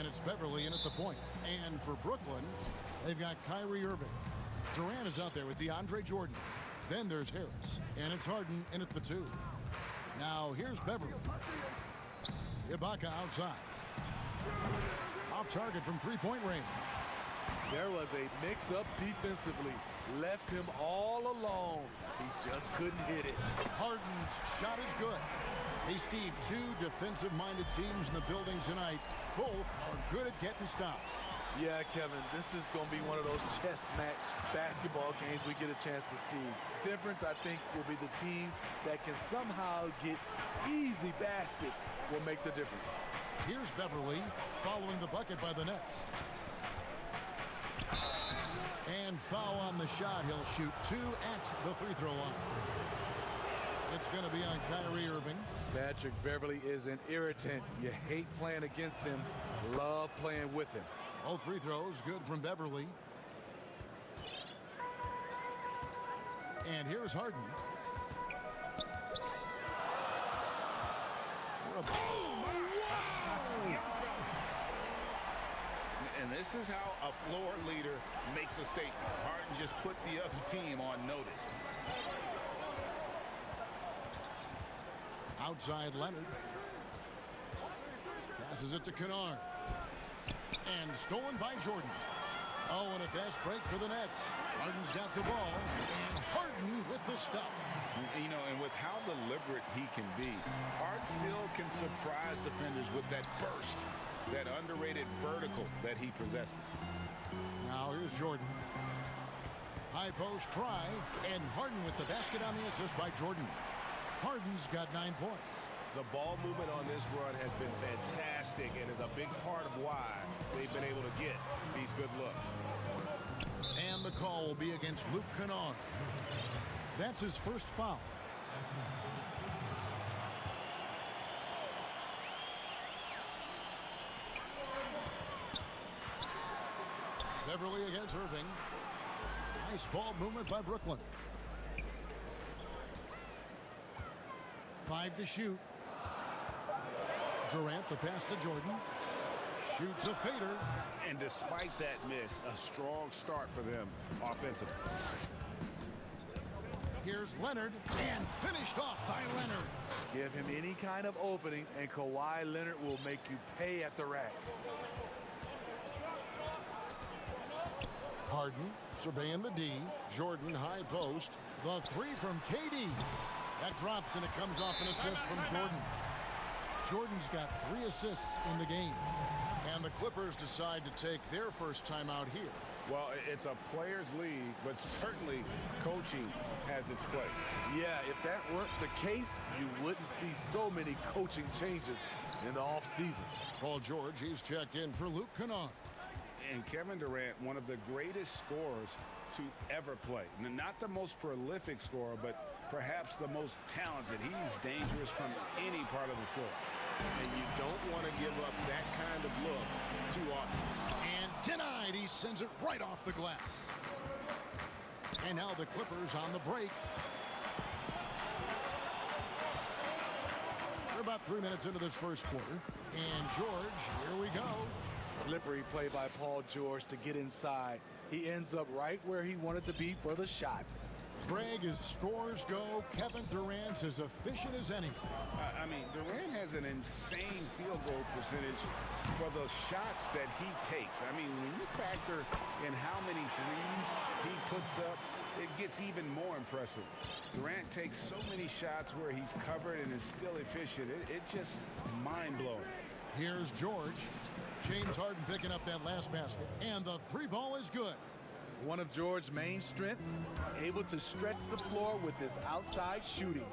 And it's Beverly in at the point. And for Brooklyn, they've got Kyrie Irving. Durant is out there with DeAndre Jordan. Then there's Harris. And it's Harden in at the 2. Now here's Beverly. Ibaka outside. Off target from three-point range. There was a mix-up defensively. Left him all alone. He just couldn't hit it. Harden's shot is good. Hey, Steve, two defensive-minded teams in the building tonight. Both are good at getting stops. Yeah, Kevin, this is going to be one of those chess match basketball games we get a chance to see. Difference, I think, will be the team that can somehow get easy baskets will make the difference. Here's Beverly following the bucket by the Nets. And foul on the shot. He'll shoot 2 at the free throw line. It's going to be on Kyrie Irving. Patrick Beverly is an irritant. You hate playing against him, love playing with him. All free throws good from Beverly. And here's Harden. And this is how a floor leader makes a statement. Harden just put the other team on notice. Outside Leonard. Passes it to Kennard. And stolen by Jordan. Oh, and a fast break for the Nets. Harden's got the ball. And Harden with the stuff. You know, and with how deliberate he can be, Harden still can surprise defenders with that burst, that underrated vertical that he possesses. Now here's Jordan. High post try. And Harden with the basket on the assist by Jordan. Harden's got 9 points. The ball movement on this run has been fantastic and is a big part of why they've been able to get these good looks. And the call will be against Luke Kennard. That's his first foul. Beverly against Irving. Nice ball movement by Brooklyn. 5 to shoot. Durant, the pass to Jordan. Shoots a fader. And despite that miss, a strong start for them offensively. Here's Leonard, and finished off by Leonard. Give him any kind of opening, and Kawhi Leonard will make you pay at the rack. Harden surveying the D. Jordan high post. The 3 from KD. That drops, and it comes off an assist from Jordan. Jordan's got 3 assists in the game. And the Clippers decide to take their first timeout here. Well, it's a players' league, but certainly coaching has its place. Yeah, if that weren't the case, you wouldn't see so many coaching changes in the offseason. Paul George, he's checked in for Luke Kennard. And Kevin Durant, one of the greatest scorers to ever play. Not the most prolific scorer, but perhaps the most talented. He's dangerous from any part of the floor. And you don't want to give up that kind of look too often. And denied. He sends it right off the glass. And now the Clippers on the break. We're about 3 minutes into this first quarter. And George, here we go. Slippery play by Paul George to get inside. He ends up right where he wanted to be for the shot. Greg, as scores go, Kevin Durant's as efficient as any. I mean, Durant has an insane field goal percentage for the shots that he takes. I mean, when you factor in how many threes he puts up, it gets even more impressive. Durant takes so many shots where he's covered and is still efficient. It's just mind-blowing. Here's George. James Harden picking up that last basket. And the 3 ball is good. One of George's main strengths, able to stretch the floor with his outside shooting.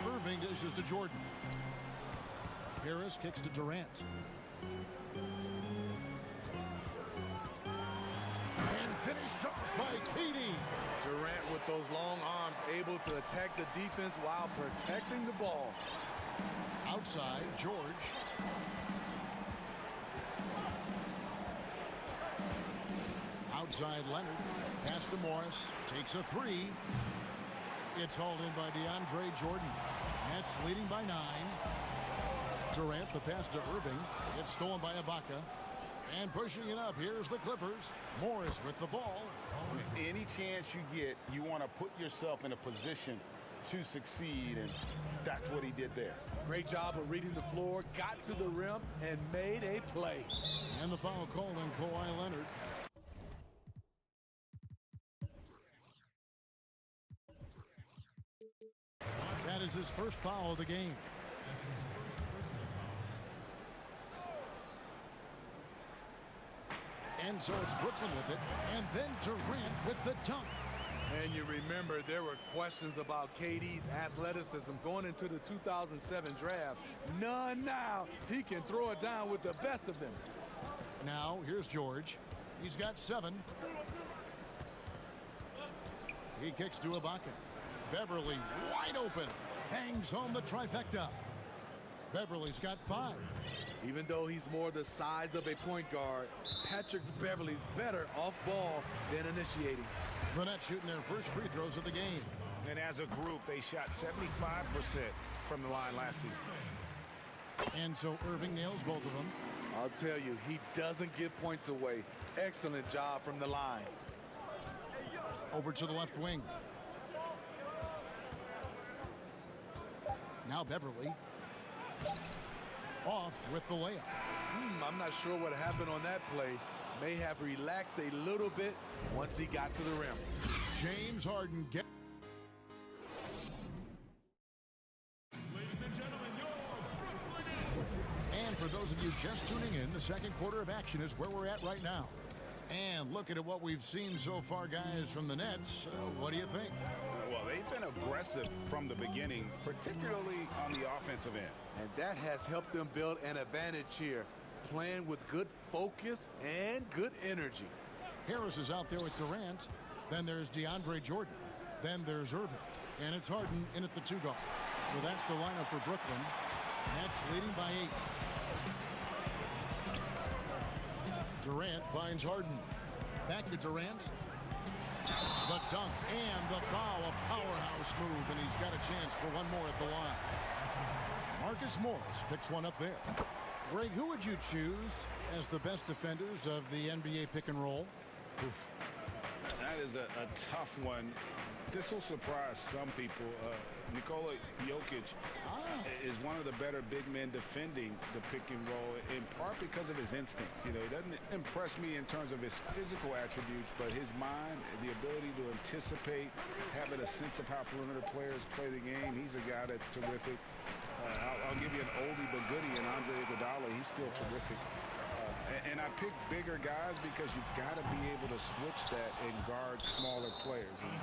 Irving dishes to Jordan. Harris kicks to Durant. And finished up by KD. Durant with those long arms, able to attack the defense while protecting the ball. Outside, George. Outside Leonard. Pass to Morris. Takes a 3. It's hauled in by DeAndre Jordan. Nets leading by 9. Durant, the pass to Irving. It's stolen by Ibaka. And pushing it up, here's the Clippers. Morris with the ball. Any chance you get, you want to put yourself in a position to succeed, and that's what he did there. Great job of reading the floor, got to the rim, and made a play. And the foul called on Kawhi Leonard. That is his first foul of the game. And so it's Brooklyn with it, and then Durant with the dunk. And you remember there were questions about KD's athleticism going into the 2007 draft. None now. He can throw it down with the best of them. Now, here's George. He's got 7. He kicks to Ibaka. Beverly wide open. Hangs home the trifecta. Beverly's got 5. Even though he's more the size of a point guard, Patrick Beverly's better off ball than initiating. The Nets shooting their first free throws of the game. And as a group, they shot 75% from the line last season. And so Irving nails both of them. I'll tell you, he doesn't give points away. Excellent job from the line. Over to the left wing. Now Beverly. Off with the layup. I'm not sure what happened on that play. May have relaxed a little bit once he got to the rim. James Harden get. Ladies and gentlemen, your Brooklyn Nets. And for those of you just tuning in, the second quarter of action is where we're at right now. And looking at what we've seen so far, guys, from the Nets, what do you think? Well, they've been aggressive from the beginning, particularly on the offensive end. And that has helped them build an advantage here, playing with good focus and good energy. Harris is out there with Durant. Then there's DeAndre Jordan. Then there's Irving. And it's Harden in at the 2 guard. So that's the lineup for Brooklyn. Nets leading by 8. Durant finds Harden. Back to Durant. The dunk and the foul, a powerhouse move, and he's got a chance for one more at the line. Marcus Morris picks one up there. Greg, who would you choose as the best defenders of the NBA pick and roll? Oof. That is a tough one. This will surprise some people. Nikola Jokic is one of the better big men defending the pick and roll, in part because of his instincts. You know, he doesn't impress me in terms of his physical attributes, but his mind, the ability to anticipate, having a sense of how perimeter players play the game. He's a guy that's terrific. I'll give you an oldie but goodie in Andre Iguodala. He's still terrific. And I pick bigger guys because you've got to be able to switch that and guard smaller players. And,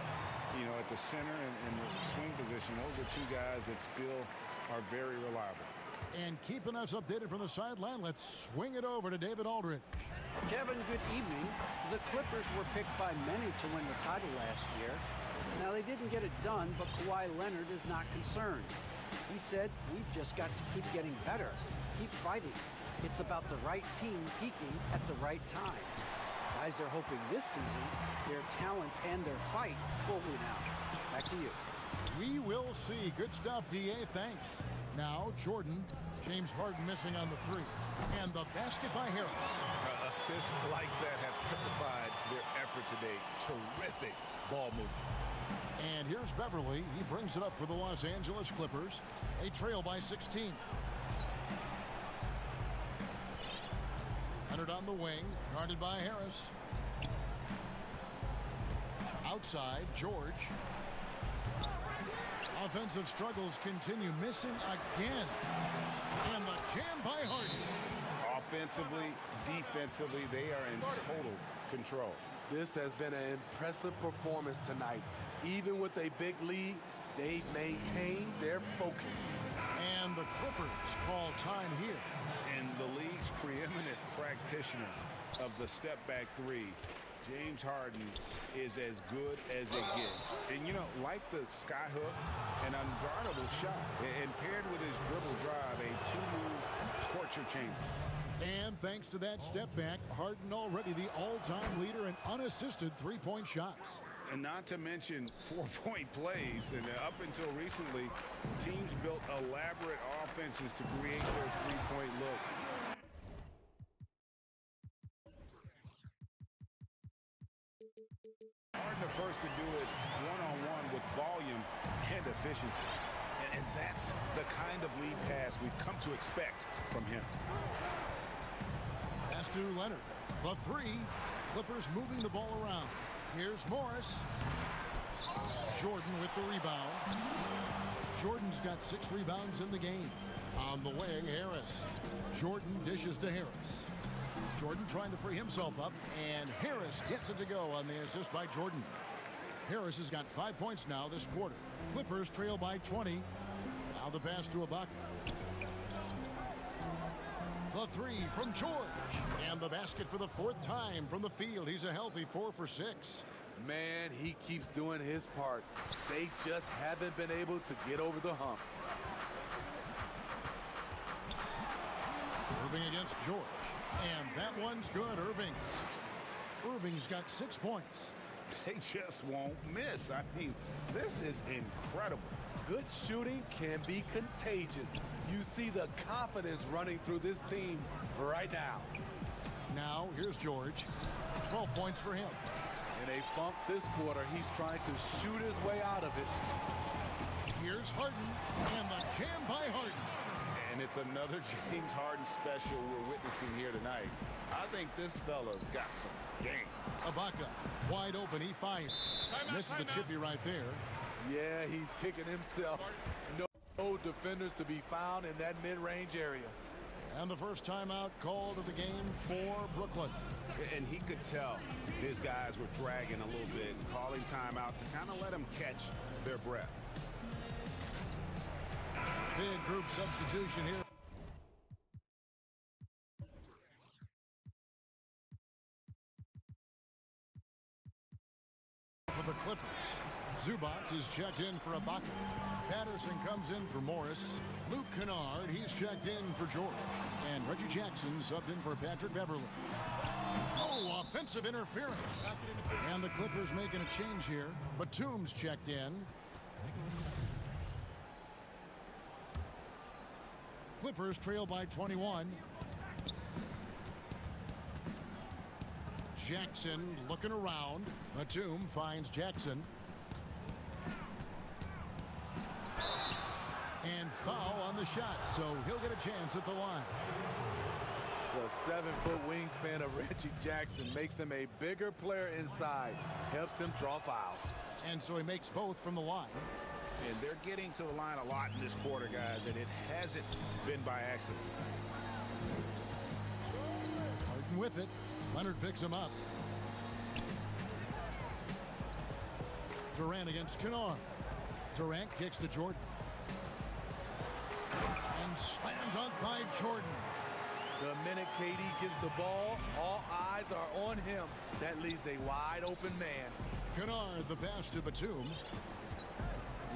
you know, at the center and the swing position, those are 2 guys that still are very reliable. And keeping us updated from the sideline, let's swing it over to David Aldridge. Kevin, good evening. The Clippers were picked by many to win the title last year. Now, they didn't get it done, but Kawhi Leonard is not concerned. He said, we've just got to keep getting better, keep fighting. It's about the right team peaking at the right time. Guys are hoping this season their talent and their fight will win out. Back to you. We will see. Good stuff, D.A. Thanks. Now, Jordan. James Harden missing on the 3. And the basket by Harris. Assists like that have typified their effort today. Terrific ball movement. And here's Beverly. He brings it up for the Los Angeles Clippers. A trail by 16. Leonard on the wing, guarded by Harris. Outside, George. Offensive struggles continue, missing again. And the jam by Harden. Offensively, defensively, they are in total control. This has been an impressive performance tonight. Even with a big lead, they maintain their focus. And the Clippers call time here. And the league's preeminent practitioner of the step-back 3, James Harden, is as good as it gets. And, you know, like the skyhook, an unguardable shot. And paired with his dribble drive, a 2-move torture chamber. And thanks to that step back, Harden already the all-time leader in unassisted 3-point shots. And not to mention 4-point plays. And up until recently, teams built elaborate offenses to create their 3-point looks. Harden the first to do it one-on-one with volume and efficiency. And that's the kind of lead pass we've come to expect from him. Pass to Leonard. The three. Clippers moving the ball around. Here's Morris. Jordan with the rebound. Jordan's got 6 rebounds in the game. On the wing, Harris. Jordan dishes to Harris. Jordan trying to free himself up, and Harris gets it to go on the assist by Jordan. Harris has got 5 points now this quarter. Clippers trail by 20. Now the pass to Ibaka. The three from George. And the basket for the 4th time from the field. He's a healthy 4 for 6. Man, he keeps doing his part. They just haven't been able to get over the hump. Irving against George. And that one's good, Irving. Irving's got 6 points. They just won't miss. I mean, this is incredible. Good shooting can be contagious. You see the confidence running through this team right now. Now, here's George. 12 points for him. In a funk this quarter, he's trying to shoot his way out of it. Here's Harden, and the jam by Harden. And it's another James Harden special we're witnessing here tonight. I think this fella's got some game. Ibaka, wide open, he fires. This is the chippy right there. Yeah, he's kicking himself. No defenders to be found in that mid-range area. And the first timeout called of the game for Brooklyn. And he could tell his guys were dragging a little bit, calling timeout to kind of let them catch their breath. Big group substitution here. For the Clippers, Zubac is checked in for Ibaka. Patterson comes in for Morris. Luke Kennard, he's checked in for George. And Reggie Jackson subbed in for Patrick Beverly. Oh, offensive interference. And the Clippers making a change here. Batum's checked in. Clippers trail by 21. Jackson looking around. Batum finds Jackson. And foul on the shot, so he'll get a chance at the line. The 7-foot wingspan of Reggie Jackson makes him a bigger player inside, helps him draw fouls. And so he makes both from the line. And they're getting to the line a lot in this quarter, guys, and it hasn't been by accident. Harden with it. Leonard picks him up. Durant against Kennard. Durant kicks to Jordan. And slam dunk by Jordan. The minute KD gets the ball, all eyes are on him. That leaves a wide open man. Kennard, the pass to Batum.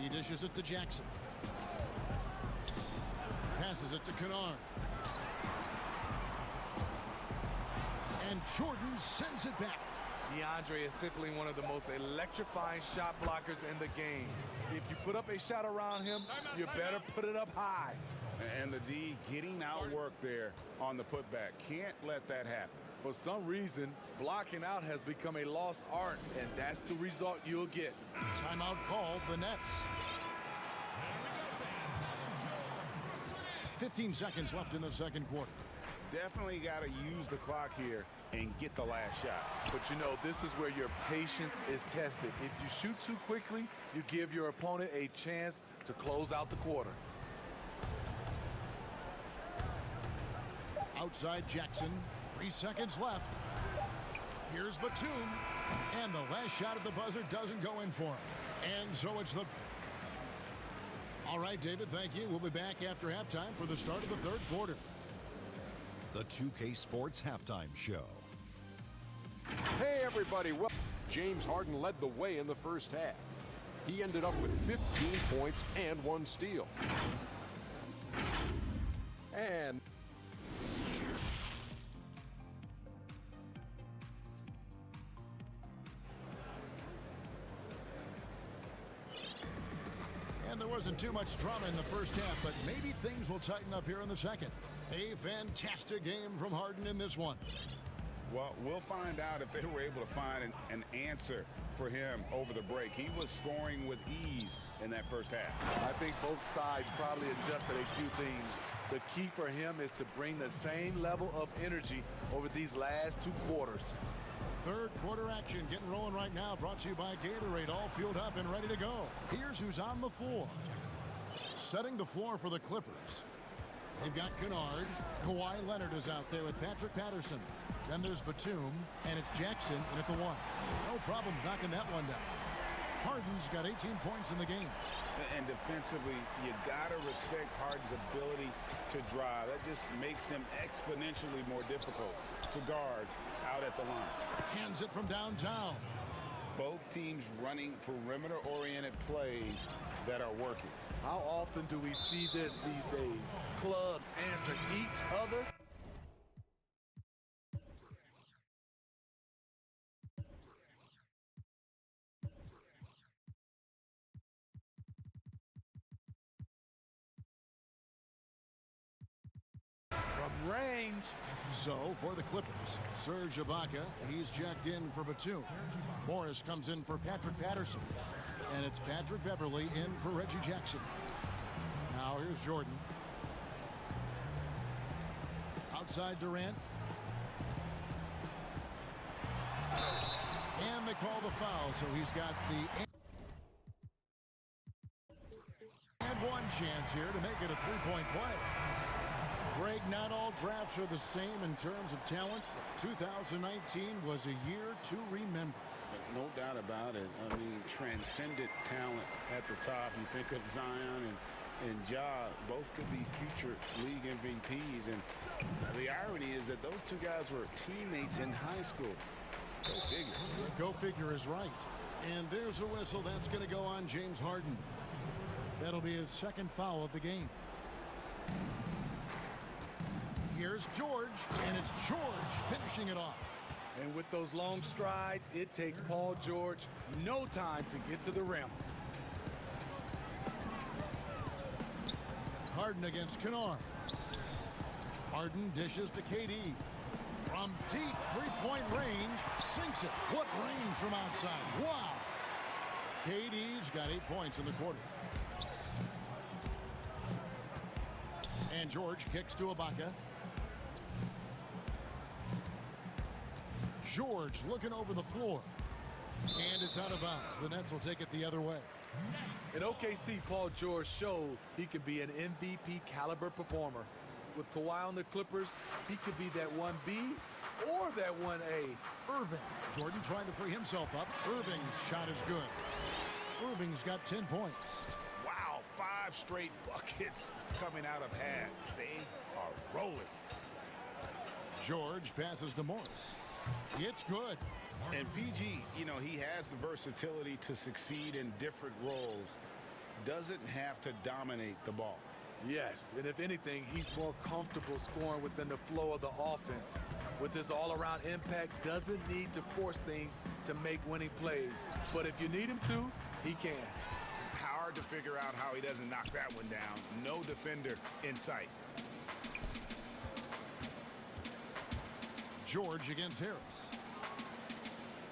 He dishes it to Jackson. Passes it to Kennard. And Jordan sends it back. DeAndre is simply one of the most electrifying shot blockers in the game. If you put up a shot around him, you better put it up high. And the D getting outworked there on the putback. Can't let that happen. For some reason, blocking out has become a lost art, and that's the result you'll get. Timeout called, the Nets. 15 seconds left in the second quarter. Definitely got to use the clock here and get the last shot. But you know, this is where your patience is tested. If you shoot too quickly, you give your opponent a chance to close out the quarter. Outside Jackson, 3 seconds left. Here's Batum, and the last shot at the buzzer doesn't go in for him. And so it's the... All right, David, thank you. We'll be back after halftime for the start of the third quarter. The 2K Sports Halftime Show. Hey, everybody. Well, James Harden led the way in the first half. He ended up with 15 points and 1 steal. And wasn't too much drama in the first half, but maybe things will tighten up here in the second. A fantastic game from Harden in this one. Well, we'll find out if they were able to find an answer for him over the break. He was scoring with ease in that first half. I think both sides probably adjusted a few things. The key for him is to bring the same level of energy over these last 2 quarters. Third quarter action getting rolling right now, brought to you by Gatorade, all fueled up and ready to go. Here's who's on the floor. Setting the floor for the Clippers. They've got Kennard. Kawhi Leonard is out there with Patrick Patterson. Then there's Batum, and it's Jackson in at the 1. No problems knocking that one down. Harden's got 18 points in the game. And defensively, you got to respect Harden's ability to drive. That just makes him exponentially more difficult to guard out at the line. Hands it from downtown. Both teams running perimeter-oriented plays that are working. How often do we see this these days? Clubs answer each other. From range. So for the Clippers, Serge Ibaka, he's checked in for Batum. Morris comes in for Patrick Patterson. And it's Patrick Beverly in for Reggie Jackson. Now here's Jordan. Outside Durant. And they call the foul, so he's got the and one chance here to make it a three-point play. Greg, not all drafts are the same in terms of talent. 2019 was a year to remember. No doubt about it. I mean, transcendent talent at the top. You think of Zion and Ja, both could be future league MVPs. And the irony is that those two guys were teammates in high school. Go figure. Go figure is right. And there's a whistle. That's going to go on James Harden. That'll be his second foul of the game. Here's George, and it's George finishing it off. And with those long strides, it takes Paul George no time to get to the rim. Harden against Kennard. Harden dishes to KD. From deep three-point range, sinks it. What range from outside. Wow. KD's got 8 points in the quarter. And George kicks to Ibaka. George looking over the floor. And it's out of bounds. The Nets will take it the other way. In OKC, Paul George showed he could be an MVP caliber performer. With Kawhi on the Clippers, he could be that 1B or that 1A. Irving. Jordan trying to free himself up. Irving's shot is good. Irving's got 10 points. Wow, 5 straight buckets coming out of half. They are rolling. George passes to Morris. It's good. And PG, you know, he has the versatility to succeed in different roles. Doesn't have to dominate the ball. Yes, and if anything, he's more comfortable scoring within the flow of the offense. With his all-around impact, doesn't need to force things to make winning plays. But if you need him to, he can. Hard to figure out how he doesn't knock that one down. No defender in sight. George against Harris.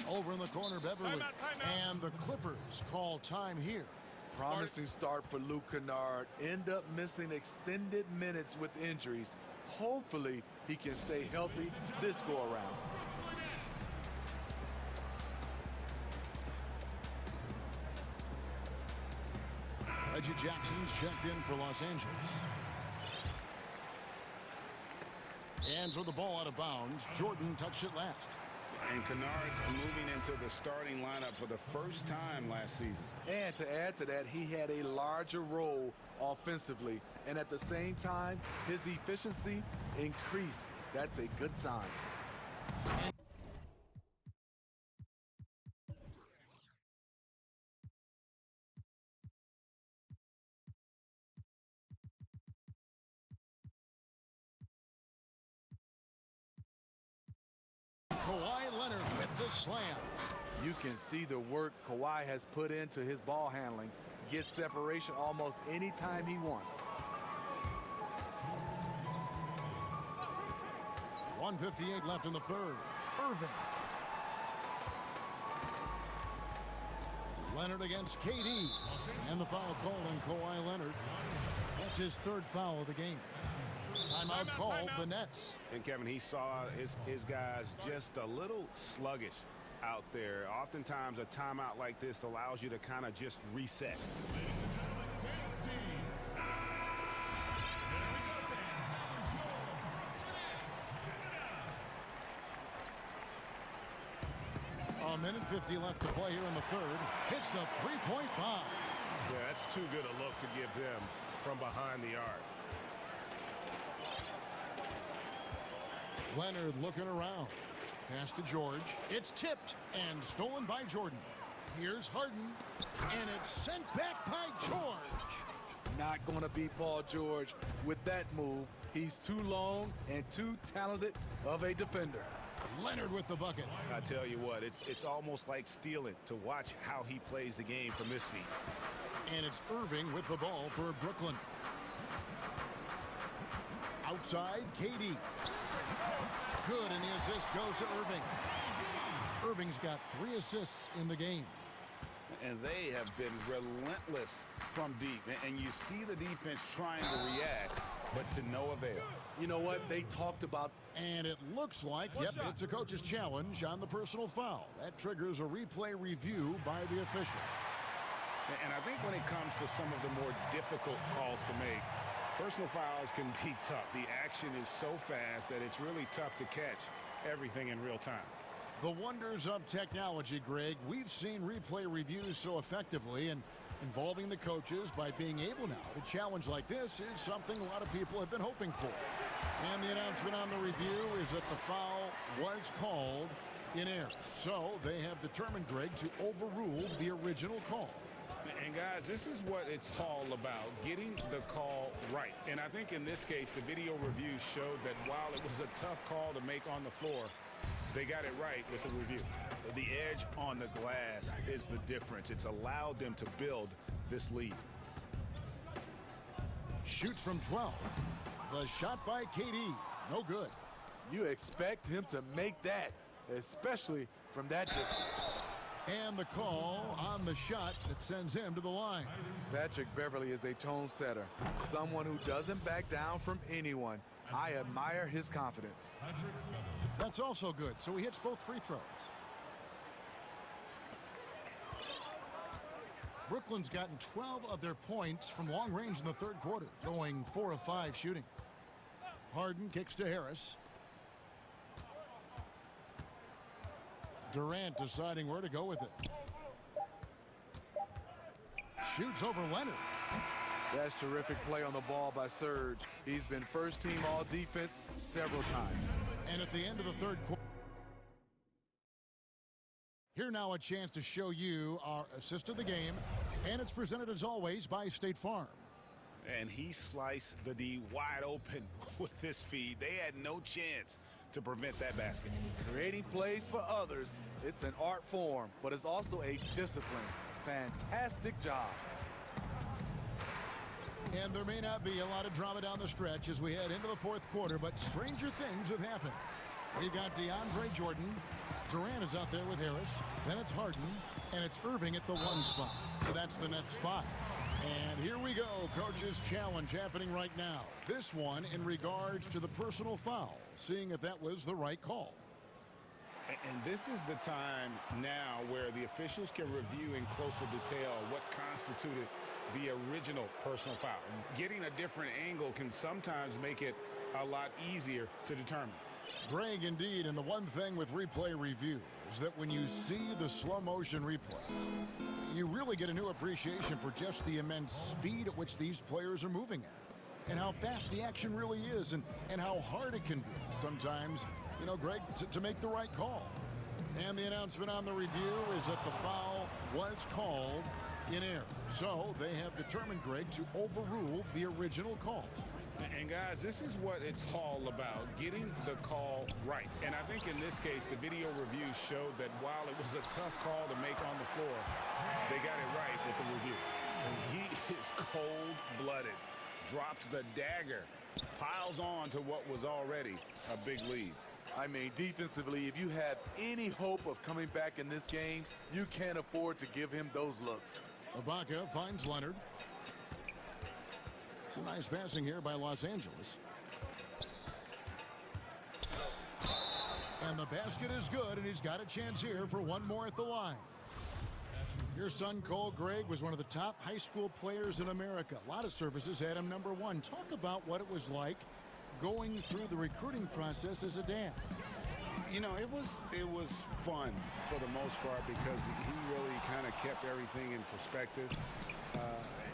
Over in the corner, Beverly. Timeout. And the Clippers call time here. Promising start for Luke Kennard. End up missing extended minutes with injuries. Hopefully, he can stay healthy this go-around. Reggie Jackson's checked in for Los Angeles. And throw the ball out of bounds. Jordan touched it last. And Kennard's moving into the starting lineup for the first time last season. And to add to that, he had a larger role offensively. And at the same time, his efficiency increased. That's a good sign. Kawhi Leonard with the slam. You can see the work Kawhi has put into his ball handling. gets separation almost anytime he wants. 1:58 left in the third. Irving. Leonard against KD. And the foul called on Kawhi Leonard. That's his third foul of the game. Timeout called the Nets. And Kevin, he saw his guys just a little sluggish out there. Oftentimes a timeout like this allows you to kind of just reset. Ladies and gentlemen, dance team. There we go, fans. That was your Brooklyn Nets. Give it up. A minute 50 left to play here in the third. Hits the three-point bomb. Yeah, that's too good a look to give them from behind the arc. Leonard looking around. Pass to George. It's tipped and stolen by Jordan. Here's Harden. And it's sent back by George. Not going to be Paul George with that move. He's too long and too talented of a defender. Leonard with the bucket. I tell you what, it's almost like stealing to watch how he plays the game from this seat. And it's Irving with the ball for Brooklyn. Outside, KD. Good, and the assist goes to Irving. Irving's got 3 assists in the game. And they have been relentless from deep. And you see the defense trying to react, but to no avail. You know what? They talked about. And it looks like, it's a coach's challenge on the personal foul. That triggers a replay review by the official. And I think when it comes to some of the more difficult calls to make, personal fouls can be tough. The action is so fast that it's really tough to catch everything in real time. The wonders of technology, Greg. We've seen replay reviews so effectively, and involving the coaches by being able now to challenge like this is something a lot of people have been hoping for. And the announcement on the review is that the foul was called in error. So they have determined, Greg, to overrule the original call. And guys, this is what it's all about, getting the call right. And I think in this case, the video review showed that while it was a tough call to make on the floor, they got it right with the review. The edge on the glass is the difference. It's allowed them to build this lead. Shoots from 12. The shot by KD. No good. You expect him to make that, especially from that distance. And the call on the shot that sends him to the line. Patrick Beverley is a tone setter, someone who doesn't back down from anyone. I admire his confidence. That's also good, so he hits both free throws. Brooklyn's gotten 12 of their points from long range in the third quarter, going 4 of 5 shooting. Harden kicks to Harris. Durant deciding where to go with it. Shoots over Leonard. That's terrific play on the ball by Serge. He's been first team all defense several times. And at the end of the third quarter, here now a chance to show you our assist of the game, and it's presented as always by State Farm. And he sliced the D wide open with this feed. They had no chance to prevent that basket. Creating plays for others, it's an art form, but it's also a discipline. Fantastic job. And there may not be a lot of drama down the stretch as we head into the fourth quarter, but stranger things have happened. We've got DeAndre Jordan. Durant is out there with Harris. Then it's Harden, and it's Irving at the 1 spot. So that's the Nets 5. And here we go, coach's challenge happening right now. This one in regards to the personal foul, seeing if that was the right call. And this is the time now where the officials can review in closer detail what constituted the original personal foul. Getting a different angle can sometimes make it a lot easier to determine. Greg, indeed, and the one thing with replay review is that when you see the slow motion replays, you really get a new appreciation for just the immense speed at which these players are moving at, and how fast the action really is, and how hard it can be sometimes, you know, Greg, to make the right call. And the announcement on the review is that the foul was called in error. So they have determined, Greg, to overrule the original call. And guys, this is what it's all about, getting the call right. And I think in this case, the video review showed that while it was a tough call to make on the floor, they got it right with the review. And he is cold-blooded, drops the dagger, piles on to what was already a big lead. I mean, defensively, if you have any hope of coming back in this game, you can't afford to give him those looks. Ibaka finds Leonard. Some nice passing here by Los Angeles. And the basket is good, and he's got a chance here for one more at the line. Your son, Cole Gregg, was one of the top high school players in America. A lot of services had him #1. Talk about what it was like going through the recruiting process as a dad. You know, it was fun for the most part because he really kind of kept everything in perspective.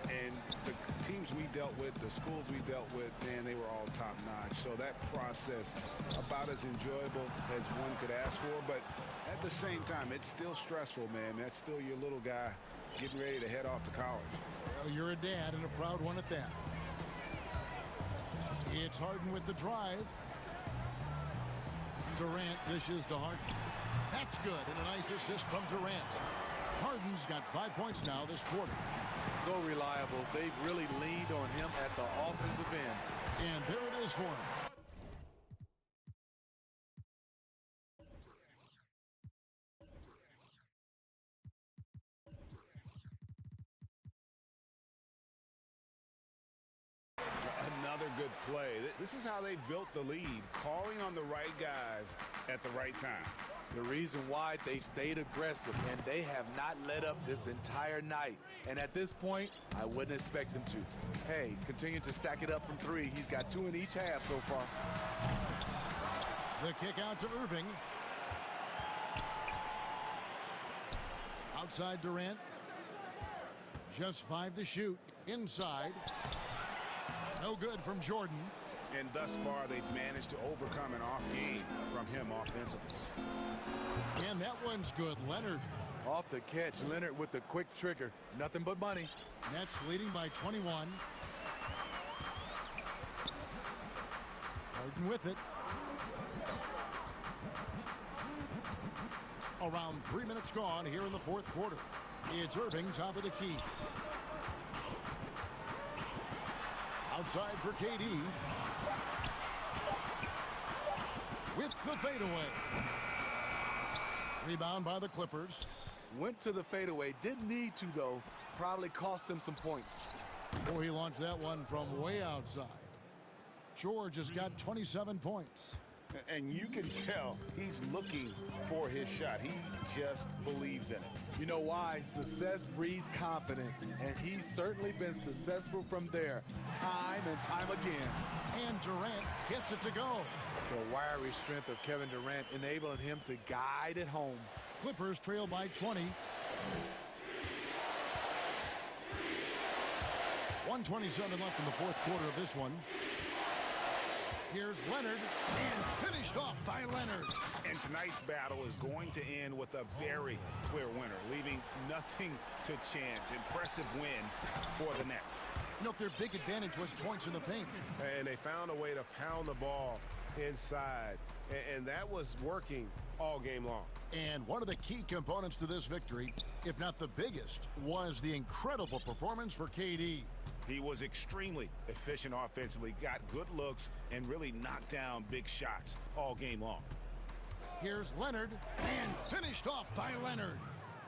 And the teams we dealt with, the schools we dealt with, man, they were all top-notch. So that process, about as enjoyable as one could ask for. But at the same time, it's still stressful, man. That's still your little guy getting ready to head off to college. Well, you're a dad and a proud one at that. It's Harden with the drive. Durant dishes to Harden. That's good, and a nice assist from Durant. Harden's got 5 points now this quarter. So reliable. They've really leaned on him at the offensive end. And there it is for him. Another good play. This is how they built the lead, calling on the right guys at the right time. The reason why they stayed aggressive, and they have not let up this entire night. And at this point, I wouldn't expect them to. Hey, continue to stack it up from 3. He's got 2 in each half so far. The kick out to Irving. Outside Durant. Just 5 to shoot. Inside. No good from Jordan. And thus far, they've managed to overcome an off game from him offensively. And that one's good. Leonard. Off the catch, Leonard with the quick trigger. Nothing but money. Nets leading by 21. Harden with it. Around 3 minutes gone here in the fourth quarter. It's Irving, top of the key. Outside for KD. With the fadeaway. Rebound by the Clippers. Went to the fadeaway. Didn't need to, though. Probably cost him some points. Oh, he launched that one from way outside. George has got 27 points. And you can tell he's looking for his shot. He just believes in it. You know why? Success breeds confidence, and he's certainly been successful from there, time and time again. And Durant gets it to go. The wiry strength of Kevin Durant enabling him to guide it home. Clippers trail by 20. 1:27 left in the fourth quarter of this one. Here's Leonard, and finished off by Leonard. And tonight's battle is going to end with a very clear winner, leaving nothing to chance. Impressive win for the Nets. You know, their big advantage was points in the paint. And they found a way to pound the ball inside. And that was working all game long. And one of the key components to this victory, if not the biggest, was the incredible performance for KD. He was extremely efficient offensively, got good looks, and really knocked down big shots all game long. Here's Leonard, and finished off by Leonard.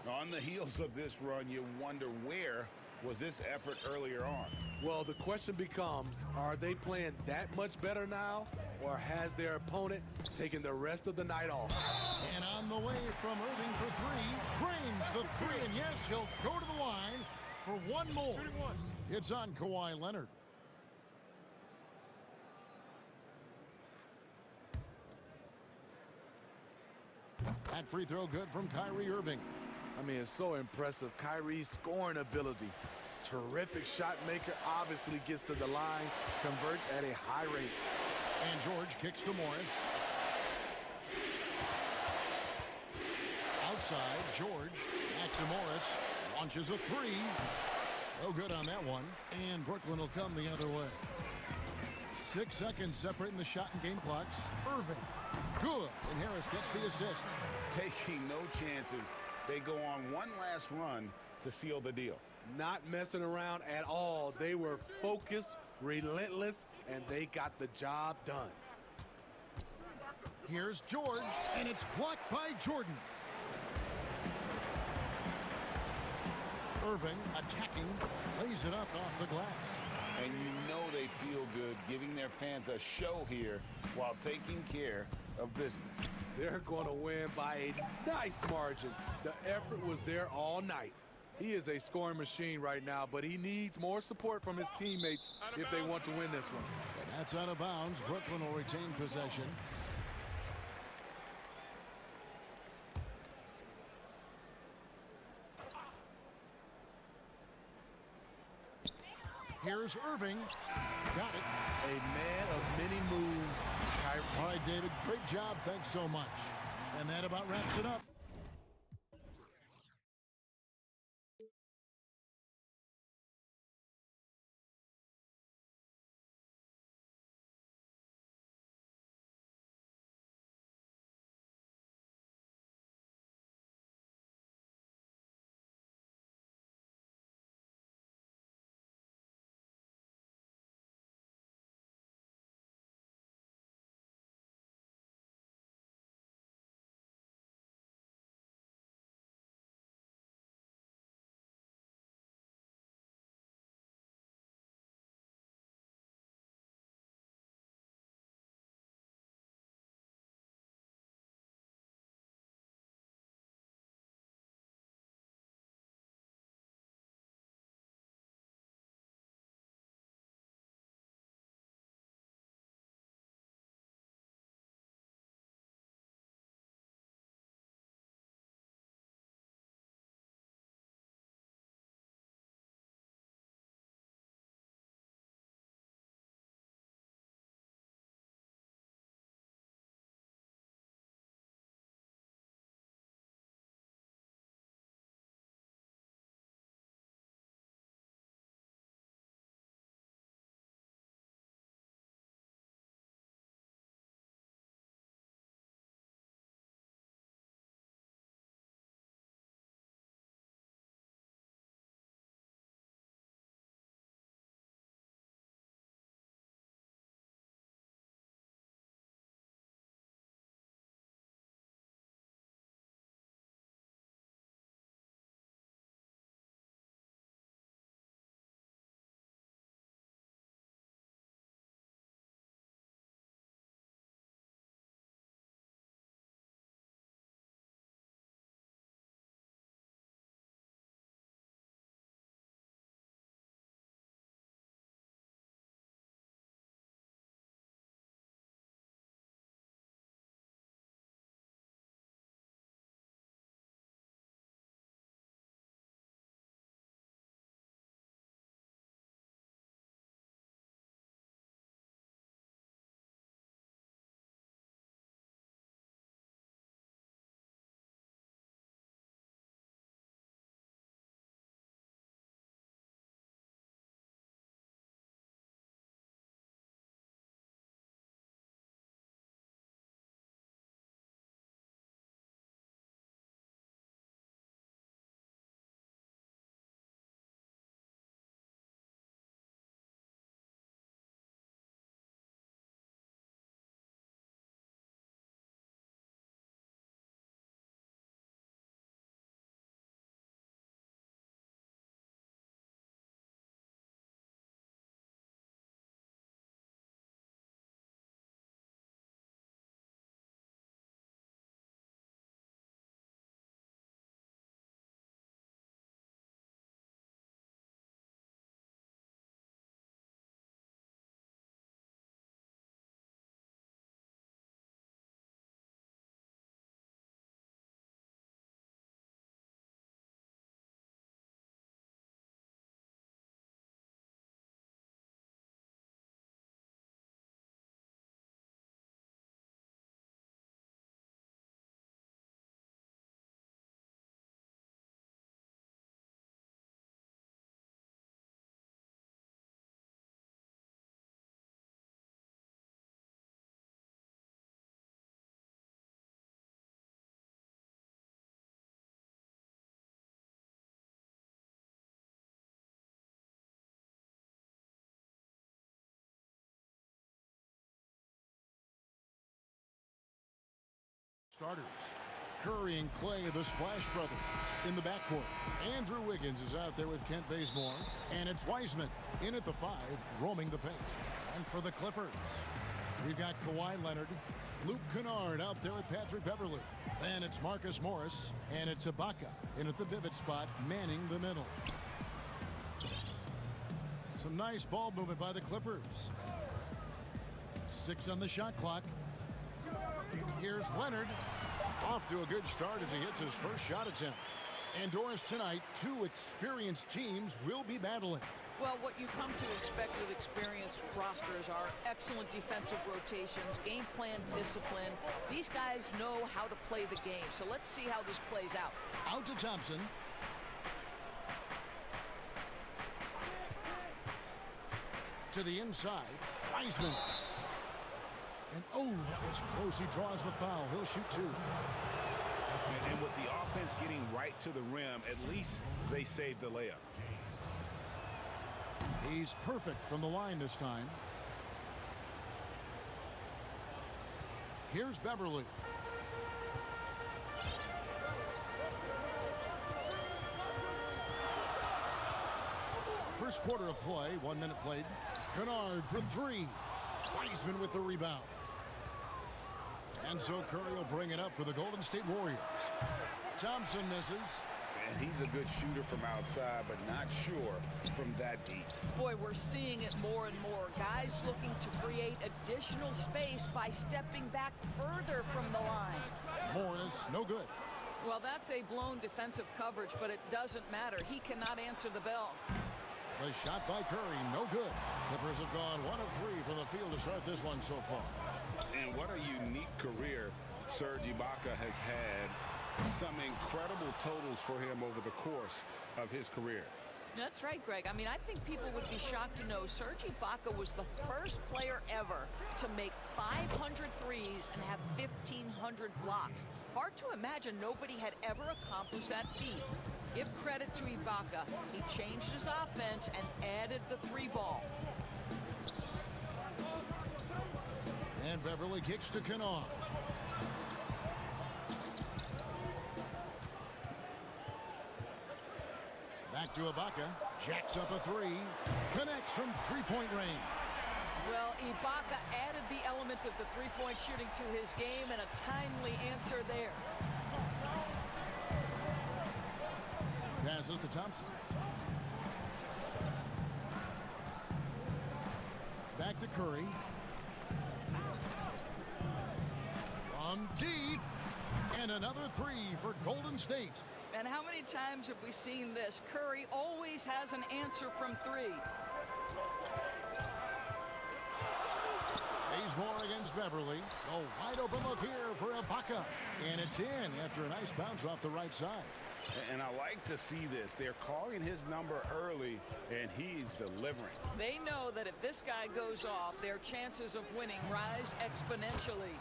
On the heels of this run, you wonder where was this effort earlier on? Well, the question becomes, are they playing that much better now, or has their opponent taken the rest of the night off? And on the way from Irving for 3, frames the 3, and yes, he'll go to the line for one more. It's on Kawhi Leonard. That free throw good from Kyrie Irving. I mean, it's so impressive. Kyrie's scoring ability. Terrific shot maker, obviously gets to the line, converts at a high rate. And George kicks to Morris. Outside, George, back to Morris, launches a 3. No good on that one, and Brooklyn will come the other way. 6 seconds separating the shot and game clocks. Irving. Good. And Harris gets the assist. Taking no chances. They go on one last run to seal the deal. Not messing around at all. They were focused, relentless, and they got the job done. Here's George, and it's blocked by Jordan. Irving attacking, lays it up off the glass. And you know they feel good giving their fans a show here while taking care of business. They're going to win by a nice margin. The effort was there all night. He is a scoring machine right now, but he needs more support from his teammates if they want to win this one. And that's out of bounds. Brooklyn will retain possession. Here's Irving. Got it. A man of many moves. All right, David, great job. Thanks so much. And that about wraps it up. starters. Curry and Clay, the Splash Brothers, in the backcourt. Andrew Wiggins is out there with Kent Bazemore. And it's Wiseman in at the 5, roaming the paint. And for the Clippers, we've got Kawhi Leonard, Luke Kennard out there with Patrick Beverley. Then it's Marcus Morris, and it's Ibaka in at the pivot spot, manning the middle. Some nice ball movement by the Clippers. 6 on the shot clock. Here's Leonard. Off to a good start as he hits his first shot attempt. Indoors tonight, 2 experienced teams will be battling. Well, what you come to expect with experienced rosters are excellent defensive rotations, game plan discipline. These guys know how to play the game, so let's see how this plays out. Out to Thompson. To the inside, Wiseman. And oh, that was close. He draws the foul. He'll shoot 2. And with the offense getting right to the rim, at least they saved the layup. He's perfect from the line this time. Here's Beverley. First quarter of play, 1 minute played. Kennard for 3. Wiseman with the rebound. And so Curry will bring it up for the Golden State Warriors. Thompson misses. And he's a good shooter from outside, but not sure from that deep. Boy, we're seeing it more and more. Guys looking to create additional space by stepping back further from the line. Morris, no good. Well, that's a blown defensive coverage, but it doesn't matter. He cannot answer the bell. The shot by Curry, no good. Clippers have gone 1 of 3 from the field to start this one so far. And what a unique career Serge Ibaka has had. Some incredible totals for him over the course of his career. That's right, Greg. I mean, I think people would be shocked to know Serge Ibaka was the first player ever to make 500 threes and have 1,500 blocks. Hard to imagine nobody had ever accomplished that feat. Give credit to Ibaka. He changed his offense and added the 3 ball. And Beverley kicks to Kennard. Back to Ibaka. Jacks up a 3. Connects from 3-point range. Well, Ibaka added the element of the 3-point shooting to his game, and a timely answer there. Passes to Thompson. Back to Curry. From deep. And another 3 for Golden State. And how many times have we seen this? Curry always has an answer from 3. Bazemore against Beverley. A wide open look here for Ibaka. And it's in after a nice bounce off the right side. And I like to see this. They're calling his number early, and he's delivering. They know that if this guy goes off, their chances of winning rise exponentially.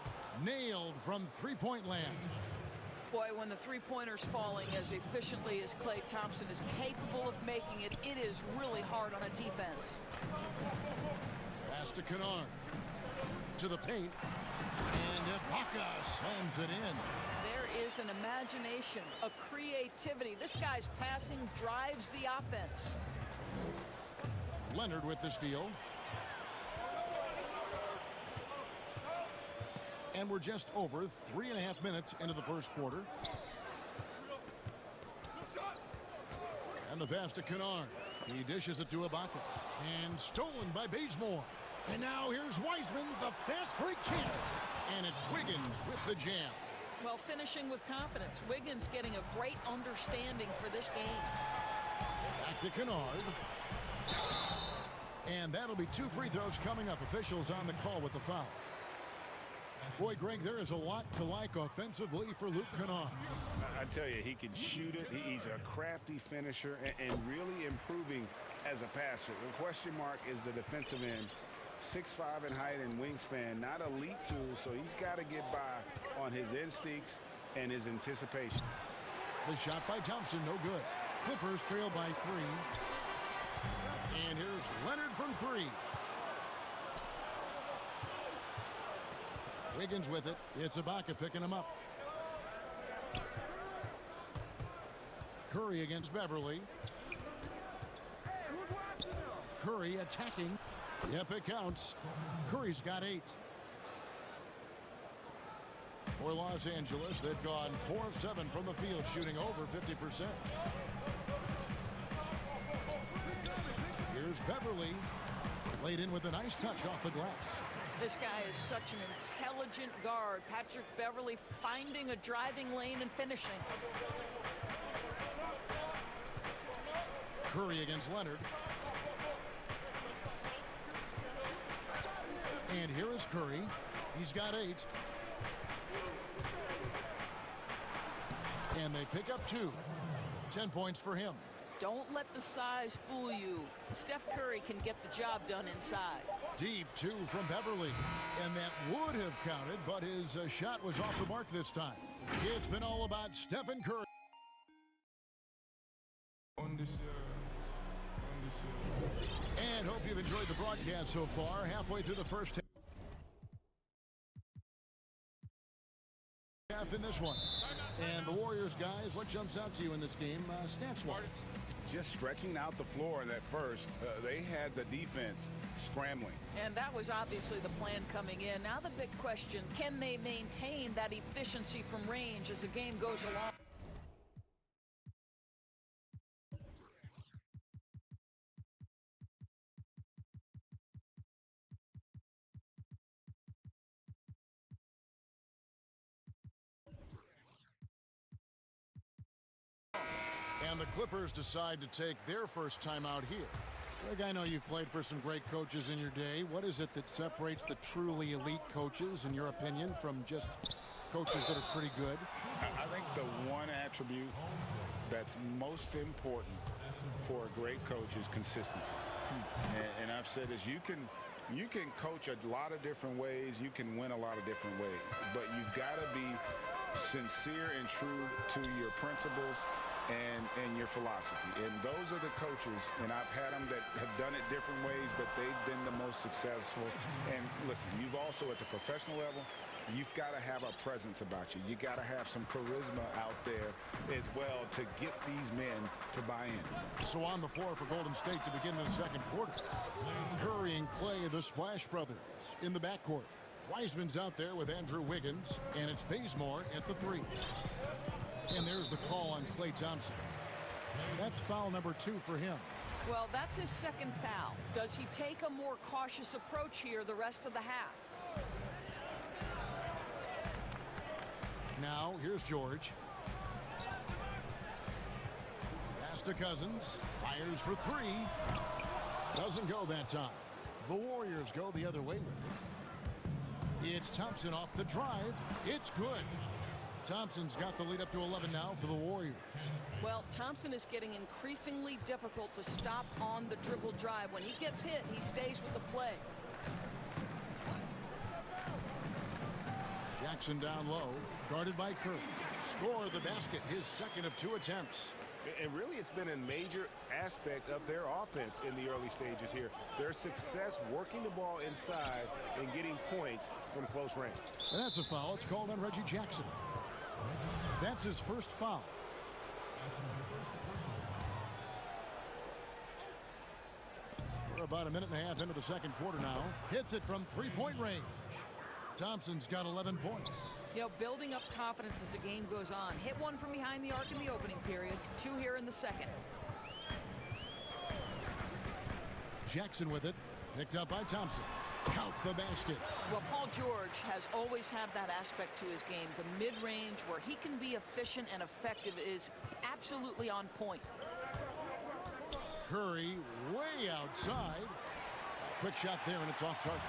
Nailed from 3-point land. Boy, when the 3-pointer's falling as efficiently as Klay Thompson is capable of making it, it is really hard on a defense. Pass to Kennard. To the paint. And Ibaka slams it in. There is an imagination, a creativity. This guy's passing drives the offense. Leonard with the steal. And we're just over 3.5 minutes into the first quarter. And the pass to Kennard. He dishes it to Ibaka. And stolen by Bazemore. And now here's Wiseman, the fast break chance. And it's Wiggins with the jam. Well, finishing with confidence. Wiggins getting a great understanding for this game. Back to Kennard. And that'll be 2 free throws coming up. Officials on the call with the foul. Boy, Greg, there is a lot to like offensively for Luke Kennard. I tell you, he can shoot it. He's a crafty finisher and really improving as a passer. The question mark is the defensive end. 6'5" in height and wingspan, not elite tool, so he's got to get by on his instincts and his anticipation. The shot by Thompson, no good. Clippers trail by 3. And here's Leonard from 3. Wiggins with it. It's Ibaka picking him up. Curry against Beverly. Curry attacking. Yep, it counts. Curry's got 8. For Los Angeles, they've gone 4 of 7 from the field, shooting over 50%. Here's Beverly. Laid in with a nice touch off the glass. This guy is such an intelligent guard. Patrick Beverly finding a driving lane and finishing. Curry against Leonard. And here is Curry. He's got 8. And they pick up 2. 10 points for him. Don't let the size fool you. Steph Curry can get the job done inside. Deep 2 from Beverly. And that would have counted, but his shot was off the mark this time. It's been all about Stephen Curry. And hope you've enjoyed the broadcast so far. Halfway through the first half in this one. And the Warriors, guys, what jumps out to you in this game stats-wise? Just stretching out the floor in that first. They had the defense scrambling. And that was obviously the plan coming in. Now the big question, can they maintain that efficiency from range as the game goes along? And the Clippers decide to take their first time out here. Greg, I know you've played for some great coaches in your day. What is it that separates the truly elite coaches, in your opinion, from just coaches that are pretty good? I think the one attribute that's most important for a great coach is consistency. And I've said this, you can coach a lot of different ways. You can win a lot of different ways. But you've got to be sincere and true to your principles and your philosophy. And those are the coaches, and I've had them that have done it different ways, but they've been the most successful. And listen, you've also, at the professional level, you've got to have a presence about you. You got to have some charisma out there as well to get these men to buy in. So on the floor for Golden State to begin the second quarter. Curry and Clay, the Splash Brothers, in the backcourt. Wiseman's out there with Andrew Wiggins, and it's Bazemore at the 3. And there's the call on Klay Thompson. That's foul number 2 for him. Well, that's his second foul. Does he take a more cautious approach here the rest of the half? Now, here's George. Pass to Cousins. Fires for 3. Doesn't go that time. The Warriors go the other way with it. It's Thompson off the drive. It's good. Thompson's got the lead up to 11 now for the Warriors. Well, Thompson is getting increasingly difficult to stop on the dribble drive. When he gets hit, he stays with the play. Jackson down low, guarded by Curry. Score the basket, his second of 2 attempts. And really, it's been a major aspect of their offense in the early stages here. Their success working the ball inside and getting points from close range. And that's a foul. It's called on Reggie Jackson. That's his first foul. We're about a minute and a half into the second quarter now. Hits it from 3-point range. Thompson's got 11 points. You know, building up confidence as the game goes on. Hit one from behind the arc in the opening period. 2 here in the second. Jackson with it. Picked up by Thompson. Count the basket. Well, Paul George has always had that aspect to his game. The mid-range where he can be efficient and effective is absolutely on point. Curry way outside. Quick shot there, and it's off target.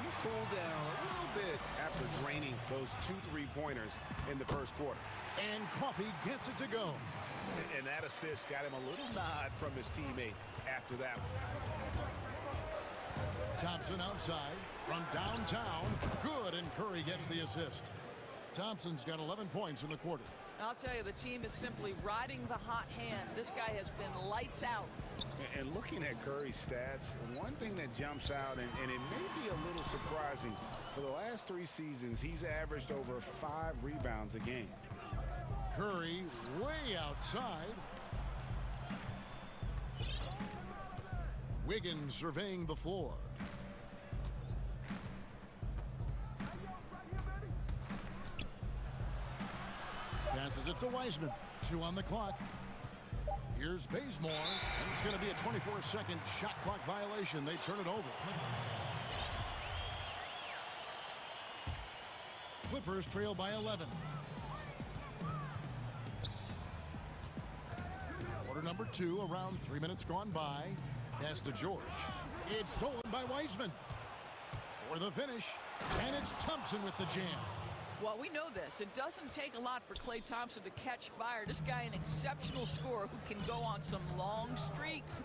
He's cooled down a little bit after draining those 2 3-pointers in the first quarter. And Coffey gets it to go. And that assist got him a little nod from his teammate after that one. Thompson outside from downtown. Good, and Curry gets the assist. Thompson's got 11 points in the quarter. I'll tell you, the team is simply riding the hot hand. This guy has been lights out. And looking at Curry's stats, one thing that jumps out, and it may be a little surprising, for the last 3 seasons, he's averaged over 5 rebounds a game. Curry way outside. Wiggins surveying the floor. Passes it to Wiseman. 2 on the clock. Here's Bazemore, and it's going to be a 24-second shot clock violation. They turn it over. Clippers trail by 11. Quarter number 2, around 3 minutes gone by. Pass to George. It's stolen by Wiseman. For the finish, and it's Thompson with the jam. Well, we know this. It doesn't take a lot for Klay Thompson to catch fire. This guy, an exceptional scorer who can go on some long streaks.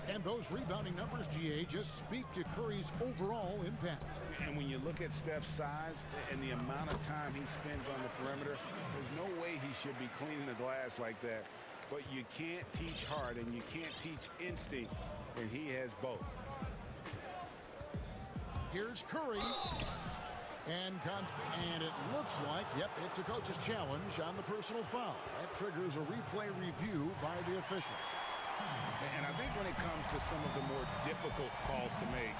And those rebounding numbers, GA, just speak to Curry's overall impact. And when you look at Steph's size and the amount of time he spends on the perimeter, there's no way he should be cleaning the glass like that. But you can't teach heart and you can't teach instinct, and he has both. Here's Curry. And it looks like, yep, it's a coach's challenge on the personal foul. That triggers a replay review by the official. And I think when it comes to some of the more difficult calls to make,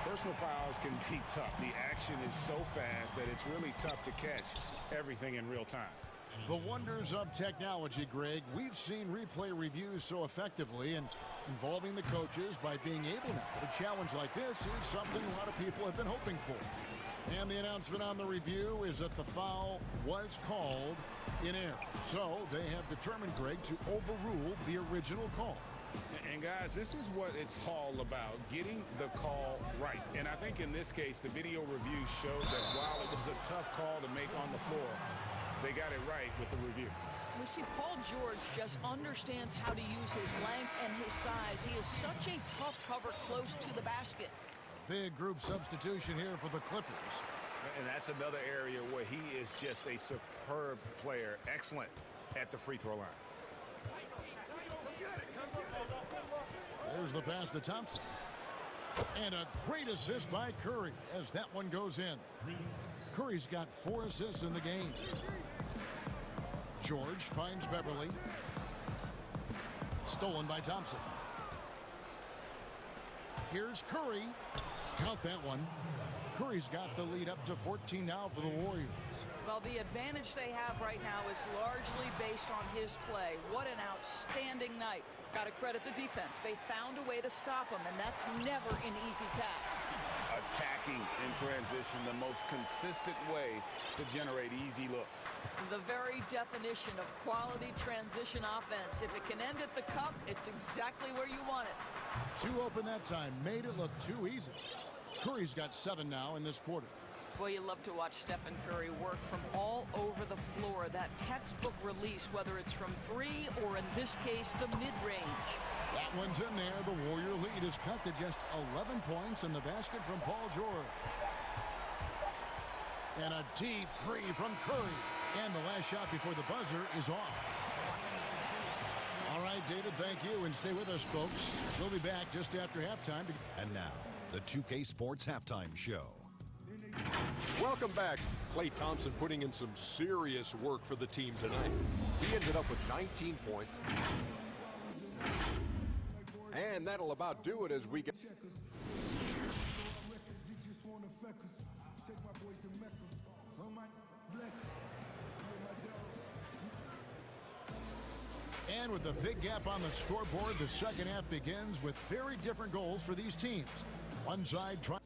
personal fouls can be tough. The action is so fast that it's really tough to catch everything in real time. The wonders of technology, Greg. We've seen replay reviews so effectively, and involving the coaches by being able now to challenge like this is something a lot of people have been hoping for. And the announcement on the review is that the foul was called in error. So they have determined, Greg, to overrule the original call. And guys, this is what it's all about, getting the call right. And I think in this case, the video review showed that while it was a tough call to make on the floor, they got it right with the review. We see Paul George just understands how to use his length and his size. He is such a tough cover close to the basket. Big group substitution here for the Clippers. And that's another area where he is just a superb player. Excellent at the free throw line. There's the pass to Thompson. And a great assist by Curry as that one goes in. Curry's got 4 assists in the game. George finds Beverly. Stolen by Thompson. Here's Curry. Count that one. Curry's got the lead up to 14 now for the Warriors. Well, the advantage they have right now is largely based on his play. What an outstanding night. Got to credit the defense. They found a way to stop him, and that's never an easy task. Attacking in transition, the most consistent way to generate easy looks. The very definition of quality transition offense. If it can end at the cup, it's exactly where you want it. 2 open that time. Made it look too easy. Curry's got 7 now in this quarter. Boy, you love to watch Stephen Curry work from all over the floor. That textbook release, whether it's from 3 or in this case, the mid-range. That one's in there. The Warrior lead is cut to just 11 points in the basket from Paul George. And a deep three from Curry. And the last shot before the buzzer is off. All right, David, thank you. And stay with us, folks. We'll be back just after halftime. And now, the 2K Sports Halftime Show. Welcome back. Klay Thompson putting in some serious work for the team tonight. He ended up with 19 points. And that'll about do it as we get... And with the big gap on the scoreboard, the second half begins with very different goals for these teams. One side trying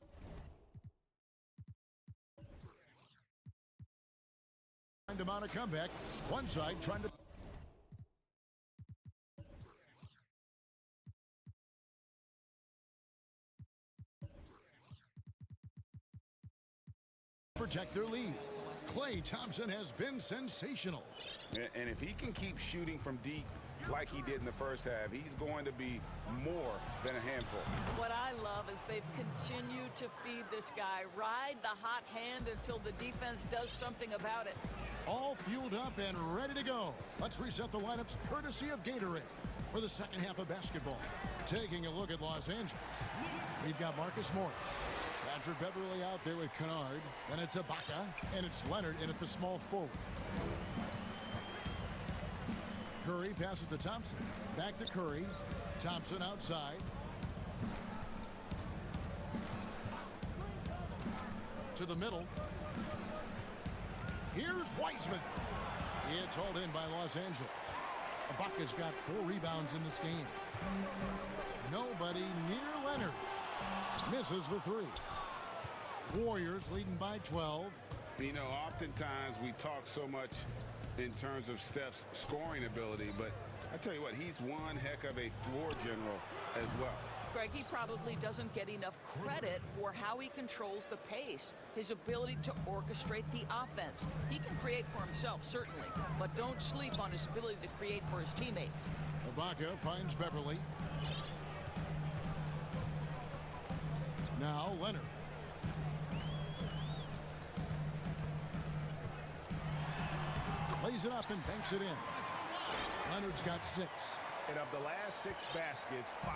to mount a comeback. One side trying to protect their lead. Klay Thompson has been sensational. And if he can keep shooting from deep like he did in the first half, he's going to be more than a handful. What I love is they've continued to feed this guy, ride the hot hand until the defense does something about it. All fueled up and ready to go. Let's reset the lineups courtesy of Gatorade for the second half of basketball. Taking a look at Los Angeles, we've got Marcus Morris. Patrick Beverly out there with Kennard. Then it's Ibaka, and it's Leonard in at the small forward. Curry passes to Thompson. Back to Curry. Thompson outside. To the middle. Here's Wiseman. It's hauled in by Los Angeles. Ibaka's got 4 rebounds in this game. Nobody near Leonard. Misses the 3. Warriors leading by 12. You know, oftentimes we talk so much in terms of Steph's scoring ability, but I tell you what, he's one heck of a floor general as well. Greg, he probably doesn't get enough credit for how he controls the pace, his ability to orchestrate the offense. He can create for himself, certainly, but don't sleep on his ability to create for his teammates. Ibaka finds Beverly. Now Leonard. Lays it up and banks it in. Leonard's got 6. And of the last 6 baskets, 5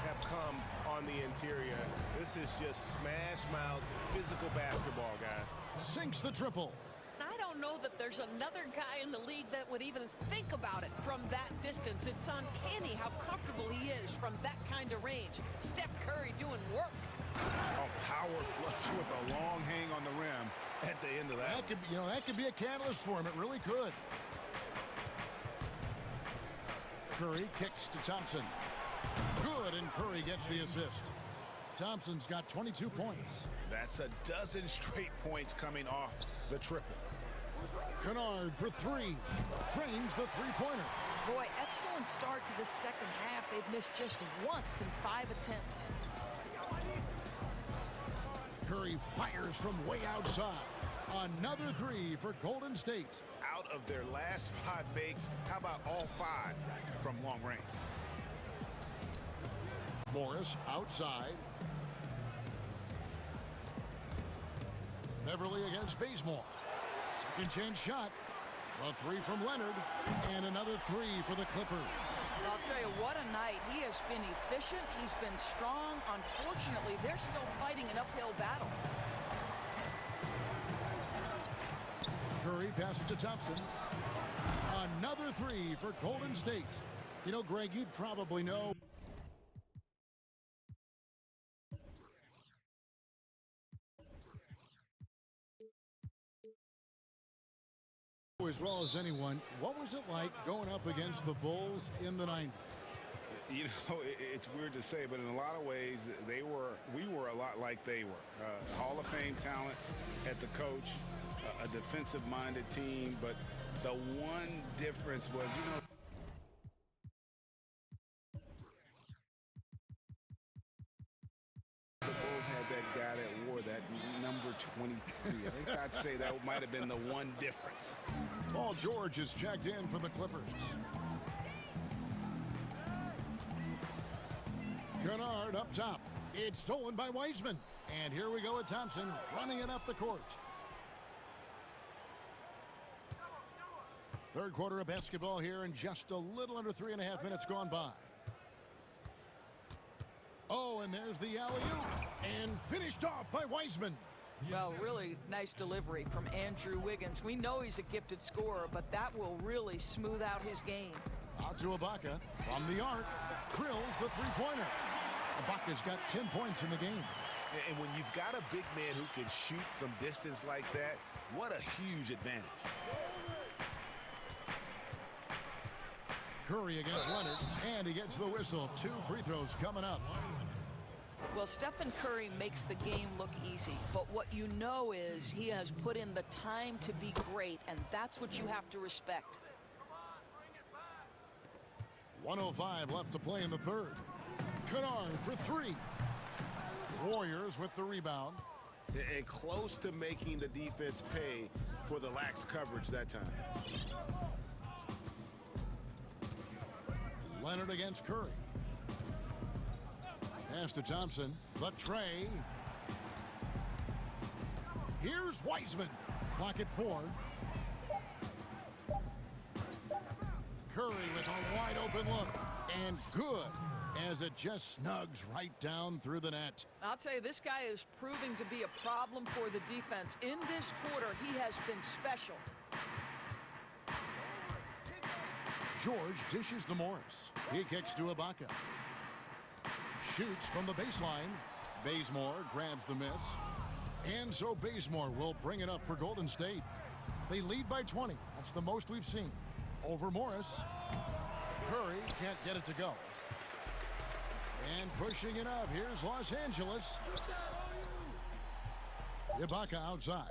have come on the interior. This is just smash-mouth physical basketball, guys. Sinks the triple. I don't know that there's another guy in the league that would even think about it from that distance. It's uncanny how comfortable he is from that kind of range. Steph Curry doing work. A power flush with a long hang on the rim at the end of that. That could be a catalyst for him. It really could. Curry kicks to Thompson. Good, and Curry gets the assist. Thompson's got 22 points. That's a dozen straight points coming off the triple. Kennard for 3. Drains the three-pointer. Boy, excellent start to the second half. They've missed just once in 5 attempts. Curry fires from way outside. Another 3 for Golden State. Out of their last 5 makes, how about all 5 from long range? Morris outside. Beverly against Bazemore. Second chance shot. A 3 from Leonard. And another 3 for the Clippers. I'll tell you, what a night. He has been efficient. He's been strong. Unfortunately, they're still fighting an uphill battle. Curry passes to Thompson. Another 3 for Golden State. You know, Greg, you'd probably know. As well as anyone, what was it like going up against the Bulls in the 90s? You know, it's weird to say, but in a lot of ways, we were a lot like they were. Hall of Fame talent at the coach, a defensive-minded team, but the one difference was, you know, the Bulls had that guy that wore that number 23. I think I'd say that might have been the one difference. Paul George is checked in for the Clippers. Kennard up top. It's stolen by Wiseman. And here we go with Thompson running it up the court. Third quarter of basketball here, and just a little under 3.5 minutes gone by. Oh, and there's the alley-oop. And finished off by Wiseman. Well, really nice delivery from Andrew Wiggins. We know he's a gifted scorer, but that will really smooth out his game. Out to Ibaka from the arc. Drills the three-pointer. Ibaka's got 10 points in the game. And when you've got a big man who can shoot from distance like that, what a huge advantage. Curry against Leonard, and he gets the whistle. 2 free throws coming up. Well, Stephen Curry makes the game look easy, but what you know is he has put in the time to be great, and that's what you have to respect. 1:05 left to play in the third. Kennard for 3. Warriors with the rebound. And close to making the defense pay for the lax coverage that time. Leonard against Curry. Pass to Thompson. The tray. Here's Wiseman. Clock at 4. Curry with a wide open look. And good, as it just snugs right down through the net. I'll tell you, this guy is proving to be a problem for the defense. In this quarter, he has been special. George dishes to Morris. He kicks to Ibaka. Shoots from the baseline. Bazemore grabs the miss. And so Bazemore will bring it up for Golden State. They lead by 20. That's the most we've seen. Over Morris. Curry can't get it to go. And pushing it up. Here's Los Angeles. Ibaka outside.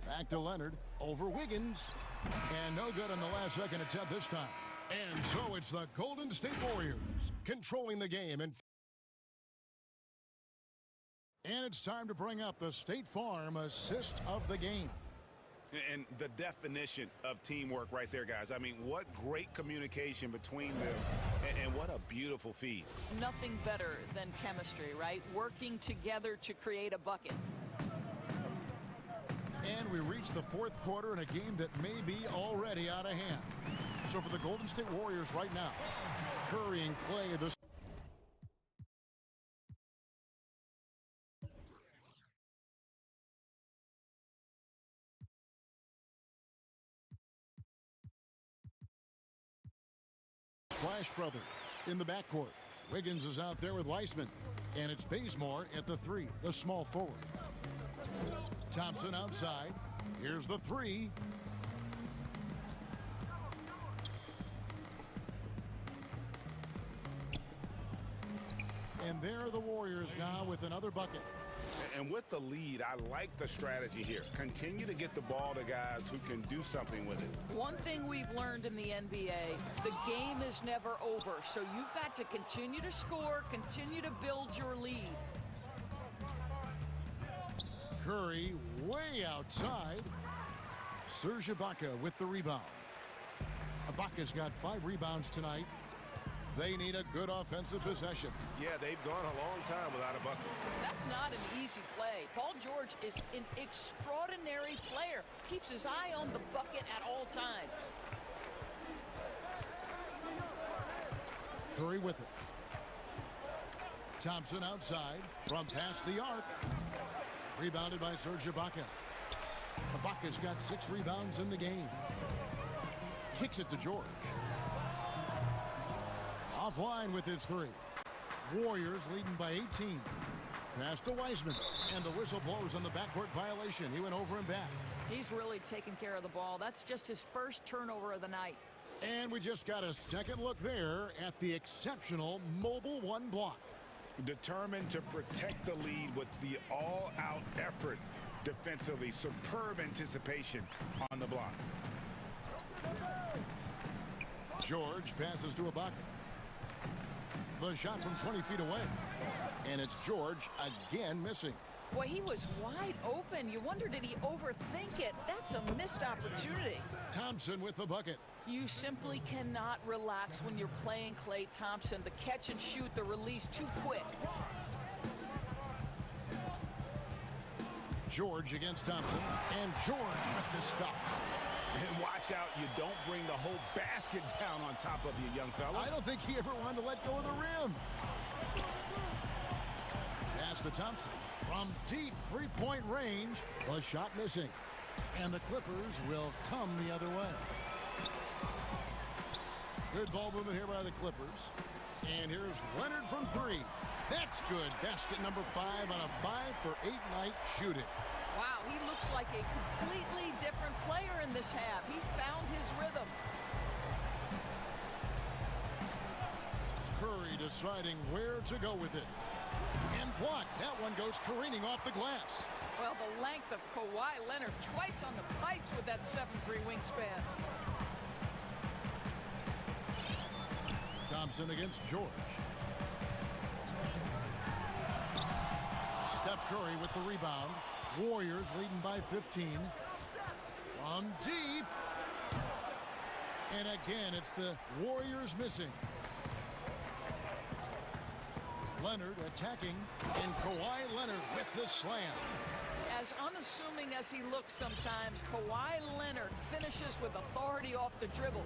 Back to Leonard. Over Wiggins. And no good on the last second attempt this time. And so it's the Golden State Warriors controlling the game. And it's time to bring up the State Farm assist of the game. And the definition of teamwork right there, guys. I mean, what great communication between them, and what a beautiful feed. Nothing better than chemistry, right? Working together to create a bucket. And we reach the fourth quarter in a game that may be already out of hand. So for the Golden State Warriors right now, Curry and Clay, the Splash Brothers in the backcourt. Wiggins is out there with Weissman. And it's Bazemore at the three, the small forward. Thompson outside. Here's the three. And there are the Warriors now with another bucket. And with the lead, I like the strategy here. Continue to get the ball to guys who can do something with it. One thing we've learned in the NBA, the game is never over. So you've got to continue to score, continue to build your lead. Curry way outside. Serge Ibaka with the rebound. Ibaka's got 5 rebounds tonight. They need a good offensive possession. Yeah, they've gone a long time without a bucket. That's not an easy play. Paul George is an extraordinary player. Keeps his eye on the bucket at all times. Curry with it. Thompson outside from past the arc. Rebounded by Serge Ibaka. Ibaka's got 6 rebounds in the game. Kicks it to George. Offline with his 3. Warriors leading by 18. Pass to Weissman. And the whistle blows on the backcourt violation. He went over and back. He's really taking care of the ball. That's just his first turnover of the night. And we just got a second look there at the exceptional mobile 1 block. Determined to protect the lead with the all-out effort defensively. Superb anticipation on the block. George passes to Ibaka. The shot from 20 feet away. And it's George again missing. Boy, he was wide open. You wonder, did he overthink it? That's a missed opportunity. Thompson with the bucket. You simply cannot relax when you're playing Klay Thompson. The catch and shoot, the release too quick. George against Thompson. And George with the stuff. And watch out, you don't bring the whole basket down on top of you, young fella. I don't think he ever wanted to let go of the rim. Pass to Thompson. From deep three-point range, the shot missing. And the Clippers will come the other way. Good ball movement here by the Clippers. And here's Leonard from 3. That's good. Basket number 5 on a 5-for-8 night shooting. Wow, he looks like a completely different player in this half. He's found his rhythm. Curry deciding where to go with it. And blocked. That one goes careening off the glass. Well, the length of Kawhi Leonard twice on the pipes with that 7'3" wingspan. Thompson against George. Steph Curry with the rebound. Warriors leading by 15. From deep. And again, it's the Warriors missing. Leonard attacking, and Kawhi Leonard with the slam. As unassuming as he looks sometimes, Kawhi Leonard finishes with authority off the dribble.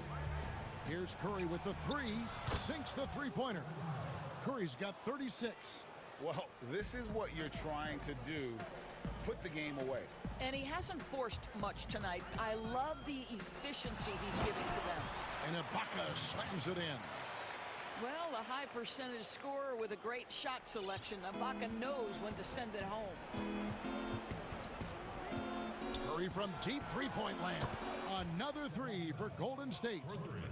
Here's Curry with the 3, sinks the three-pointer. Curry's got 36. Well, this is what you're trying to do. Put the game away. And he hasn't forced much tonight. I love the efficiency he's giving to them. And Ibaka slams it in. Well, a high percentage scorer with a great shot selection. Ibaka knows when to send it home. Curry from deep three-point land. Another three for Golden State.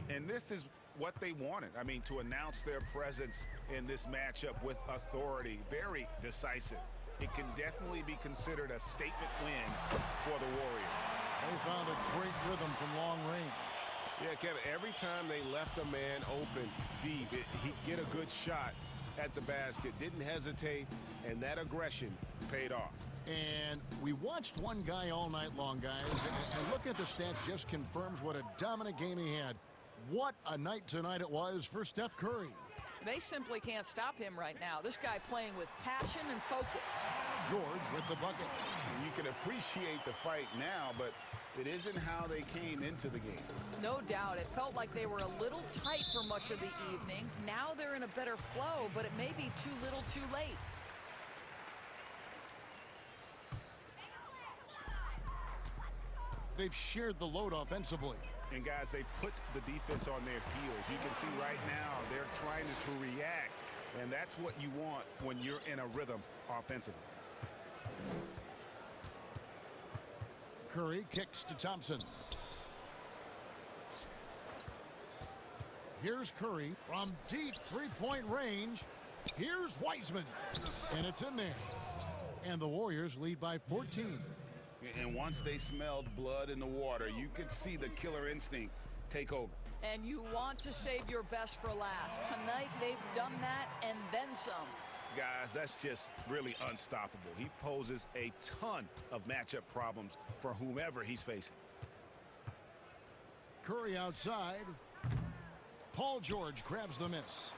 And this is what they wanted. I mean, to announce their presence in this matchup with authority. Very decisive. It can definitely be considered a statement win for the Warriors. They found a great rhythm from long range. Yeah, Kevin, every time they left a man open deep, he'd get a good shot at the basket. Didn't hesitate, and that aggression paid off. And we watched one guy all night long, guys, and look at the stats just confirms what a dominant game he had. What a night tonight it was for Steph Curry. They simply can't stop him right now. This guy playing with passion and focus. George with the bucket. You can appreciate the fight now, but it isn't how they came into the game. No doubt. It felt like they were a little tight for much of the evening. Now they're in a better flow, but it may be too little too late. They've shared the load offensively. And guys, they put the defense on their heels. You can see right now they're trying to react, and that's what you want when you're in a rhythm offensively. Curry kicks to Thompson. Here's Curry from deep three-point range. Here's Wiseman, and it's in there. And the Warriors lead by 14. And once they smelled blood in the water, you could see the killer instinct take over. And you want to save your best for last. Tonight, they've done that and then some. Guys, that's just really unstoppable. He poses a ton of matchup problems for whomever he's facing. Curry outside. Paul George grabs the miss.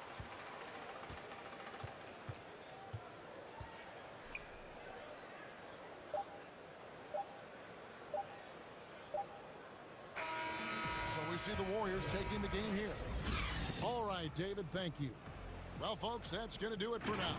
So we see the Warriors taking the game here. All right, David, thank you. Well, folks, that's going to do it for now.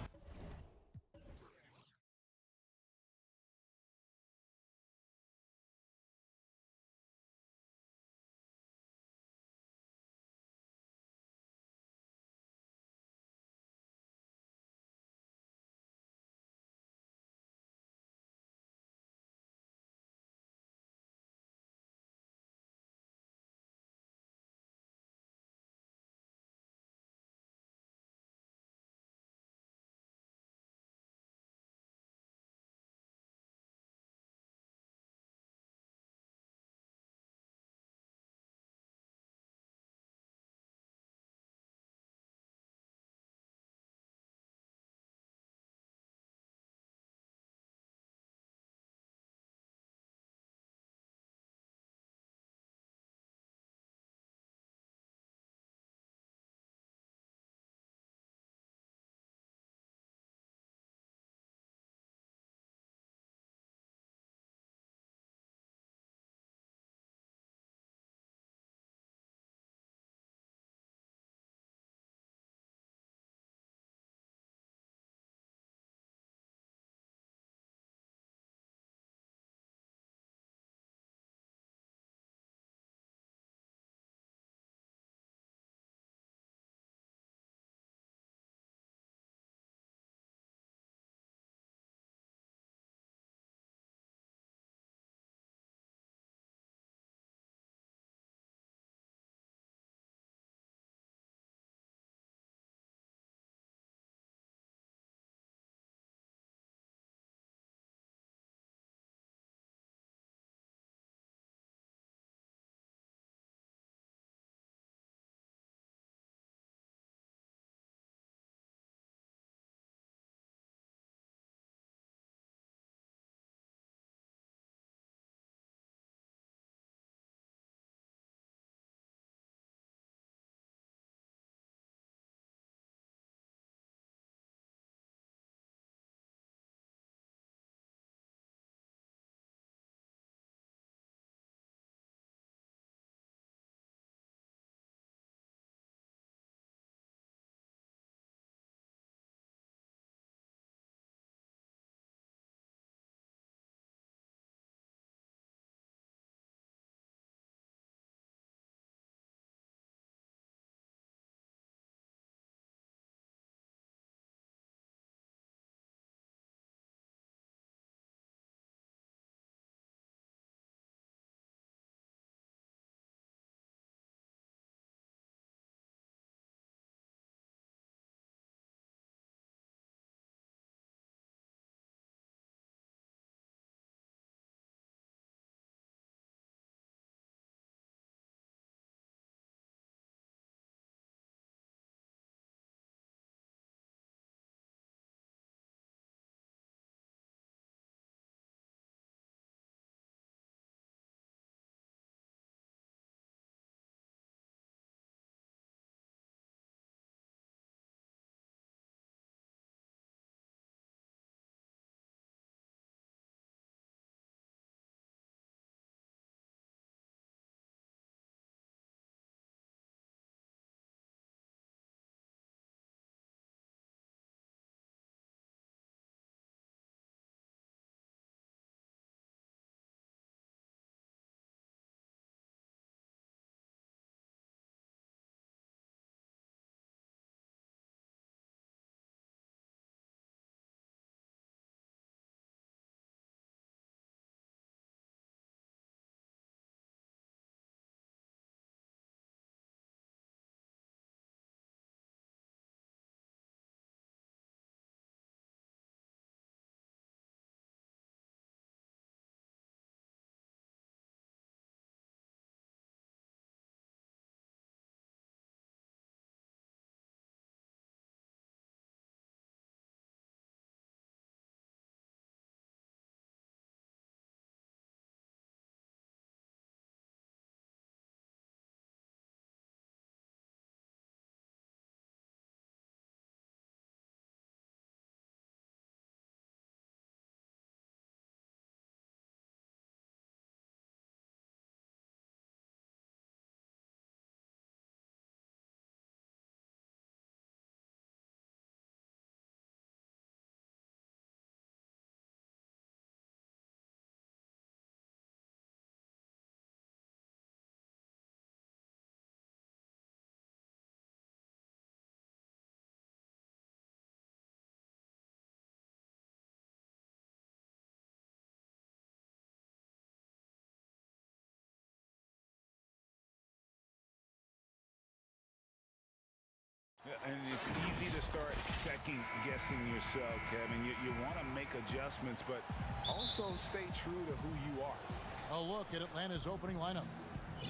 And it's easy to start second-guessing yourself, Kevin. You want to make adjustments, but also stay true to who you are. A look at Atlanta's opening lineup.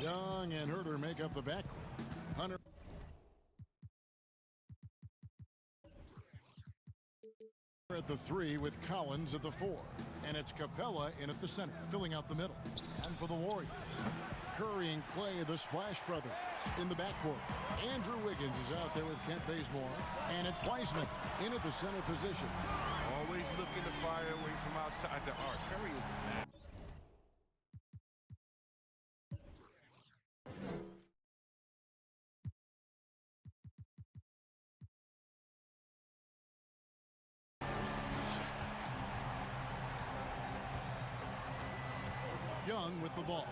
Young and Herter make up the backcourt. Hunter at the 3 with Collins at the 4. And it's Capella in at the center, filling out the middle. And for the Warriors, Curry and Clay, the Splash Brothers, in the backcourt. Andrew Wiggins is out there with Kent Bazemore. And it's Wiseman in at the center position. Always looking to fire away from outside the arc. Curry is a man. Young with the ball.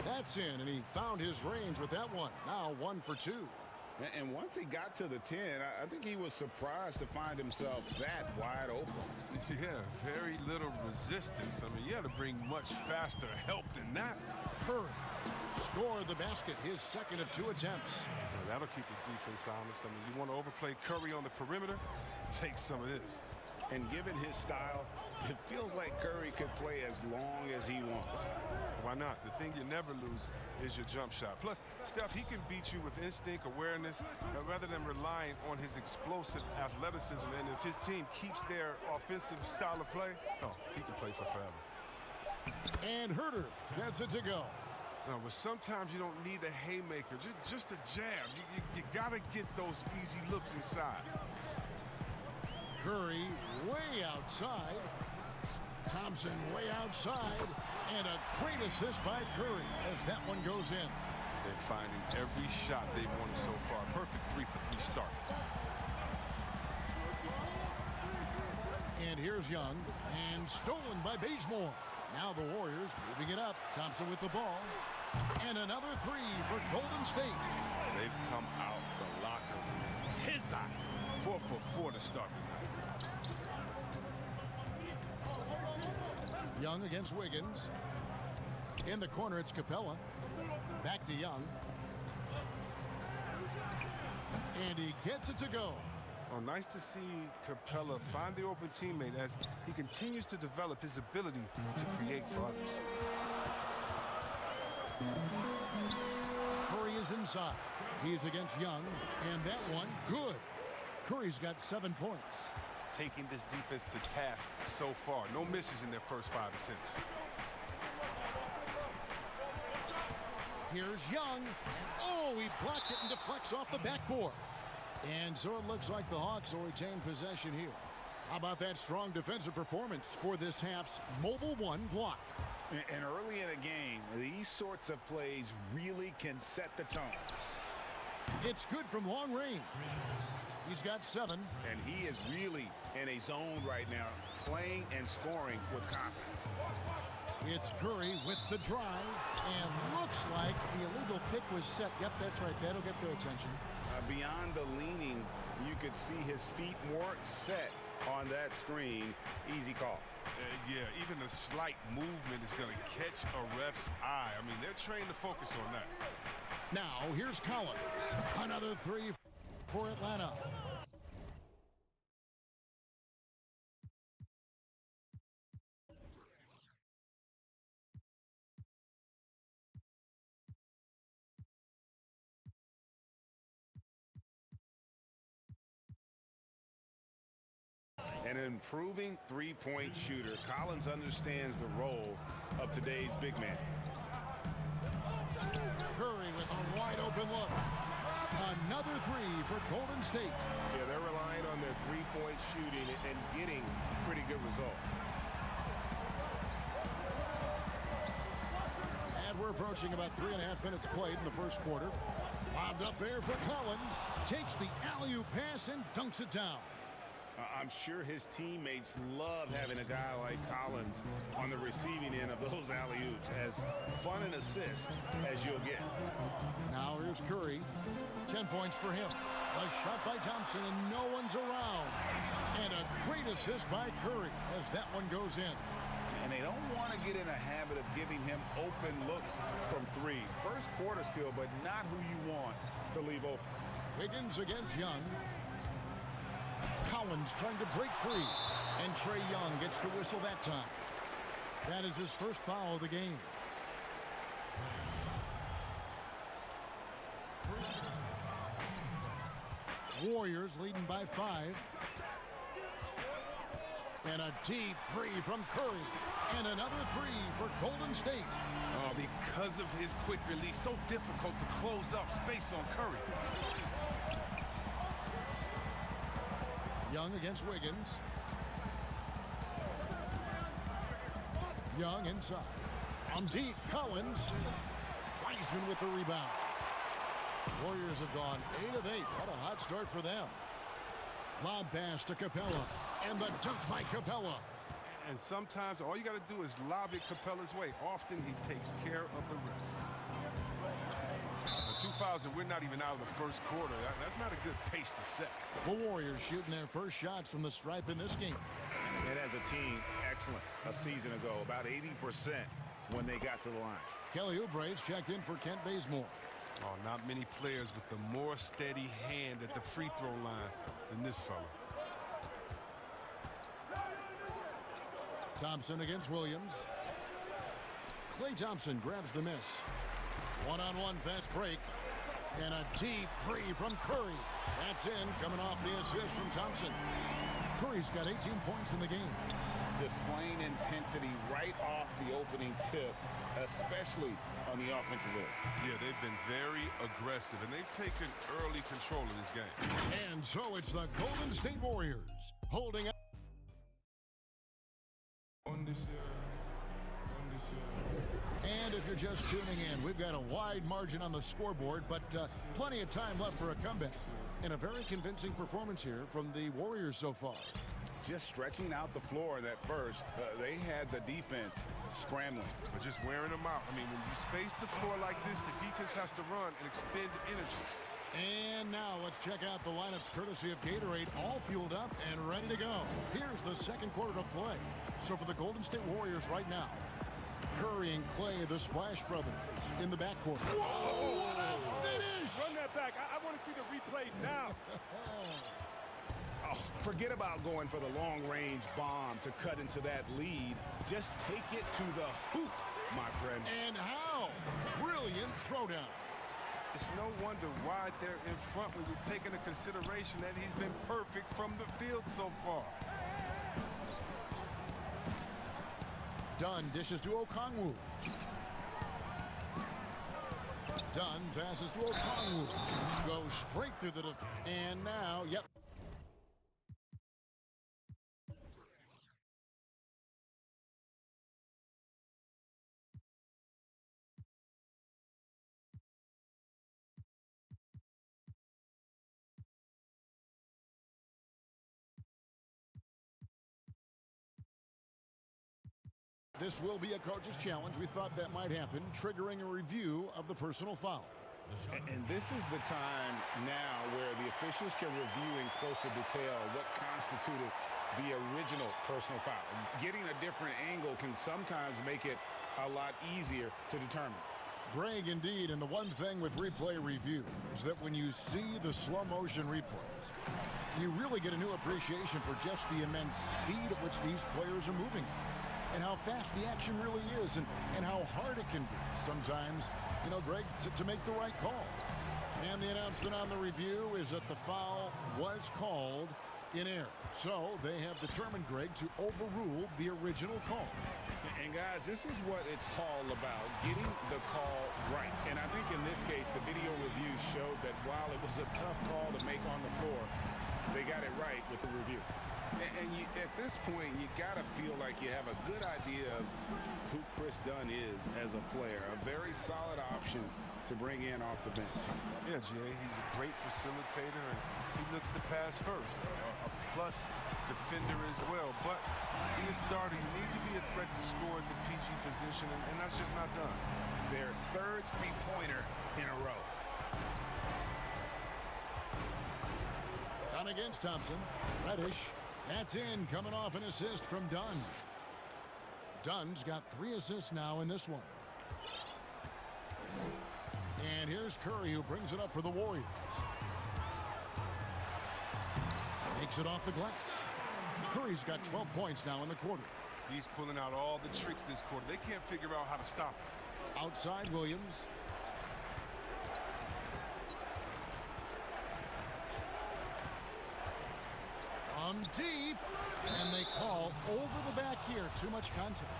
That's in, and he found his range with that one. Now 1 for 2. And once he got to the 10, I think he was surprised to find himself that wide open. Yeah, very little resistance. I mean, you had to bring much faster help than that. Curry scored the basket, his second of 2 attempts. Well, that'll keep the defense honest. I mean, you want to overplay Curry on the perimeter? Take some of this. And given his style, it feels like Curry could play as long as he wants. Why not? The thing you never lose is your jump shot. Plus, Steph, he can beat you with instinct, awareness, rather than relying on his explosive athleticism. And if his team keeps their offensive style of play, oh, he can play for forever. And Herter gets it to go. No, but sometimes you don't need a haymaker, just a jab. You got to get those easy looks inside. Curry way outside. Thompson way outside. And a great assist by Curry as that one goes in. They're finding every shot they've wanted so far. Perfect 3-for-3 start. And here's Young. And stolen by Bazemore. Now the Warriors moving it up. Thompson with the ball. And another 3 for Golden State. They've come out the locker room. His eye. 4 for 4 to start the night. Young against Wiggins. In the corner, it's Capella. Back to Young. And he gets it to go. Oh, nice to see Capella find the open teammate as he continues to develop his ability to create for others. Curry is inside. He is against Young. And that one, good. Curry's got 7 points. Taking this defense to task so far. No misses in their first 5 attempts. Here's Young. And oh, he blocked it and deflects off the backboard. And so it looks like the Hawks will retain possession here. How about that strong defensive performance for this half's Mobile One block? And early in a game, these sorts of plays really can set the tone. It's good from long range. He's got 7. And he is really in a zone right now, playing and scoring with confidence. It's Curry with the drive, and looks like the illegal pick was set. Yep, that's right. That'll get their attention. Beyond the leaning, you could see his feet more set on that screen. Easy call. Yeah, even a slight movement is going to catch a ref's eye. I mean, they're trained to focus on that. Now, here's Collins. Another 3 for Atlanta. An improving three-point shooter. Collins understands the role of today's big man. Curry with a wide open look. Another 3 for Golden State. Yeah, they're relying on their three-point shooting and getting pretty good results. And we're approaching about 3.5 minutes played in the first quarter. Lobbed up there for Collins. Takes the alley-oop pass and dunks it down. I'm sure his teammates love having a guy like Collins on the receiving end of those alley-oops. As fun an assist as you'll get. Now here's Curry. 10 points for him. A shot by Thompson and no one's around. And a great assist by Curry as that one goes in. And they don't want to get in a habit of giving him open looks from 3. First quarter still, but not who you want to leave open. Wiggins against Young. Collins trying to break free. And Trae Young gets the whistle that time. That is his first foul of the game. Warriors leading by 5. And a deep three from Curry. And another three for Golden State. Oh, because of his quick release, so difficult to close up space on Curry. Young against Wiggins. Young inside. On deep, Collins. Wiseman with the rebound. Warriors have gone 8 of 8. What a hot start for them. Lob pass to Capella. And the dunk by Capella. And sometimes all you got to do is lob it Capella's way. Often he takes care of the rest. 2 fouls and we're not even out of the first quarter. That's not a good pace to set. The Warriors shooting their first shots from the stripe in this game. And as a team, excellent. A season ago, about 80% when they got to the line. Kelly Oubre's checked in for Kent Bazemore. Oh, not many players with the more steady hand at the free throw line than this fella. Thompson against Williams. Klay Thompson grabs the miss. One-on-one fast break. And a deep three from Curry. That's in, coming off the assist from Thompson. Curry's got 18 points in the game. Displaying intensity right off the opening tip, especially on the offensive end. Yeah, they've been very aggressive, and they've taken early control of this game. And so it's the Golden State Warriors holding up. And if you're just tuning in, we've got a wide margin on the scoreboard, but plenty of time left for a comeback. And a very convincing performance here from the Warriors so far. Just stretching out the floor in that first. They had the defense scrambling. But just wearing them out. I mean, when you space the floor like this, the defense has to run and expend energy. And now let's check out the lineups courtesy of Gatorade, all fueled up and ready to go. Here's the second quarter of play. So for the Golden State Warriors right now, Curry and Klay, the Splash Brothers, in the backcourt. Whoa, what a finish! Run that back. I want to see the replay now. Oh, forget about going for the long-range bomb to cut into that lead. Just take it to the hoop, my friend. And how? Brilliant throwdown. It's no wonder why they're in front when you take into consideration that he's been perfect from the field so far. Dunn dishes to Okongwu. Dunn passes to Okongwu. Goes straight through the defense. And now, yep. This will be a coach's challenge. We thought that might happen, triggering a review of the personal foul. And this is the time now where the officials can review in closer detail what constituted the original personal foul. Getting a different angle can sometimes make it a lot easier to determine. Greg, indeed, and the one thing with replay review is that when you see the slow motion replays, you really get a new appreciation for just the immense speed at which these players are moving and how fast the action really is and how hard it can be sometimes, you know, Greg, to make the right call. And the announcement on the review is that the foul was called in error. So they have determined, Greg, to overrule the original call. And guys, this is what it's all about, getting the call right. And I think in this case, the video review showed that while it was a tough call to make on the floor, they got it right with the review. And at this point, you got to feel like you have a good idea of who Chris Dunn is as a player. A very solid option to bring in off the bench. Yeah, Jay, he's a great facilitator, and he looks to pass first. A plus defender as well. But to be a starter, you need to be a threat to score at the PG position, and that's just not done. Their third three-pointer in a row. Dunn against Thompson. Reddish. That's in, coming off an assist from Dunn. Dunn's got 3 assists now in this one. And here's Curry, who brings it up for the Warriors. Makes it off the glass. Curry's got 12 points now in the quarter. He's pulling out all the tricks this quarter. They can't figure out how to stop him. Outside Williams. From deep. And they call over the back here. Too much contact.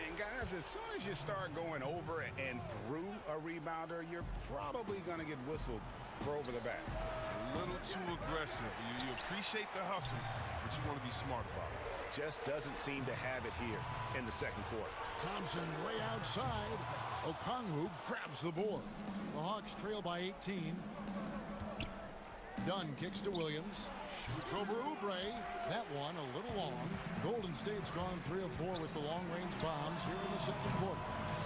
And guys, as soon as you start going over and through a rebounder, you're probably going to get whistled for over the back. A little too aggressive. You appreciate the hustle, but you want to be smart about it. Just doesn't seem to have it here in the second quarter. Thompson way outside. Okongwu grabs the board. The Hawks trail by 18. Dunn kicks to Williams. Shoots over Oubre. That one a little long. Golden State's gone 3 of 4 with the long-range bombs here in the second quarter.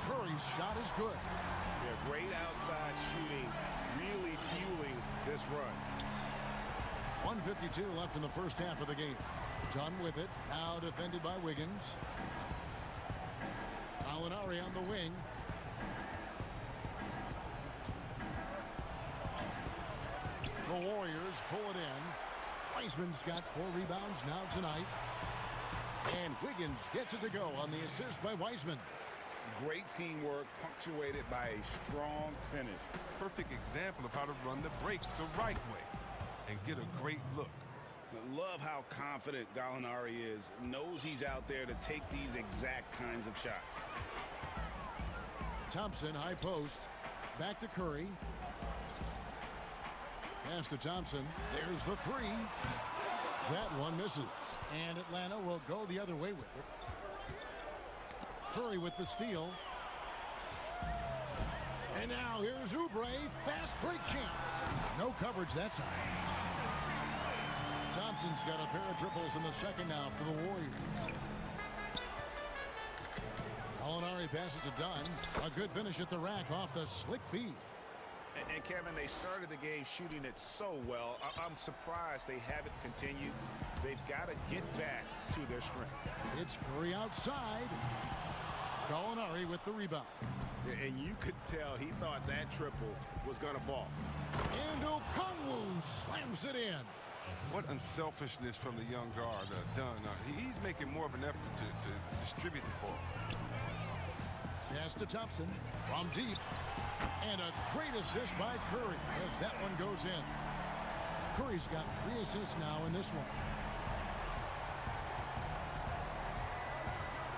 Curry's shot is good. Yeah, great outside shooting, really fueling this run. 1:52 left in the first half of the game. Dunn with it. Now defended by Wiggins. Gallinari on the wing. The Warriors pull it in. Wiseman's got 4 rebounds now tonight. And Wiggins gets it to go on the assist by Wiseman. Great teamwork punctuated by a strong finish. Perfect example of how to run the break the right way and get a great look. Love how confident Gallinari is. Knows he's out there to take these exact kinds of shots. Thompson, high post. Back to Curry. Pass to Thompson. There's the 3. That one misses. And Atlanta will go the other way with it. Curry with the steal. And now here's Oubre. Fast break chance. No coverage that time. Thompson's got a pair of triples in the second now for the Warriors. Gallinari passes to Dunn. A good finish at the rack off the slick feed. And Kevin, they started the game shooting it so well. I'm surprised they haven't continued. They've got to get back to their strength. It's Curry outside. Gallinari with the rebound. And you could tell he thought that triple was going to fall. And Okongwu slams it in. What unselfishness from the young guard, Dunn. He's making more of an effort to distribute the ball. Pass to Thompson from deep. And a great assist by Curry as that one goes in. Curry's got 3 assists now in this one.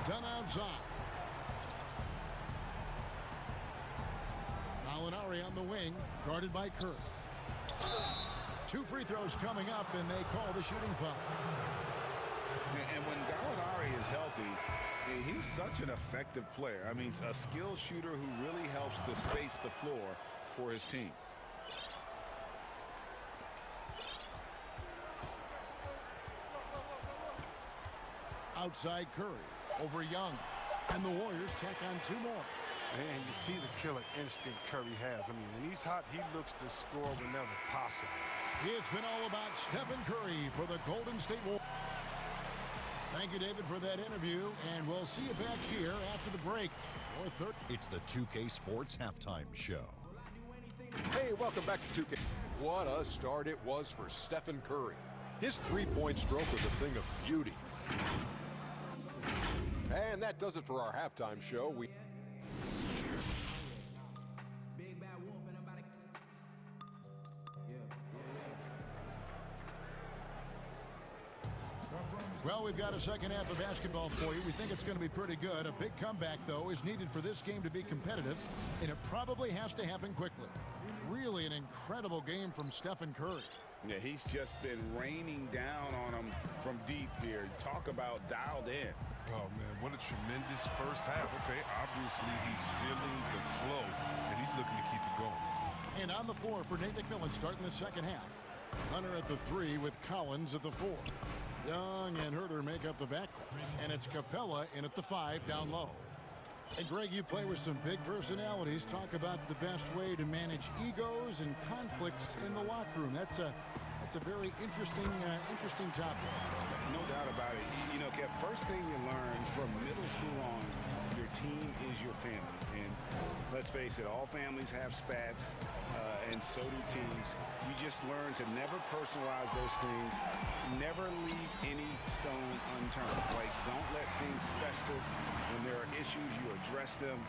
Dunn outside. Gallinari on the wing, guarded by Curry. 2 free throws coming up, and they call the shooting foul. And when Gallinari is healthy, he's such an effective player. I mean, a skilled shooter who really helps to space the floor for his team. Outside Curry, over Young. And the Warriors tack on 2 more. Man, you see the killer instinct Curry has. I mean, when he's hot, he looks to score whenever possible. It's been all about Stephen Curry for the Golden State Warriors. Thank you, David, for that interview, and we'll see you back here after the break. It's the 2K Sports Halftime Show. Hey, welcome back to 2K. What a start it was for Stephen Curry. His three-point stroke was a thing of beauty. And that does it for our halftime show. Well, we've got a second half of basketball for you. We think it's going to be pretty good. A big comeback, though, is needed for this game to be competitive, and it probably has to happen quickly. Really an incredible game from Stephen Curry. Yeah, he's just been raining down on him from deep here. Talk about dialed in. Oh, man, what a tremendous first half. Okay, obviously he's feeling the flow, and he's looking to keep it going. And on the floor for Nate McMillan starting the second half. Hunter at the 3 with Collins at the 4. Young and Herter make up the backcourt. And it's Capella in at the 5 down low. And Greg, you play with some big personalities. Talk about the best way to manage egos and conflicts in the locker room. That's a very interesting topic. No doubt about it. You know, Kev, first thing you learn from middle school on, your team is your family. And let's face it, all families have spats, and so do teams. You just learn to never personalize those things. Never leave any stone unturned. Like, don't let things fester. When there are issues, you address them.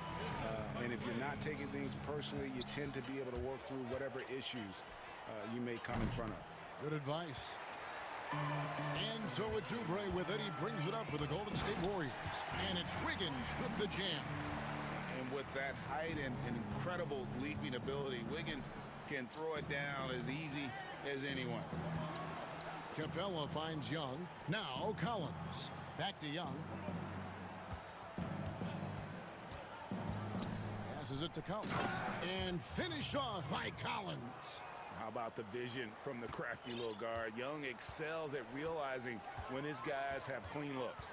And if you're not taking things personally, you tend to be able to work through whatever issues you may come in front of. Good advice. And so it's Oubre with it. He brings it up for the Golden State Warriors. And it's Wiggins with the jam. And with that height and incredible leaping ability, Wiggins can throw it down as easy as anyone. Capella finds Young. Now Collins. Back to Young. Passes it to Collins. And finished off by Collins. How about the vision from the crafty little guard? Young excels at realizing when his guys have clean looks.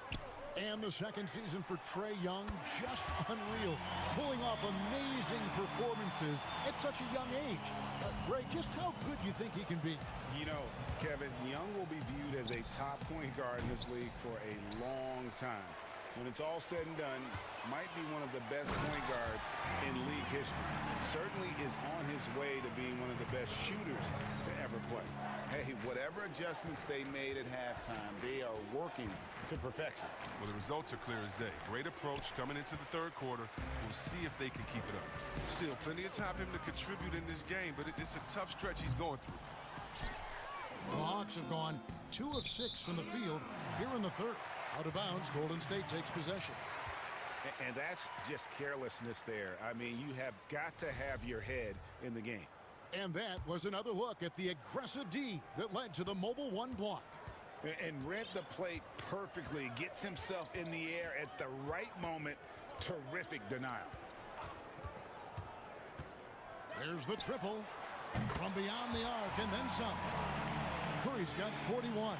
And the second season for Trae Young, just unreal. Pulling off amazing performances at such a young age. Greg, just how good do you think he can be? You know, Kevin, Young will be viewed as a top point guard in this league for a long time. When it's all said and done, might be one of the best point guards in league history. Certainly is on his way to being one of the best shooters to ever play. Hey, whatever adjustments they made at halftime, they are working to perfection. Well, the results are clear as day. Great approach coming into the third quarter. We'll see if they can keep it up. Still, plenty of time for him to contribute in this game, but it's a tough stretch he's going through. The Hawks have gone 2 of 6 from the field here in the third. Out of bounds, Golden State takes possession. And that's just carelessness there. I mean, you have got to have your head in the game. And that was another look at the aggressive D that led to the mobile one block. And read the play perfectly. Gets himself in the air at the right moment. Terrific denial. There's the triple from beyond the arc and then some. Curry's got 41.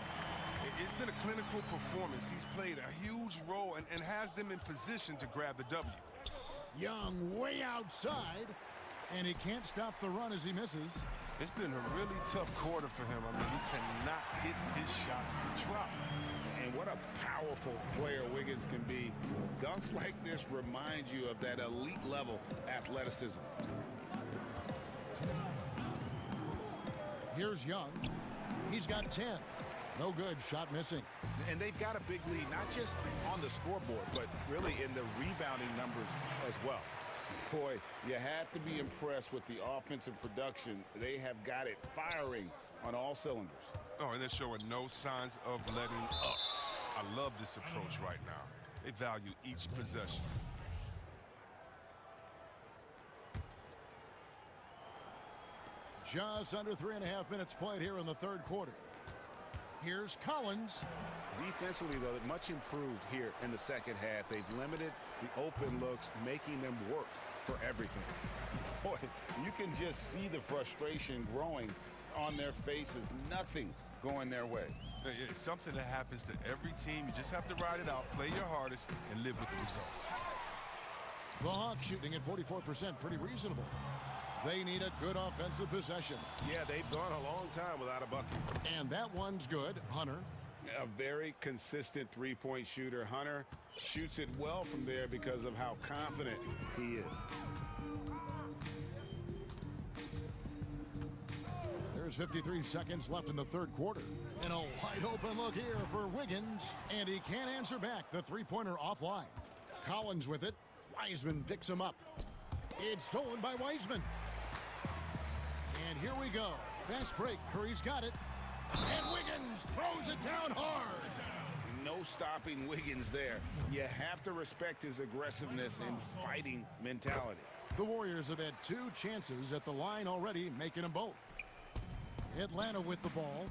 It's been a clinical performance. He's played a huge role and has them in position to grab the W. Young way outside, and he can't stop the run as he misses. It's been a really tough quarter for him. I mean, he cannot hit his shots to drop. And what a powerful player Wiggins can be. Dunks like this remind you of that elite level athleticism. Here's Young. He's got 10. No good. Shot missing. And they've got a big lead, not just on the scoreboard, but really in the rebounding numbers as well. Boy, you have to be impressed with the offensive production. They have got it firing on all cylinders. Oh, and they're showing no signs of letting up. I love this approach right now. They value each possession. Just under 3.5 minutes played here in the third quarter. Here's Collins. Defensively, though, much improved here in the second half. They've limited the open looks, making them work for everything. Boy, you can just see the frustration growing on their faces. Nothing going their way. It's something that happens to every team. You just have to ride it out, play your hardest, and live with the results. The Hawks shooting at 44%, pretty reasonable. They need a good offensive possession. Yeah, they've gone a long time without a bucket. And that one's good. Hunter. A very consistent three-point shooter. Hunter shoots it well from there because of how confident he is. There's 53 seconds left in the third quarter. And a wide open look here for Wiggins. And he can't answer back. The three-pointer offline. Collins with it. Wiseman picks him up. It's stolen by Wiseman. And here we go. Fast break. Curry's got it. And Wiggins throws it down hard. No stopping Wiggins there. You have to respect his aggressiveness and fighting mentality. The Warriors have had 2 chances at the line already, making them both. Atlanta with the ball.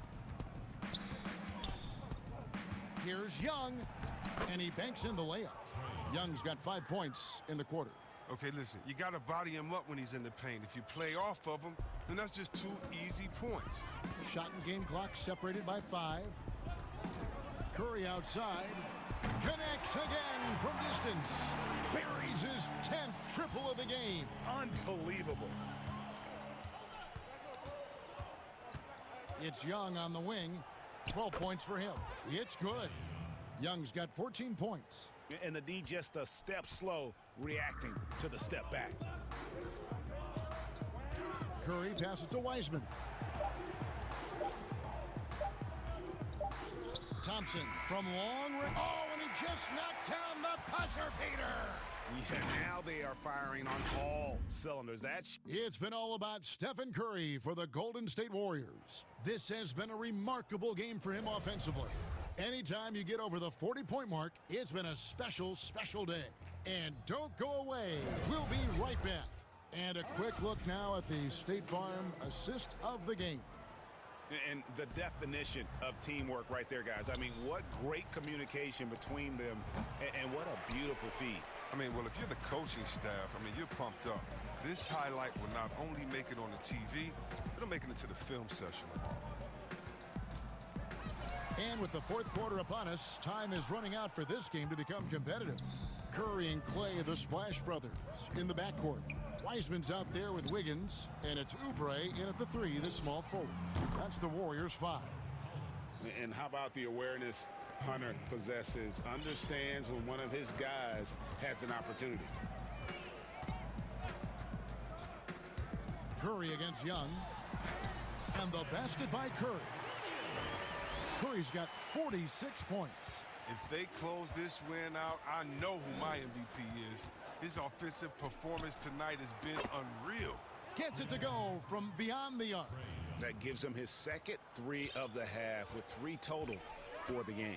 Here's Young. And he banks in the layup. Young's got 5 points in the quarter. Okay, listen, you got to body him up when he's in the paint. If you play off of him, then that's just 2 easy points. Shot and game clock separated by 5. Curry outside. Connects again from distance. Buries his 10th triple of the game. Unbelievable. It's Young on the wing. 12 points for him. It's good. Young's got 14 points. And the D just a step slow, reacting to the step back. Curry passes to Wiseman. Thompson from long range. Oh, and he just knocked down the buzzer beater. Yeah, now they are firing on all cylinders. It's been all about Stephen Curry for the Golden State Warriors. This has been a remarkable game for him offensively. Anytime you get over the 40-point mark, it's been a special, special day. And don't go away. We'll be right back. And a quick look now at the State Farm assist of the game. And the definition of teamwork right there, guys. I mean, what great communication between them, and what a beautiful feed. I mean, well, if you're the coaching staff, I mean, you're pumped up. This highlight will not only make it on the TV, it'll make it into the film session. And with the fourth quarter upon us, time is running out for this game to become competitive. Curry and Clay, the Splash Brothers, in the backcourt. Wiseman's out there with Wiggins, and it's Oubre in at the 3, the small forward. That's the Warriors' 5. And how about the awareness Hunter possesses, understands when one of his guys has an opportunity. Curry against Young, and the basket by Curry. Curry's got 46 points. If they close this win out, I know who my MVP is. His offensive performance tonight has been unreal. Gets it to go from beyond the arc. That gives him his second 3 of the half, with 3 total for the game.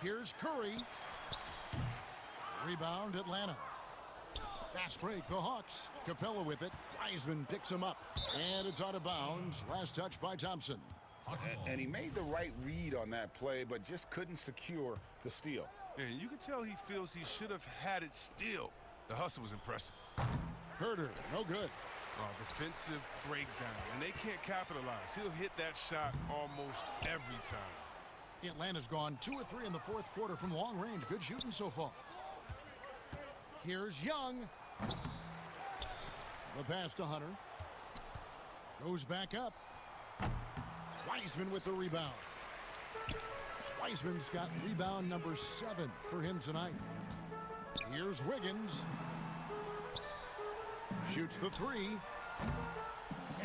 Here's Curry. Rebound, Atlanta. Fast break, the Hawks. Capella with it. Wiseman picks him up. And it's out of bounds. Last touch by Thompson. And he made the right read on that play, but just couldn't secure the steal. And you can tell he feels he should have had it still. The hustle was impressive. Herter, no good. Defensive breakdown, and they can't capitalize. He'll hit that shot almost every time. Atlanta's gone 2 or 3 in the fourth quarter from long range. Good shooting so far. Here's Young. The pass to Hunter. Goes back up. Wiseman with the rebound. Wiseman's got rebound number 7 for him tonight. Here's Wiggins. Shoots the 3.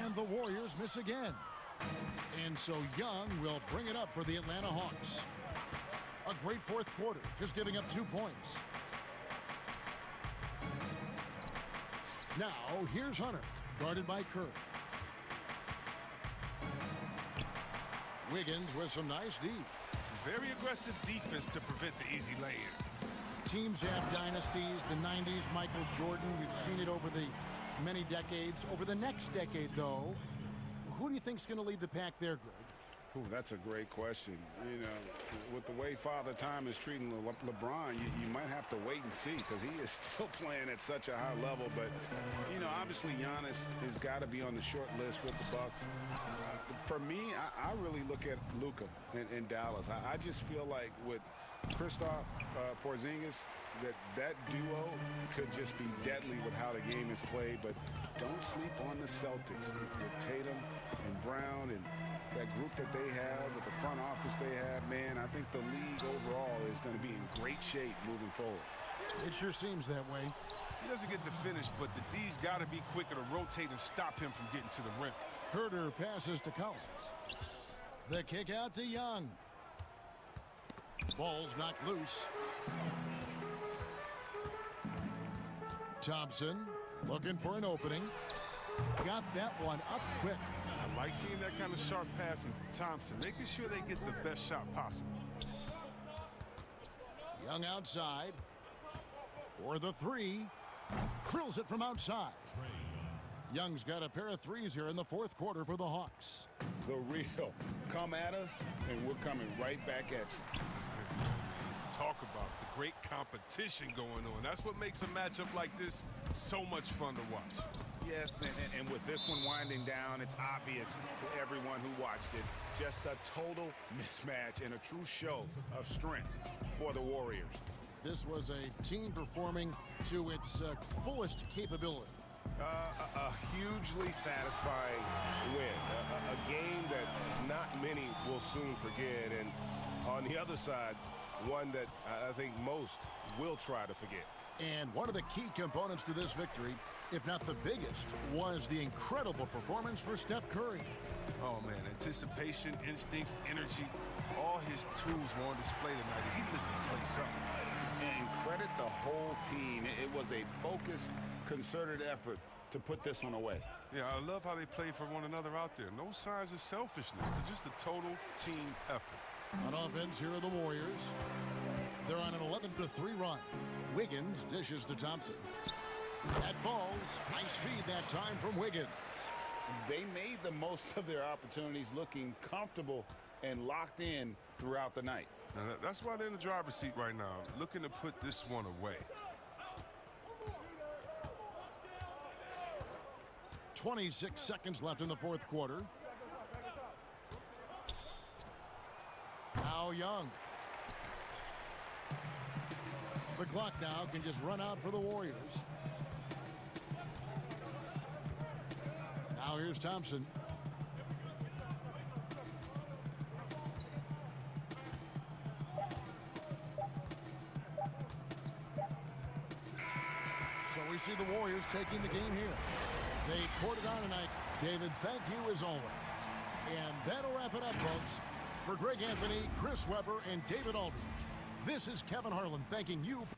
And the Warriors miss again. And so Young will bring it up for the Atlanta Hawks. A great fourth quarter, just giving up 2 points. Now, here's Hunter, guarded by Curry. Wiggins with some nice D. Very aggressive defense to prevent the easy lay-in. Teams have dynasties, the 90s, Michael Jordan. We've seen it over the many decades. Over the next decade, though, who do you think's going to lead the pack there, Greg? Ooh, that's a great question. You know, with the way Father Time is treating LeBron, you might have to wait and see, because he is still playing at such a high level. But, you know, obviously Giannis has got to be on the short list with the Bucks. For me, I really look at Luka in Dallas. I just feel like with Kristaps Porzingis, that duo could just be deadly with how the game is played. But don't sleep on the Celtics with Tatum and Brown and that group that they have, with the front office they have. Man, I think the league overall is going to be in great shape moving forward. It sure seems that way. He doesn't get the finish, but the D's got to be quicker to rotate and stop him from getting to the rim. Herter passes to Collins. The kick out to Young. Ball's knocked loose. Thompson looking for an opening. Got that one up quick. I like seeing that kind of sharp passing. Thompson making sure they get the best shot possible. Young outside for the 3. Drills it from outside. Young's got a pair of 3s here in the fourth quarter for the Hawks. The real. Come at us, and we're coming right back at you. Let's talk about the great competition going on. That's what makes a matchup like this so much fun to watch. Yes, and with this one winding down, it's obvious to everyone who watched it. Just a total mismatch and a true show of strength for the Warriors. This was a team performing to its fullest capability. A hugely satisfying win. A game that not many will soon forget. And on the other side, one that I think most will try to forget. And one of the key components to this victory, if not the biggest, was the incredible performance for Steph Curry. Oh, man, anticipation, instincts, energy, all his tools were on display tonight as he looked to play something. And credit the whole team. It was a focused, concerted effort to put this one away. Yeah, I love how they play for one another out there. No signs of selfishness. They're just a total team effort. On offense, here are the Warriors. They're on an 11-3 run. Wiggins dishes to Thompson. That falls. Nice feed that time from Wiggins. They made the most of their opportunities, looking comfortable and locked in throughout the night. Now, that's why they're in the driver's seat right now, looking to put this one away. 26 seconds left in the fourth quarter. Now Young. The clock now can just run out for the Warriors. Now here's Thompson. So we see the Warriors taking the game here. They poured it on tonight. David, thank you as always. And that'll wrap it up, folks. For Greg Anthony, Chris Webber, and David Aldridge, this is Kevin Harlan thanking you for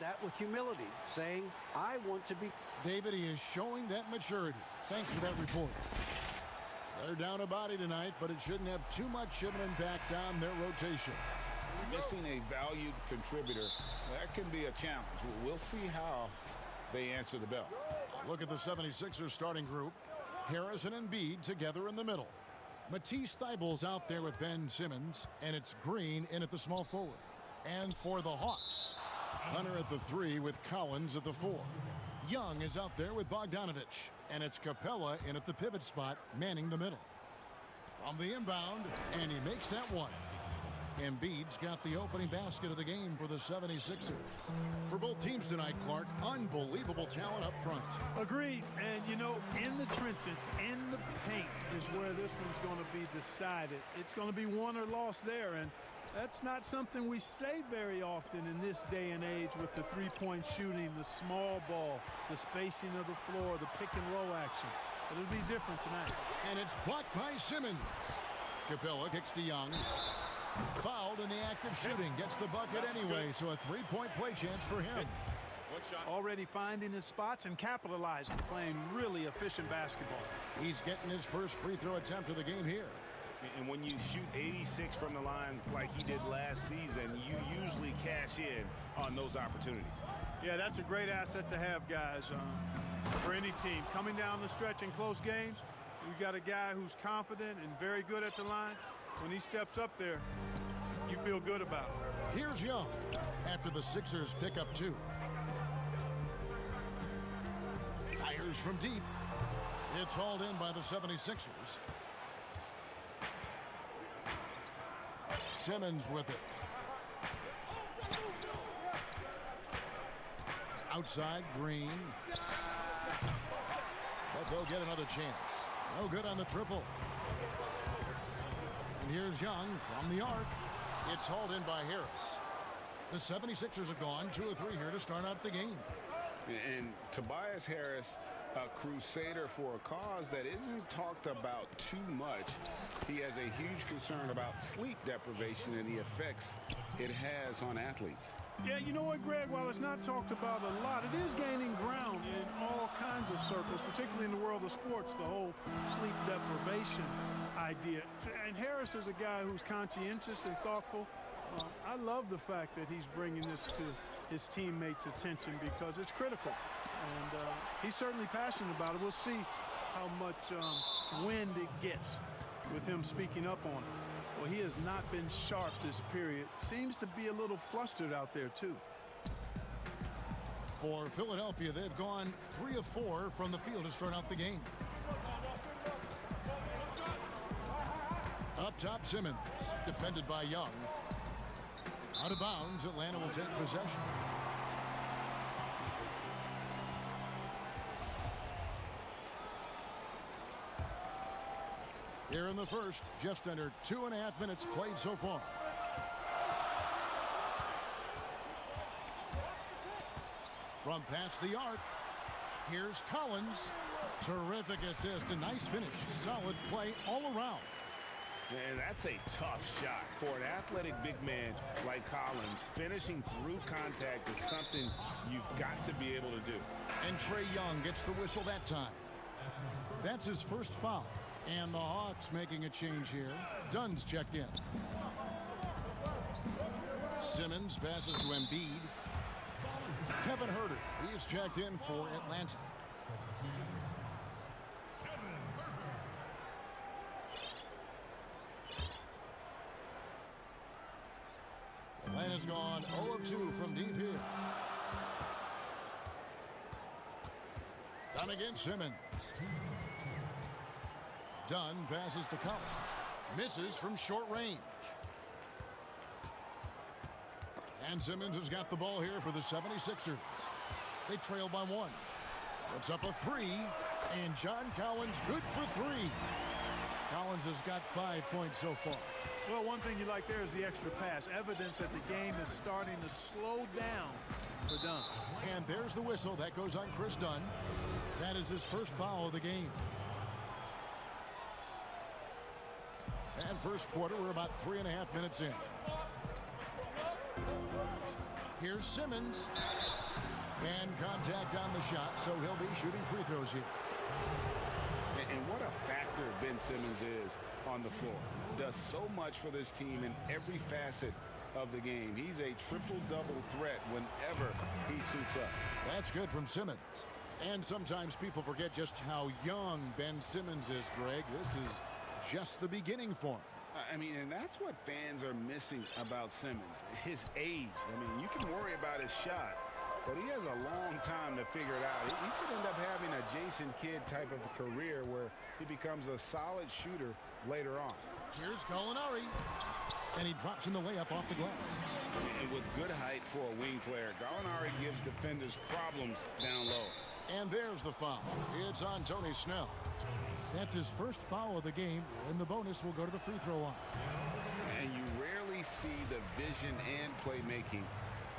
that with humility, saying, I want to be. David, he is showing that maturity. Thanks for that report. They're down a body tonight, but it shouldn't have too much of an impact on their rotation. Missing a valued contributor, that can be a challenge. We'll see how they answer the bell. Look at the 76ers starting group. Harrison and Embiid together in the middle. Matisse Thybulle's out there with Ben Simmons, and it's Green in at the small forward. And for the Hawks, Hunter at the 3 with Collins at the 4. Young is out there with Bogdanovich, and it's Capella in at the pivot spot, manning the middle. From the inbound, and he makes that one. Embiid's got the opening basket of the game for the 76ers. For both teams tonight, Clark, unbelievable talent up front. Agreed. And, you know, in the trenches, in the paint is where this one's going to be decided. It's going to be won or lost there, and that's not something we say very often in this day and age with the three-point shooting, the small ball, the spacing of the floor, the pick-and-roll action. But it'll be different tonight. And it's blocked by Simmons. Capella kicks to Young. Fouled in the act of shooting. Gets the bucket anyway, so a three-point play chance for him. Already finding his spots and capitalizing, playing really efficient basketball. He's getting his first free throw attempt of the game here. And when you shoot 86 from the line like he did last season, you usually cash in on those opportunities. Yeah, that's a great asset to have, guys, for any team. Coming down the stretch in close games, you got a guy who's confident and very good at the line. When he steps up there, you feel good about it. Here's Young after the Sixers pick up 2. Fires from deep. It's hauled in by the 76ers. Simmons with it. Outside, Green. But they'll get another chance. No good on the triple. And here's Young from the arc. It's hauled in by Harris. The 76ers have gone 2 of 3 here to start out the game. And Tobias Harris, a crusader for a cause that isn't talked about too much. He has a huge concern about sleep deprivation and the effects it has on athletes. Yeah, you know what, Greg? While it's not talked about a lot, it is gaining ground in all kinds of circles, particularly in the world of sports, the whole sleep deprivation idea. And Harris is a guy who's conscientious and thoughtful. I love the fact that he's bringing this to his teammates' attention because it's critical. And he's certainly passionate about it. We'll see how much wind it gets with him speaking up on it. Well, he has not been sharp this period. Seems to be a little flustered out there, too. For Philadelphia, they've gone 3 of 4 from the field to start out the game. Up top, Simmons, defended by Young. Out of bounds, Atlanta will take possession. Here in the first, just under 2.5 minutes played so far. From past the arc, here's Collins. Terrific assist, a nice finish. Solid play all around. And that's a tough shot for an athletic big man like Collins. Finishing through contact is something you've got to be able to do. And Trae Young gets the whistle that time. That's his first foul. And the Hawks making a change here. Dunn's checked in. Simmons passes to Embiid. Kevin Huerter, he's checked in for Atlanta. Atlanta's gone 0 of 2 from deep here. Dunn against Simmons. Dunn passes to Collins. Misses from short range. And Simmons has got the ball here for the 76ers. They trail by 1. Puts up a 3. And John Collins good for 3. Collins has got 5 points so far. Well, one thing you like there is the extra pass. Evidence that the game is starting to slow down for Dunn. And there's the whistle. That goes on Chris Dunn. That is his first foul of the game. And first quarter, we're about 3.5 minutes in. Here's Simmons. And contact on the shot, so he'll be shooting free throws here. And what a factor Ben Simmons is on the floor. Does so much for this team in every facet of the game. He's a triple-double threat whenever he suits up. That's good from Simmons. And sometimes people forget just how young Ben Simmons is, Greg. This is just the beginning for him. I mean, and that's what fans are missing about Simmons. His age. I mean, you can worry about his shot, but he has a long time to figure it out. He could end up having a Jason Kidd type of a career where he becomes a solid shooter later on. Here's Gallinari. And he drops in the layup off the glass. And with good height for a wing player, Gallinari gives defenders problems down low. And there's the foul. It's on Tony Snell. That's his first foul of the game, and the bonus will go to the free throw line. And you rarely see the vision and playmaking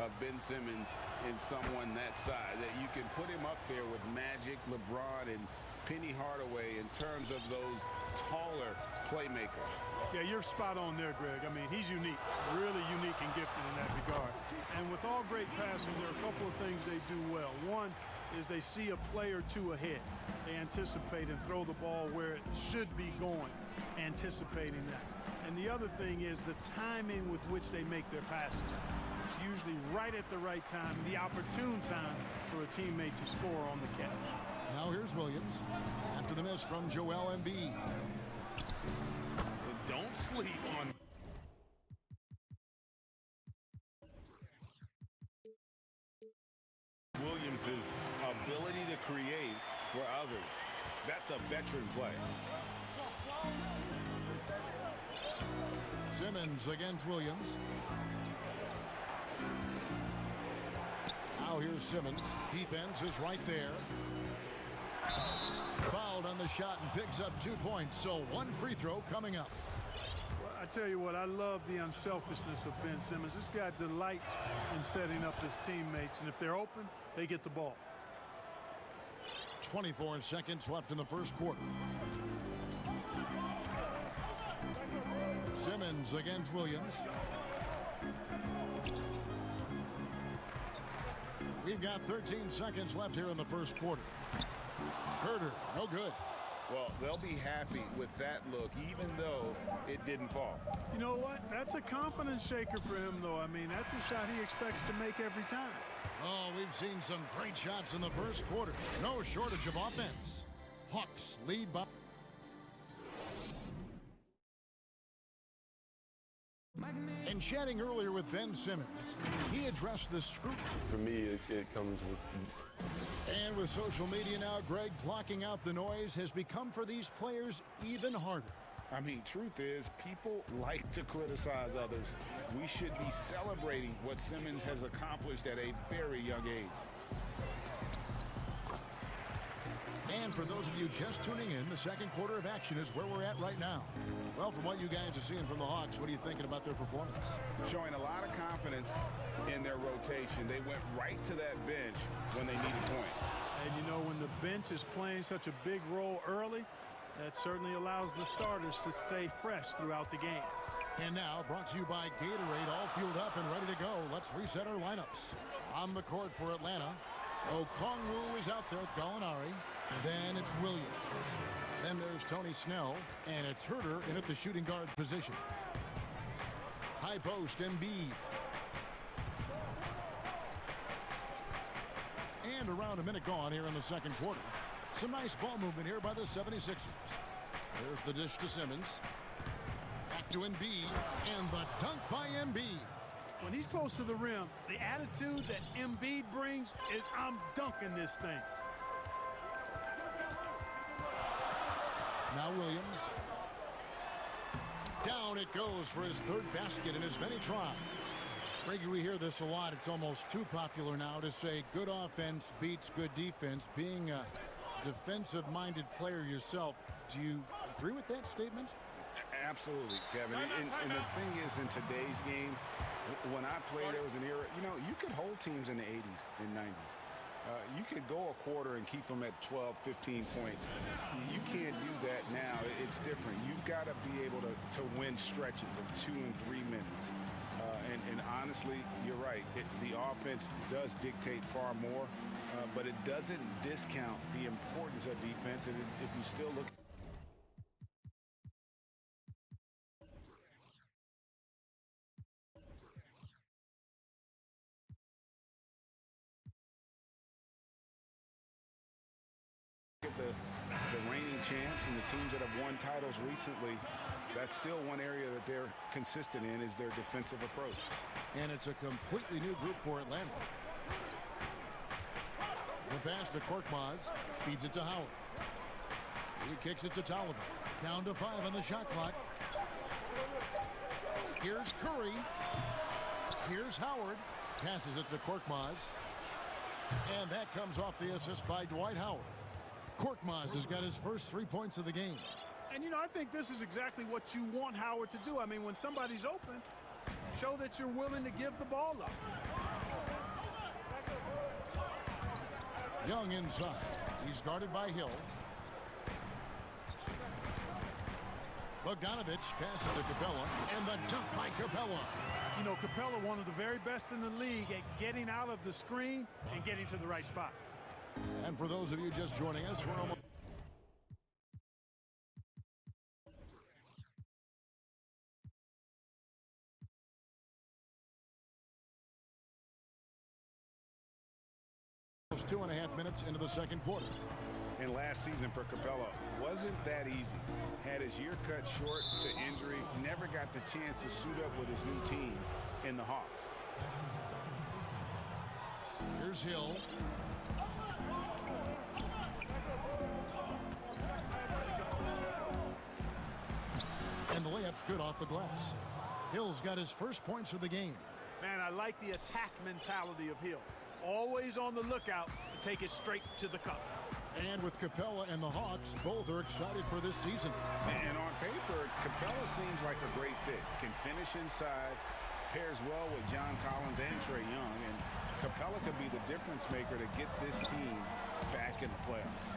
of Ben Simmons in someone that size, that you can put him up there with Magic, LeBron, and Penny Hardaway in terms of those taller playmakers. Yeah, you're spot on there, Greg. I mean, he's unique, really unique and gifted in that regard. And with all great passers, there are a couple of things they do well. One is they see a play or two ahead. They anticipate and throw the ball where it should be going, anticipating that. And the other thing is the timing with which they make their passes. It's usually right at the right time, the opportune time for a teammate to score on the catch. Now here's Williams after the miss from Joel Embiid. Don't sleep on Williams's ability to create for others. That's a veteran play. Simmons against Williams. Now here's Simmons. Defense is right there. Fouled on the shot and picks up 2 points. So one free throw coming up. Well, I tell you what, I love the unselfishness of Ben Simmons. This guy delights in setting up his teammates, and if they're open, they get the ball. 24 seconds left in the first quarter. Simmons against Williams. We've got 13 seconds left here in the first quarter. Herder, no good. Well, they'll be happy with that look, even though it didn't fall. You know what? That's a confidence shaker for him, though. I mean, that's a shot he expects to make every time. Oh, we've seen some great shots in the first quarter. No shortage of offense. Hawks lead by... And chatting earlier with Ben Simmons, he addressed the scrutiny. For me, it comes with... And with social media now, Greg, blocking out the noise has become for these players even harder. I mean, truth is, people like to criticize others. We should be celebrating what Simmons has accomplished at a very young age. And for those of you just tuning in, the second quarter of action is where we're at right now. Well, from what you guys are seeing from the Hawks, what are you thinking about their performance? Showing a lot of confidence in their rotation. They went right to that bench when they needed points. And you know, when the bench is playing such a big role early, that certainly allows the starters to stay fresh throughout the game. And now, brought to you by Gatorade, all fueled up and ready to go. Let's reset our lineups. On the court for Atlanta, Okongwu is out there with Gallinari. Then it's Williams. Then there's Tony Snell, and it's Herder in at the shooting guard position. High post, Embiid. And around a minute gone here in the second quarter. Some nice ball movement here by the 76ers. There's the dish to Simmons. Back to Embiid, and the dunk by Embiid. When he's close to the rim, the attitude that Embiid brings is, I'm dunking this thing. Now Williams. Down it goes for his third basket in as many tries. Greggy, we hear this a lot. It's almost too popular now to say good offense beats good defense. Being a defensive-minded player yourself, do you agree with that statement? Absolutely, Kevin. And the thing is, in today's game, when I played, there was an era, you know, you could hold teams in the 80s and 90s. You could go a quarter and keep them at 12, 15 points. You can't do that now. it's different. You've got to be able to win stretches of 2 and 3 minutes. And honestly, you're right. The offense does dictate far more, but it doesn't discount the importance of defense. And if you still look at the reigning champs and the teams that have won titles recently, that's still one area that they're consistent in, is their defensive approach. And it's a completely new group for Atlanta. The pass to Korkmaz, feeds it to Howard. He kicks it to Tolliver. Down to 5 on the shot clock. Here's Curry. Here's Howard. Passes it to Korkmaz. And that comes off the assist by Dwight Howard. Korkmaz has got his first 3 points of the game. And, you know, I think this is exactly what you want Howard to do. I mean, when somebody's open, show that you're willing to give the ball up. Young inside. He's guarded by Hill. Bogdanovich passes to Capella, and the dunk by Capella. You know, Capella, one of the very best in the league at getting out of the screen and getting to the right spot. And for those of you just joining us, we're almost almost 2.5 minutes into the second quarter. And last season for Capella wasn't that easy. Had his year cut short to injury, never got the chance to suit up with his new team in the Hawks. Here's Hill. And the layup's good off the glass. Hill's got his first points of the game. Man, I like the attack mentality of Hill. Always on the lookout to take it straight to the cup. And with Capella and the Hawks, both are excited for this season. And on paper, Capella seems like a great fit. Can finish inside, pairs well with John Collins and Trae Young, and Capella could be the difference maker to get this team back in the playoffs.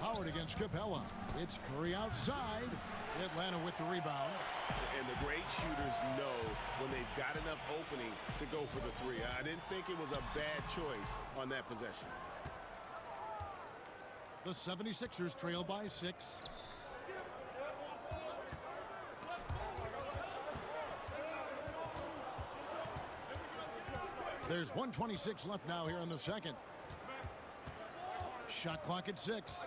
Howard against Capella. It's Curry outside. Atlanta with the rebound. And the great shooters know when they've got enough opening to go for the three. I didn't think it was a bad choice on that possession. The 76ers trail by 6. There's 1:26 left now here in the second. Shot clock at 6.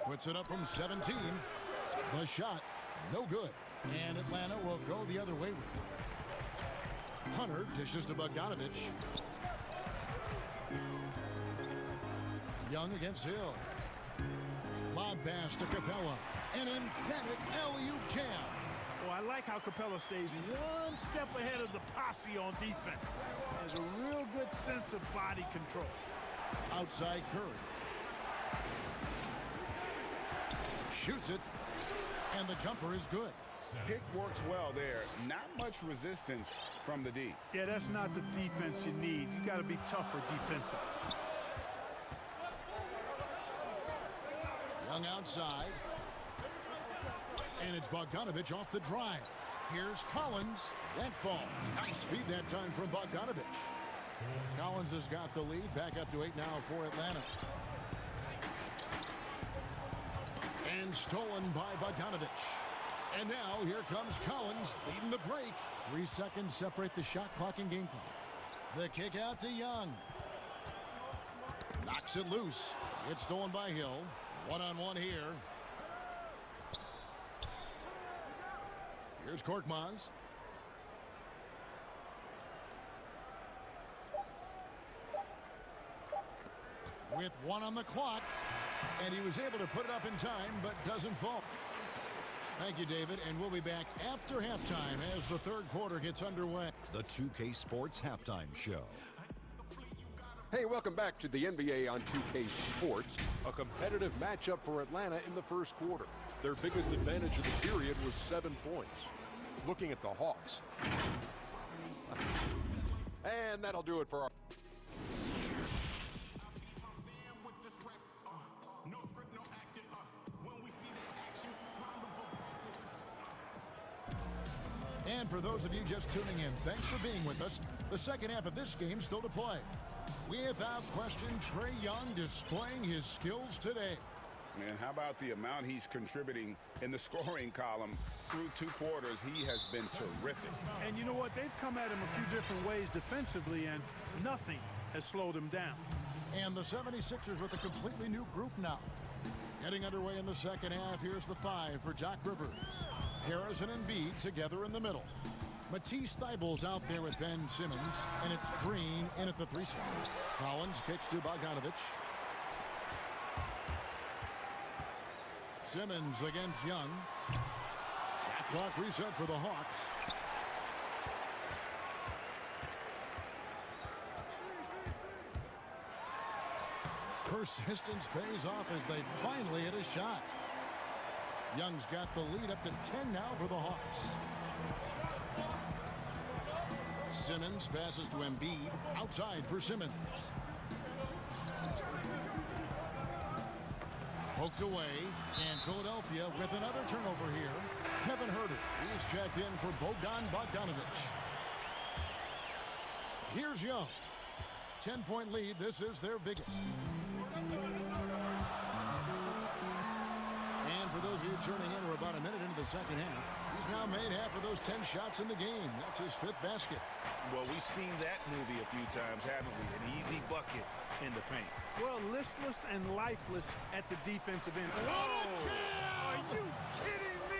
Puts it up from 17. The shot, no good. And Atlanta will go the other way with it. Hunter dishes to Bogdanovich. Young against Hill. Lob pass to Capella. An emphatic alley-oop jam. Well, I like how Capella stays one step ahead of the posse on defense. Has a real good sense of body control. Outside Curry. Shoots it. And the jumper is good. Pick works well there. Not much resistance from the D. Yeah, that's not the defense you need. You got to be tougher defensively. Young outside. And it's Bogdanovich off the drive. Here's Collins. That falls. Nice feed that time from Bogdanovich. Collins has got the lead. Back up to 8 now for Atlanta. And stolen by Bogdanovich. And now here comes Collins leading the break. 3 seconds separate the shot clock and game clock. The kick out to Young. Knocks it loose. It's stolen by Hill. One-on-one here. Here's Korkmaz. With 1 on the clock. And he was able to put it up in time, but doesn't fall. Thank you, David. And we'll be back after halftime as the third quarter gets underway. The 2K Sports Halftime Show. Hey, welcome back to the NBA on 2K Sports. A competitive matchup for Atlanta in the first quarter. Their biggest advantage of the period was 7 points. Looking at the Hawks. And that'll do it for our... And for those of you just tuning in, thanks for being with us. The second half of this game still to play. Without question, Trae Young displaying his skills today. And how about the amount he's contributing in the scoring column through 2 quarters? He has been terrific. And you know what? They've come at him a few different ways defensively, and nothing has slowed him down. And the 76ers with a completely new group now. Getting underway in the second half, here's the 5 for Doc Rivers. Harris and Embiid together in the middle. Matisse Thybulle's out there with Ben Simmons, and it's Green in at the 3 spot. Collins kicks to Bogdanovich. Simmons against Young. Shot clock reset for the Hawks. Persistence pays off as they finally hit a shot. Young's got the lead up to 10 now for the Hawks. Simmons passes to Embiid. Outside for Simmons. Poked away, and Philadelphia with another turnover here. Kevin Huerter, he's checked in for Bogdanovich. Here's Young. 10-point lead, this is their biggest. And for those of you turning in, we're about a minute into the second half. He's now made half of those 10 shots in the game. That's his 5th basket. Well, we've seen that movie a few times, haven't we? An easy bucket in the paint. Well, listless and lifeless at the defensive end. Oh! Are you kidding me?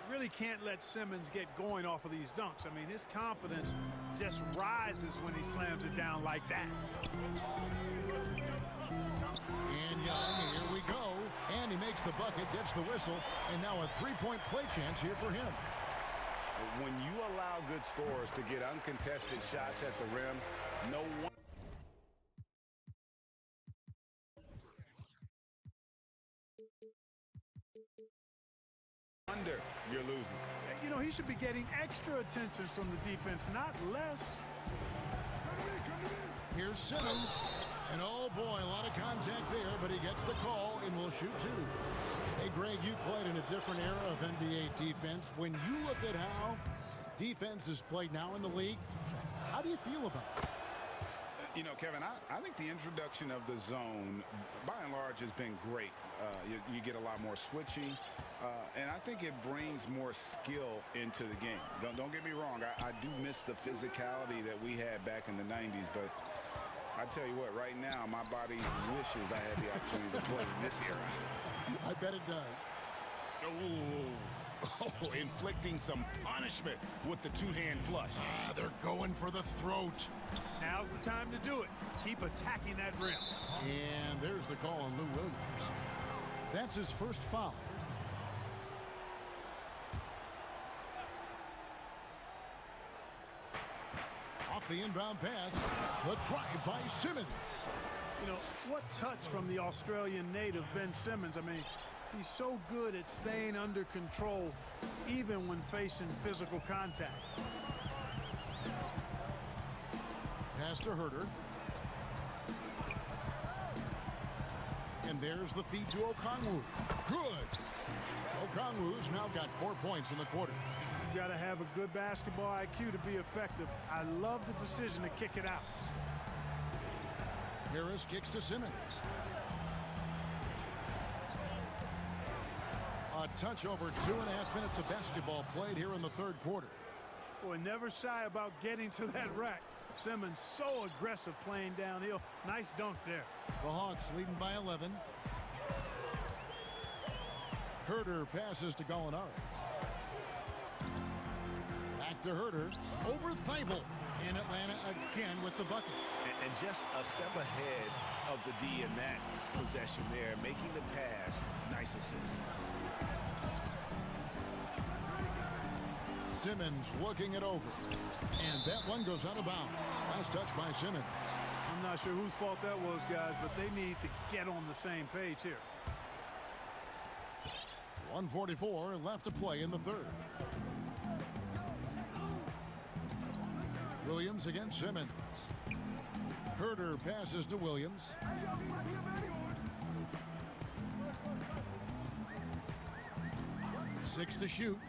Really can't let Simmons get going off of these dunks. I mean, his confidence just rises when he slams it down like that. And Young, here we go. And he makes the bucket, gets the whistle, and now a 3-point play chance here for him. When you allow good scorers to get uncontested shots at the rim, no one... Under, you're losing. You know, he should be getting extra attention from the defense, not less. Here's Simmons. And oh boy, a lot of contact there, but he gets the call and will shoot 2. Hey Greg, you played in a different era of NBA defense. When you look at how defense is played now in the league, how do you feel about it? You know, Kevin, I think the introduction of the zone, by and large, has been great. You get a lot more switching, and I think it brings more skill into the game. Don't get me wrong, I do miss the physicality that we had back in the 90s, but I tell you what, right now, my body wishes I had the opportunity to play in this era. I bet it does. Oh, inflicting some punishment with the 2-hand flush. They're going for the throat. Now's the time to do it. Keep attacking that rim. And there's the call on Lou Williams. That's his first foul. Off the inbound pass, the drive by Simmons. You know, what touch from the Australian native, Ben Simmons. I mean, he's so good at staying under control, even when facing physical contact. Pass to Huerter. And there's the feed to Okongwu. Good. Okongwu's now got 4 points in the quarter. You got to have a good basketball IQ to be effective. I love the decision to kick it out. Harris kicks to Simmons. A touch over 2.5 minutes of basketball played here in the 3rd quarter. Boy, never shy about getting to that rack. Simmons so aggressive playing downhill. Nice dunk there. The Hawks leading by 11. Huerter passes to Gallinari. Back to Huerter. Over Thybulle. In Atlanta again with the bucket. And just a step ahead of the D in that possession there, making the pass. Nice assist. Simmons looking it over. And that one goes out of bounds. Last touch by Simmons. I'm not sure whose fault that was, guys, but they need to get on the same page here. 1:44 left to play in the 3rd. Williams against Simmons. Huerter passes to Williams. Six to shoot.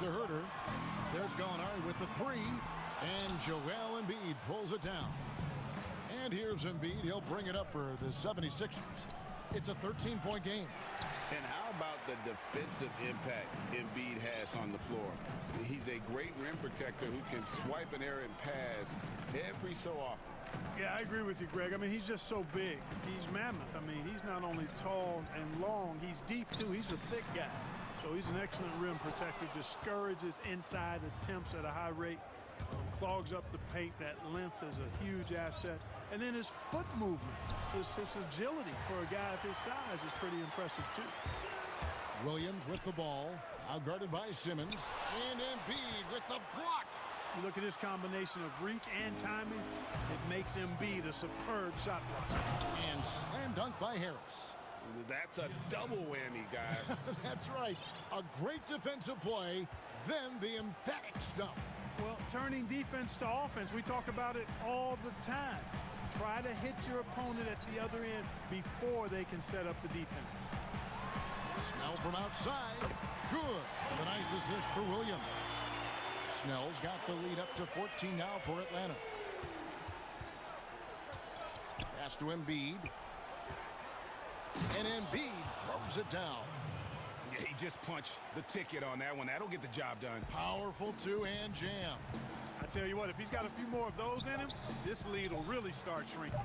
to Herter. There's Gallinari with the three. And Joel Embiid pulls it down. And here's Embiid. He'll bring it up for the 76ers. It's a 13-point game. And how about the defensive impact Embiid has on the floor? He's a great rim protector who can swipe an errant pass every so often. Yeah, I agree with you, Greg. I mean, he's just so big. He's mammoth. I mean, he's not only tall and long, he's deep, too. He's a thick guy. So he's an excellent rim protector, discourages inside attempts at a high rate, clogs up the paint. That length is a huge asset. And then his foot movement, his agility for a guy of his size is pretty impressive, too. Williams with the ball, outguarded by Simmons. And Embiid with the block. You look at his combination of reach and timing, it makes Embiid a superb shot blocker. And slam dunk by Harris. That's a double whammy, guys. That's right. A great defensive play, then the emphatic stuff. Well, turning defense to offense, we talk about it all the time. Try to hit your opponent at the other end before they can set up the defense. Snell from outside. Good. A nice assist for Williams. Snell's got the lead up to 14 now for Atlanta. Pass to Embiid. And Embiid throws it down. Yeah, he just punched the ticket on that one. That'll get the job done. Powerful two-hand jam. I tell you what, if he's got a few more of those in him, this lead will really start shrinking.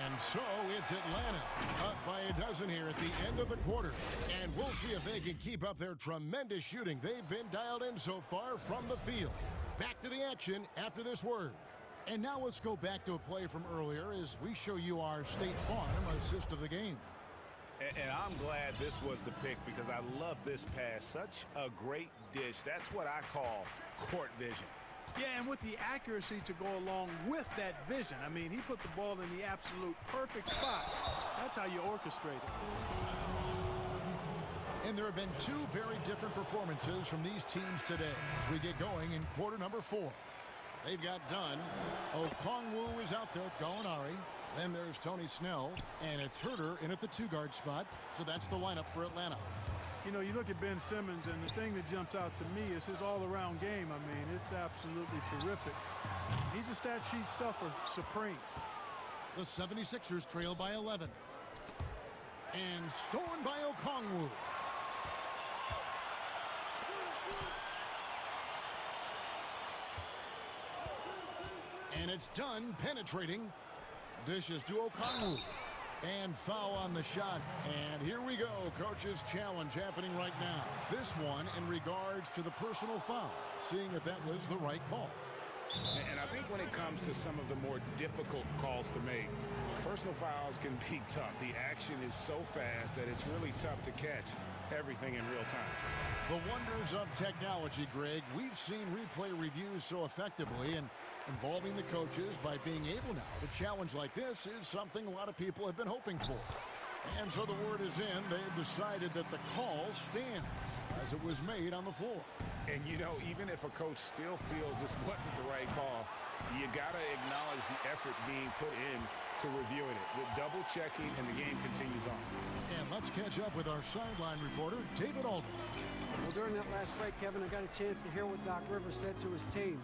And so it's Atlanta up by a dozen here at the end of the quarter. And we'll see if they can keep up their tremendous shooting. They've been dialed in so far from the field. Back to the action after this word. And now let's go back to a play from earlier as we show you our State Farm assist of the game. And I'm glad this was the pick because I love this pass. Such a great dish. That's what I call court vision. Yeah, and with the accuracy to go along with that vision. I mean, he put the ball in the absolute perfect spot. That's how you orchestrate it. And there have been two very different performances from these teams today as we get going in quarter number 4. They've got Dunn. Okongwu is out there with Gallinari. Then there's Tony Snell. And it's Herter in at the 2-guard spot. So that's the lineup for Atlanta. You know, you look at Ben Simmons, and the thing that jumps out to me is his all-around game. I mean, it's absolutely terrific. He's a stat sheet stuffer, supreme. The 76ers trail by 11. And stolen by Okongwu. And it's done penetrating. Dishes to Okongwu. And foul on the shot. And here we go. Coach's challenge happening right now. This one in regards to the personal foul. Seeing if that was the right call. And I think when it comes to some of the more difficult calls to make, personal fouls can be tough. The action is so fast that it's really tough to catch everything in real time. The wonders of technology, Greg. We've seen replay reviews so effectively, and involving the coaches by being able now to challenge like this is something a lot of people have been hoping for. And so the word is in. They have decided that the call stands as it was made on the floor. And, you know, even if a coach still feels this wasn't the right call, you got to acknowledge the effort being put in to reviewing it. With double checking, and the game continues on. And let's catch up with our sideline reporter, David Aldridge. Well, during that last break, Kevin, I got a chance to hear what Doc Rivers said to his team.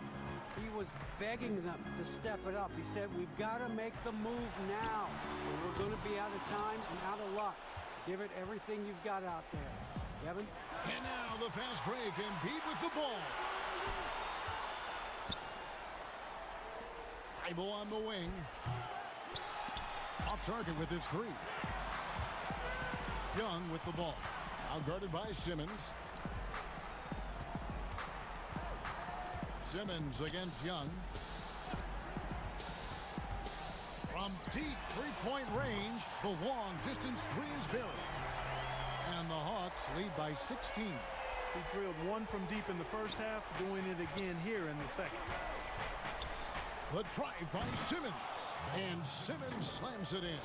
He was begging them to step it up. He said, we've got to make the move now. We're going to be out of time and out of luck. Give it everything you've got out there. Kevin? And now the fast break, and Embiid with the ball. Bible on the wing. Off target with his three. Young with the ball. Outguarded by Simmons. Simmons against Young. From deep three-point range, the long distance three is buried. And the Hawks lead by 16. He drilled one from deep in the first half, doing it again here in the second. The drive by Simmons. And Simmons slams it in.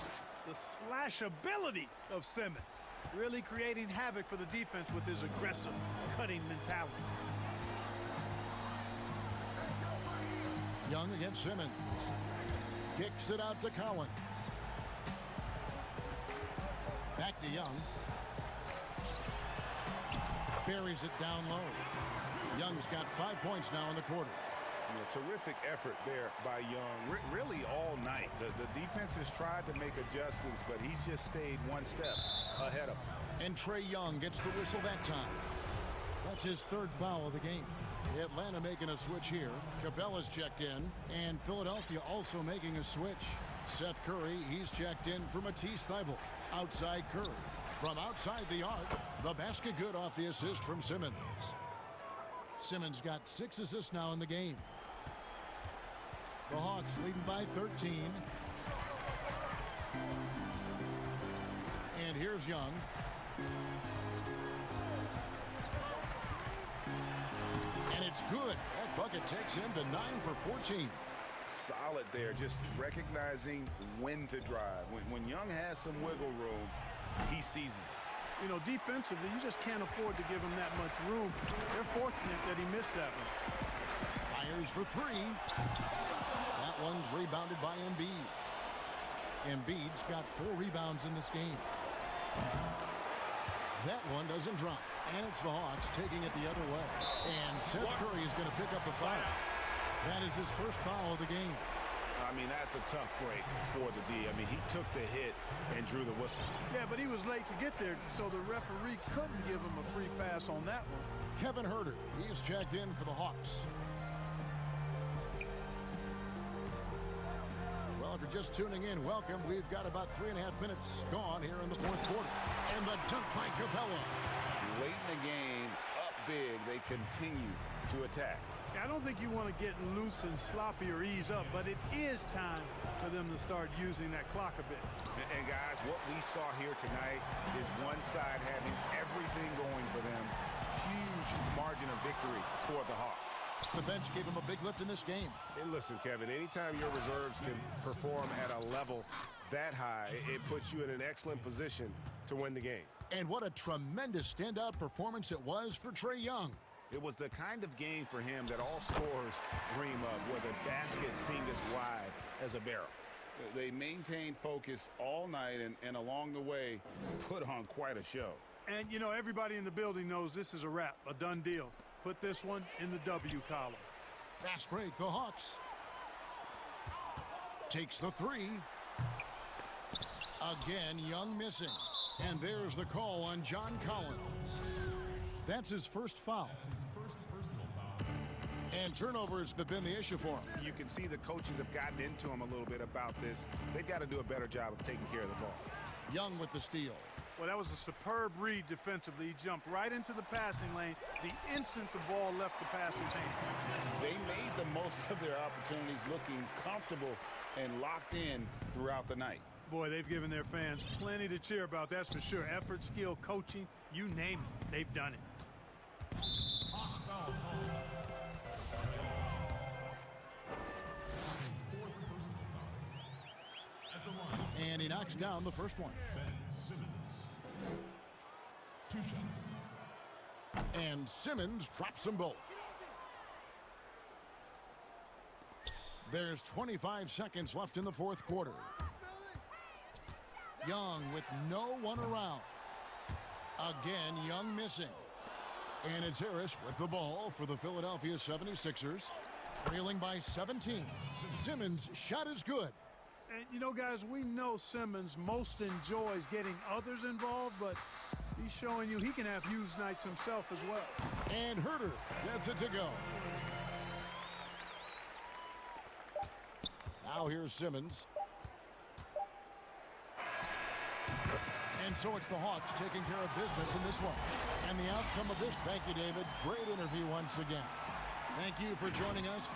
The slashability of Simmons. Really creating havoc for the defense with his aggressive, cutting mentality. Young against Simmons. Kicks it out to Collins. Back to Young. Buries it down low. Young's got 5 points now in the quarter. Terrific effort there by Young, really all night. The defense has tried to make adjustments, but he's just stayed one step ahead of him. And Trae Young gets the whistle that time. That's his 3rd foul of the game. Atlanta making a switch here. Capella's checked in, and Philadelphia also making a switch. Seth Curry, he's checked in for Matisse Thybulle. Outside Curry. From outside the arc, the basket good off the assist from Simmons. Simmons got 6 assists now in the game. The Hawks leading by 13. And here's Young. And it's good. That bucket takes him to 9 for 14. Solid there, just recognizing when to drive. When Young has some wiggle room, he seizes it. You know, defensively, you just can't afford to give him that much room. They're fortunate that he missed that one. Fires for 3. That one's rebounded by Embiid. Embiid's got 4 rebounds in this game. That one doesn't drop. And it's the Hawks taking it the other way. And Seth Curry is going to pick up the foul. That is his 1st foul of the game. I mean, that's a tough break for the D. I mean, he took the hit and drew the whistle. Yeah, but he was late to get there, so the referee couldn't give him a free pass on that one. Kevin Huerter, he's checked in for the Hawks. Well, if you're just tuning in, welcome. We've got about 3.5 minutes gone here in the 4th quarter. And the dunk by Capella. Late in the game, up big, they continue to attack. I don't think you want to get loose and sloppy or ease up, but it is time for them to start using that clock a bit. And guys, what we saw here tonight is one side having everything going for them. Huge margin of victory for the Hawks. The bench gave him a big lift in this game. And listen, Kevin, anytime your reserves can perform at a level that high, it puts you in an excellent position to win the game. And what a tremendous standout performance it was for Trae Young. It was the kind of game for him that all scorers dream of, where the basket seemed as wide as a barrel. They maintained focus all night and along the way put on quite a show. And, you know, everybody in the building knows this is a wrap, a done deal. Put this one in the W column. Fast break, the Hawks. Takes the 3. Again, Young missing. And there's the call on John Collins. That's his 1st foul. And turnovers have been the issue for him. You can see the coaches have gotten into him a little bit about this. They've got to do a better job of taking care of the ball. Young with the steal. Well, that was a superb read defensively. He jumped right into the passing lane the instant the ball left the passer's hand. They made the most of their opportunities, looking comfortable and locked in throughout the night. Boy, they've given their fans plenty to cheer about, that's for sure. Effort, skill, coaching, you name it, they've done it. And he knocks down the first one. And Simmons drops them both. There's 25 seconds left in the 4th quarter. Young with no one around. Again, Young missing. And it's Harris with the ball for the Philadelphia 76ers. Trailing by 17. Simmons' shot is good. And, you know, guys, we know Simmons most enjoys getting others involved, but he's showing you he can have huge nights himself as well. And Huerter gets it to go. Now here's Simmons. And so it's the Hawks taking care of business in this one. And the outcome of this, thank you, David. Great interview once again. Thank you for joining us.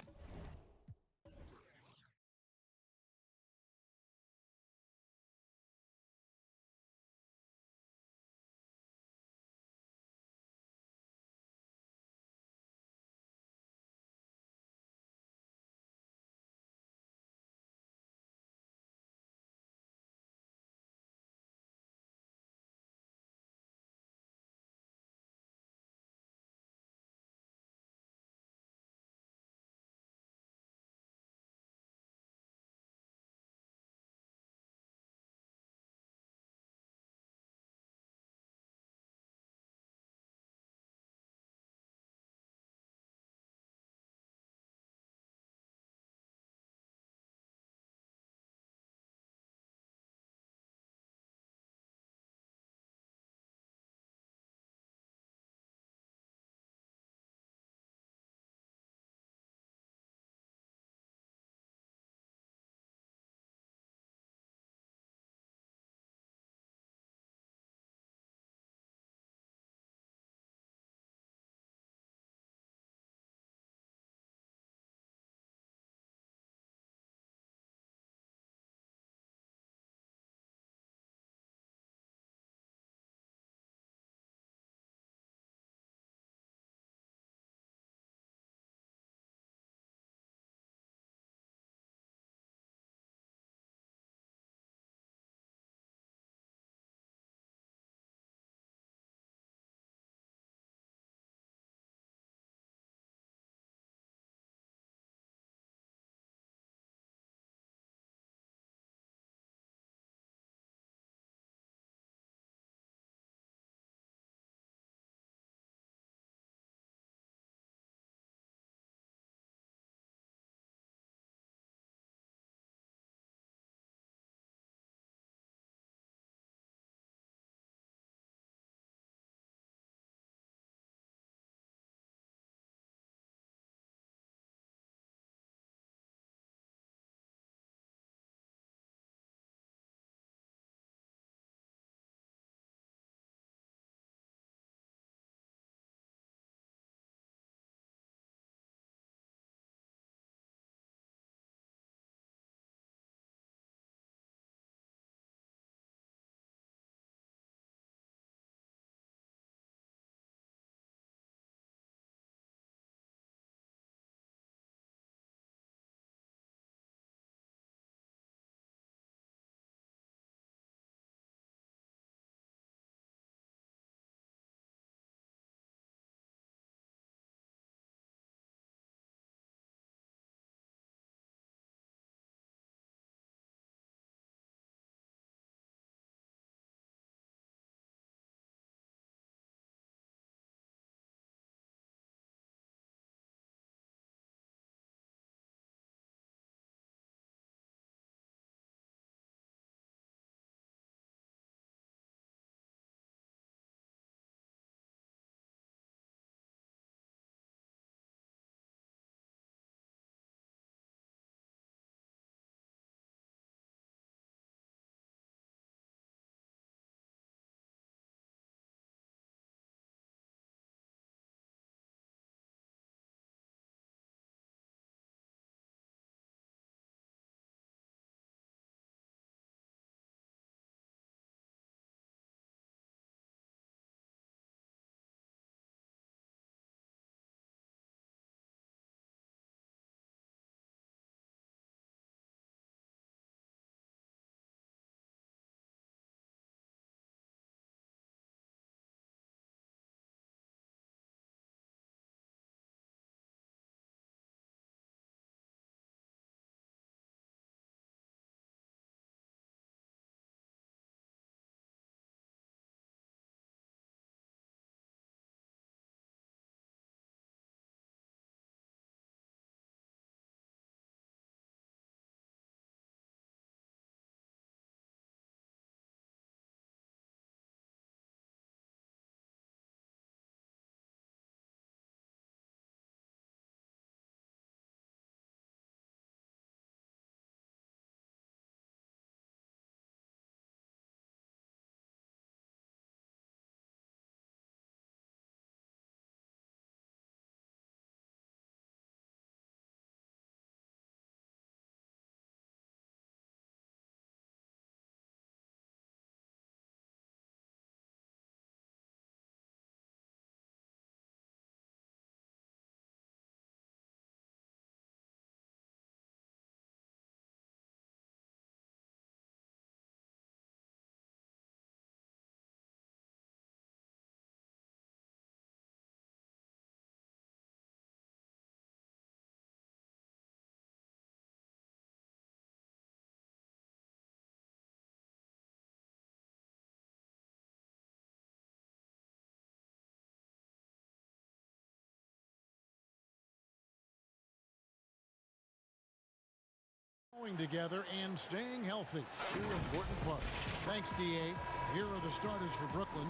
Going together and staying healthy. Two important parts. Thanks, DA. Here are the starters for Brooklyn.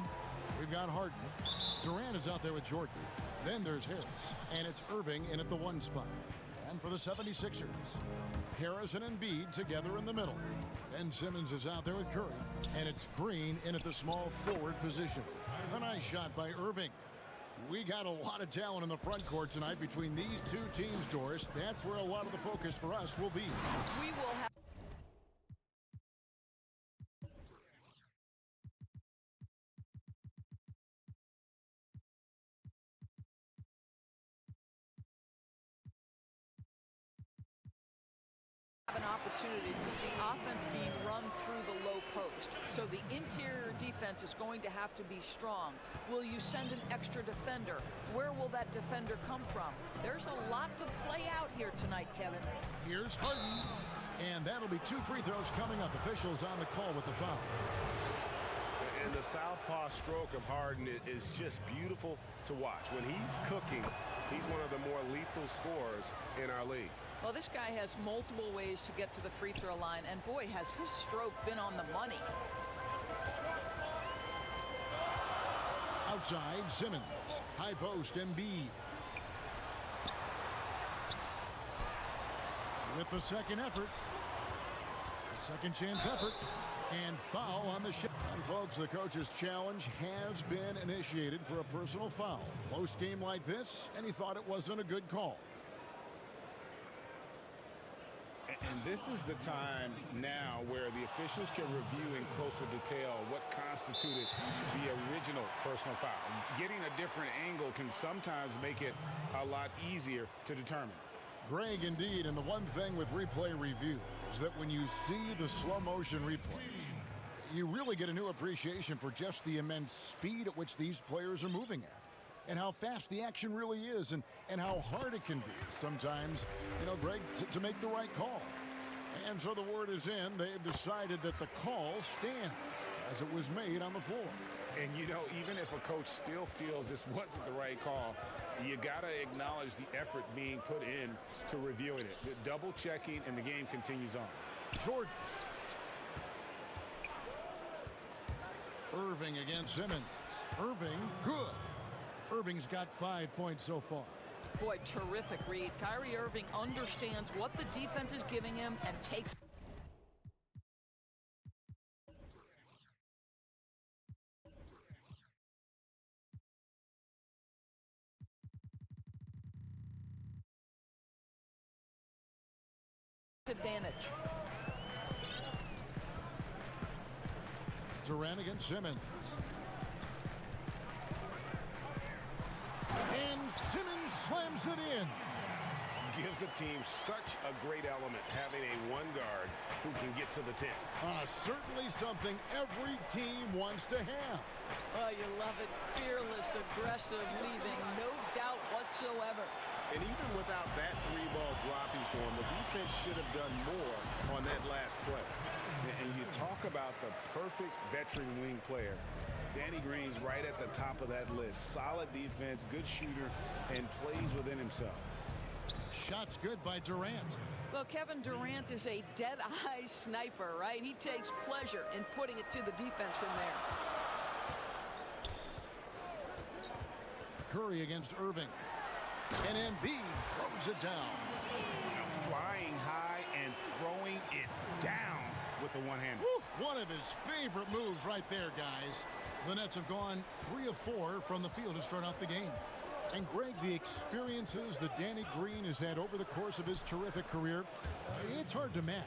We've got Harden. Durant is out there with Jordan. Then there's Harris. And it's Irving in at the 1 spot. And for the 76ers, Harris and Embiid together in the middle. Ben Simmons is out there with Curry. And it's Green in at the small forward position. A nice shot by Irving. We got a lot of talent in the front court tonight between these two teams, Doris. That's where a lot of the focus for us will be. We will have an opportunity to see offense being run through the low post. So the interior defense is going to have to be strong. Will you send an extra defender? Where will that defender come from? There's a lot to play out here tonight, Kevin. Here's Harden. And that'll be 2 free throws coming up. Officials on the call with the foul. And the southpaw stroke of Harden is just beautiful to watch. When he's cooking, he's one of the more lethal scorers in our league. Well, this guy has multiple ways to get to the free throw line, and boy, has his stroke been on the money. Outside, Simmons. High post, Embiid. With the second effort. The second chance effort. And foul on the shot. And folks, the coach's challenge has been initiated for a personal foul. Close game like this, and he thought it wasn't a good call. And this is the time now where the officials can review in closer detail what constituted the original personal foul. Getting a different angle can sometimes make it a lot easier to determine. Greg, indeed, and the one thing with replay review is that when you see the slow motion replays, you really get a new appreciation for just the immense speed at which these players are moving at. And how fast the action really is, and how hard it can be sometimes, Greg, to make the right call. And so the word is in. They've decided that the call stands as it was made on the floor. And, even if a coach still feels this wasn't the right call, you got to acknowledge the effort being put in to reviewing it. The double checking, and the game continues on. Jordan. Irving against Simmons. Irving, good. Irving's got 5 points so far. Boy, terrific read. Kyrie Irving understands what the defense is giving him and takes advantage. Durant against Simmons. And Simmons slams it in. Gives the team such a great element having a one guard who can get to the 10. Certainly something every team wants to have. Oh, you love it. Fearless, aggressive, leaving no doubt whatsoever. And even without that 3-ball dropping for him, the defense should have done more on that last play. And you talk about the perfect veteran wing player. Danny Green's right at the top of that list. Solid defense, good shooter, and plays within himself. Shots good by Durant. Well, Kevin Durant is a dead-eye sniper, right? He takes pleasure in putting it to the defense from there. Curry against Irving. And Embiid throws it down. Flying high and throwing it down with the one-hander. One of his favorite moves right there, guys. The Nets have gone 3 of 4 from the field to start out the game. And Greg, the experiences that Danny Green has had over the course of his terrific career, it's hard to match.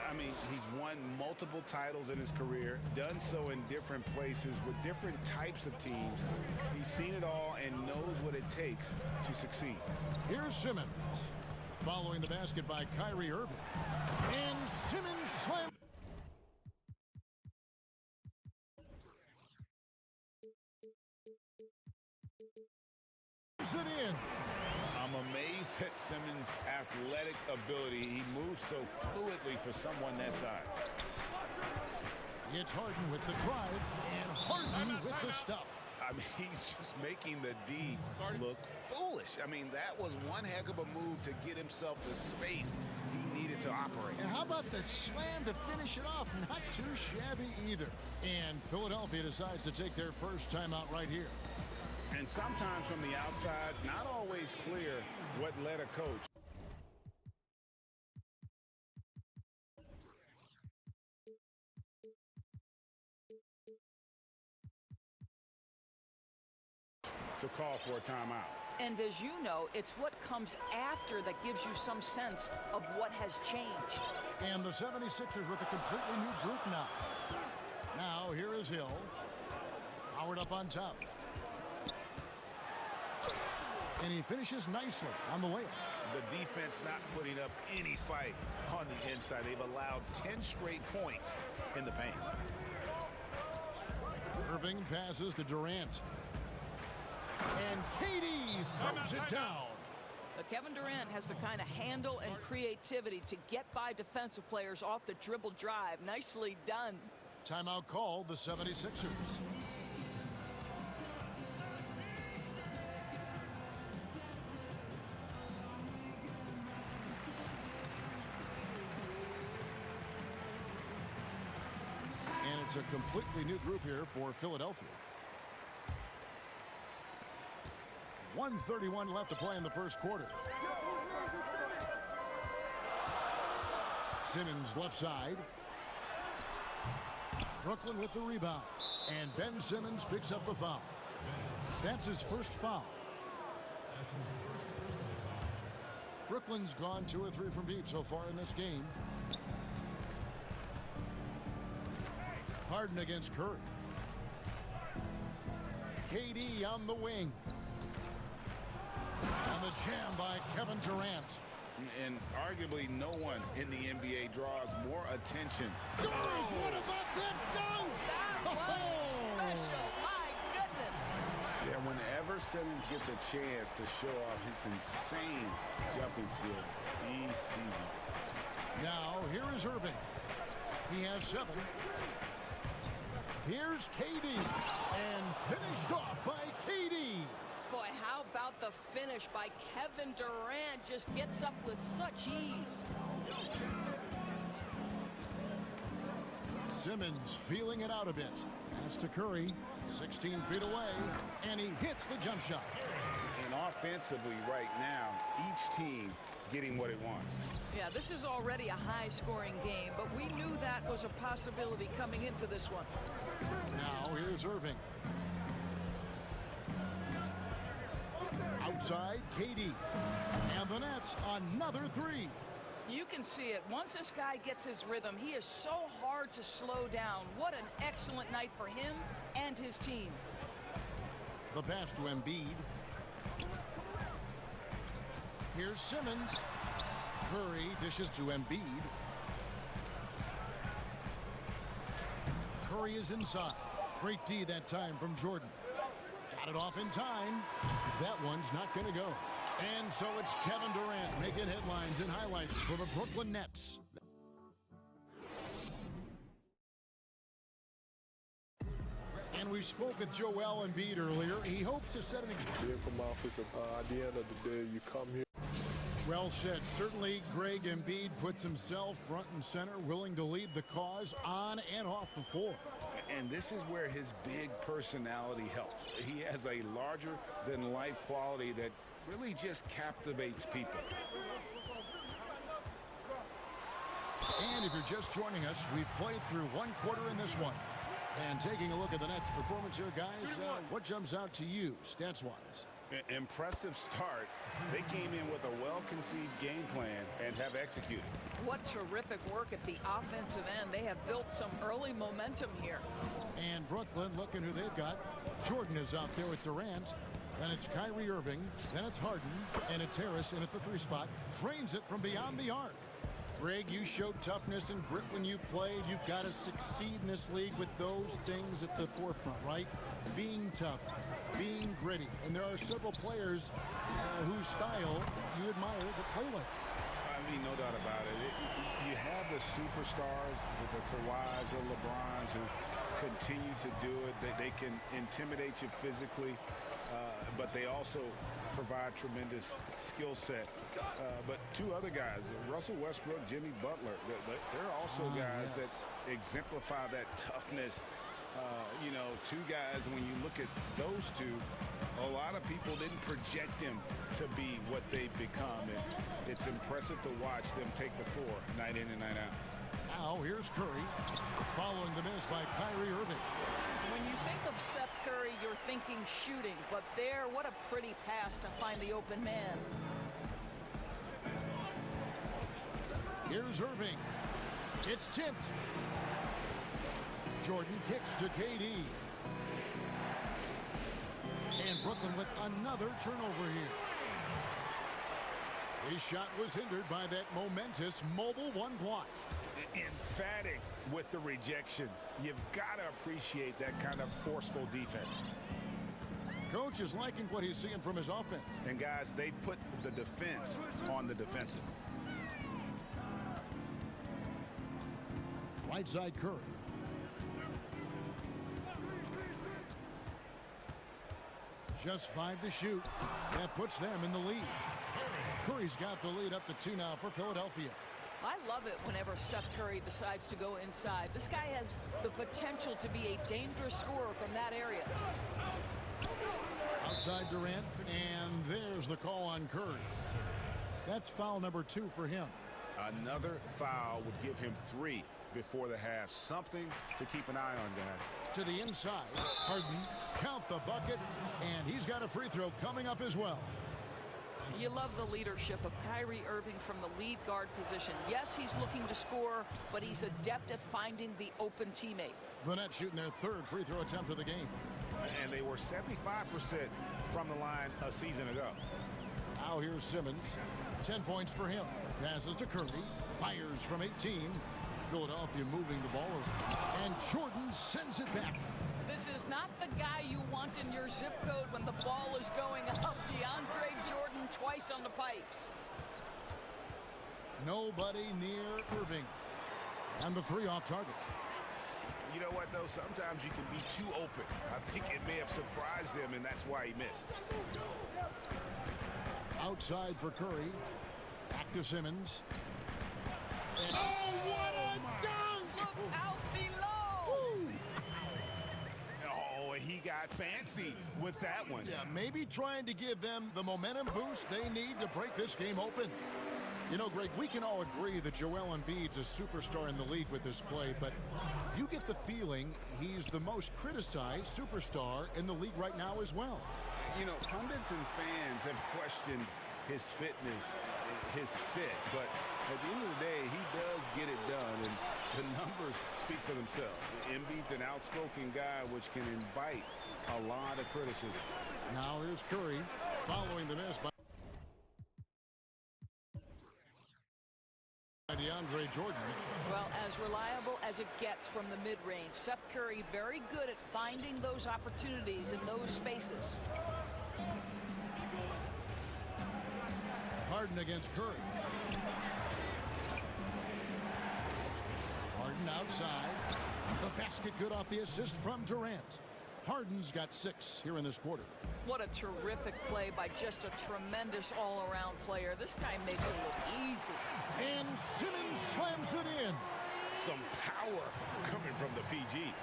I mean, he's won multiple titles in his career, done so in different places with different types of teams. He's seen it all and knows what it takes to succeed. Here's Simmons. Following the basket by Kyrie Irving. And Simmons slams it in. I'm amazed at Simmons' athletic ability. He moves so fluidly for someone that size. It's Harden with the drive, and Harden with the stuff. I mean, he's just making the D look foolish. I mean, that was one heck of a move to get himself the space he needed to operate. And how about the slam to finish it off? Not too shabby either. And Philadelphia decides to take their first timeout right here. And sometimes from the outside, not always clear what led a coach. To call for a timeout. And as you know, it's what comes after that gives you some sense of what has changed. And the 76ers with a completely new group now. Now, here is Hill. Howard up on top. And he finishes nicely on the layup. The defense not putting up any fight on the inside. They've allowed 10 straight points in the paint. Irving passes to Durant. And KD throws it down. But Kevin Durant has the kind of handle and creativity to get by defensive players off the dribble drive. Nicely done. Timeout called the 76ers. And it's a completely new group here for Philadelphia. 1:31 left to play in the first quarter. Simmons left side. Brooklyn with the rebound. And Ben Simmons picks up the foul. That's his first foul. Brooklyn's gone 2 or 3 from deep so far in this game. Harden against Curry. KD on the wing. And the jam by Kevin Durant. And arguably no one in the NBA draws more attention. Doris, what about that dunk? That was special. My goodness. Yeah, whenever Simmons gets a chance to show off his insane jumping skills, he seizes it. Now, here is Irving. He has 7. Here's KD. And finished off by KD. Boy, how about the finish by Kevin Durant? Just gets up with such ease. Simmons feeling it out a bit. Pass to Curry. 16 feet away. And he hits the jump shot. And offensively right now, each team getting what it wants. Yeah, this is already a high-scoring game, but we knew that was a possibility coming into this one. Now here's Irving. Outside, KD. And the Nets, another 3. You can see it. Once this guy gets his rhythm, he is so hard to slow down. What an excellent night for him and his team. The pass to Embiid. Here's Simmons. Curry dishes to Embiid. Curry is inside. Great D that time from Jordan. Got it off in time. That one's not going to go. And so it's Kevin Durant making headlines and highlights for the Brooklyn Nets. And we spoke with Joel Embiid earlier. He hopes to set an example. From Africa, at the end of the day, you come here. Well said. Certainly, Greg Embiid puts himself front and center, willing to lead the cause on and off the floor. And this is where his big personality helps. He has a larger-than-life quality that really just captivates people. And if you're just joining us, we've played through 1 quarter in this one. And taking a look at the Nets' performance here, guys, what jumps out to you, stats-wise? Impressive start. They came in with a well-conceived game plan and have executed. What terrific work at the offensive end. They have built some early momentum here. And Brooklyn, looking who they've got. Jordan is out there with Durant. Then it's Kyrie Irving. Then it's Harden. And it's Harris in at the 3 spot. Drains it from beyond the arc. Greg, you showed toughness and grit when you played. You've got to succeed in this league with those things at the forefront, right? Being tough, being gritty. And there are several players whose style you admire that play like. I mean, no doubt about it. You have the superstars, the Kawhis or LeBrons who continue to do it. They can intimidate you physically. but they also provide tremendous skill set. But two other guys, Russell Westbrook, Jimmy Butler, they're also guys that exemplify that toughness. You know, two guys, when you look at those two, a lot of people didn't project them to be what they've become. And it's impressive to watch them take the floor night in and night out. Now here's Curry, following the miss by Kyrie Irving. When you think of Seth Curry, you're thinking shooting, but there, what a pretty pass to find the open man. Here's Irving. It's tipped. Jordan kicks to KD. And Brooklyn with another turnover here. His shot was hindered by that momentous mobile one block. Emphatic with the rejection. You've got to appreciate that kind of forceful defense. Coach is liking what he's seeing from his offense. And guys, they've put the defense on the defensive. Right side Curry. Just 5 to shoot. That puts them in the lead. Curry's got the lead up to 2 now for Philadelphia. I love it whenever Seth Curry decides to go inside. This guy has the potential to be a dangerous scorer from that area. Outside Durant, and there's the call on Curry. That's foul number 2 for him. Another foul would give him 3 before the half. Something to keep an eye on, guys. To the inside, Harden, count the bucket, and he's got a free throw coming up as well. You love the leadership of Kyrie Irving from the lead guard position. Yes, he's looking to score, but he's adept at finding the open teammate. The Nets shooting their 3rd free throw attempt of the game. And they were 75% from the line a season ago. Now here's Simmons. 10 points for him. Passes to Curry. Fires from 18. Philadelphia moving the ball over. And Jordan sends it back. This is not the guy you want in your zip code when the ball is going up. DeAndre Jordan twice on the pipes. Nobody near Irving. And the 3 off target. You know what, though? Sometimes you can be too open. I think it may have surprised him, and that's why he missed. Outside for Curry. Back to Simmons. And what a dunk! Look out below! Oh, he got fancy with that one. Yeah, maybe trying to give them the momentum boost they need to break this game open. You know, Greg, we can all agree that Joel Embiid's a superstar in the league with his play, but you get the feeling he's the most criticized superstar in the league right now as well. You know, pundits and fans have questioned his fitness, his fit, but at the end of the day, he does get it done, and the numbers speak for themselves. Embiid's an outspoken guy, which can invite a lot of criticism. Now here's Curry, following the miss by DeAndre Jordan. Well, as reliable as it gets from the mid-range. Seth Curry very good at finding those opportunities in those spaces. Harden against Curry. Harden outside. The basket good off the assist from Durant. Harden's got 6 here in this quarter. What a terrific play by just a tremendous all-around player. This guy makes it look easy. And Simmons slams it in. Some power coming from the PG.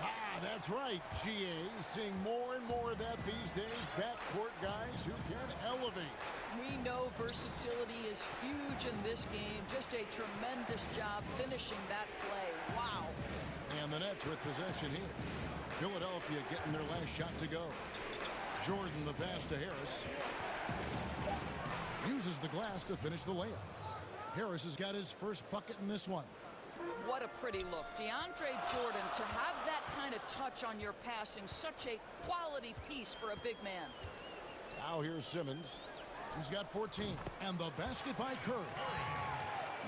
That's right, GA. Seeing more and more of that these days. Backcourt guys who can elevate. We know versatility is huge in this game. Just a tremendous job finishing that play. Wow. And the Nets with possession here. Philadelphia getting their last shot to go. Jordan the pass to Harris. Uses the glass to finish the layup. Harris has got his first bucket in this one. What a pretty look. DeAndre Jordan, to have that kind of touch on your passing, such a quality piece for a big man. Now here's Simmons. He's got 14. And the basket by Curry.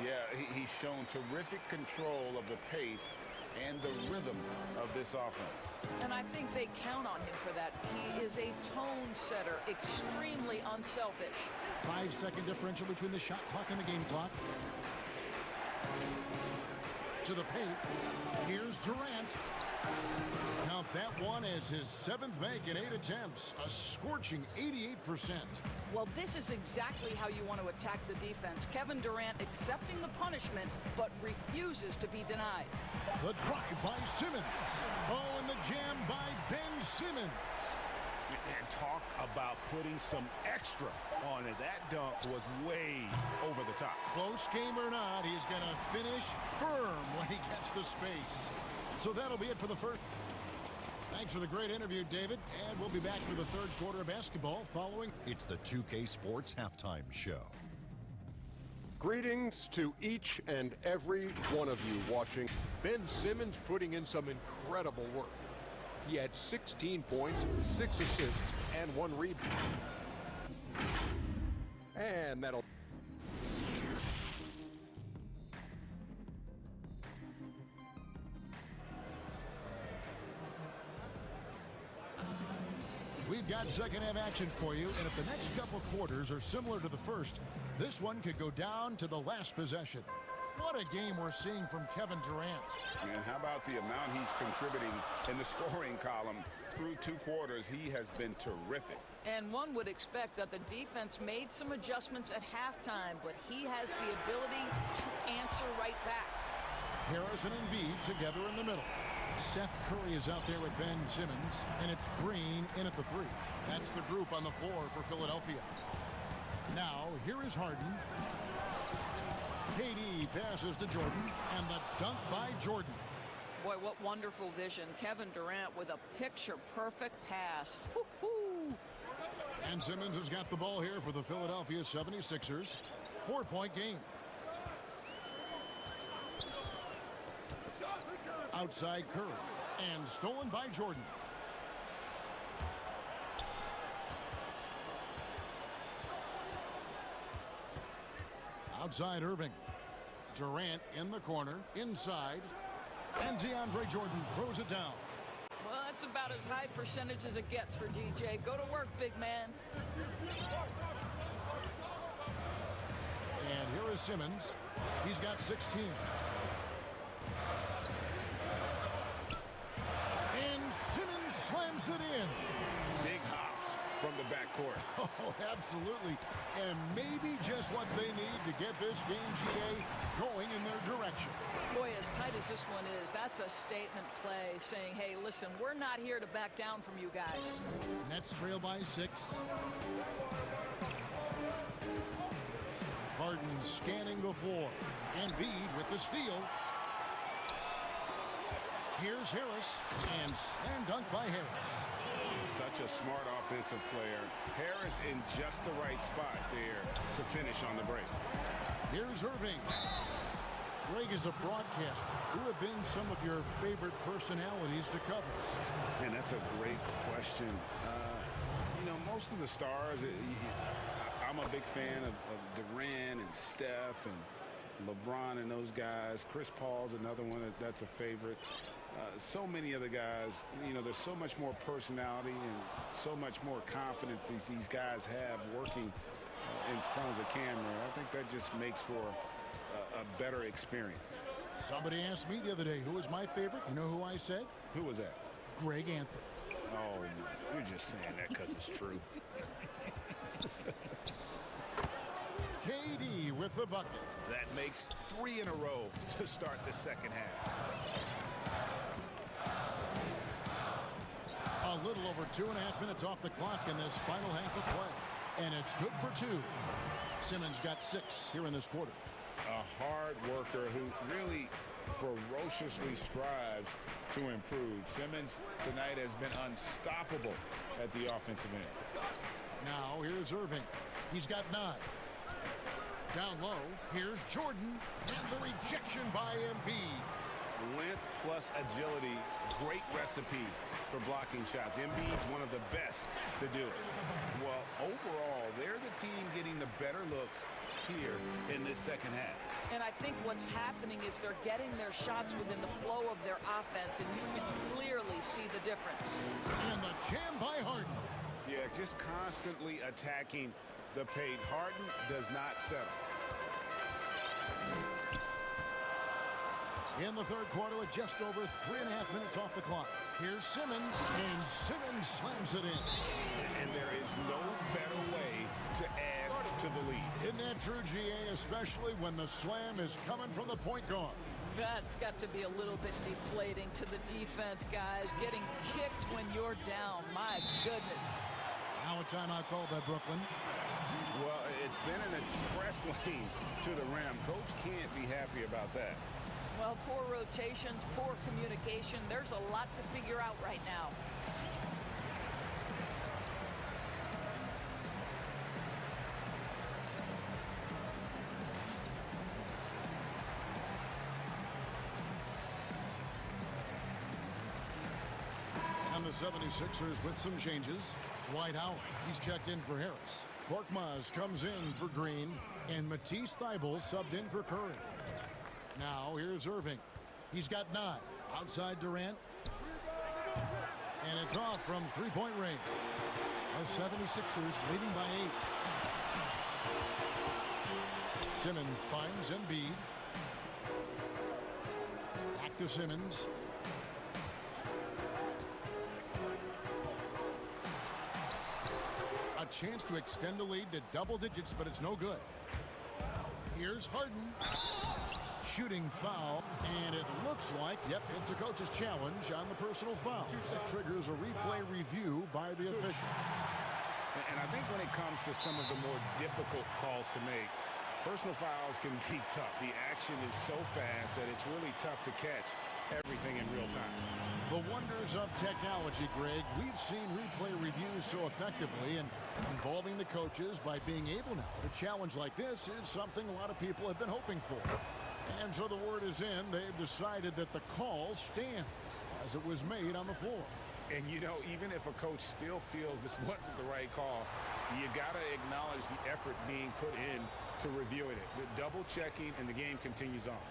Yeah, he's shown terrific control of the pace and the rhythm of this offense. And I think they count on him for that. He is a tone setter, extremely unselfish. 5-second differential between the shot clock and the game clock. To the paint. Here's Durant. Count that one as his 7th make in 8 attempts. A scorching 88%. Well, this is exactly how you want to attack the defense. Kevin Durant accepting the punishment, but refuses to be denied. The drive by Simmons. Oh, and the jam by Ben Simmons. And talk about putting some extra on it. That dunk was way over the top. Close game or not, he's going to finish firm when he gets the space. So that'll be it for the first. Thanks for the great interview, David. And we'll be back for the third quarter of basketball following. It's the 2K Sports Halftime Show. Greetings to each and every one of you watching. Ben Simmons putting in some incredible work. He had 16 points, 6 assists, and 1 rebound. And that'll... We've got second half action for you, and if the next couple quarters are similar to the first, this one could go down to the last possession. What a game we're seeing from Kevin Durant. And how about the amount he's contributing in the scoring column through 2 quarters? He has been terrific. And one would expect that the defense made some adjustments at halftime, but he has the ability to answer right back. Harris and Embiid together in the middle. Seth Curry is out there with Ben Simmons, and it's Green in at the 3. That's the group on the floor for Philadelphia. Now, here is Harden. KD passes to Jordan, and the dunk by Jordan. Boy, what wonderful vision. Kevin Durant with a picture-perfect pass. Woo-hoo! And Simmons has got the ball here for the Philadelphia 76ers. 4-point game. Outside Curry, and stolen by Jordan. Outside Irving. Durant in the corner, inside, and DeAndre Jordan throws it down. Well, that's about as high percentage as it gets for DJ. Go to work, big man. And here is Simmons. He's got 16. And Simmons slams it in. Big hops from the backcourt. Oh, absolutely. And maybe just what they need to get this game, GA, going in their direction. Boy, as tight as this one is, that's a statement play saying, hey, listen, we're not here to back down from you guys. Nets trail by 6. Harden scanning the floor. Embiid with the steal. Here's Harris, and slam dunk by Harris. Such a smart offensive player. Harris in just the right spot there to finish on the break. Here's Irving. Greg is a broadcaster. Who have been some of your favorite personalities to cover? And that's a great question. You know, most of the stars, I'm a big fan of Durant and Steph and LeBron and those guys. Chris Paul's another one that's a favorite. So many of the guys, you know, there's so much more personality and so much more confidence these guys have working in front of the camera. I think that just makes for a better experience. Somebody asked me the other day, who was my favorite? You know who I said? Who was that? Greg Anthony. Oh, you're just saying that because it's true. KD with the bucket. That makes 3 in a row to start the second half. A little over 2.5 minutes off the clock in this final half of play. And it's good for 2. Simmons got 6 here in this quarter. A hard worker who really ferociously strives to improve. Simmons tonight has been unstoppable at the offensive end. Now here's Irving. He's got 9. Down low, here's Jordan, and the rejection by Embiid. Length plus agility, great recipe for blocking shots. Embiid's one of the best to do it. Well, overall, they're the team getting the better looks here in this second half. And I think what's happening is they're getting their shots within the flow of their offense, and you can clearly see the difference. And the jam by Harden. Yeah, just constantly attacking the paint. Harden does not settle. in the third quarter with just over 3.5 minutes off the clock. Here's Simmons, and Simmons slams it in. And there is no better way to add to the lead. Isn't that true, GA, especially when the slam is coming from the point guard? That's got to be a little bit deflating to the defense, guys. Getting kicked when you're down. My goodness. Now a timeout called by Brooklyn. Well, it's been an express lane to the rim. Coach can't be happy about that. Well, poor rotations, poor communication. There's a lot to figure out right now. And the 76ers with some changes. Dwight Howard, he's checked in for Harris. Korkmaz comes in for Green, and Matisse Thybulle subbed in for Curry. Now here's Irving. He's got 9. Outside Durant. And it's off from three-point range. The 76ers leading by 8. Simmons finds Embiid. Back to Simmons. A chance to extend the lead to double digits, but it's no good. Here's Harden. Shooting foul, and it looks like, yep, it's a coach's challenge on the personal foul. That triggers a replay review by the official. And I think when it comes to some of the more difficult calls to make, personal fouls can be tough. The action is so fast that it's really tough to catch everything in real time. The wonders of technology, Greg. We've seen replay reviews so effectively, and involving the coaches by being able now to challenge like this is something a lot of people have been hoping for. And so the word is in. They've decided that the call stands as it was made on the floor. And, you know, even if a coach still feels this wasn't the right call, you got to acknowledge the effort being put in to reviewing it. The double checking, and the game continues on.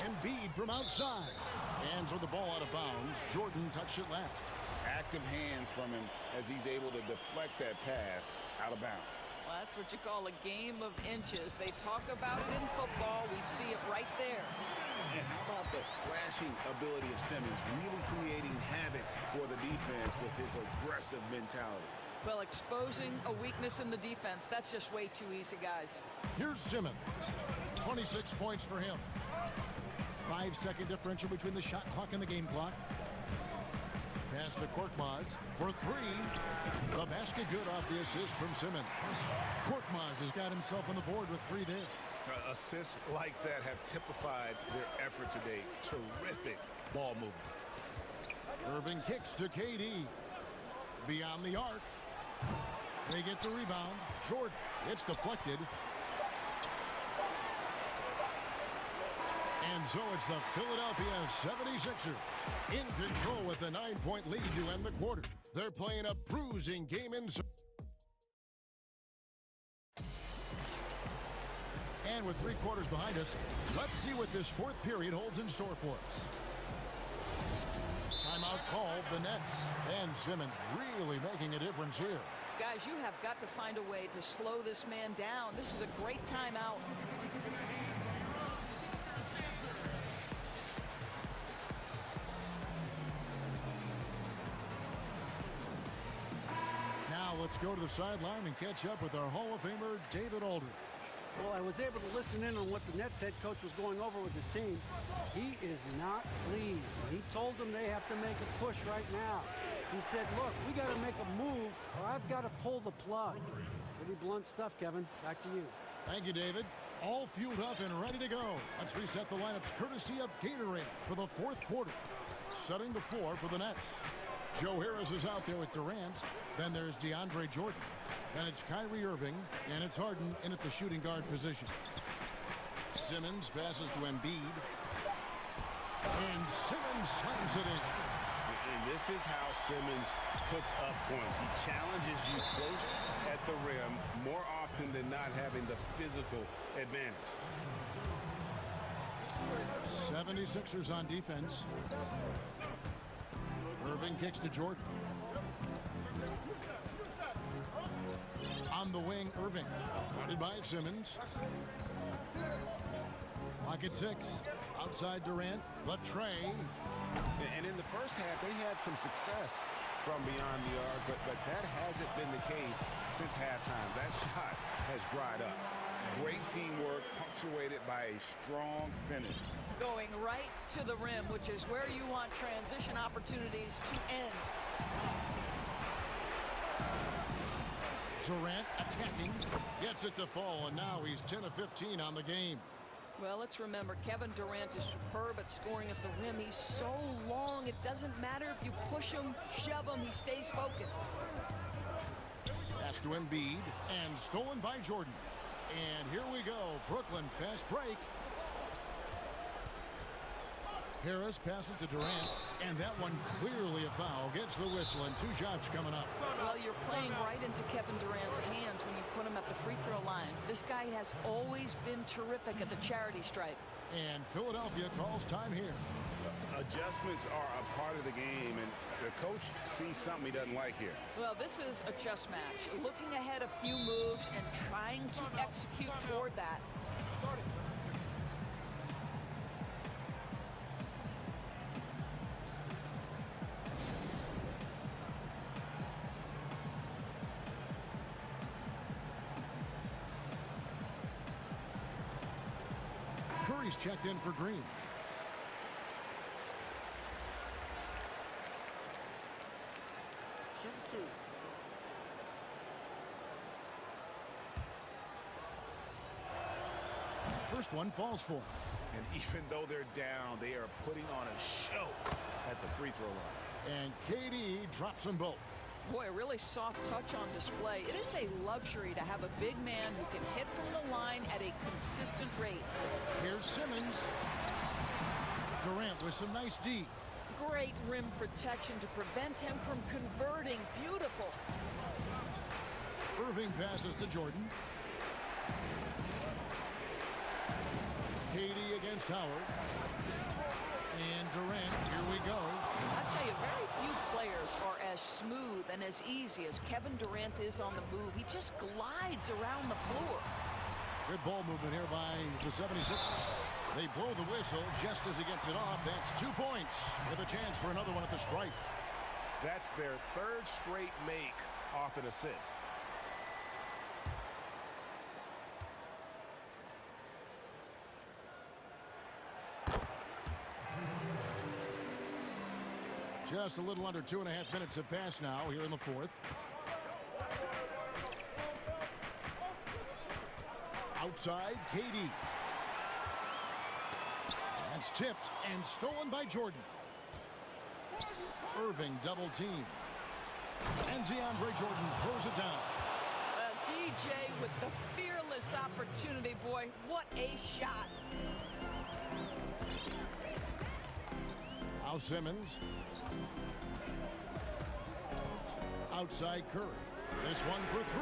Embiid from outside. Hands on the ball out of bounds. Jordan touched it last. Active hands from him as he's able to deflect that pass out of bounds. Well, that's what you call a game of inches. They talk about it in football. We see it right there. And how about the slashing ability of Simmons, really creating havoc for the defense with his aggressive mentality? Well, exposing a weakness in the defense, that's just way too easy, guys. Here's Simmons. 26 points for him. 5-second differential between the shot clock and the game clock. Pass to Korkmaz for 3. The basket good off the assist from Simmons. Korkmaz has got himself on the board with 3 there. Assists like that have typified their effort today. Terrific ball movement. Irving kicks to KD. Beyond the arc. They get the rebound. Jordan. It's deflected. And so it's the Philadelphia 76ers in control with a 9-point lead to end the quarter. They're playing a bruising game inside. And with 3 quarters behind us, let's see what this 4th period holds in store for us. Timeout called, the Nets. And Simmons really making a difference here. Guys, you have got to find a way to slow this man down. This is a great timeout. Now let's go to the sideline and catch up with our Hall of Famer, David Aldridge. Well, I was able to listen in on what the Nets head coach was going over with his team. He is not pleased. He told them they have to make a push right now. He said, look, we got to make a move or I've got to pull the plug. Pretty blunt stuff, Kevin. Back to you. Thank you, David. All fueled up and ready to go. Let's reset the lineups courtesy of Gatorade for the 4th quarter. Setting the floor for the Nets. Joe Harris is out there with Durant. Then there's DeAndre Jordan. Then it's Kyrie Irving, and it's Harden in at the shooting guard position. Simmons passes to Embiid. And Simmons slams it in. And this is how Simmons puts up points. He challenges you close at the rim more often than not, having the physical advantage. 76ers on defense. Irving kicks to Jordan. On the wing, Irving. Guarded by Simmons. Clock at 6. Outside Durant, but Trey. And in the first half, they had some success from beyond the arc, but that hasn't been the case since halftime. That shot has dried up. Great teamwork, punctuated by a strong finish. Going right to the rim, which is where you want transition opportunities to end. Durant attacking, gets it to fall, and now he's 10 of 15 on the game. Well, let's remember, Kevin Durant is superb at scoring at the rim. He's so long, it doesn't matter if you push him, shove him, he stays focused. Pass to Embiid, and stolen by Jordan. And here we go, Brooklyn fast break. Harris passes to Durant, and that one clearly a foul. Gets the whistle, and 2 shots coming up. Well, you're playing right into Kevin Durant's hands when you put him at the free throw line. This guy has always been terrific at the charity stripe. And Philadelphia calls time here. Adjustments are a part of the game, and the coach sees something he doesn't like here. Well, this is a chess match. Looking ahead a few moves and trying to execute toward that. Curry's checked in for Green. Shoot 2. First one falls for him. And even though they're down, they are putting on a show at the free throw line. And KD drops them both. Boy, a really soft touch on display. It is a luxury to have a big man who can hit from the line at a consistent rate. Here's Simmons. Durant with some nice D. Great rim protection to prevent him from converting. Beautiful. Irving passes to Jordan. KD against Howard. And Durant, here we go. I'll tell you, very few players are as smooth and as easy as Kevin Durant is on the move. He just glides around the floor. Good ball movement here by the 76ers. They blow the whistle just as he gets it off. That's 2 points with a chance for another one at the stripe. That's their 3rd straight make off an assist. Just a little under 2.5 minutes have passed now here in the 4th. Outside, KD. That's tipped and stolen by Jordan. Irving double team. And DeAndre Jordan throws it down. DJ with the fearless opportunity, boy. What a shot. Now Simmons. Outside Curry. This one for 3.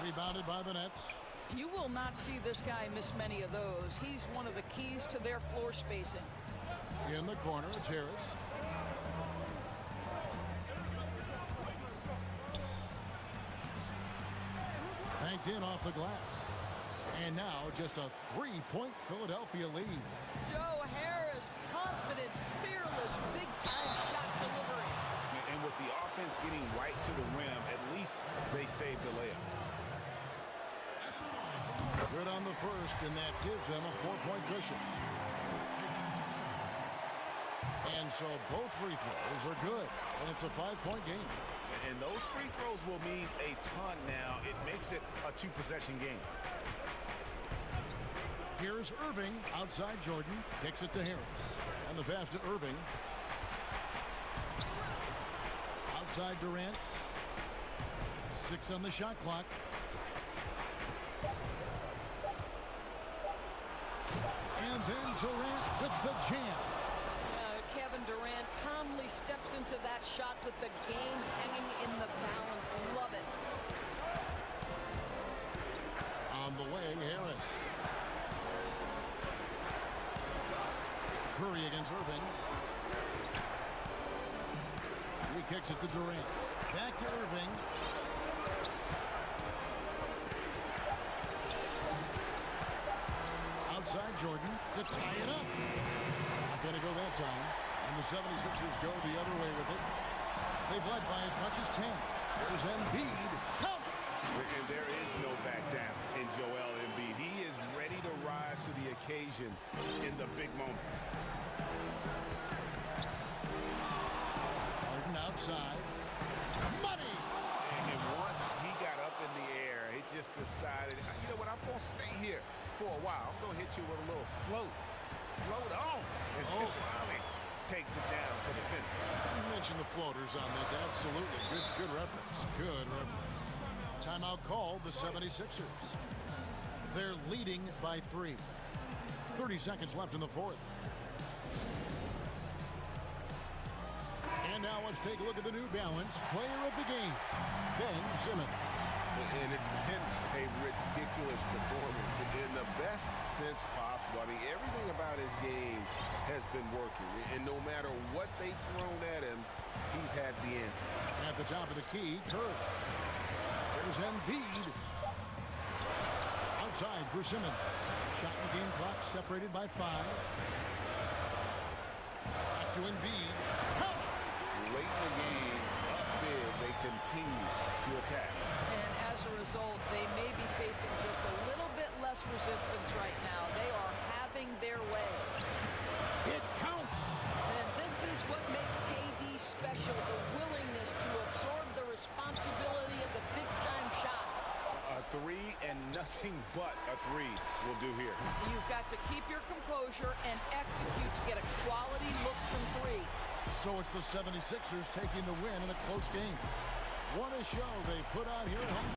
Rebounded by the Nets. You will not see this guy miss many of those. He's one of the keys to their floor spacing. In the corner, it's Harris. Banked in off the glass. And now just a 3-point Philadelphia lead. Joe Harris, confident, fearless, big-time shot delivery. And with the offense getting right to the rim, at least they saved the layup. Good on the first, and that gives them a 4-point cushion. And so both free throws are good, and it's a 5-point game. And those free throws will mean a ton now. It makes it a 2-possession game. Here's Irving outside Jordan, kicks it to Harris. And the pass to Irving. Outside Durant. 6 on the shot clock. And then Durant with the jam. Kevin Durant calmly steps into that shot with the game hanging in the balance. Love it. On the way, Harris. Curry against Irving. He kicks it to Durant. Back to Irving. outside Jordan to tie it up. Not going to go that time. And the 76ers go the other way with it. They've led by as much as 10. There's Embiid. Count it. And there is no back down in Joel Embiid. He is ready to rise to the occasion in the big moment. Harden outside. Money! And once he got up in the air, he just decided, you know what, I'm going to stay here for a while. I'm going to hit you with a little float. Float on. And finally takes it down for the finish. You mentioned the floaters on this. Absolutely. Good reference. Good reference. Timeout called the 76ers. They're leading by 3. 30 seconds left in the fourth. And now let's take a look at the New Balance player of the game, Ben Simmons. And it's been a ridiculous performance in the best sense possible. I mean, everything about his game has been working. And no matter what they've thrown at him, he's had the answer. At the top of the key, Curry. There's Embiid. Outside for Simmons. Shot and game clock separated by 5. Back to Embiid. Late in the game, up big, they continue to attack. And as a result, they may be facing just a little bit less resistance right now. They are having their way. It counts. And this is what makes KD special, the willingness to absorb the responsibility of the big-time shot. A 3 and nothing but a 3 will do here. You've got to keep your composure and execute to get a quality look from 3. So it's the 76ers taking the win in a close game. What a show they put out here at home.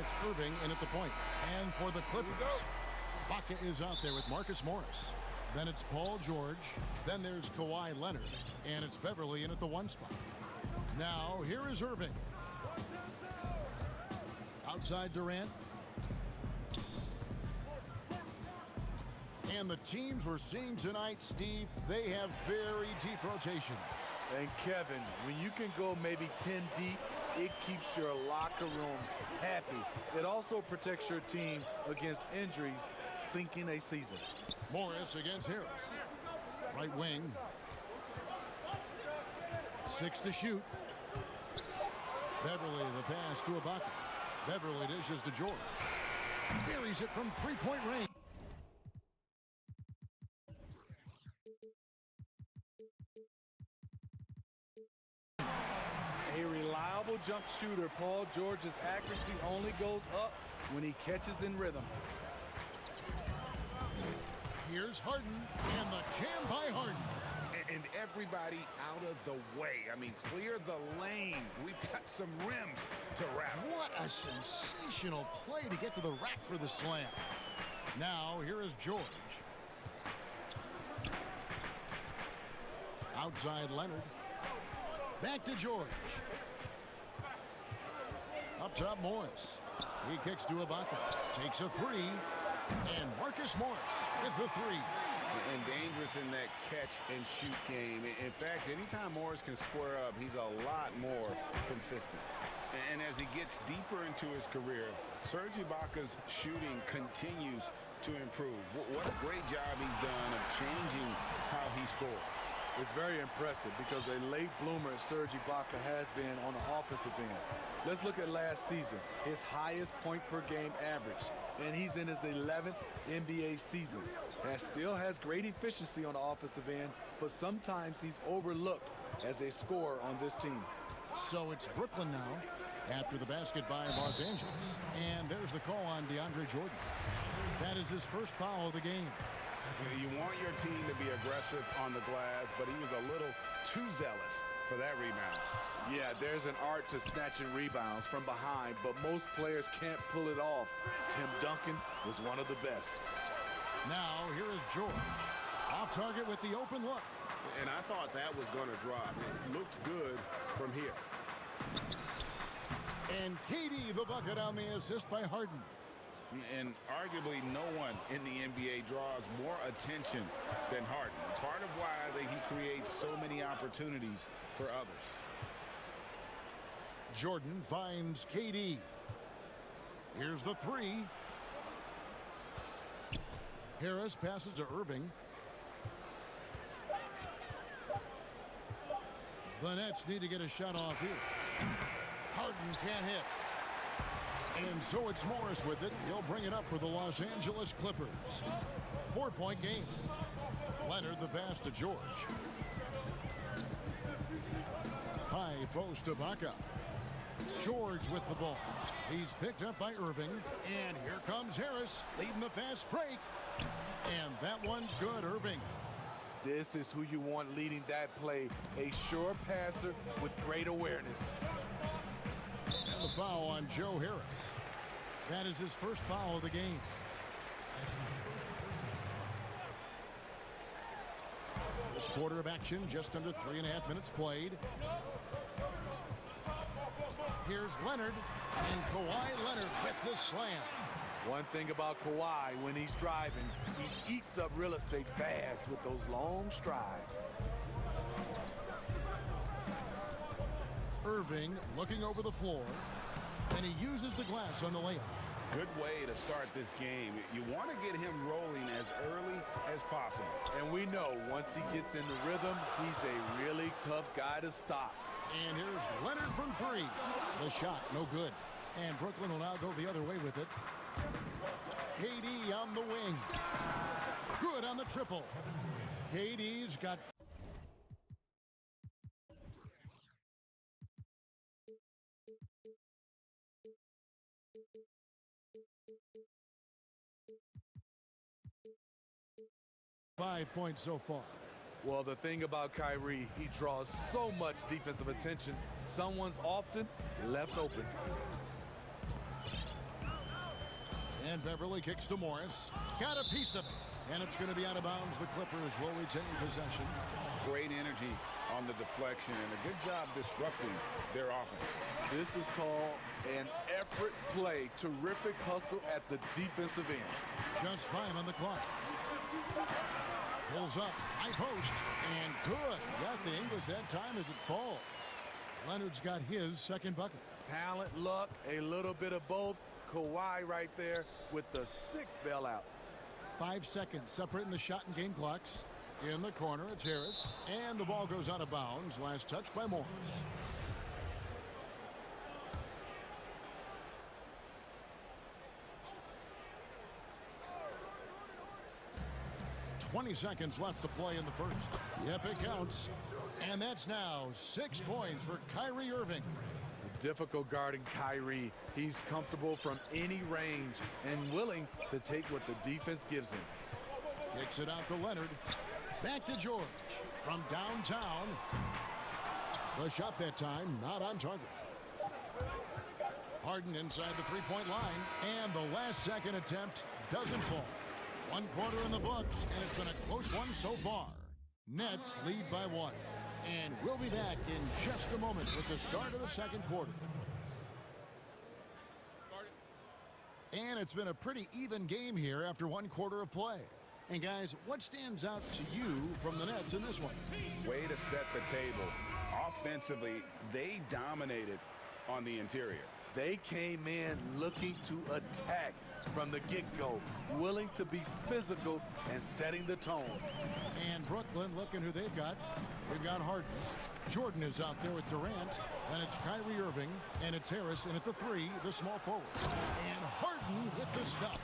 it's Irving in at the point. And for the Clippers, Ibaka is out there with Marcus Morris. Then it's Paul George. Then there's Kawhi Leonard. And it's Beverly in at the 1 spot. Now, here is Irving. Outside Durant. And the teams we're seeing tonight, Steve, they have very deep rotations. And Kevin, when you can go maybe 10 deep, it keeps your locker room happy. It also protects your team against injuries sinking a season. Morris against Harris. Right wing. 6 to shoot. Beverly the pass to Ibaka. Beverly dishes to George. Buries it from three-point range. A reliable jump shooter, Paul George's accuracy only goes up when he catches in rhythm. Here's Harden, and the jam by Harden. And everybody out of the way. I mean, clear the lane. We've got some rims to wrap. What a sensational play to get to the rack for the slam. Now, here is George. Outside Leonard. Back to George. Up top, Morris. He kicks to Ibaka. Takes a three. And Marcus Morris with the three. And dangerous in that catch-and-shoot game. In fact, anytime Morris can square up, he's a lot more consistent. And as he gets deeper into his career, Serge Ibaka's shooting continues to improve. What a great job he's done of changing how he scores. It's very impressive because a late bloomer Serge Ibaka has been on the offensive end. Let's look at last season, his highest point per game average, and he's in his 11th NBA season. And still has great efficiency on the offensive end, but sometimes he's overlooked as a scorer on this team. So it's Brooklyn now after the basket by Los Angeles. And there's the call on DeAndre Jordan. That is his first foul of the game. You want your team to be aggressive on the glass, but he was a little too zealous for that rebound. Yeah, there's an art to snatching rebounds from behind, but most players can't pull it off. Tim Duncan was one of the best. Now, here is George. Off target with the open look. And I thought that was going to drop. It looked good from here. And KD the bucket on the assist by Harden. And arguably no one in the NBA draws more attention than Harden. Part of why he creates so many opportunities for others. Jordan finds KD. Here's the three. Harris passes to Irving. The Nets need to get a shot off here. Harden can't hit. And so it's Morris with it. He'll bring it up for the Los Angeles Clippers. 4-point game. Leonard the pass to George. High post to Ibaka. George with the ball. He's picked up by Irving. And here comes Harris leading the fast break. And that one's good, Irving. This is who you want leading that play. A sure passer with great awareness. And the foul on Joe Harris. That is his first foul of the game. This quarter of action, just under 3.5 minutes played. Here's Leonard, and Kawhi Leonard with the slam. One thing about Kawhi, when he's driving, he eats up real estate fast with those long strides. Irving looking over the floor, and he uses the glass on the layup. Good way to start this game. You want to get him rolling as early as possible. And we know once he gets in the rhythm, he's a really tough guy to stop. And here's Leonard from three. The shot, no good. And Brooklyn will now go the other way with it. KD on the wing. Good on the triple. KD's got... .5 points so far. Well, the thing about Kyrie, he draws so much defensive attention. Someone's often left open. And Beverly kicks to Morris. Got a piece of it. And it's going to be out of bounds. The Clippers will retain possession. Great energy on the deflection and a good job disrupting their offense. This is called an effort play. Terrific hustle at the defensive end. Just 5 on the clock. Pulls up, high post, and good. Got the Ingles that time as it falls. Leonard's got his second bucket. Talent, luck, a little bit of both. Kawhi right there with the sick bailout. 5 seconds separating the shot and game clocks. In the corner, it's Harris. And the ball goes out of bounds. Last touch by Morris. $20 seconds left to play in the first. Yep, it counts. And that's now 6 points for Kyrie Irving. Difficult guarding Kyrie. He's comfortable from any range and willing to take what the defense gives him. Kicks it out to Leonard. Back to George from downtown. The shot that time not on target. Harden inside the three-point line, and the last second attempt doesn't fall. 1 quarter in the books, and it's been a close one so far. Nets lead by 1. And we'll be back in just a moment with the start of the second quarter. And it's been a pretty even game here after 1 quarter of play. And guys, what stands out to you from the Nets in this one? Way to set the table. Offensively, they dominated on the interior. They came in looking to attack from the get-go, willing to be physical and setting the tone. And Brooklyn, looking who they've got. They've got Harden. Jordan is out there with Durant. And it's Kyrie Irving. And it's Harris. And at the 3, the small forward. And Harden with the stuff.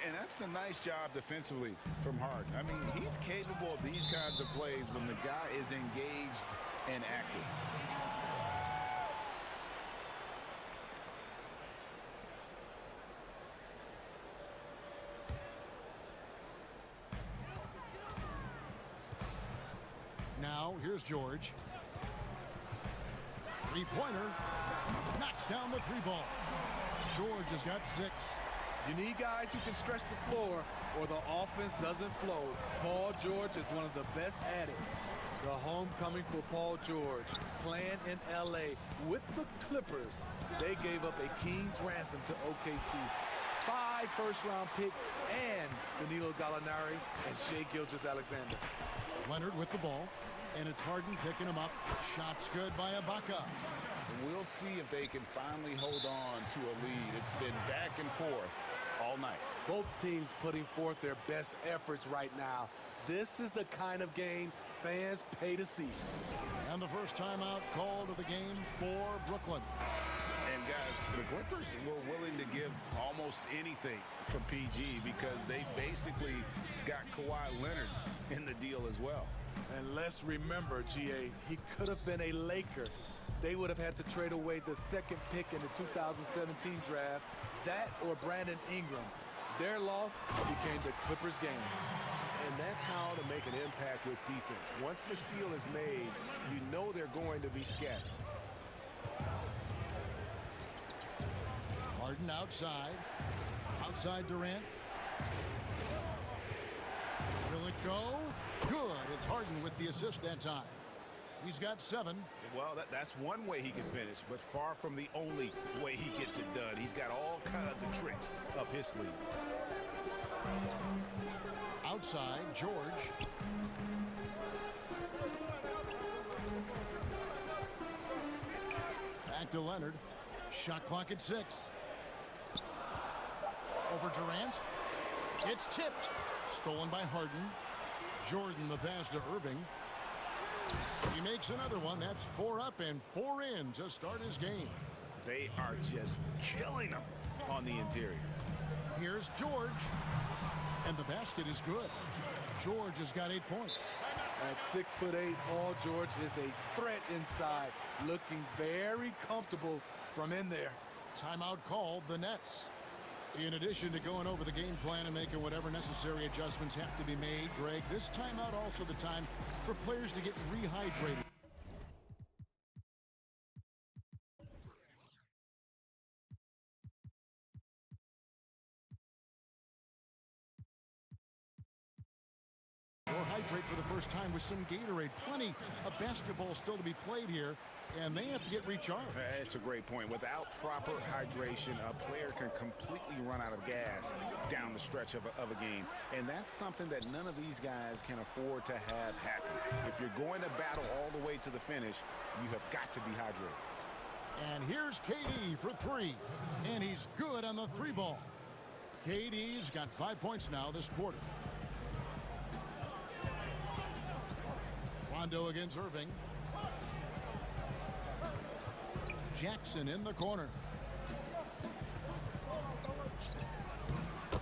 And that's a nice job defensively from Harden. I mean, he's capable of these kinds of plays when the guy is engaged and active. Now, here's George. Three-pointer. Knocks down the 3-ball. George has got 6. You need guys who can stretch the floor or the offense doesn't flow. Paul George is one of the best at it. The homecoming for Paul George, playing in L.A. with the Clippers. They gave up a king's ransom to OKC. 5 first-round picks and Danilo Gallinari and Shai Gilgeous-Alexander. Leonard with the ball, and it's Harden picking him up. Shots good by Ibaka. We'll see if they can finally hold on to a lead. It's been back and forth all night. Both teams putting forth their best efforts right now. This is the kind of game fans pay to see. And the first timeout called of the game for Brooklyn. And guys, the Clippers were willing to give almost anything for PG because they basically got Kawhi Leonard in the deal as well. And let's remember, GA, he could have been a Laker. They would have had to trade away the 2nd pick in the 2017 draft, that or Brandon Ingram. Their loss became the Clippers' game. And that's how to make an impact with defense. Once the steal is made, you know they're going to be scattered. Harden outside. Outside Durant. Will it go? Good. It's Harden with the assist that time. He's got 7. Well, that's one way he can finish, but far from the only way he gets it done. He's got all kinds of tricks up his sleeve. Outside, George. Back to Leonard. Shot clock at 6. Over Durant. It's tipped. Stolen by Harden. Jordan the pass to Irving. He makes another one. That's 4 up and 4 in to start his game. They are just killing him on the interior. Here's George. And the basket is good. George has got 8 points. At 6'8", Paul George is a threat inside, looking very comfortable from in there. Timeout called, the Nets. In addition to going over the game plan and making whatever necessary adjustments have to be made, Greg, this timeout also the time for players to get rehydrated. hydrate for the first time with some Gatorade. Plenty of basketball still to be played here, and they have to get recharged. That's a great point. Without proper hydration, a player can completely run out of gas down the stretch of a game. And that's something that none of these guys can afford to have happen. If you're going to battle all the way to the finish, you have got to be hydrated. And here's KD for three. And he's good on the three ball. KD's got 5 points now this quarter. Rondo against Irving. Jackson in the corner.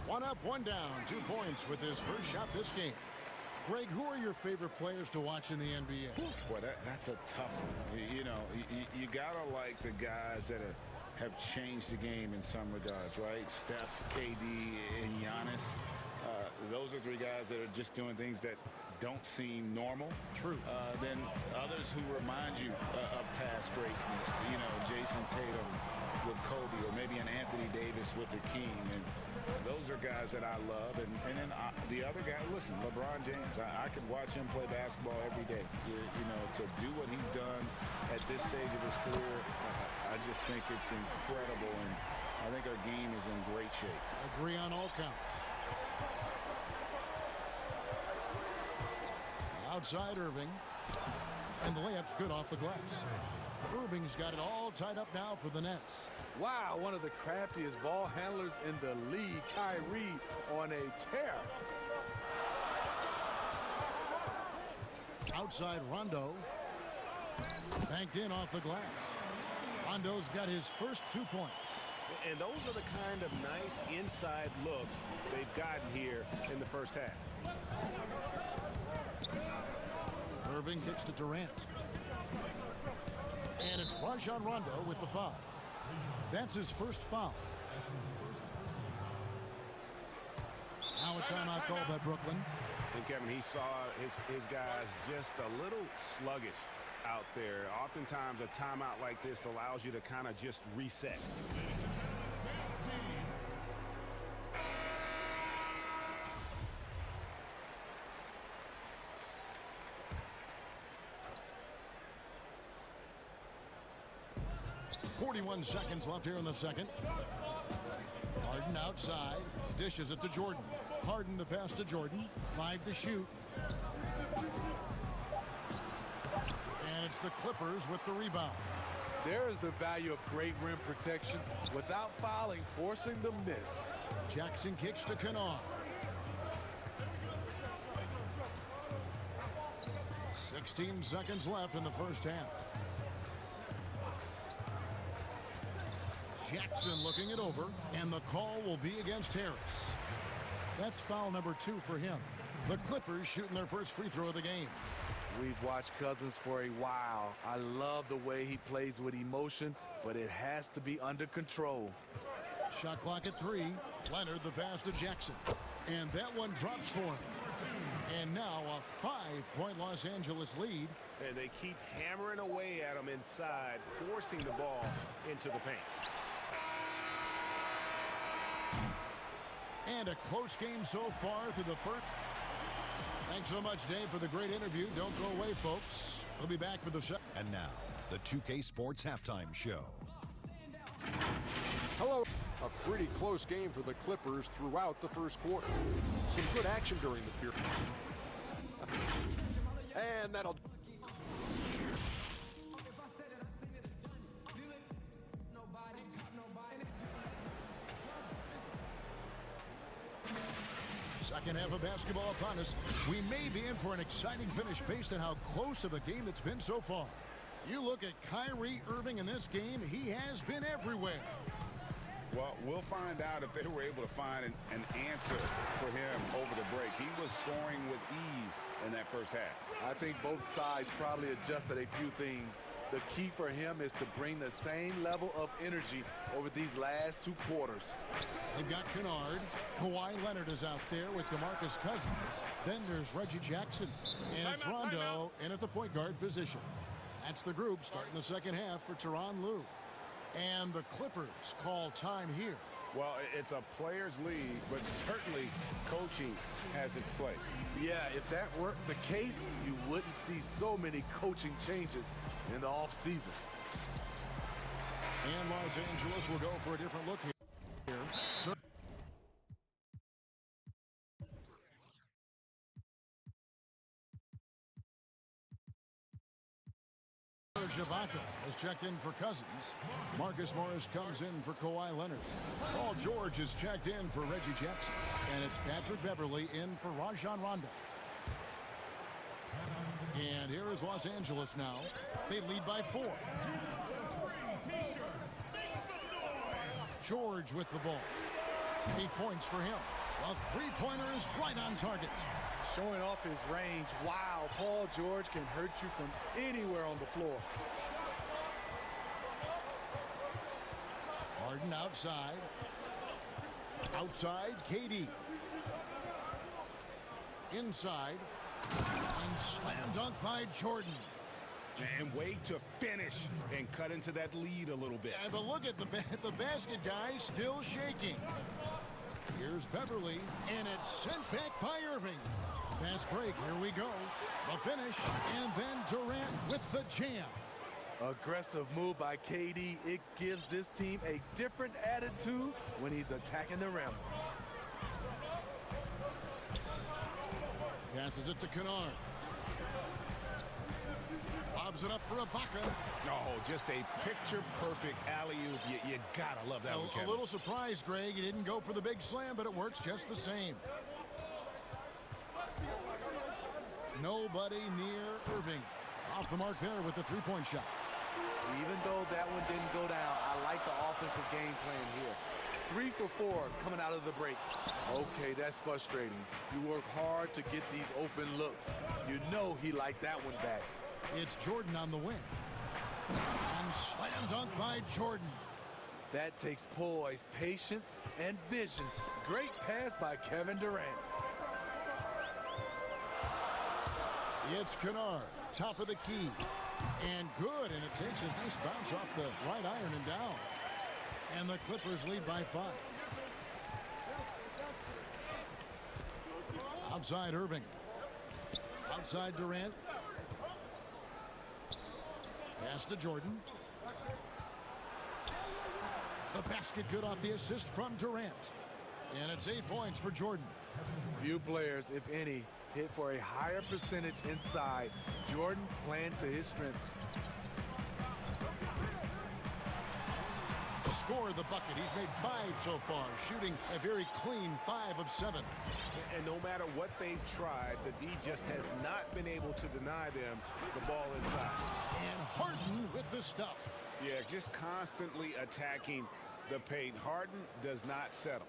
One up, one down. 2 points with his first shot this game. Greg, who are your favorite players to watch in the NBA? Boy, that's a tough one. You know, you gotta like the guys that have changed the game in some regards, right? Steph, KD, and Giannis. Those are 3 guys that are just doing things that don't seem normal. True. Then others who remind you of past greatness. You know, Jason Tatum with Kobe, or maybe an Anthony Davis with Hakeem. And those are guys that I love. And then the other guy, listen, LeBron James. I could watch him play basketball every day. You know, to do what he's done at this stage of his career, I just think it's incredible. And I think our game is in great shape. Agree on all counts. Outside Irving. And the layup's good off the glass. Irving's got it all tied up now for the Nets. Wow, one of the craftiest ball handlers in the league. Kyrie on a tear. Outside Rondo. Banked in off the glass. Rondo's got his first 2 points. And those are the kind of nice inside looks they've gotten here in the first half. Irving kicks to Durant. And it's Rajon Rondo with the foul. That's his first foul. Now a timeout call by Brooklyn. And Kevin, he saw his guys just a little sluggish out there. Oftentimes a timeout like this allows you to kind of just reset. Seconds left here in the second. Harden outside. Dishes it to Jordan. Harden the pass to Jordan. 5 to shoot. And it's the Clippers with the rebound. There is the value of great rim protection without fouling, forcing the miss. Jackson kicks to Kennard. 16 seconds left in the first half. Jackson looking it over, and the call will be against Harris. That's foul number 2 for him. The Clippers shooting their first free throw of the game. We've watched Cousins for a while. I love the way he plays with emotion, but it has to be under control. Shot clock at 3. Leonard the pass to Jackson. And that one drops for him. And now a 5-point Los Angeles lead. And they keep hammering away at him inside, forcing the ball into the paint. And a close game so far through the first. Thanks so much, Dave, for the great interview. Don't go away, folks. We'll be back for the show. And now, the 2K Sports Halftime Show. Hello. A pretty close game for the Clippers throughout the first quarter. Some good action during the period. And that'll... Second half of basketball upon us. We may be in for an exciting finish based on how close of a game it's been so far. You look at Kyrie Irving in this game, he has been everywhere. Well, we'll find out if they were able to find an answer for him over the break. He was scoring with ease in that first half. I think both sides probably adjusted a few things. The key for him is to bring the same level of energy over these last 2 quarters. They've got Kennard. Kawhi Leonard is out there with DeMarcus Cousins. Then there's Reggie Jackson. And it's Rondo in at the point guard position. That's the group starting the second half for Tyronn Lue. And the Clippers call time here. Well, it's a players' league, but certainly coaching has its place. Yeah, if that weren't the case, you wouldn't see so many coaching changes in the offseason. And Los Angeles will go for a different look here. Ibaka has checked in for Cousins. Marcus Morris comes in for Kawhi Leonard. Paul George is checked in for Reggie Jackson. And it's Patrick Beverley in for Rajon Rondo. And here is Los Angeles now. They lead by 4. George with the ball. 8 points for him. A three-pointer is right on target. Showing off his range. Wow, Paul George can hurt you from anywhere on the floor. Harden outside. Outside, KD. Inside. And slam dunk by Jordan. And wait to finish and cut into that lead a little bit. Yeah, but look at the basket guy still shaking. Here's Beverly, and it's sent back by Irving. Fast break, here we go. The finish, and then Durant with the jam. Aggressive move by KD. It gives this team a different attitude when he's attacking the rim. Passes it to Kennard. Lobs it up for Ibaka. Oh, just a picture-perfect alley-oop. You gotta love that one, Kevin. A little surprised, Greg. He didn't go for the big slam, but it works just the same. Nobody near Irving. Off the mark there with the three-point shot. Even though that one didn't go down, I like the offensive game plan here. 3 for 4 coming out of the break. Okay, that's frustrating. You work hard to get these open looks. You know he liked that one back. It's Jordan on the wing. And slam dunk by Jordan. That takes poise, patience, and vision. Great pass by Kevin Durant. It's Kennard, top of the key. And good, and it takes a nice bounce off the right iron and down. And the Clippers lead by 5. Outside Irving. Outside Durant. Pass to Jordan. The basket good off the assist from Durant. And it's 8 points for Jordan. Few players, if any, hit for a higher percentage inside. Jordan playing to his strengths. Score the bucket. He's made 5 so far, shooting a very clean 5 of 7. And no matter what they've tried, the D just has not been able to deny them the ball inside. And Harden with the stuff. Yeah, just constantly attacking the paint. Harden does not settle.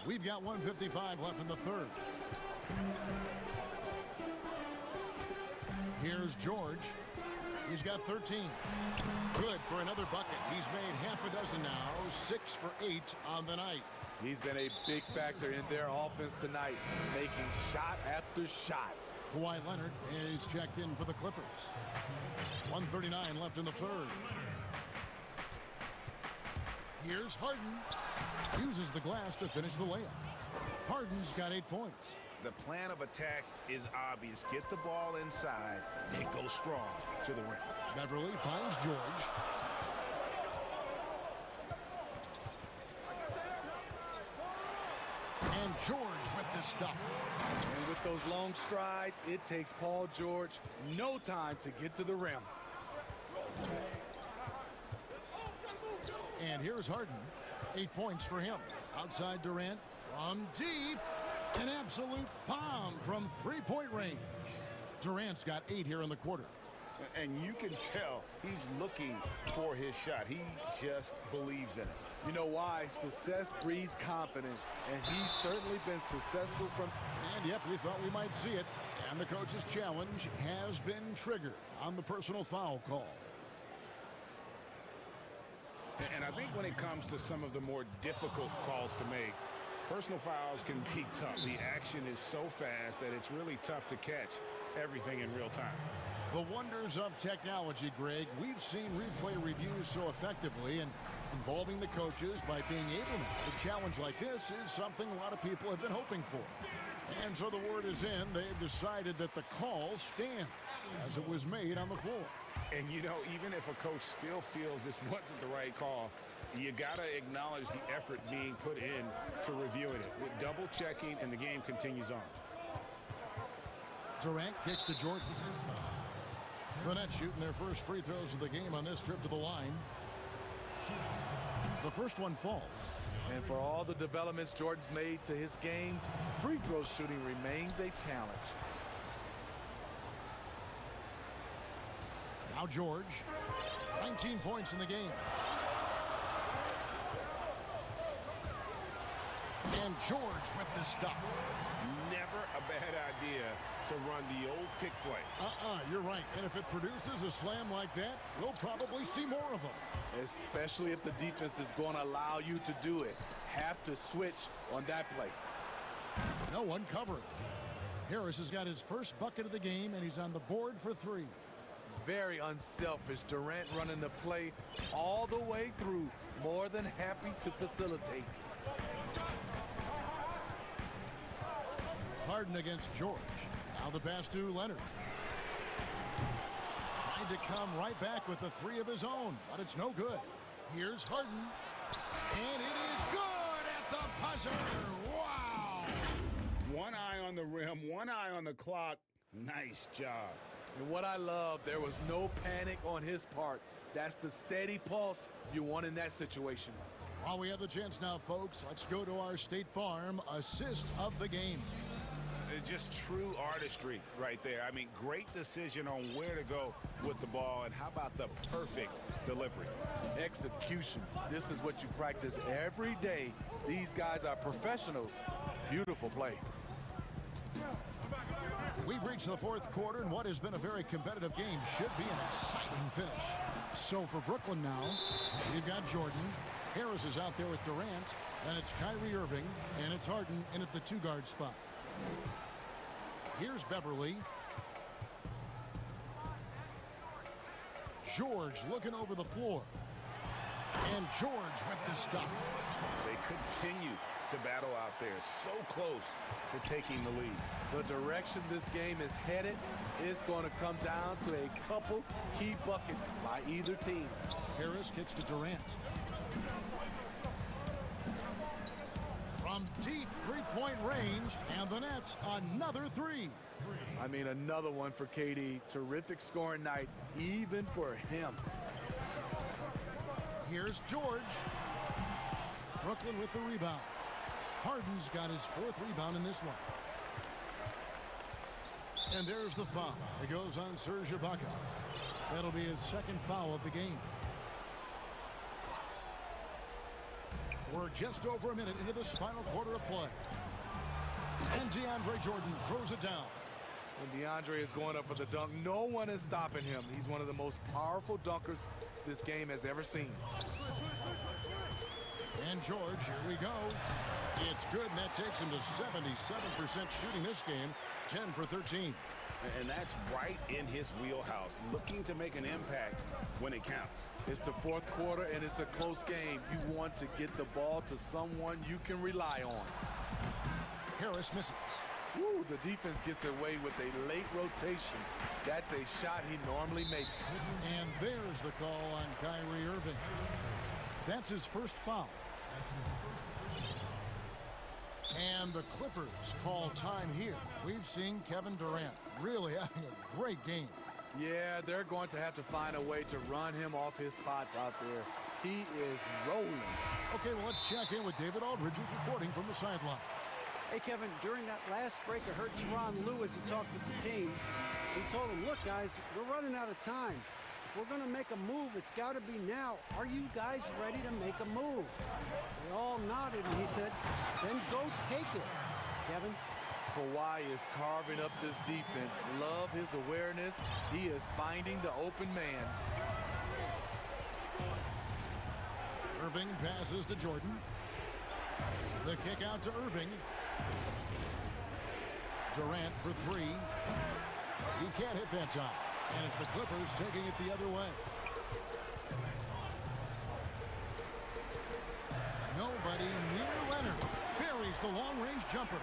We've got 1:55 left in the third. Here's George. He's got 13. Good for another bucket. He's made half a dozen now, 6 for 8 on the night. He's been a big factor in their offense tonight, making shot after shot. Kawhi Leonard is checked in for the Clippers. 1:39 left in the third. Here's Harden. Uses the glass to finish the layup. Harden's got 8 points. The plan of attack is obvious. Get the ball inside and go strong to the rim. Beverly finds George. And George with the stuff. And with those long strides, it takes Paul George no time to get to the rim. And here's Harden. 8 points for him. Outside Durant from deep. An absolute bomb from three-point range. Durant's got 8 here in the quarter. And you can tell he's looking for his shot. He just believes in it. You know why? Success breeds confidence, and he's certainly been successful from... And yep, we thought we might see it. And the coach's challenge has been triggered on the personal foul call. And I think when it comes to some of the more difficult calls to make, personal fouls can be tough. The action is so fast that it's really tough to catch everything in real time. The wonders of technology, Greg. We've seen replay reviews so effectively, and involving the coaches by being able to make a challenge like this is something a lot of people have been hoping for. And so the word is in. They've decided that the call stands as it was made on the floor. And, you know, even if a coach still feels this wasn't the right call, you got to acknowledge the effort being put in to reviewing it. With double checking, and the game continues on. Durant kicks to Jordan. The Nets shooting their first free throws of the game on this trip to the line. The first one falls. And for all the developments Jordan's made to his game, free throw shooting remains a challenge. Now George, 19 points in the game. And George with the stuff. Never a bad idea to run the old pick play. You're right. And if it produces a slam like that, we'll probably see more of them. Especially if the defense is going to allow you to do it. Have to switch on that play. No one covering. Harris has got his first bucket of the game, and he's on the board for 3. Very unselfish. Durant running the play all the way through. More than happy to facilitate. Harden against George. Now the pass to Leonard. Trying to come right back with the 3 of his own, but it's no good. Here's Harden. And it is good at the buzzer. Wow! One eye on the rim, one eye on the clock. Nice job. And what I love, there was no panic on his part. That's the steady pulse you want in that situation. While we have the chance now, folks, let's go to our State Farm assist of the game. Just true artistry right there. I mean, great decision on where to go with the ball, and how about the perfect delivery? Execution. This is what you practice every day. These guys are professionals. Beautiful play. We've reached the 4th quarter, and what has been a very competitive game should be an exciting finish. So for Brooklyn now, we've got Jordan. Harris is out there with Durant, and it's Kyrie Irving, and it's Harden in at the 2-guard spot. Here's Beverly. George looking over the floor. And George with the stuff. They continue to battle out there, so close to taking the lead. The direction this game is headed is going to come down to a couple key buckets by either team. Harris kicks to Durant. From deep 3-point range, and the Nets another 3. I mean, another one for KD. Terrific scoring night, even for him. Here's George. Brooklyn with the rebound. Harden's got his 4th rebound in this one. And there's the foul. It goes on Serge Ibaka. That'll be his 2nd foul of the game. We're just over a minute into this final quarter of play. And DeAndre Jordan throws it down. When DeAndre is going up for the dunk, no one is stopping him. He's one of the most powerful dunkers this game has ever seen. And George, here we go. It's good, and that takes him to 77% shooting this game, 10 for 13. And that's right in his wheelhouse, looking to make an impact when it counts. It's the 4th quarter, and it's a close game. You want to get the ball to someone you can rely on. Harris misses. Woo, the defense gets away with a late rotation. That's a shot he normally makes. And there's the call on Kyrie Irving. That's his first foul. And the Clippers call time here. We've seen Kevin Durant really having a great game. Yeah, they're going to have to find a way to run him off his spots out there. He is rolling. Okay, well, let's check in with David Aldridge, who's reporting from the sideline. Hey, Kevin, during that last break, I heard Teron Lue as he talked with the team. He told them, look, guys, we're running out of time. If we're going to make a move, it's got to be now. Are you guys ready to make a move? They all nodded, and he said, then go take it, Kevin. Kawhi is carving up this defense. Love his awareness. He is finding the open man. Irving passes to Jordan. The kick out to Irving. Durant for 3. He can't hit that time. And it's the Clippers taking it the other way. Nobody near Leonard. Buries the long-range jumper.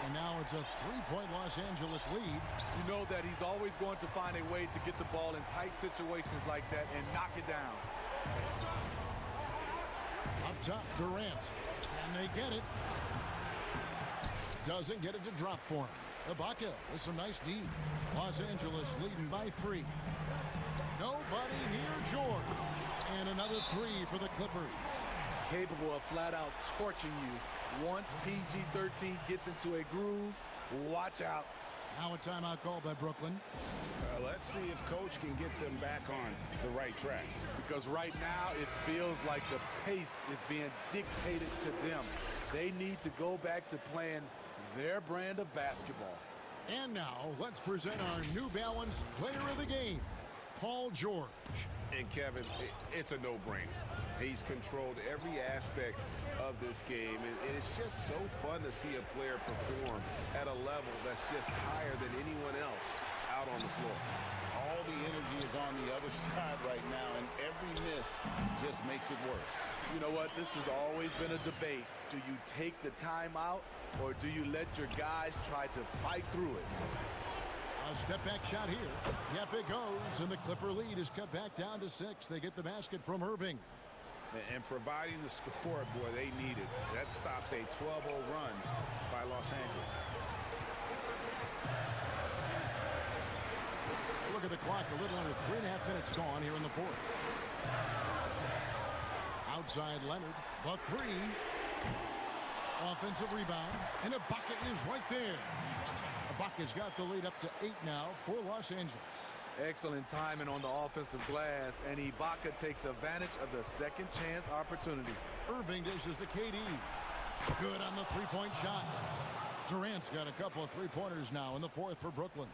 And now it's a three-point Los Angeles lead. You know that he's always going to find a way to get the ball in tight situations like that and knock it down. Up top, Durant. Can they get it? Doesn't get it to drop for him. Ibaka with some nice D. Los Angeles leading by 3. Nobody near George. And another 3 for the Clippers. Capable of flat out torching you. Once PG-13 gets into a groove, watch out. Now a timeout called by Brooklyn. Let's see if Coach can get them back on the right track. Because right now it feels like the pace is being dictated to them. They need to go back to playing their brand of basketball. And now let's present our New Balance player of the game, Paul George. And Kevin, it's a no-brainer. He's controlled every aspect of this game, and it's just so fun to see a player perform at a level that's just higher than anyone else out on the floor. All the energy is on the other side right now, and every miss just makes it worse. You know what? This has always been a debate. Do you take the timeout, or do you let your guys try to fight through it? A step-back shot here. Yep, it goes, and the Clipper lead is cut back down to 6. They get the basket from Irving. And providing the score, boy, they need it. That stops a 12-0 run by Los Angeles. Look at the clock. A little under 3.5 minutes gone here in the 4th. Outside Leonard. The 3. Offensive rebound. And Ibaka is right there. Ibaka's got the lead up to 8 now for Los Angeles. Excellent timing on the offensive glass, and Ibaka takes advantage of the second chance opportunity. Irving dishes to KD. Good on the three-point shot. Durant's got a couple of three-pointers now in the 4th for Brooklyn.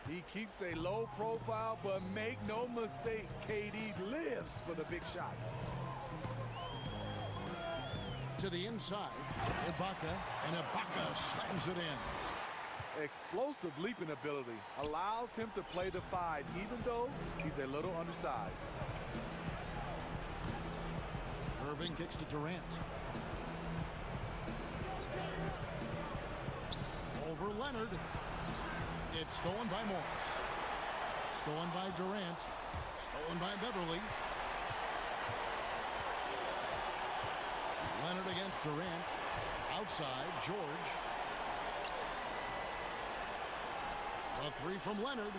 He keeps a low profile, but make no mistake, KD lives for the big shots. To the inside, Ibaka, and Ibaka slams it in. Explosive leaping ability allows him to play the 5, even though he's a little undersized. Irving kicks to Durant. Over Leonard. It's stolen by Morris. Stolen by Durant. Stolen by Beverly. Leonard against Durant. Outside, George. A 3 from Leonard.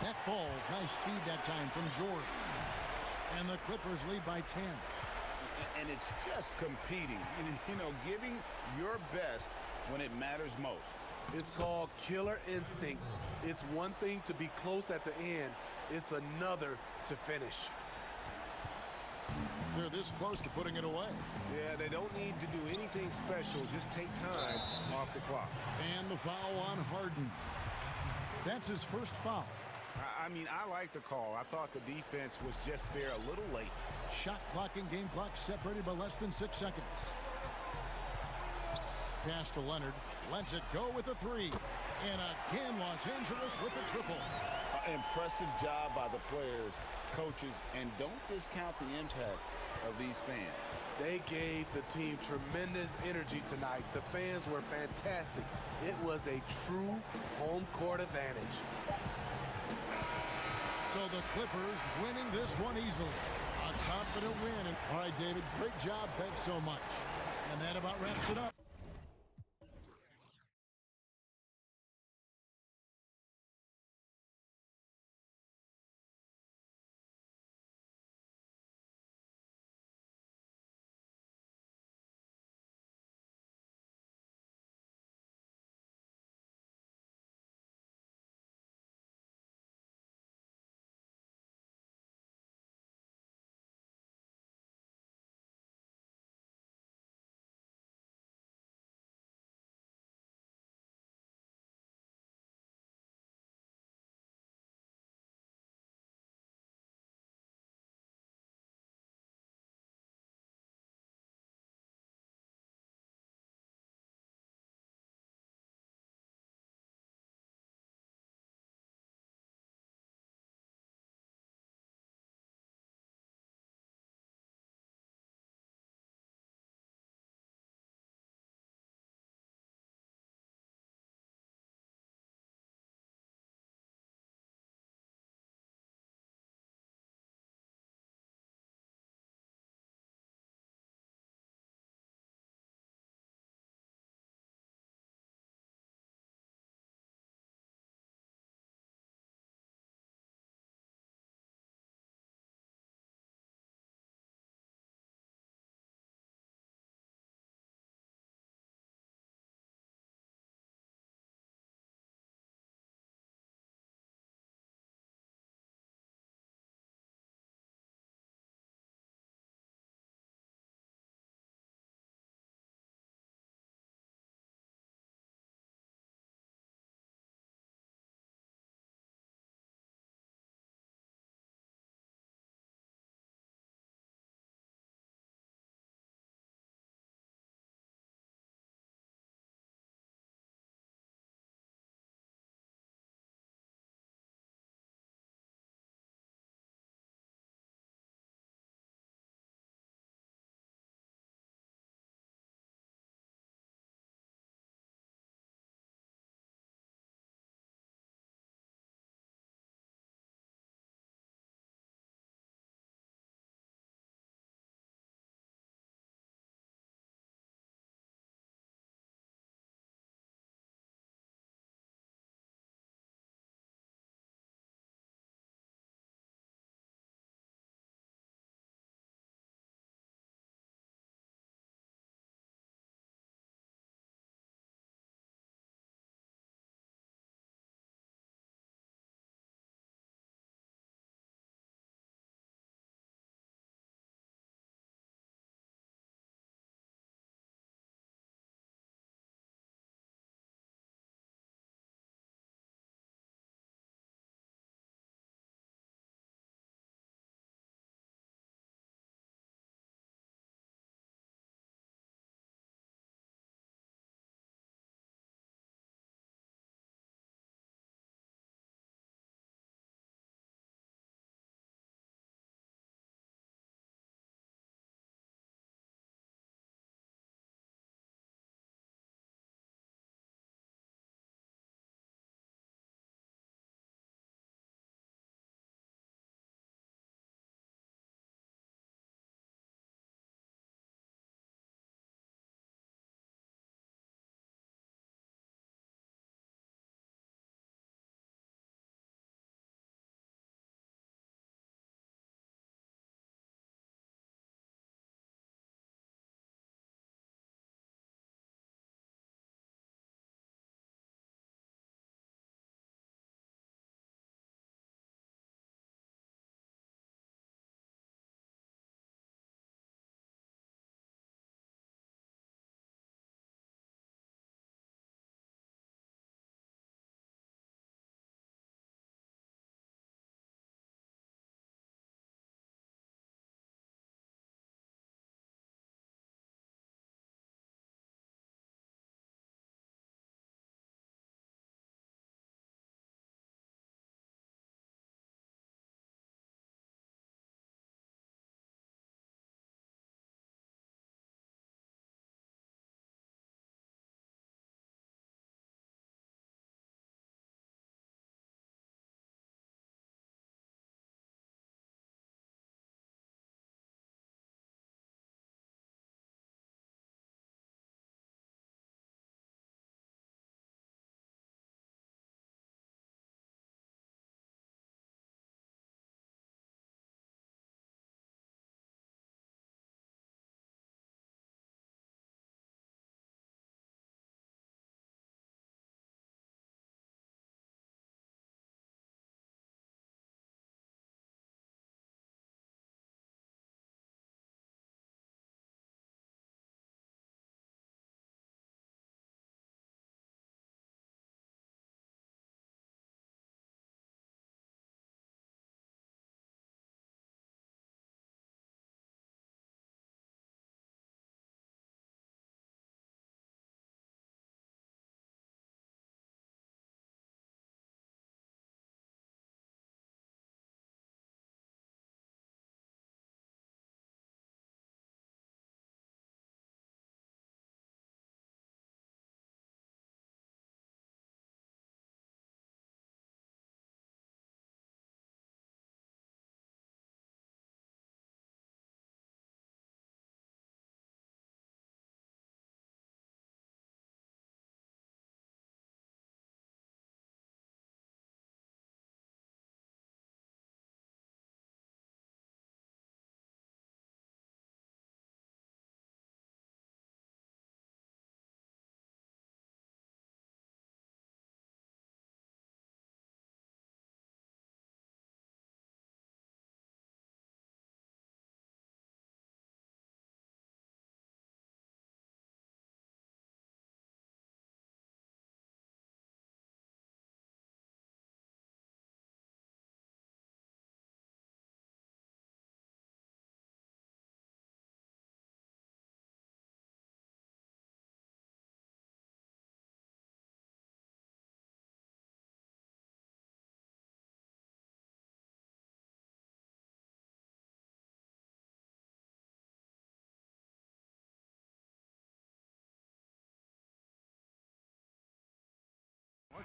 That falls. Nice feed that time from George. And the Clippers lead by 10. And it's just competing. You know, giving your best when it matters most. It's called killer instinct. It's one thing to be close at the end. It's another to finish. They're this close to putting it away. Yeah, they don't need to do anything special. Just take time off the clock. And the foul on Harden. That's his first foul. I mean, I like the call. I thought the defense was just there a little late. Shot clock and game clock separated by less than 6 seconds. Pass to Leonard. Lets it go with a 3. And again, Los Angeles with a triple. Impressive job by the players, coaches, and don't discount the impact of these fans. They gave the team tremendous energy tonight. The fans were fantastic. It was a true home court advantage. So the Clippers winning this one easily. A confident win. All right, David, great job. Thanks so much. And that about wraps it up.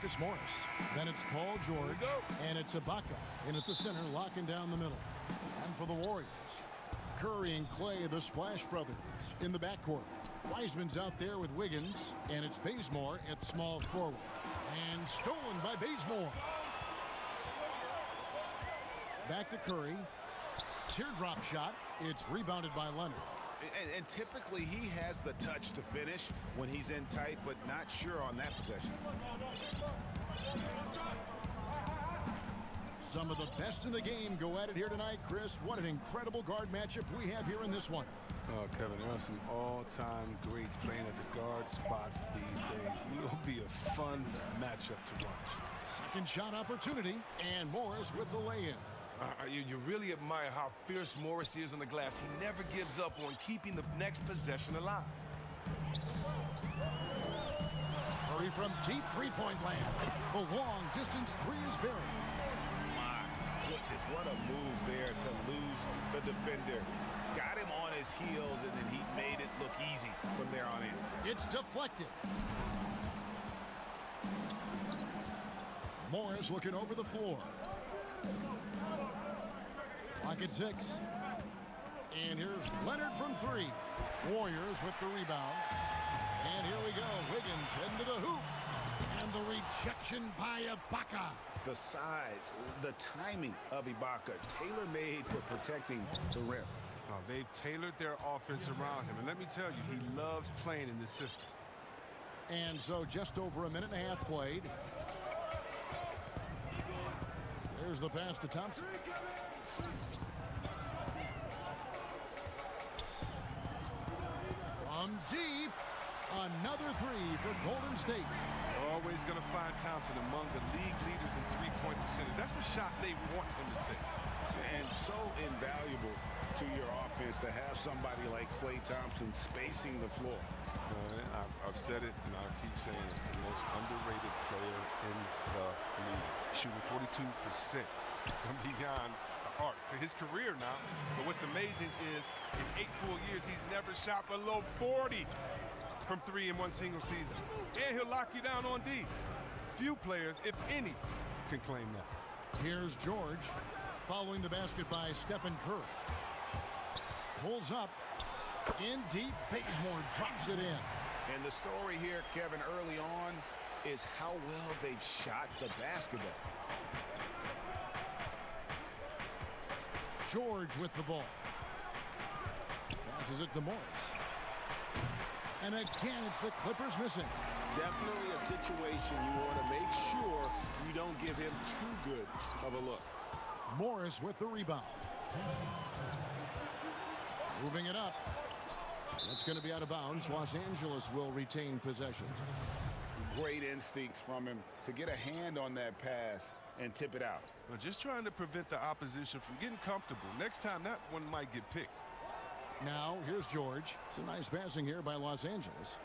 Marcus Morris. Then it's Paul George. And it's Ibaka in at the center, locking down the middle. And for the Warriors, Curry and Clay, the Splash Brothers, in the backcourt. Wiseman's out there with Wiggins. And it's Bazemore at small forward. And stolen by Bazemore. Back to Curry. Teardrop shot. It's rebounded by Leonard. And typically he has the touch to finish when he's in tight, but not sure on that possession. Some of the best in the game go at it here tonight, Chris. What an incredible guard matchup we have here in this one. Oh, Kevin, there are some all-time greats playing at the guard spots these days. It will be a fun matchup to watch. Second shot opportunity, and Morris with the lay-in. You really admire how fierce Morris is on the glass. He never gives up on keeping the next possession alive. Curry from deep three-point land. The long-distance three is buried. My goodness, what a move there to lose the defender. Got him on his heels, and then he made it look easy from there on in. It's deflected. Morris looking over the floor. Clock at 6. And here's Leonard from 3. Warriors with the rebound. And here we go. Wiggins heading to the hoop. And the rejection by Ibaka. The size, the timing of Ibaka, tailor-made for protecting the rim. Oh, they've tailored their offense around him. And let me tell you, he loves playing in this system. And so just over a minute and a half played. There's the pass to Thompson. From deep, another three for Golden State. Always going to find Thompson among the league leaders in three-point percentage. That's the shot they want him to take. And so invaluable to your offense to have somebody like Klay Thompson spacing the floor. I've said it, and I'll keep saying it. It's the most underrated player in the league. Shooting 42% from beyond the arc for his career now. But what's amazing is in 8 full years, he's never shot below 40 from 3 in one single season. And he'll lock you down on D. Few players, if any, can claim that. Here's George following the basket by Stephen Curry. Pulls up. In deep, Bazemore drops it in. And the story here, Kevin, early on is how well they've shot the basketball. George with the ball. Passes it to Morris. And again, it's the Clippers missing. Definitely a situation you want to make sure you don't give him too good of a look. Morris with the rebound. Moving it up. That's going to be out of bounds. Los Angeles will retain possession. Great instincts from him to get a hand on that pass and tip it out. Well, just trying to prevent the opposition from getting comfortable. Next time, that one might get picked. Now, here's George. Some nice passing here by Los Angeles.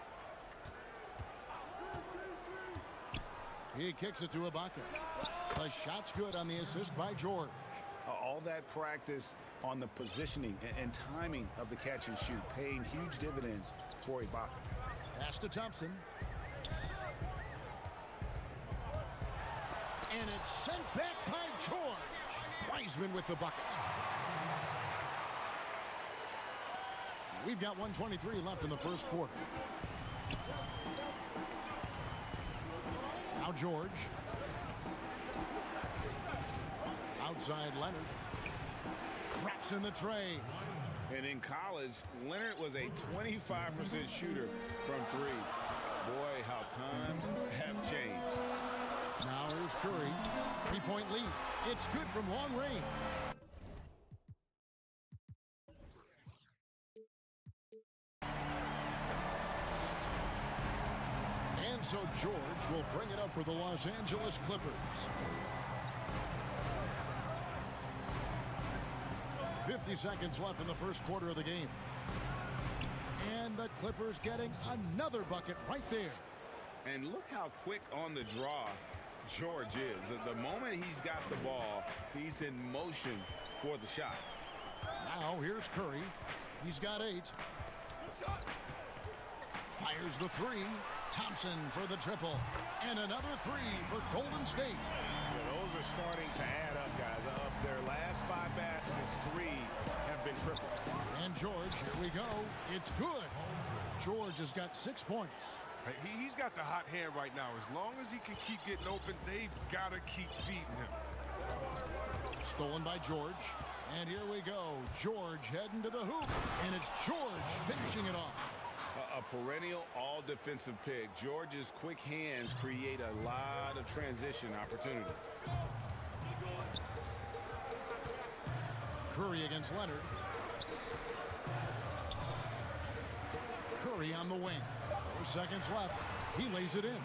He kicks it to Ibaka. The shot's good on the assist by George. All that practice on the positioning and timing of the catch and shoot, paying huge dividends for Ibaka. Pass to Thompson. And it's sent back by George. Wiseman with the bucket. We've got 1:23 left in the first quarter. Now George. Outside Leonard. Drops in the tray. And in college, Leonard was a 25% shooter from 3. Boy, how times have changed. Now here's Curry. 3-point lead. It's good from long range. And so George will bring it up for the Los Angeles Clippers. 50 seconds left in the first quarter of the game. And the Clippers getting another bucket right there. And look how quick on the draw George is. The moment he's got the ball, he's in motion for the shot. Now here's Curry. He's got 8. Fires the 3. Thompson for the triple. And another three for Golden State. Yeah, those are starting to add up, guys. Of their last 5 baskets, 3 have been triples. And George, here we go. It's good. George has got 6 points. He's got the hot hand right now. As long as he can keep getting open, they've got to keep feeding him. Stolen by George. And here we go. George heading to the hoop. And it's George finishing it off. A perennial all-defensive pick. George's quick hands create a lot of transition opportunities. Curry against Leonard. Curry on the wing. 4 seconds left. He lays it in.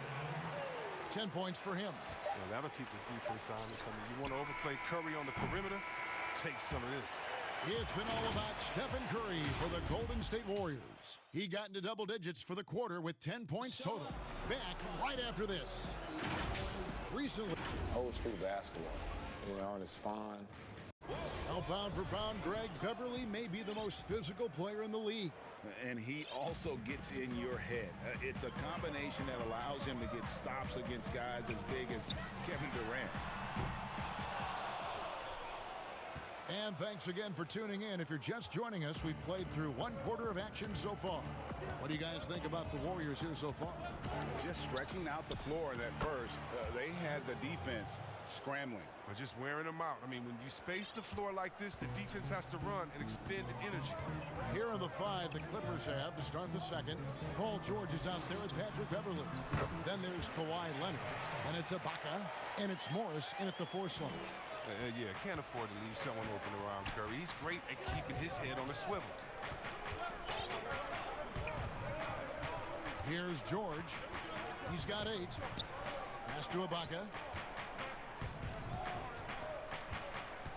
10 points for him. Well, that'll keep the defense honest. I mean, you want to overplay Curry on the perimeter? Take some of this. It's been all about Stephen Curry for the Golden State Warriors. He got into double digits for the quarter with 10 points total. Back right after this. Recently, Old school basketball, you know, and it's fun. Well, pound for pound, Greg Beverly may be the most physical player in the league. And he also gets in your head. It's a combination that allows him to get stops against guys as big as Kevin Durant. And thanks again for tuning in. If you're just joining us, we've played through 1 quarter of action so far. What do you guys think about the Warriors here so far? Just stretching out the floor at first. They had the defense scrambling. Or just wearing them out. I mean, when you space the floor like this, the defense has to run and expend energy. Here are the 5 the Clippers have to start the second. Paul George is out there with Patrick Beverly. Then there's Kawhi Leonard. And it's Ibaka. And it's Morris in at the 4 slot. Yeah, can't afford to leave someone open around Curry. He's great at keeping his head on the swivel. Here's George. He's got 8. Pass to Ibaka.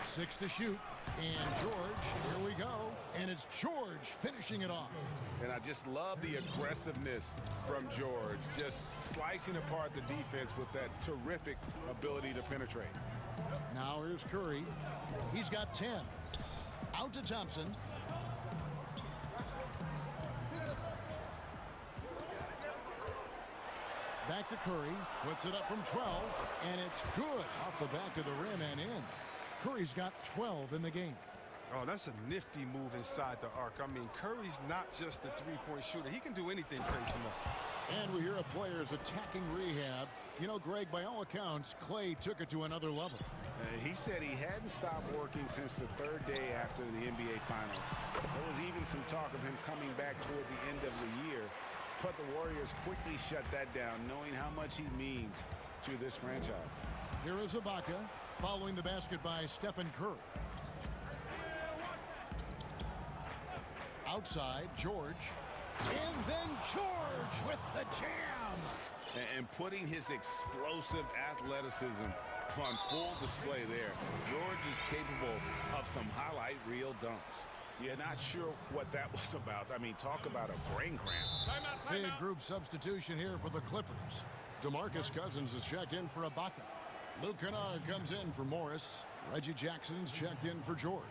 6 to shoot. And George, here we go. And it's George finishing it off. And I just love the aggressiveness from George. Just slicing apart the defense with that terrific ability to penetrate. Now here's Curry. He's got 10. Out to Thompson. Back to Curry. Puts it up from 12. And it's good off the back of the rim and in. Curry's got 12 in the game. Oh, that's a nifty move inside the arc. I mean, Curry's not just a three-point shooter. He can do anything facing up. And we hear of players attacking rehab. You know, Greg, by all accounts, Clay took it to another level. He said he hadn't stopped working since the 3rd day after the NBA Finals. There was even some talk of him coming back toward the end of the year. But the Warriors quickly shut that down, knowing how much he means to this franchise. Here is Ibaka, following the basket by Stephen Curry. Outside, George. And then George with the jam. And putting his explosive athleticism on full display there. George is capable of some highlight reel dunks. You're not sure what that was about. I mean, talk about a brain cramp. Big group substitution here for the Clippers. DeMarcus Cousins is checked in for Ibaka. Luke Kennard comes in for Morris. Reggie Jackson's checked in for George.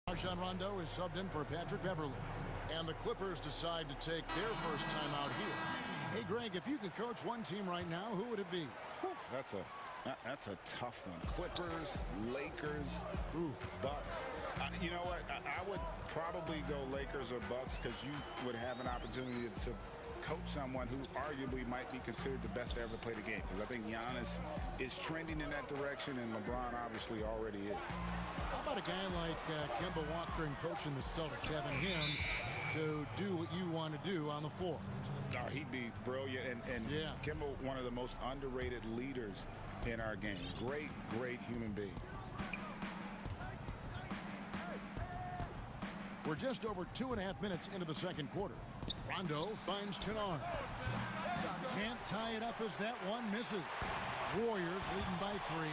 Rajon Rondo is subbed in for Patrick Beverly. And the Clippers decide to take their first time out here. Hey, Greg, if you could coach one team right now, who would it be? That's a tough one. Clippers, Lakers, Bucks. You know what? I would probably go Lakers or Bucks because you would have an opportunity to coach someone who arguably might be considered the best to ever play the game. Because I think Giannis is trending in that direction, and LeBron obviously already is. How about a guy like Kemba Walker and coaching the Celtics, having him to do what you want to do on the floor? Oh, he'd be brilliant. And yeah. Kemba, one of the most underrated leaders in our game. Great, great human being. We're just over 2.5 minutes into the second quarter. Rondo finds Kennard. Can't tie it up as that one misses. Warriors leading by 3.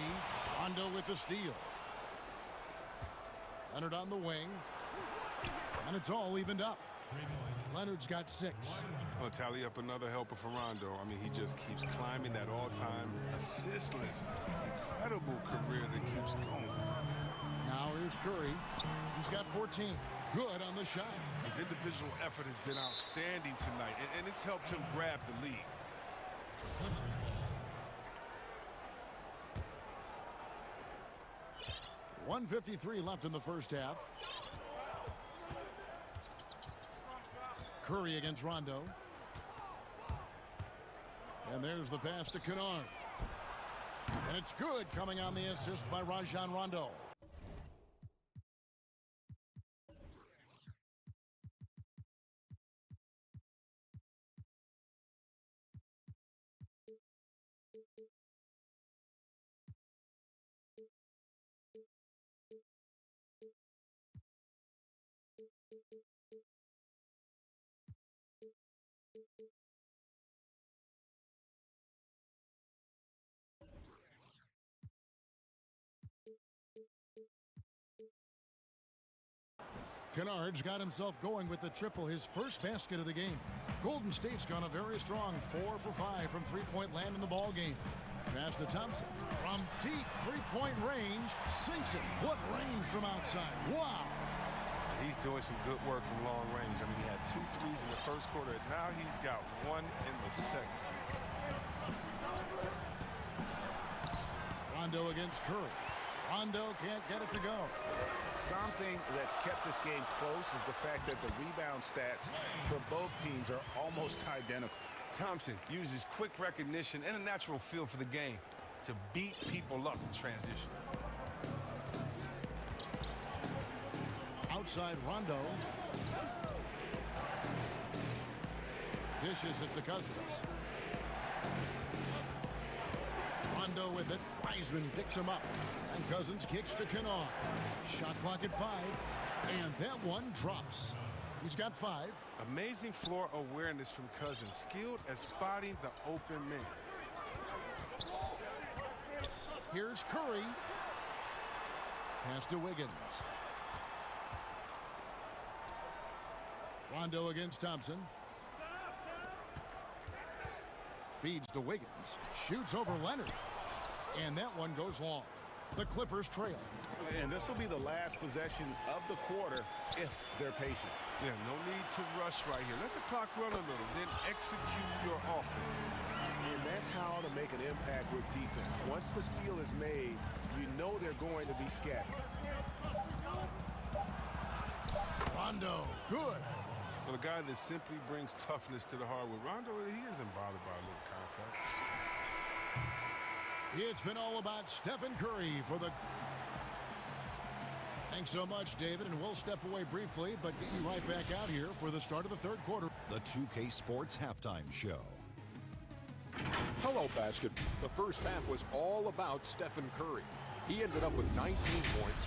Rondo with the steal. Leonard on the wing. And it's all evened up. Leonard's got 6. Well, tally up another helper for Rondo. I mean, he just keeps climbing that all-time assist list. Incredible career that keeps going. Now here's Curry. He's got 14. Good on the shot. His individual effort has been outstanding tonight, and it's helped him grab the lead. .153 left in the first half. Curry against Rondo. And there's the pass to Kennard. And it's good, coming on the assist by Rajon Rondo. Kennard's got himself going with the triple, his first basket of the game. Golden State's gone a very strong 4 for 5 from three-point land in the ball game. Pass to Thompson from deep three-point range, sinks it. What range from outside? Wow. He's doing some good work from long range. I mean, he had 2 threes in the first quarter, and now he's got 1 in the second. Rondo against Curry. Rondo can't get it to go. Something that's kept this game close is the fact that the rebound stats for both teams are almost identical. Thompson uses quick recognition and a natural feel for the game to beat people up in transition. Outside Rondo. Dishes it to Cousins. Rondo with it. Wiseman picks him up. And Cousins kicks to Kennard. Shot clock at 5. And that one drops. He's got 5. Amazing floor awareness from Cousins. Skilled at spotting the open man. Here's Curry. Pass to Wiggins. Rondo against Thompson. Feeds to Wiggins. Shoots over Leonard. And that one goes long. The Clippers trail. And this will be the last possession of the quarter if they're patient. Yeah, no need to rush right here. Let the clock run a little, then execute your offense. And that's how to make an impact with defense. Once the steal is made, you know they're going to be scattered. Rondo, good. For the guy that simply brings toughness to the hardwood, Rondo, he isn't bothered by a little contact. It's been all about Stephen Curry for the... Thanks so much, David, and we'll step away briefly, but get you right back out here for the start of the third quarter. The 2K Sports Halftime Show. Hello, Basket. The first half was all about Stephen Curry. He ended up with 19 points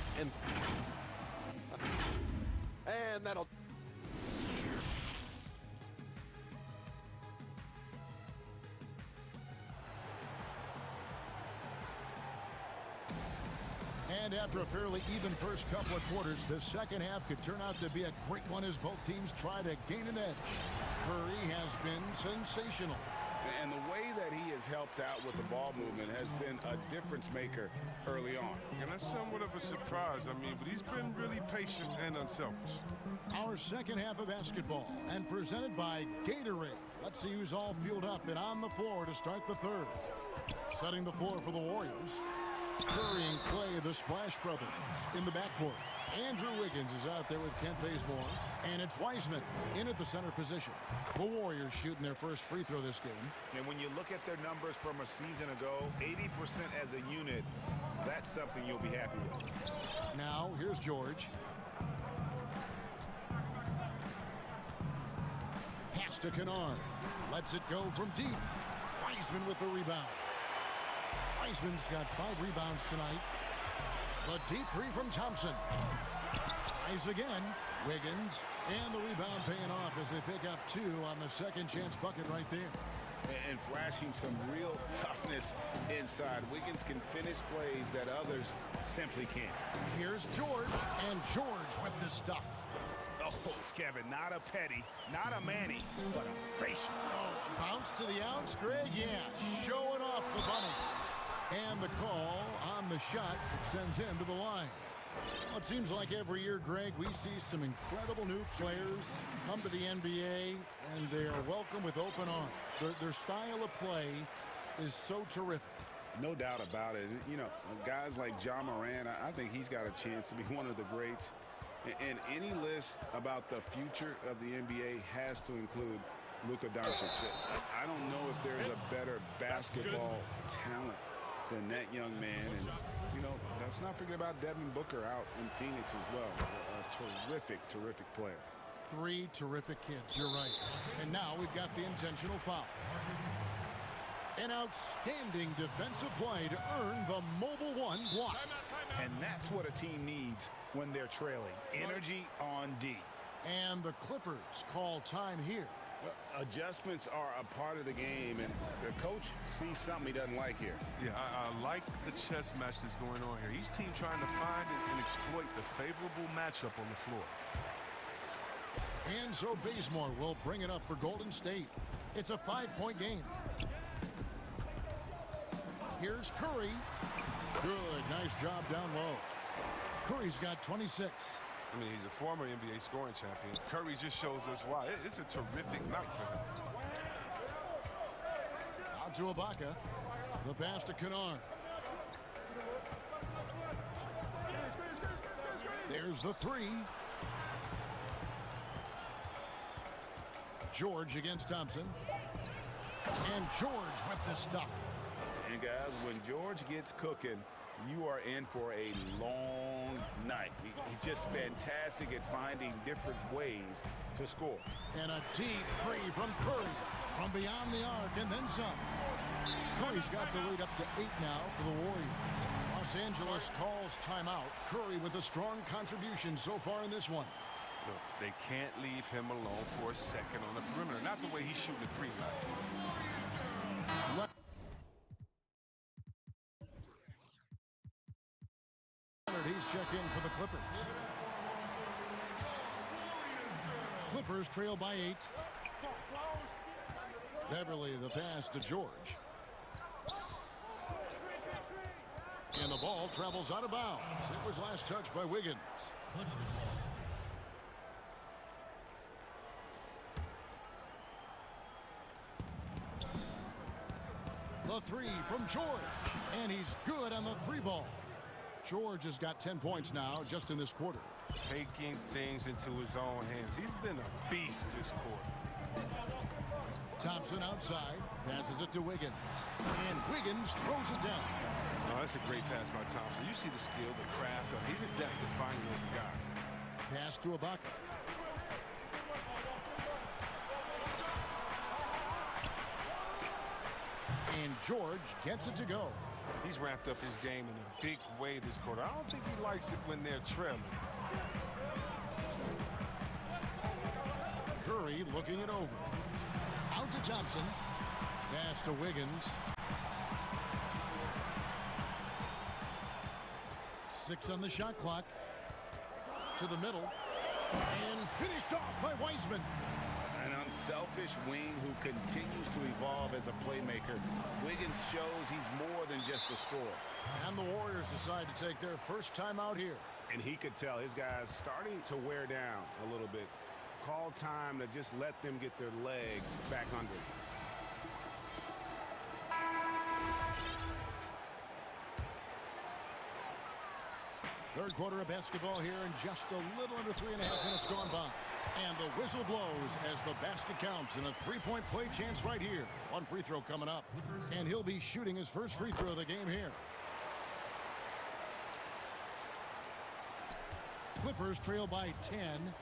and that'll... And after a fairly even first couple of quarters, the second half could turn out to be a great one as both teams try to gain an edge. Curry has been sensational. And the way that he has helped out with the ball movement has been a difference maker early on. And that's somewhat of a surprise, but he's been really patient and unselfish. Our second half of basketball, and presented by Gatorade. Let's see who's all fueled up and on the floor to start the third. Setting the floor for the Warriors. Curry and Clay, the Splash Brothers, in the backcourt. Andrew Wiggins is out there with Kent Bazemore, and it's Wiseman in at the center position. The Warriors shooting their first free throw this game. And when you look at their numbers from a season ago, 80% as a unit, that's something you'll be happy with. Now, here's George. Pass to Kennard. Lets it go from deep. Wiseman with the rebound. Wiseman's got 5 rebounds tonight. The deep three from Thompson. Tries again. Wiggins. And the rebound paying off as they pick up 2 on the second chance bucket right there. And flashing some real toughness inside. Wiggins can finish plays that others simply can't. Here's George. And George with the stuff. Oh, Kevin, not a petty, not a Manny, but a facial. Oh, bounce to the ounce, Greg. Yeah, showing off the bunny. And the call on the shot sends him to the line. Well, it seems like every year, Greg, we see some incredible new players come to the NBA, and they are welcome with open arms. Their style of play is so terrific. No doubt about it. You know, guys like Ja Morant, I think he's got a chance to be one of the greats. And any list about the future of the NBA has to include Luka Doncic. I don't know if there's a better basketball talent than that young man. And, you know, let's not forget about Devin Booker out in Phoenix as well. A terrific, terrific player. 3 terrific kids, you're right. And now we've got the intentional foul. An outstanding defensive play to earn the Mobile One block. And that's what a team needs when they're trailing. Energy on D. And the Clippers call time here. Adjustments are a part of the game, and the coach sees something he doesn't like here. Yeah, I like the chess match that's going on here. Each team trying to find and exploit the favorable matchup on the floor. And so Bazemore will bring it up for Golden State. It's a 5-point game. Here's Curry. Good, nice job down low. Curry's got 26. I mean, he's a former NBA scoring champion. Curry just shows us why. It's a terrific night for him. Out to Ibaka. The pass to Kennard. There's the 3. George against Thompson. And George with the stuff. And guys, when George gets cooking, you are in for a long night. He's just fantastic at finding different ways to score. And a deep 3 from Curry. From beyond the arc and then some. Curry's got the lead up to 8 now for the Warriors. Los Angeles calls timeout. Curry with a strong contribution so far in this one. Look, they can't leave him alone for a second on the perimeter. Not the way he's shooting the 3 line. He's checked in for the Clippers. Clippers trail by 8. Beverly the pass to George. And the ball travels out of bounds. It was last touched by Wiggins. The 3 from George. And he's good on the 3 ball. George has got 10 points now just in this quarter. Taking things into his own hands. He's been a beast this quarter. Thompson outside. Passes it to Wiggins. And Wiggins throws it down. Oh, that's a great pass by Thompson. You see the skill, the craft. He's adept at finding those guys. Pass to Ibaka. And George gets it to go. He's ramped up his game in a big way this quarter. I don't think he likes it when they're trailing. Curry looking it over. Out to Thompson. Pass to Wiggins. 6 on the shot clock. To the middle. And finished off by Wiseman. An unselfish wing who continues to evolve as a playmaker. Wiggins shows he's more than just a scorer. And the Warriors decide to take their first time out here. And he could tell his guys starting to wear down a little bit. Call time to just let them get their legs back under them. Third quarter of basketball here, and just a little under 3.5 minutes gone by. And the whistle blows as the basket counts, and a 3-point play chance right here. One free throw coming up, and he'll be shooting his first free throw of the game here. Clippers trail by 10.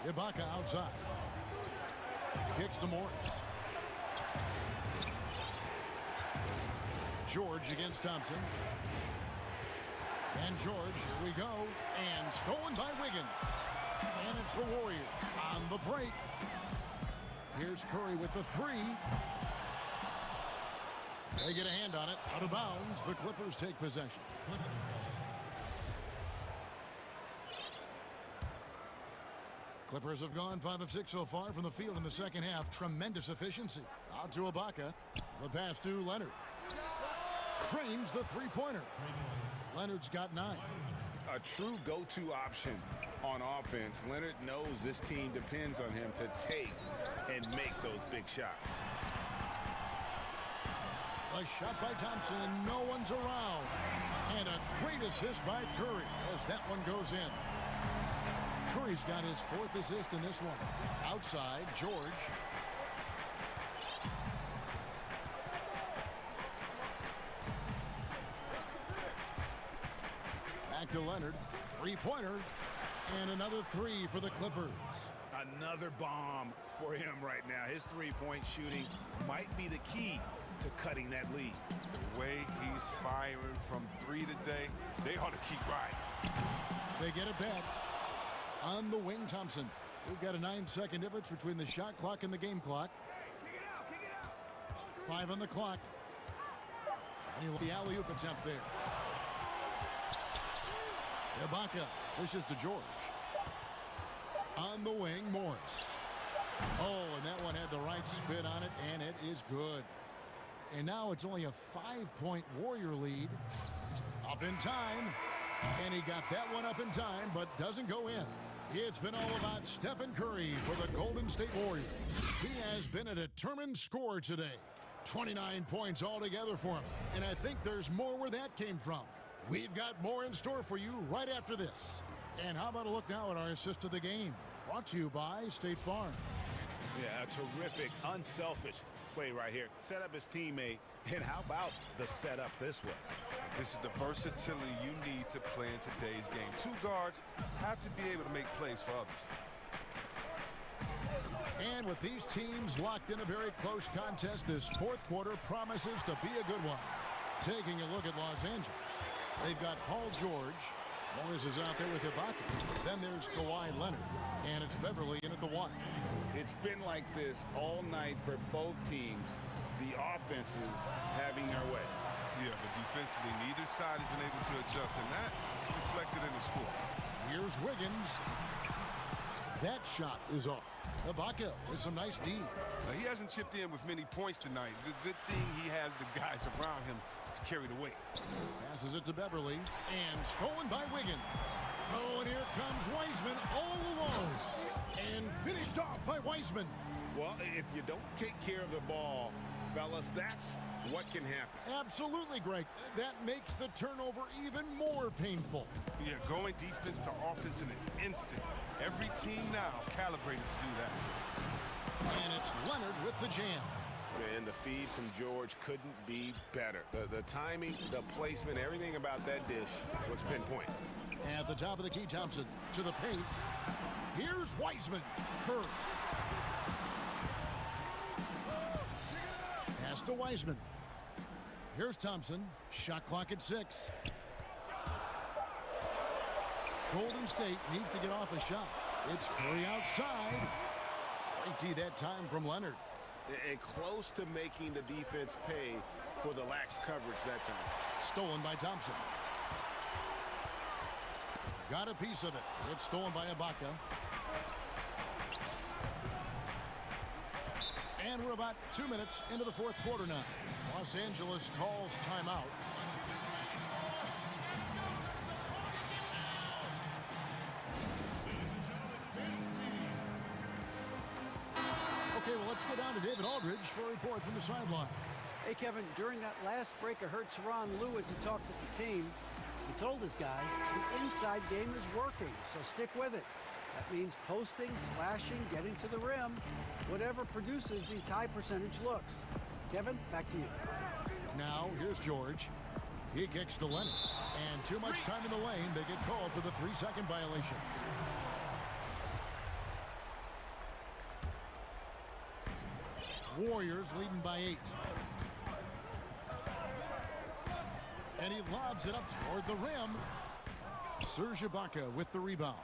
Ibaka outside. Kicks to Morris. George against Thompson. And George, here we go. And stolen by Wiggins. And it's the Warriors on the break. Here's Curry with the 3. They get a hand on it. Out of bounds. The Clippers take possession. Clippers have gone 5 of 6 so far from the field in the second half. Tremendous efficiency. Out to Ibaka. The pass to Leonard. Trains the 3-pointer. Leonard's got 9. A true go-to option on offense. Leonard knows this team depends on him to take and make those big shots. A shot by Thompson, and no one's around. And a great assist by Curry as that one goes in. Curry's got his 4th assist in this one. Outside, George. Back to Leonard. 3-pointer. And another 3 for the Clippers. Another bomb for him right now. His three-point shooting might be the key to cutting that lead. The way he's firing from 3 today, they ought to keep riding. They get it back. On the wing, Thompson. We've got a 9-second difference between the shot clock and the game clock. 5 on the clock. And the alley-oop attempt there. Ibaka dishes to George. On the wing, Morris. Oh, and that one had the right spin on it, and it is good. And now it's only a 5-point Warrior lead. Up in time. And he got that one up in time, but doesn't go in. It's been all about Stephen Curry for the Golden State Warriors. He has been a determined scorer today. 29 points altogether for him. And I think there's more where that came from. We've got more in store for you right after this. And how about a look now at our assist of the game? Brought to you by State Farm. Yeah, a terrific, unselfish play right here. Set up his teammate. And how about the setup this was? This is the versatility you need to play in today's game. 2 guards have to be able to make plays for others. And with these teams locked in a very close contest, this 4th quarter promises to be a good one. Taking a look at Los Angeles. They've got Paul George. Morris is out there with Ibaka. Then there's Kawhi Leonard. And it's Beverly in at the 1. It's been like this all night for both teams. The offenses having their way. Yeah, but defensively, neither side has been able to adjust, and that's reflected in the score. Here's Wiggins. That shot is off. Ibaka with some nice D. Now, he hasn't chipped in with many points tonight. The good thing he has the guys around him to carry the weight. Passes it to Beverly, and stolen by Wiggins. Oh, and here comes Wiseman all alone. And finished off by Wiseman. Well, if you don't take care of the ball, fellas, that's what can happen. Absolutely, Greg. That makes the turnover even more painful. Yeah, going defense to offense in an instant. Every team now calibrated to do that. And it's Leonard with the jam. And the feed from George couldn't be better. The timing, the placement, everything about that dish was pinpoint. At the top of the key, Thompson to the paint. Here's Wiseman. Curry. Pass to Wiseman. Here's Thompson. Shot clock at 6. Golden State needs to get off a shot. It's Curry outside. Great D that time from Leonard. And close to making the defense pay for the lax coverage that time. Stolen by Thompson. Got a piece of it. It's stolen by Ibaka. And we're about 2 minutes into the 4th quarter now. Los Angeles calls timeout. Okay, well, let's go down to David Aldridge for a report from the sideline. Hey, Kevin, during that last break, I heard Teron Lue as he talked with the team. He told his guys the inside game is working, so stick with it. That means posting, slashing, getting to the rim, whatever produces these high percentage looks. Kevin, back to you. Now, here's George. He kicks to Leonard. And too much time in the lane. They get called for the 3-second violation. Warriors leading by 8. And he lobs it up toward the rim. Serge Ibaka with the rebound.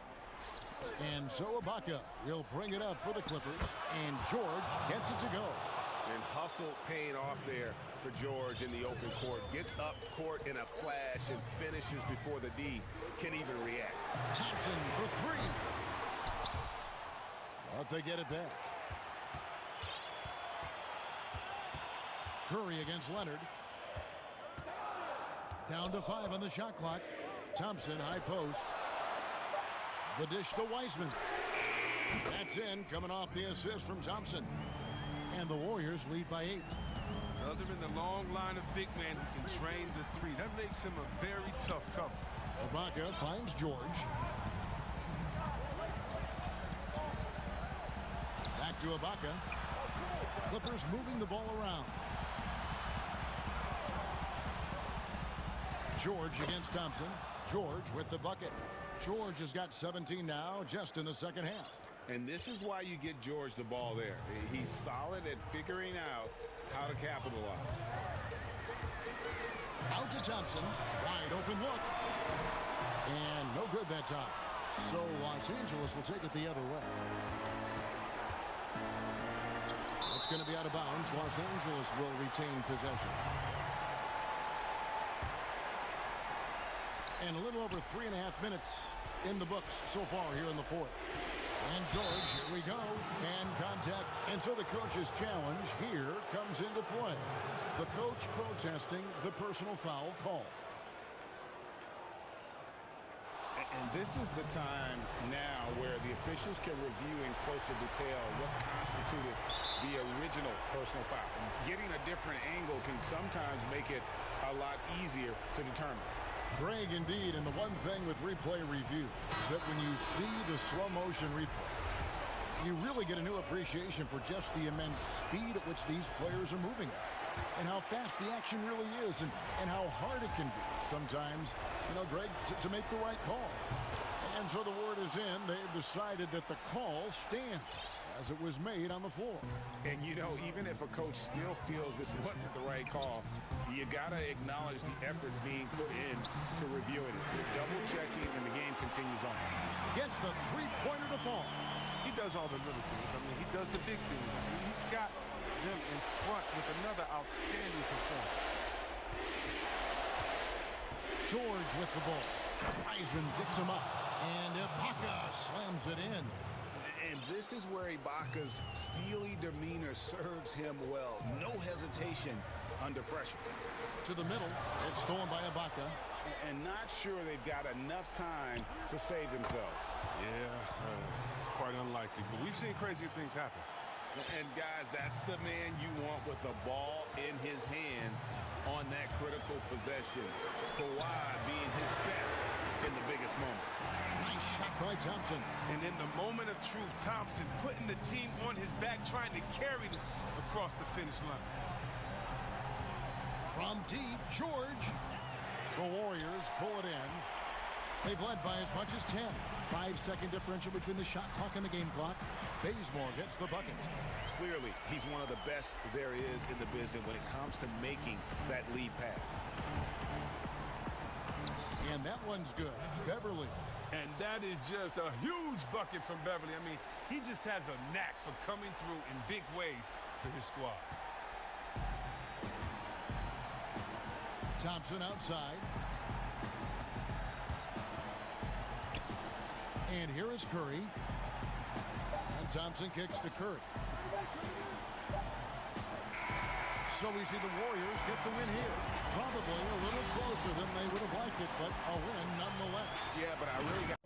And so Ibaka will bring it up for the Clippers. And George gets it to go. And hustle paying off there for George in the open court. Gets up court in a flash and finishes before the D can even react. Thompson for 3. But they get it back. Curry against Leonard. Down to 5 on the shot clock. Thompson, high post. The dish to Wiseman. That's in, coming off the assist from Thompson. And the Warriors lead by 8. Another in the long line of big men who can train the three. That makes him a very tough cover. Ibaka finds George. Back to Ibaka. Clippers moving the ball around. George against Thompson. George with the bucket. George has got 17 now, just in the second half. And this is why you get George the ball there. He's solid at figuring out how to capitalize. Out to Thompson. Wide open look. And no good that time. So Los Angeles will take it the other way. It's going to be out of bounds. Los Angeles will retain possession. And a little over 3.5 minutes in the books so far here in the fourth. And George, here we go. And contact. And so the coach's challenge here comes into play. The coach protesting the personal foul call. And this is the time now where the officials can review in closer detail what constituted the original personal foul. Getting a different angle can sometimes make it a lot easier to determine. Greg, indeed, and the one thing with replay review is that when you see the slow motion replay, you really get a new appreciation for just the immense speed at which these players are moving at, and how fast the action really is, and how hard it can be sometimes, Greg, to make the right call. And so the word is in. They've decided that the call stands as it was made on the floor. And, even if a coach still feels this wasn't the right call, you got to acknowledge the effort being put in to reviewing it. You're double-checking, and the game continues on. Gets the three-pointer to fall. He does all the little things. He does the big things. He's got them in front with another outstanding performance. George with the ball. Wiseman picks him up. And Ibaka slams it in. And this is where Ibaka's steely demeanor serves him well. No hesitation under pressure. To the middle. It's stolen by Ibaka. And not sure they've got enough time to save themselves. Yeah, it's quite unlikely. But we've seen crazier things happen. And, guys, that's the man you want with the ball in his hands on that critical possession. Kawhi being his best in the biggest moments. Nice shot by Thompson. And in the moment of truth, Thompson putting the team on his back, trying to carry them across the finish line. From deep, George. The Warriors pull it in. They've led by as much as 10. 5-second differential between the shot clock and the game clock. Bazemore gets the bucket. Clearly, he's one of the best there is in the business when it comes to making that lead pass. And that one's good. Beverly. And that is just a huge bucket from Beverly. He just has a knack for coming through in big ways for his squad. Thompson outside. And here is Curry. And Thompson kicks to Curry. So we see the Warriors get the win here. Probably a little closer than they would have liked it, but a win nonetheless. Yeah, but I really got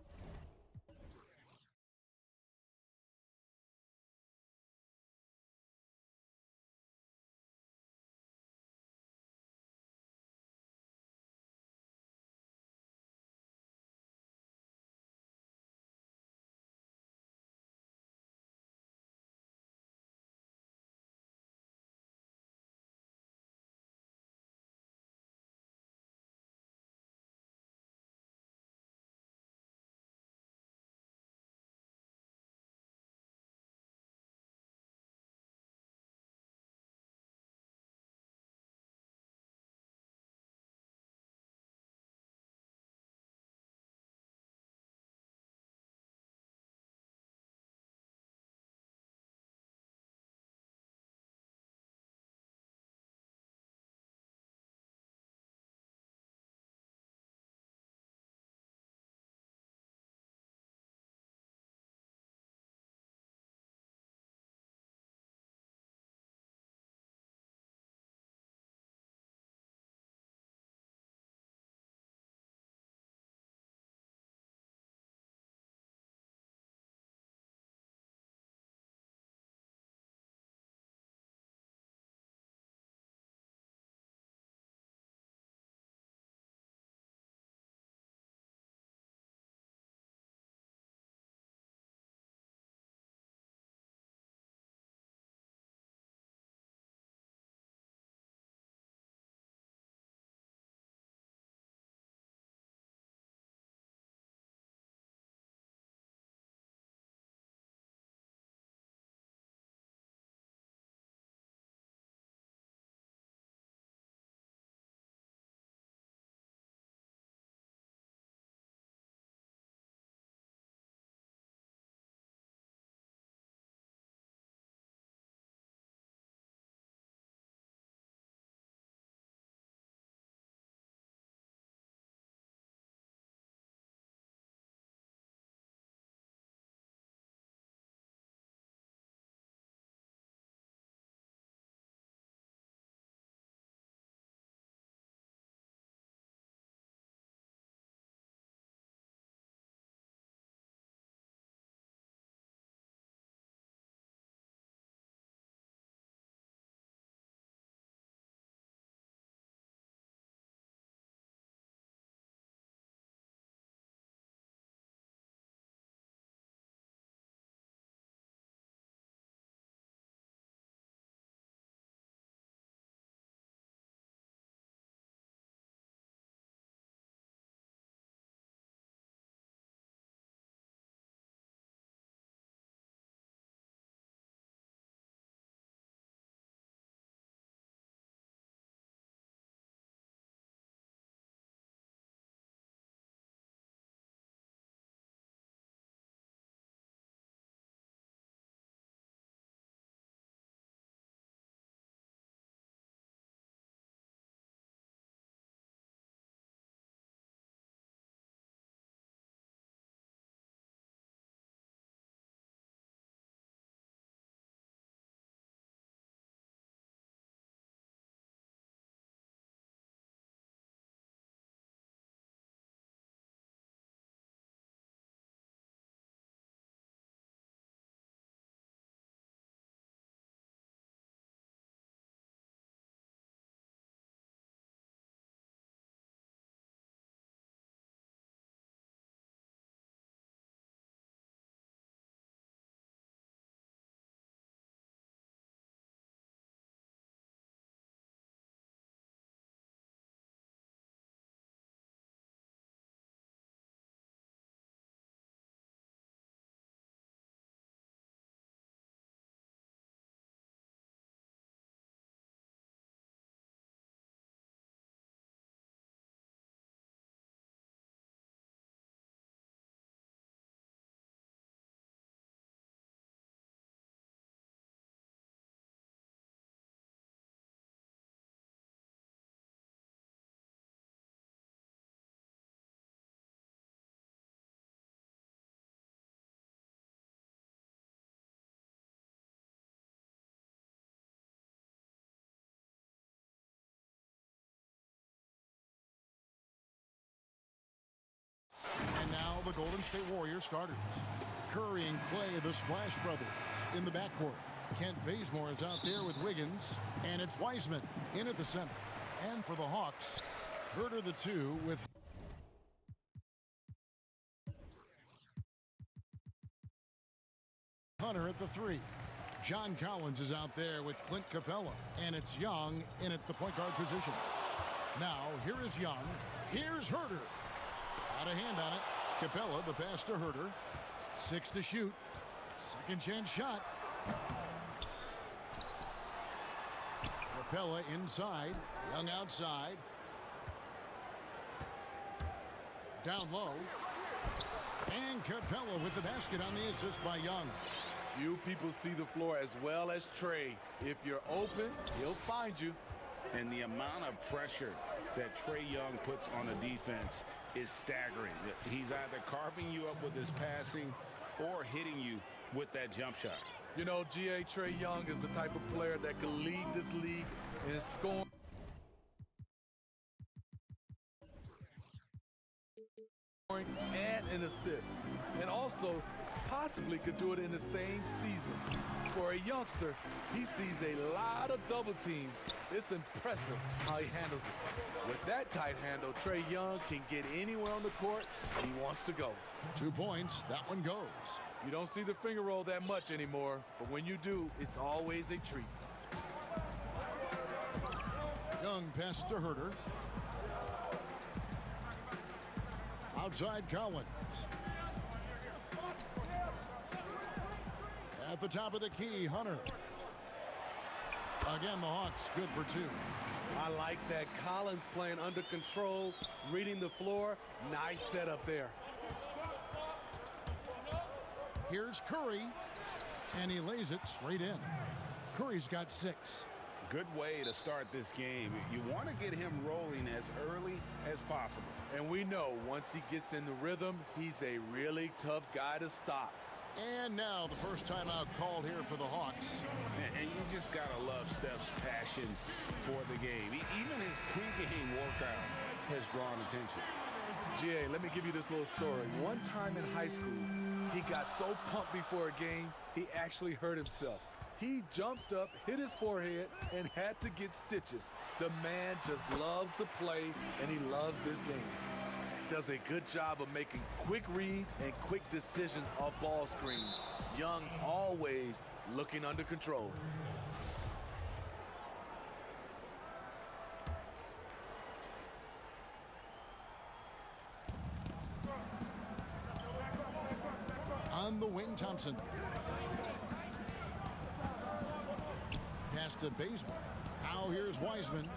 And now the Golden State Warriors starters. Curry and Clay, the Splash Brothers, in the backcourt. Kent Bazemore is out there with Wiggins, and it's Wiseman in at the center. And for the Hawks, Herter the 2 with Hunter at the 3. John Collins is out there with Clint Capella, and it's Young in at the point guard position. Now, here is Young. Here's Herter. Got a hand on it. Capella, the pass to Herter. 6 to shoot. Second chance shot. Capella inside. Young outside. Down low. And Capella with the basket on the assist by Young. Few people see the floor as well as Trey. If you're open, he'll find you. And the amount of pressure that Trey Young puts on the defense is staggering. He's either carving you up with his passing or hitting you with that jump shot. You know, G.A. Trey Young is the type of player that can lead this league in scoring and in assists. And also possibly could do it in the same season. For a youngster, he sees a lot of double teams. It's impressive how he handles it. With that tight handle, Trey Young can get anywhere on the court he wants to go. 2 points, that one goes. You don't see the finger roll that much anymore, but when you do, it's always a treat. Young pass to Herter. Outside Collins. At the top of the key, Hunter. Again, the Hawks good for 2. I like that. Collins playing under control, reading the floor. Nice setup there. Here's Curry, and he lays it straight in. Curry's got 6. Good way to start this game. You want to get him rolling as early as possible. And we know once he gets in the rhythm, he's a really tough guy to stop. And now the first timeout called here for the Hawks. And you just got to love Steph's passion for the game. Even his pregame workout has drawn attention. G.A., let me give you this little story. One time in high school, he got so pumped before a game, he actually hurt himself. He jumped up, hit his forehead, and had to get stitches. The man just loves to play, and he loves this game. Does a good job of making quick reads and quick decisions off ball screens. Young always looking under control. On the wing, Thompson. Pass to Bazemore. Now here's Wiseman.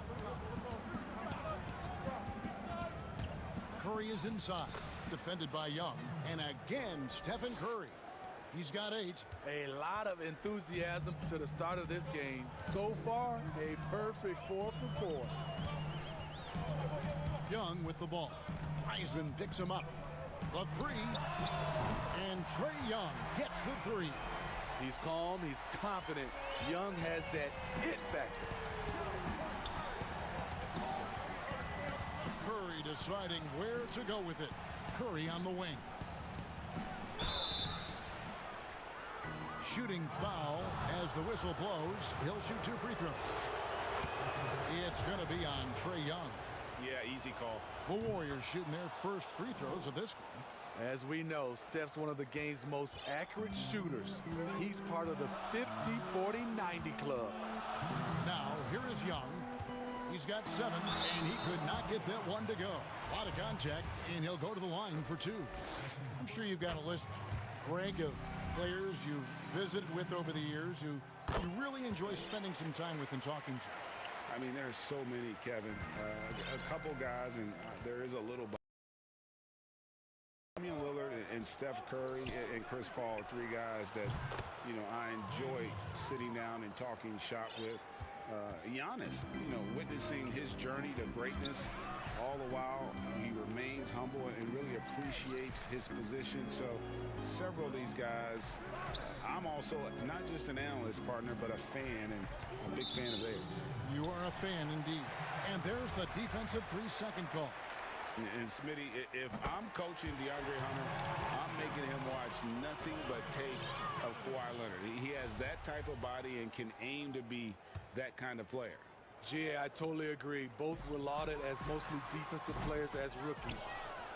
Curry is inside, defended by Young. And again, Stephen Curry. He's got 8. A lot of enthusiasm to the start of this game. So far, a perfect 4 for 4. Young with the ball. Wiseman picks him up. The 3. And Trey Young gets the 3. He's calm, he's confident. Young has that it factor. Curry deciding where to go with it. Curry on the wing. Shooting foul as the whistle blows. He'll shoot 2 free throws. It's going to be on Trey Young. Yeah, easy call. The Warriors shooting their first free throws of this game. As we know, Steph's one of the game's most accurate shooters. He's part of the 50-40-90 club. Now, here is Young. He's got 7, and he could not get that one to go. A lot of contact, and he'll go to the line for 2. I'm sure you've got a list, Greg, of players you've visited with over the years who you really enjoy spending some time with and talking to. I mean, there's so many, Kevin. A couple guys, and there is a little... Damian Lillard and Steph Curry and Chris Paul, 3 guys that, you know, I enjoy sitting down and talking shop with. Giannis, you know, witnessing his journey to greatness, all the while he remains humble and really appreciates his position. So several of these guys, I'm also not just an analyst partner, but a fan and a big fan of theirs. You are a fan indeed. And there's the defensive 3-second call. And Smitty, if I'm coaching DeAndre Hunter, I'm making him watch nothing but tape of Kawhi Leonard. He has that type of body and can aim to be that kind of player. Yeah, I totally agree. Both were lauded as mostly defensive players as rookies.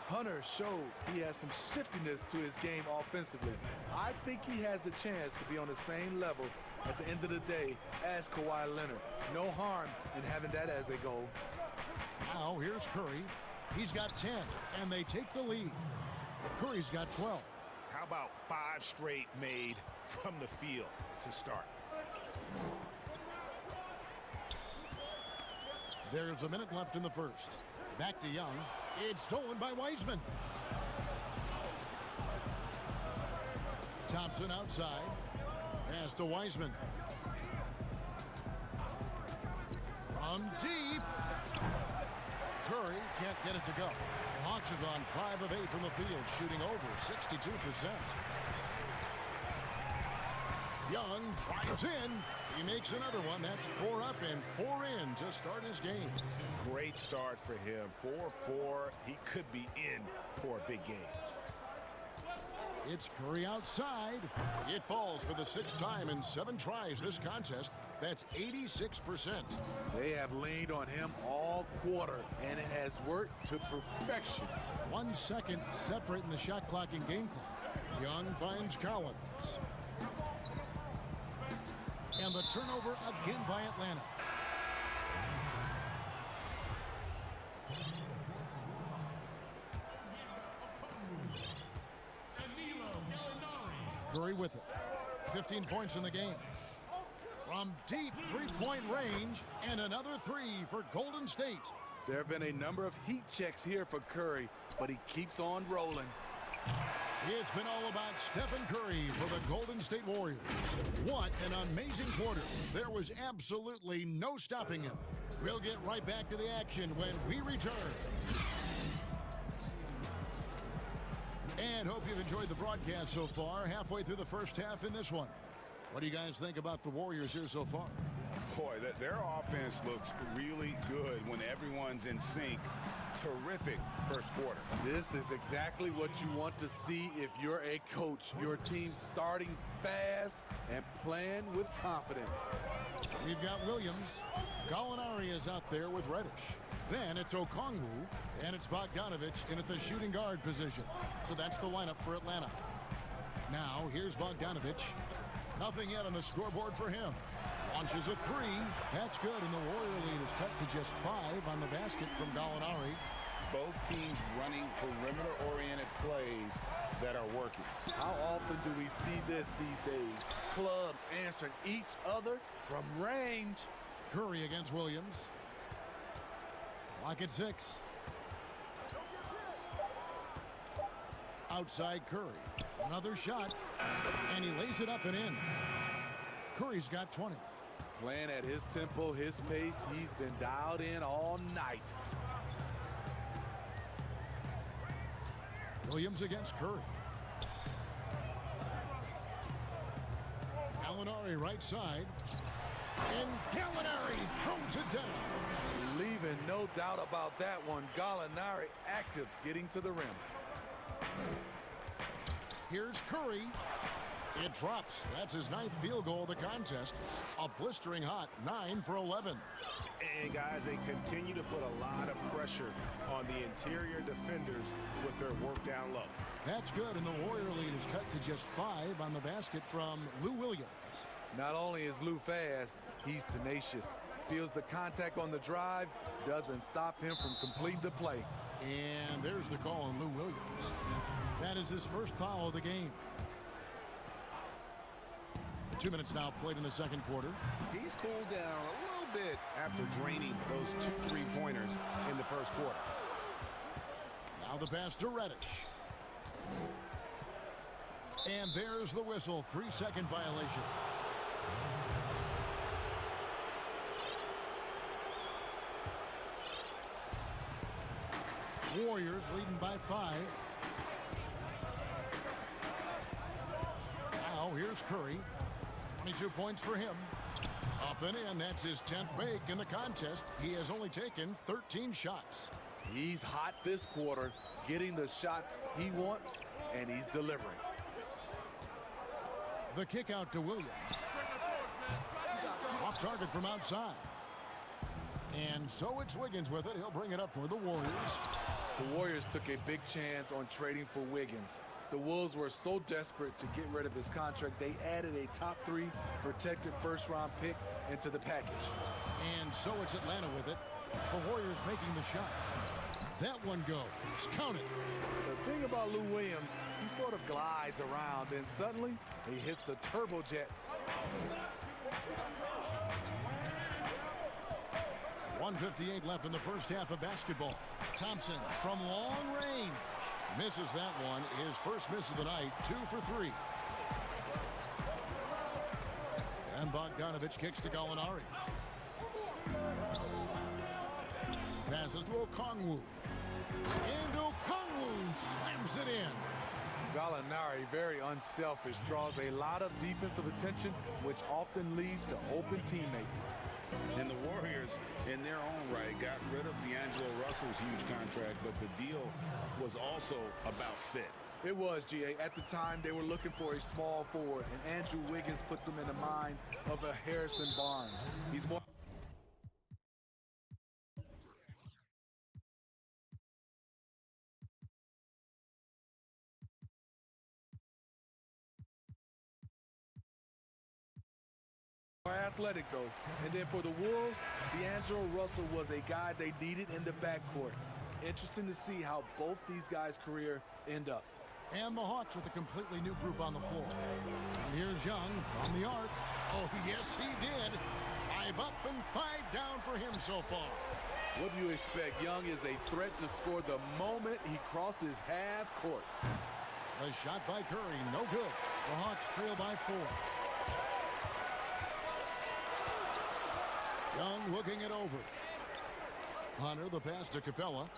Hunter showed he has some shiftiness to his game offensively. I think he has the chance to be on the same level at the end of the day as Kawhi Leonard. No harm in having that as a goal. Now here's Curry. He's got 10, and they take the lead. Curry's got 12. How about 5 straight made from the field to start? There's a minute left in the first. Back to Young. It's stolen by Wiseman. Thompson outside. Pass to Wiseman. From deep. Curry can't get it to go. The Hawks have gone 5 of 8 from the field, shooting over 62%. Young drives in. He makes another one. That's 4 up and 4 in to start his game. Great start for him. 4-4. He could be in for a big game. It's Curry outside. It falls for the 6th time in 7 tries this contest. That's 86%. They have leaned on him all quarter, and it has worked to perfection. 1 second separating the shot clock and game clock. Young finds Collins. And the turnover again by Atlanta. Curry with it. 15 points in the game. From deep three-point range, and another 3 for Golden State. There have been a number of heat checks here for Curry, but he keeps on rolling. It's been all about Stephen Curry for the Golden State Warriors. What an amazing quarter. There was absolutely no stopping him. We'll get right back to the action when we return. And hope you've enjoyed the broadcast so far. Halfway through the first half in this one. What do you guys think about the Warriors here so far? Boy, their offense looks really good when everyone's in sync. Terrific first quarter. This is exactly what you want to see if you're a coach. Your team starting fast and playing with confidence. We've got Williams. Gallinari is out there with Reddish. Then it's Okongwu, and it's Bogdanovich in at the shooting guard position. So that's the lineup for Atlanta. Now, here's Bogdanovich. Nothing yet on the scoreboard for him. Launches a 3. That's good, and the Warrior lead is cut to just 5 on the basket from Gallinari. Both teams running perimeter-oriented plays that are working. How often do we see this these days? Clubs answering each other from range. Curry against Williams. Clock at 6. Outside Curry. Another shot. And he lays it up and in. Curry's got 20. Playing at his tempo, his pace. He's been dialed in all night. Williams against Curry. Gallinari right side. And Gallinari throws it down. Leaving no doubt about that one. Gallinari active, getting to the rim. Here's Curry. It drops. That's his 9th field goal of the contest. A blistering hot 9 for 11. And guys, they continue to put a lot of pressure on the interior defenders with their work down low. That's good, and the Warrior lead is cut to just 5 on the basket from Lou Williams. Not only is Lou fast, he's tenacious. Feels the contact on the drive, doesn't stop him from completing the play. And there's the call on Lou Williams. That is his first foul of the game. 2 minutes now played in the second quarter. He's cooled down a little bit after draining those 2 3-pointers in the first quarter. Now the pass to Reddish. And there's the whistle. 3-second violation. Warriors leading by 5. Now here's Curry. 22 points for him. Up and in. That's his 10th make in the contest. He has only taken 13 shots. He's hot this quarter, getting the shots he wants, and he's delivering. The kick out to Williams. Off target from outside. And so it's Wiggins with it. He'll bring it up for the Warriors. The Warriors took a big chance on trading for Wiggins. The Wolves were so desperate to get rid of his contract, they added a top 3 protected first-round pick into the package. And so it's Atlanta with it. The Warriors making the shot. That one goes. Count it. The thing about Lou Williams, he sort of glides around, and suddenly he hits the turbojets. 1:58 left in the first half of basketball. Thompson from long range. Misses that one. His first miss of the night. 2 for 3. And Bogdanovich kicks to Gallinari. Passes to Okongwu. And Okongwu slams it in. Gallinari, very unselfish, draws a lot of defensive attention, which often leads to open teammates. And the Warriors, in their own right, got rid of D'Angelo Russell's huge contract, but the deal was also about fit. It was, GA. At the time, they were looking for a small forward, and Andrew Wiggins put them in the mind of a Harrison Barnes. He's more athletic, though. And then for the Wolves, D'Angelo Russell was a guy they needed in the backcourt. Interesting to see how both these guys' career end up. And the Hawks with a completely new group on the floor. And here's Young from the arc. Oh, yes, he did. 5 up and 5 down for him so far. What do you expect? Young is a threat to score the moment he crosses half court. The shot by Curry, no good. The Hawks trail by 4. Young looking it over. Hunter, the pass to Capella.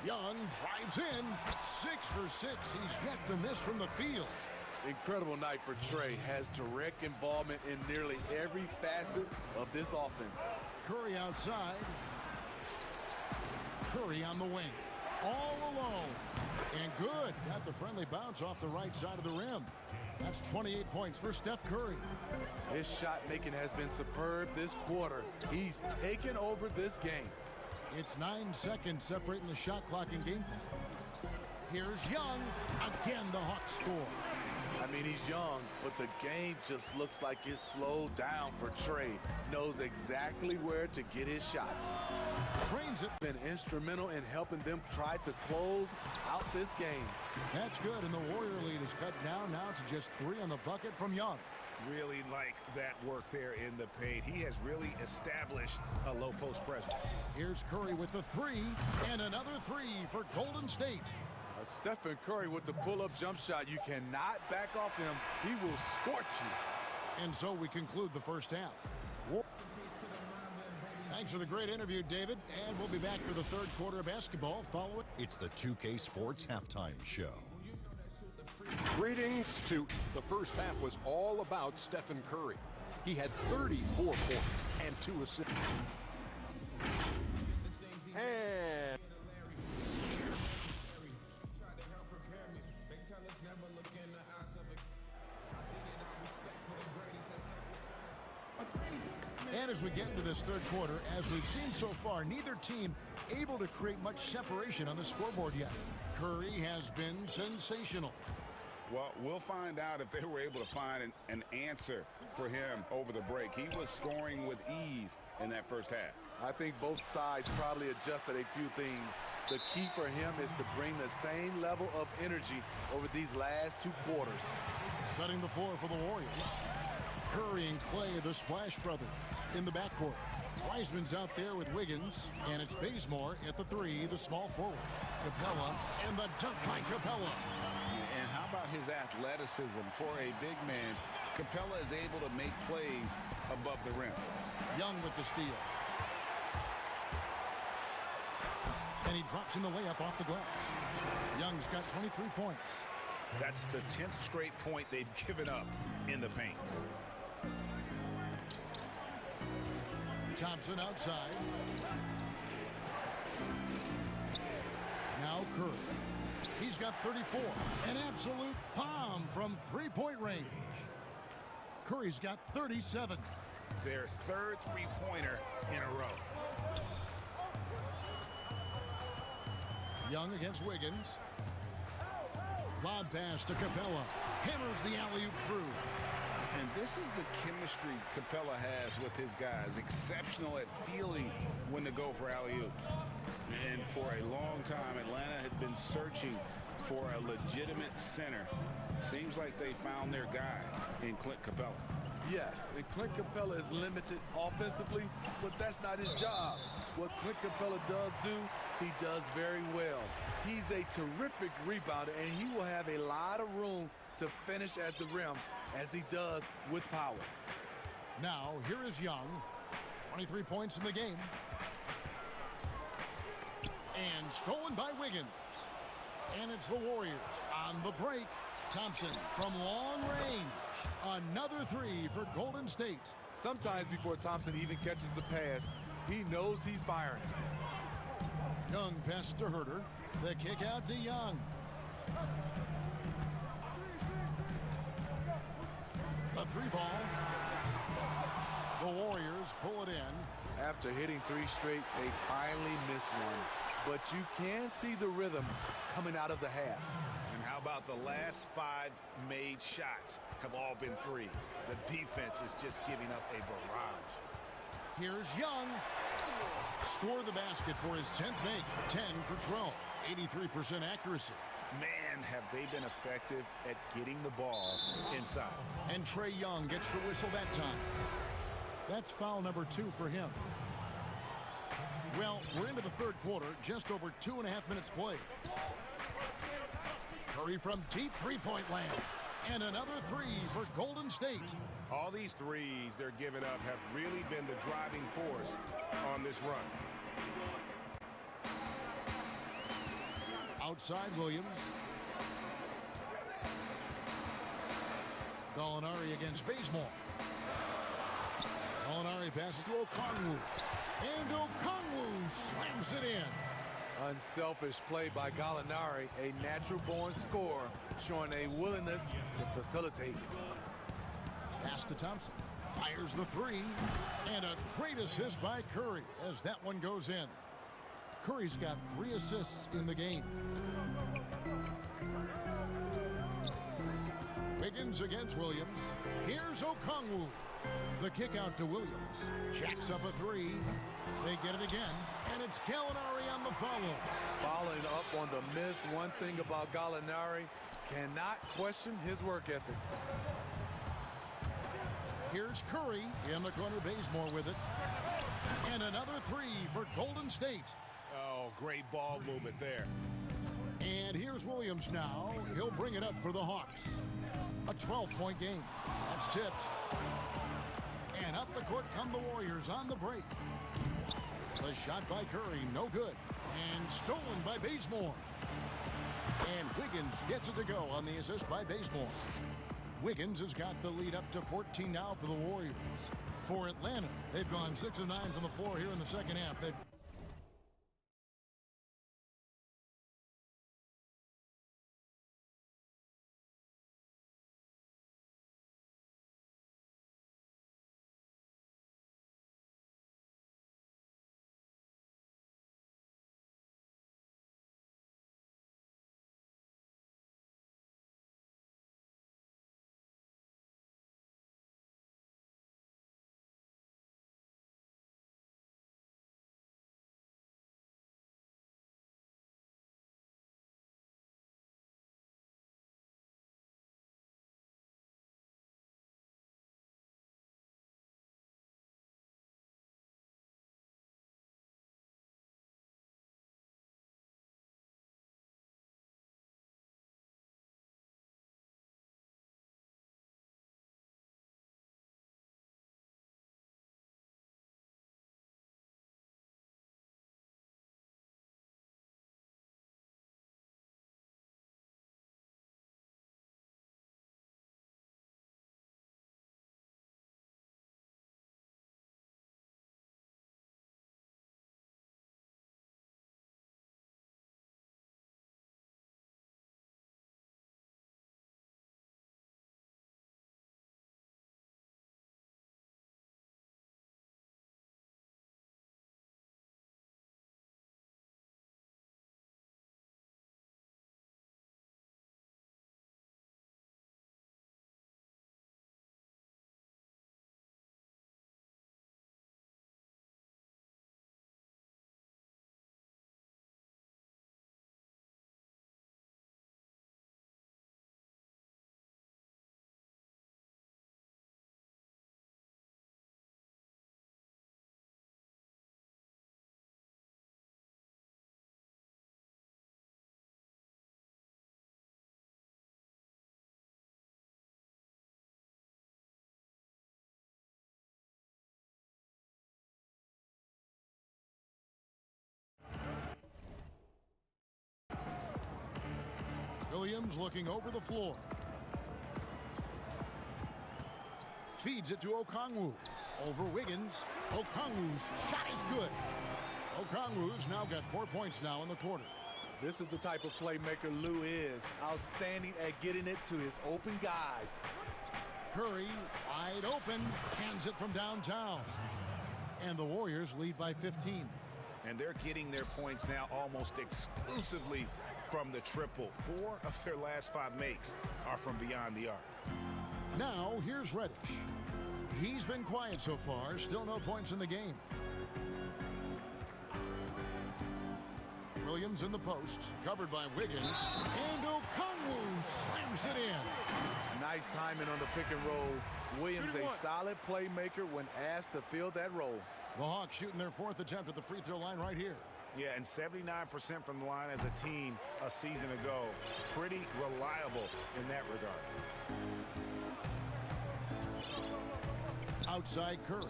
Young drives in. 6 for 6. He's yet to miss from the field. Incredible night for Trey. Has direct involvement in nearly every facet of this offense. Curry outside. Curry on the wing. All alone. And good. Got the friendly bounce off the right side of the rim. That's 28 points for Steph Curry. His shot making has been superb this quarter. He's taken over this game. It's 9 seconds separating the shot clock and game clock. Here's Young. Again, the Hawks score. I mean, he's young, but the game just looks like it's slowed down for Trey. Knows exactly where to get his shots. Trains it. Been instrumental in helping them try to close out this game. That's good, and the Warrior lead is cut down now to just 3 on the bucket from Young. Really like that work there in the paint. He has really established a low post presence. Here's Curry with the 3, and another 3 for Golden State. Stephen Curry with the pull-up jump shot. You cannot back off him. He will scorch you. And so we conclude the first half. Thanks for the great interview, David. And we'll be back for the third quarter of basketball. Follow it. It's the 2K Sports Halftime Show. Greetings to the first half was all about Stephen Curry. He had 34 points and 2 assists. And And as we get into this third quarter, as we've seen so far, neither team able to create much separation on the scoreboard yet. Curry has been sensational. Well, we'll find out if they were able to find an answer for him over the break. He was scoring with ease in that first half. I think both sides probably adjusted a few things. The key for him is to bring the same level of energy over these last 2 quarters. Setting the floor for the Warriors. Curry and Clay, the Splash Brothers, in the backcourt. Wiseman's out there with Wiggins, and it's Bazemore at the 3, the small forward. Capella, and the dunk by Capella. And how about his athleticism for a big man? Capella is able to make plays above the rim. Young with the steal. And he drops in the layup off the glass. Young's got 23 points. That's the 10th straight point they've given up in the paint. Thompson outside. Now Curry. He's got 34. An absolute bomb from three-point range. Curry's got 37. Their third three-pointer in a row. Young against Wiggins. Lob pass to Capella. Hammers the alley-oop through. And this is the chemistry Capella has with his guys. Exceptional at feeling when to go for alley-oops. And for a long time, Atlanta had been searching for a legitimate center. Seems like they found their guy in Clint Capella. Yes, and Clint Capella is limited offensively, but that's not his job. What Clint Capella does do, he does very well. He's a terrific rebounder, and he will have a lot of room to finish at the rim, as he does with power. Now, here is Young. 23 points in the game. And stolen by Wiggins. And it's the Warriors on the break. Thompson from long range. Another three for Golden State. Sometimes before Thompson even catches the pass, he knows he's firing. Young passes to Herter. The kick out to Young. The three ball. The Warriors pull it in. After hitting three straight, they finally missed one. But you can see the rhythm coming out of the half. And how about the last 5 made shots have all been threes? The defense is just giving up a barrage. Here's Young. Score the basket for his 10th make. 10 for 12. 83% accuracy. Man, have they been effective at getting the ball inside. And Trae Young gets the whistle that time. That's foul number 2 for him. Well, we're into the third quarter, just over 2.5 minutes played. Curry from deep three-point land. And another three for Golden State. All these threes they're giving up have really been the driving force on this run. Outside Williams. Gallinari against Bazemore. Gallinari passes to Okongwu. And Okongwu slams it in. Unselfish play by Gallinari, a natural-born scorer, showing a willingness to facilitate. Pass to Thompson. Fires the three. And a great assist by Curry as that one goes in. Curry's got 3 assists in the game. Wiggins against Williams. Here's Okongwu. The kick out to Williams. Jacks up a three. They get it again. And it's Gallinari on the follow. Following up on the miss, one thing about Gallinari, cannot question his work ethic. Here's Curry in the corner. Bazemore with it. And another three for Golden State. Oh, great ball movement there. And here's Williams now. He'll bring it up for the Hawks. A 12-point game. That's tipped. And up the court come the Warriors on the break. The shot by Curry, no good. And stolen by Bazemore. And Wiggins gets it to go on the assist by Bazemore. Wiggins has got the lead up to 14 now for the Warriors. For Atlanta, they've gone 6 of 9 from the floor here in the second half. They've Williams looking over the floor. Feeds it to Okongwu. Over Wiggins. Okongwu's shot is good. Okongwu's now got 4 points now in the quarter. This is the type of playmaker Lou is. Outstanding at getting it to his open guys. Curry, wide open, hands it from downtown. And the Warriors lead by 15. And they're getting their points now almost exclusively from the triple. 4 of their last 5 makes are from beyond the arc. Now, here's Reddish. He's been quiet so far, still no points in the game. Williams in the post, covered by Wiggins, and Okongwu slams it in. Nice timing on the pick and roll. Williams a solid playmaker when asked to fill that role. The Hawks shooting their 4th attempt at the free throw line right here. Yeah, and 79% from the line as a team a season ago. Pretty reliable in that regard. Outside Curry.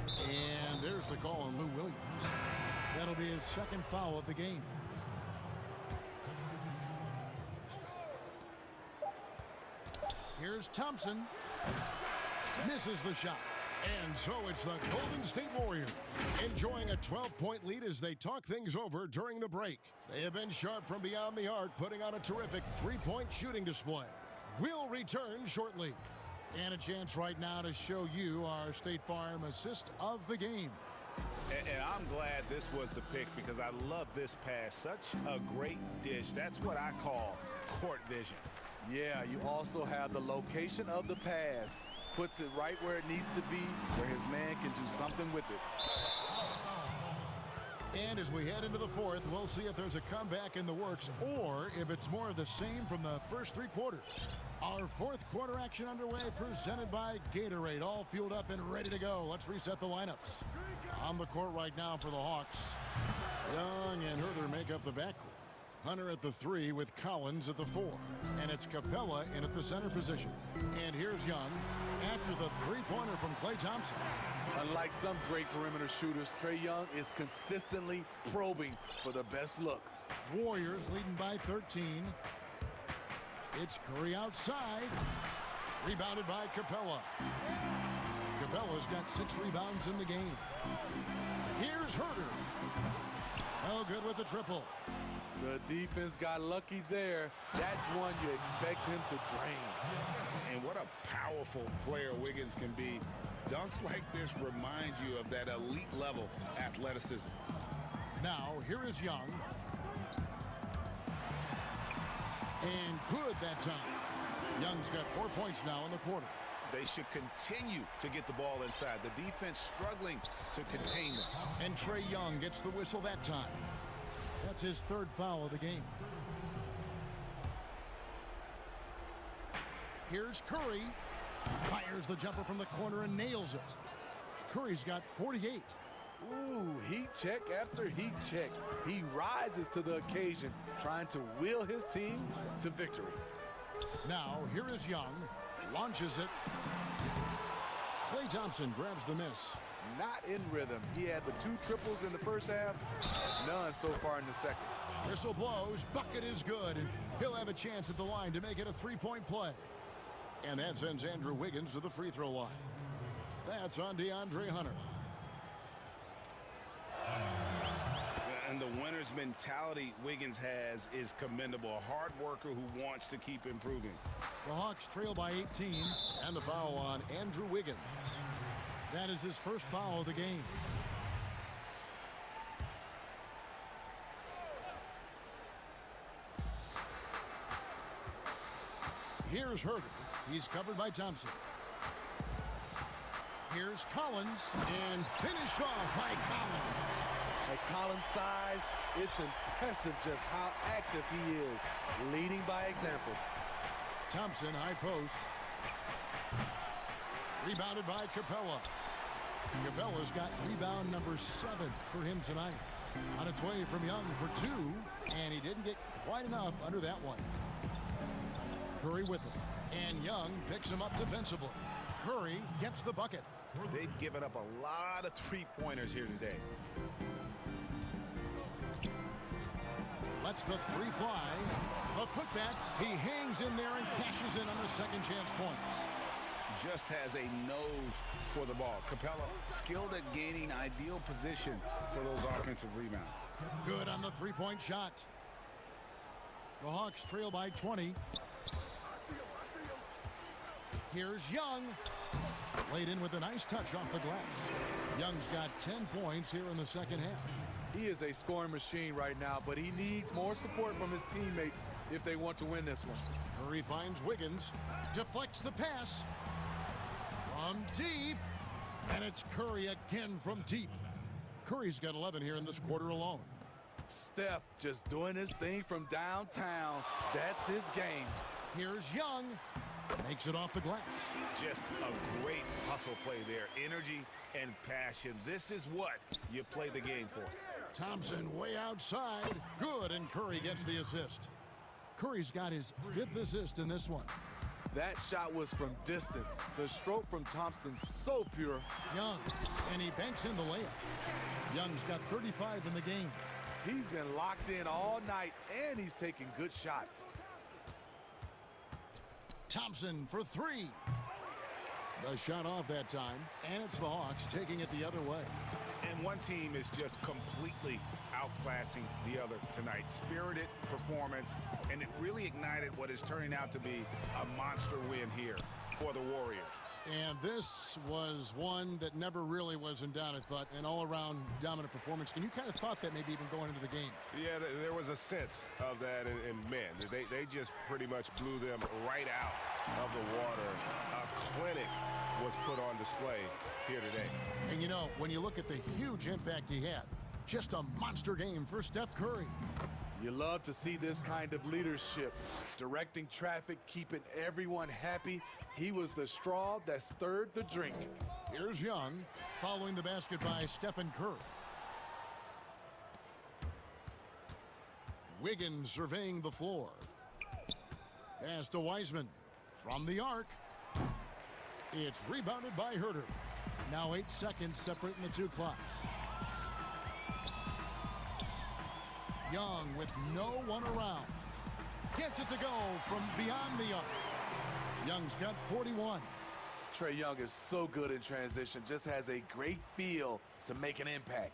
And there's the call on Lou Williams. That'll be his 2nd foul of the game. Here's Thompson. Misses the shot. And so it's the Golden State Warriors enjoying a 12-point lead as they talk things over during the break. They have been sharp from beyond the arc, putting on a terrific 3-point shooting display. We'll return shortly. And a chance right now to show you our State Farm assist of the game. And I'm glad this was the pick because I love this pass. Such a great dish. That's what I call court vision. Yeah, you also have the location of the pass. Puts it right where it needs to be, where his man can do something with it. And as we head into the 4th, we'll see if there's a comeback in the works or if it's more of the same from the first 3 quarters. Our 4th quarter action underway, presented by Gatorade, all fueled up and ready to go. Let's reset the lineups. On the court right now for the Hawks, Young and Herder make up the backcourt. Hunter at the 3 with Collins at the 4. And it's Capella in at the center position. And here's Young after the 3-pointer from Klay Thompson. Unlike some great perimeter shooters, Trae Young is consistently probing for the best look. Warriors leading by 13. It's Curry outside. Rebounded by Capella. Capella's got 6 rebounds in the game. Here's Herder. Oh, good with the triple. The defense got lucky there. That's one you expect him to drain. And what a powerful player Wiggins can be. Dunks like this remind you of that elite level athleticism. Now, here is Young. And good that time. Young's got 4 points now in the quarter. They should continue to get the ball inside. The defense struggling to contain them. And Trae Young gets the whistle that time. That's his 3rd foul of the game. Here's Curry. Fires the jumper from the corner and nails it. Curry's got 48. Ooh, heat check after heat check. He rises to the occasion, trying to will his team to victory. Now, here is Young. Launches it. Klay Thompson grabs the miss. Not in rhythm. He had the 2 triples in the first half, none so far in the second. Whistle blows, bucket is good, and he'll have a chance at the line to make it a 3-point play. And that sends Andrew Wiggins to the free throw line. That's on DeAndre Hunter. And the winner's mentality Wiggins has is commendable. A hard worker who wants to keep improving. The Hawks trail by 18, and the foul on Andrew Wiggins. That is his 1st foul of the game. Here's Herder. He's covered by Thompson. Here's Collins, and finished off by Collins. At Collins' size, it's impressive just how active he is, leading by example. Thompson, high post. Rebounded by Capella. Capella's got rebound number 7 for him tonight. On its way from Young for 2, and he didn't get quite enough under that one. Curry with it, and Young picks him up defensively. Curry gets the bucket. They've given up a lot of 3-pointers here today. Lets the three fly. A putback. He hangs in there and cashes in on the second chance points. Just has a nose for the ball. Capella skilled at gaining ideal position for those offensive rebounds. Good on the three-point shot. The Hawks trail by 20. Here's Young. Laid in with a nice touch off the glass. Young's got 10 points here in the second half. He is a scoring machine right now, but he needs more support from his teammates if they want to win this one. Curry finds Wiggins. Deflects the pass. From deep. And it's Curry again from deep. Curry's got 11 here in this quarter alone. Steph just doing his thing from downtown. That's his game. Here's Young. Makes it off the glass. Just a great hustle play there. Energy and passion. This is what you play the game for. Thompson way outside. Good, and Curry gets the assist. Curry's got his 5th assist in this one. That shot was from distance. The stroke from Thompson so pure. Young, and he banks in the layup. Young's got 35 in the game. He's been locked in all night, and he's taking good shots. Thompson for 3. The shot off that time, and it's the Hawks taking it the other way. And one team is just completely outclassing the other tonight. Spirited performance, and it really ignited what is turning out to be a monster win here for the Warriors. And this was one that never really was in doubt, I thought, an all-around dominant performance. And you kind of thought that maybe even going into the game. Yeah, there was a sense of that, and man, they just pretty much blew them right out of the water. A clinic was put on display here today. And you know, when you look at the huge impact he had, just a monster game for Steph Curry. You love to see this kind of leadership, directing traffic, keeping everyone happy. He was the straw that stirred the drink. Here's Young, following the basket by Stephen Curry. Wiggins surveying the floor. Pass to Wiseman from the arc. It's rebounded by Herter. Now 8 seconds separating the two clocks. Young with no one around. Gets it to go from beyond the arc. Young's got 41. Trae Young is so good in transition, just has a great feel to make an impact.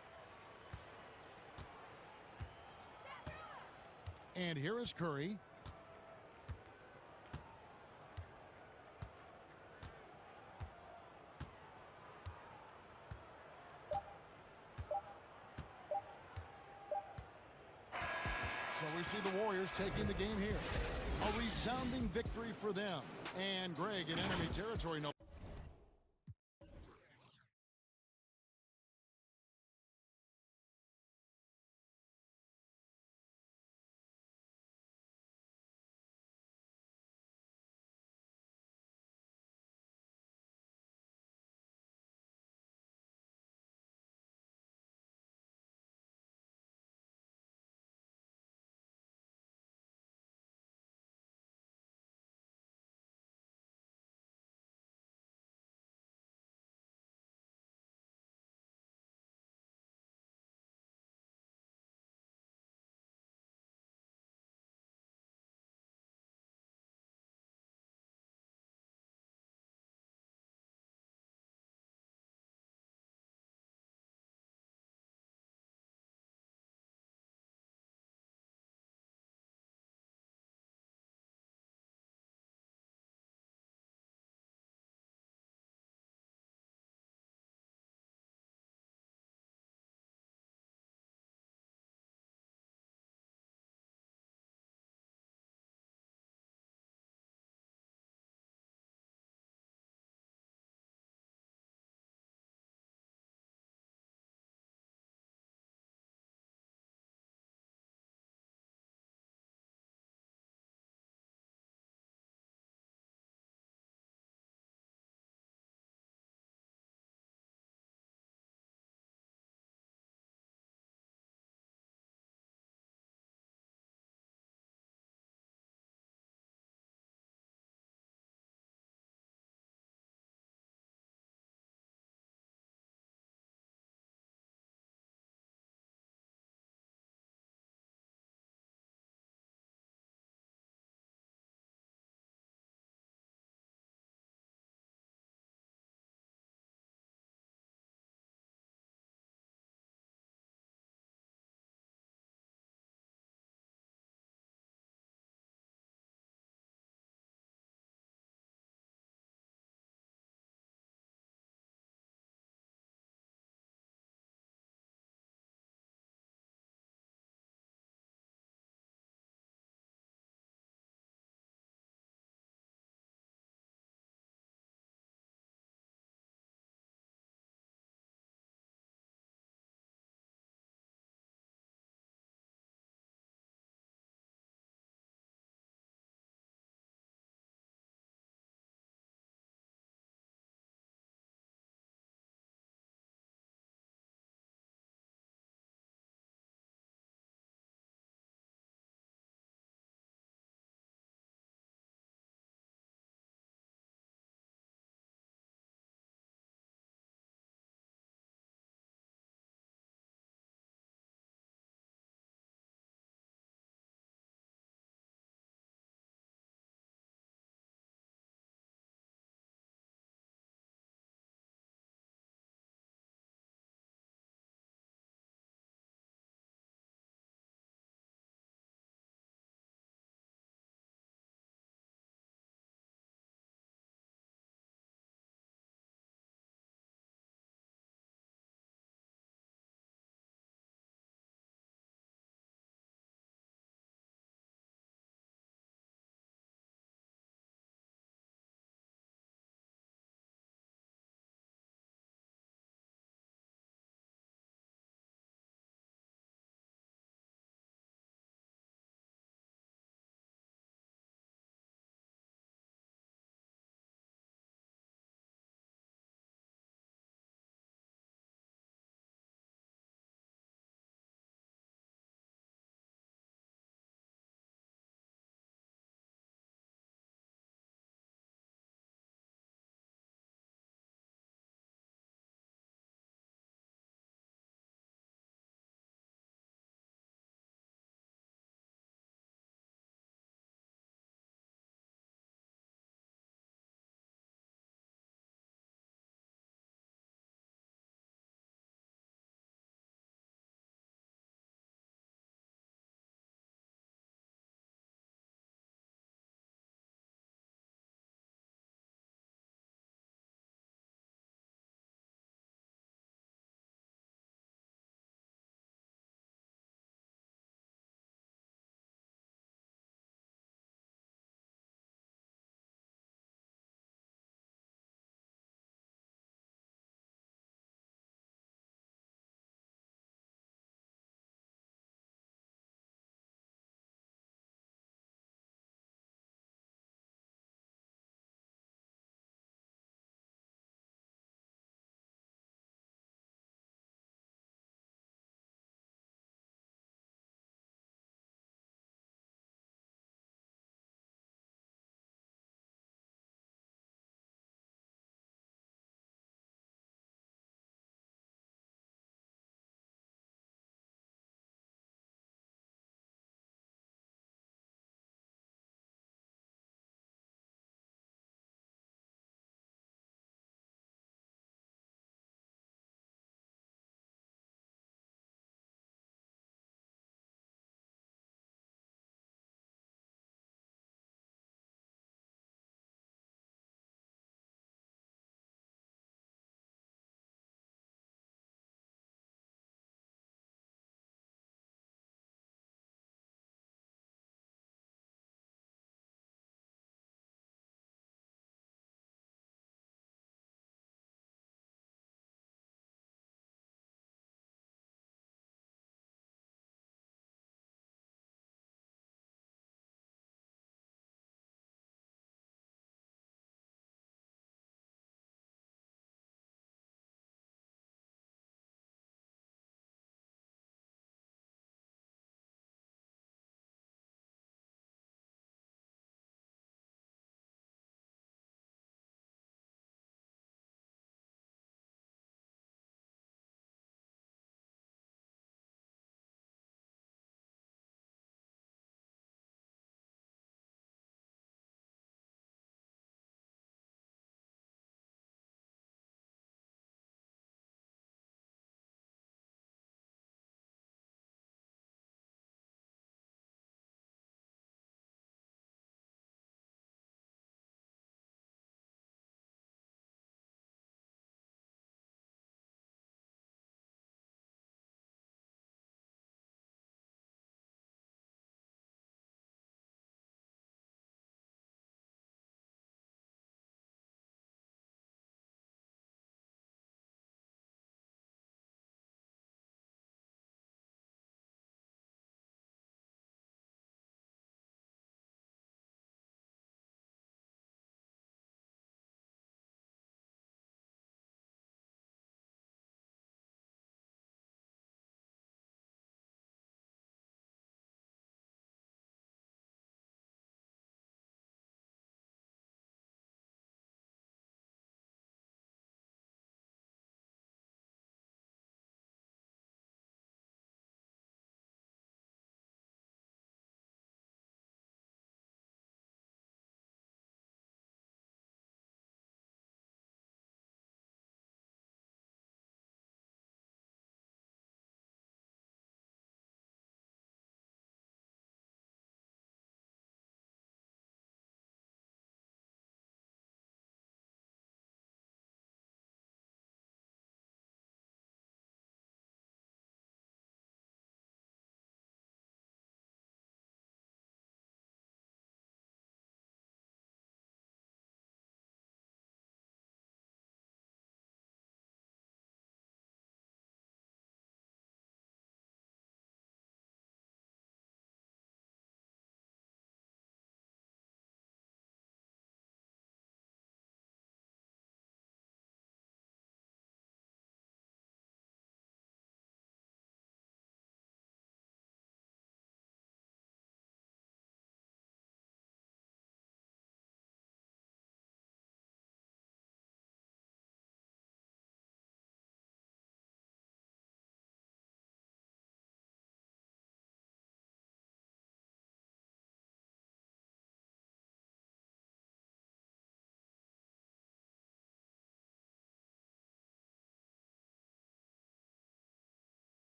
And here is Curry. So we see the Warriors taking the game here. A resounding victory for them. And Greg in enemy territory. No.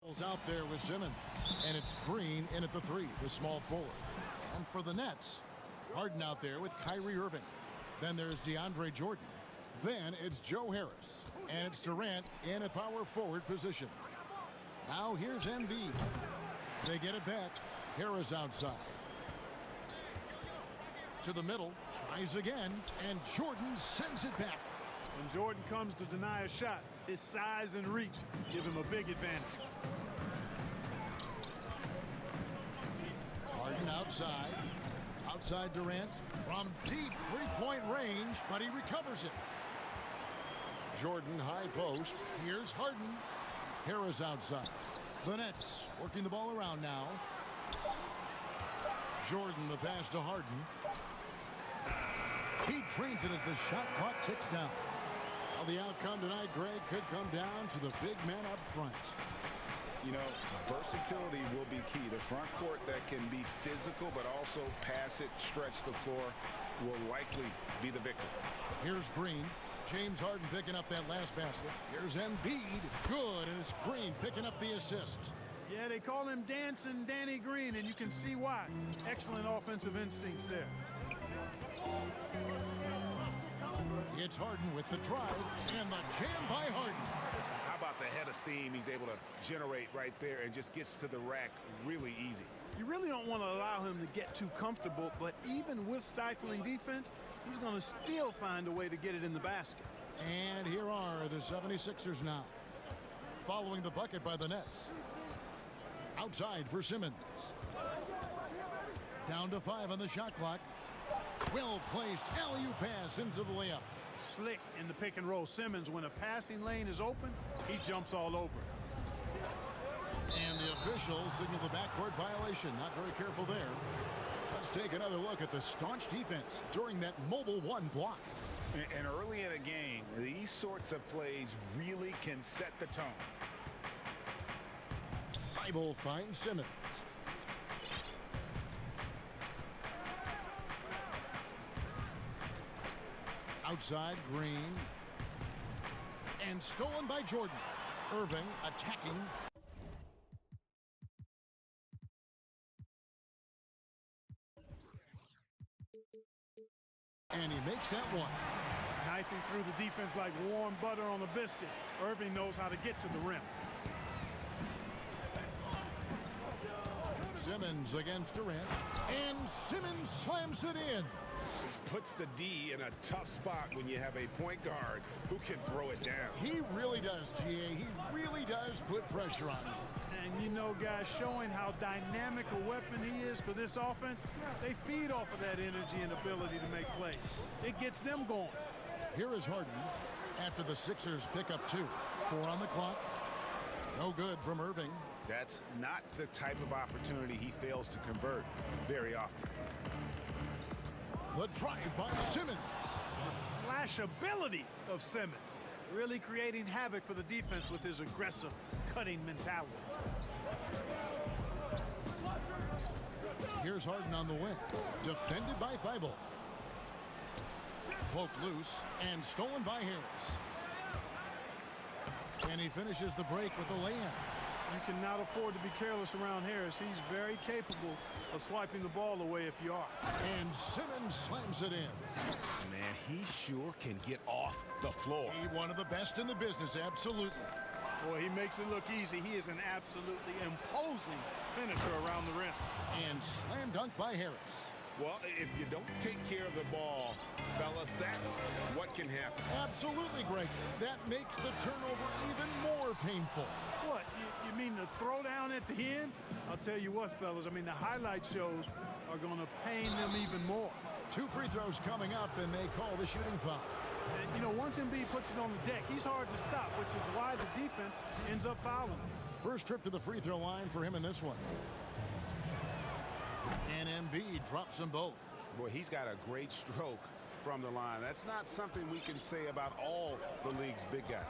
Out there with Simmons, and it's Green in at the 3, the small forward. And for the Nets, Harden out there with Kyrie Irving. Then there's DeAndre Jordan. Then it's Joe Harris, and it's Durant in a power forward position. Now here's Embiid. They get it back. Harris outside. To the middle, tries again, and Jordan sends it back. When Jordan comes to deny a shot, his size and reach give him a big advantage. Harden outside. Outside Durant from deep three-point range, but he recovers it. Jordan high post. Here's Harden. Harris outside. The Nets working the ball around now. Jordan the pass to Harden. He trains it as the shot clock ticks down. Well, the outcome tonight, Greg, could come down to the big man up front. You know, versatility will be key. The front court that can be physical but also pass it, stretch the floor, will likely be the victor. Here's Green. James Harden picking up that last basket. Here's Embiid. Good, and it's Green picking up the assist. Yeah, they call him Dancing Danny Green, and you can see why. Excellent offensive instincts there. It's Harden with the drive, and the jam by Harden. How about the head of steam he's able to generate right there and just gets to the rack really easy. You really don't want to allow him to get too comfortable, but even with stifling defense, he's going to still find a way to get it in the basket. And here are the 76ers now, following the bucket by the Nets. Outside for Simmons. Down to 5 on the shot clock. Well-placed alley-oop pass into the layup. Slick in the pick and roll. Simmons, when a passing lane is open, he jumps all over. And the officials signal the backcourt violation. Not very careful there. Let's take another look at the staunch defense during that mobile one block. And early in a game, these sorts of plays really can set the tone. Thibault finds Simmons. Outside Green. And stolen by Jordan. Irving attacking. And he makes that one. Knifing through the defense like warm butter on a biscuit. Irving knows how to get to the rim. Simmons against Durant. And Simmons slams it in. Puts the D in a tough spot when you have a point guard who can throw it down. He really does, GA. He really does put pressure on him. And you know, guys, showing how dynamic a weapon he is for this offense, they feed off of that energy and ability to make plays. It gets them going. Here is Harden after the Sixers pick up 2. 4 on the clock. No good from Irving. That's not the type of opportunity he fails to convert very often. The drive by Simmons. The slashability of Simmons. Really creating havoc for the defense with his aggressive, cutting mentality. Here's Harden on the wing. Defended by Thibault. Poked loose and stolen by Harris. And he finishes the break with a lay-in. You cannot afford to be careless around Harris. He's very capable of swiping the ball away if you are. And Simmons slams it in. Man, he sure can get off the floor. He one of the best in the business, absolutely. Boy, he makes it look easy. He is an absolutely imposing finisher around the rim. And slam dunk by Harris. Well, if you don't take care of the ball, fellas, that's what can happen. Absolutely, Greg. That makes the turnover even more painful. What, you mean the throwdown at the end? I'll tell you what, fellas, I mean, the highlight shows are going to pain them even more. 2 free throws coming up, and they call the shooting foul. And, you know, once Embiid puts it on the deck, he's hard to stop, which is why the defense ends up fouling him. First trip to the free throw line for him in this one. And Embiid drops them both. Boy, he's got a great stroke from the line. That's not something we can say about all the league's big guys.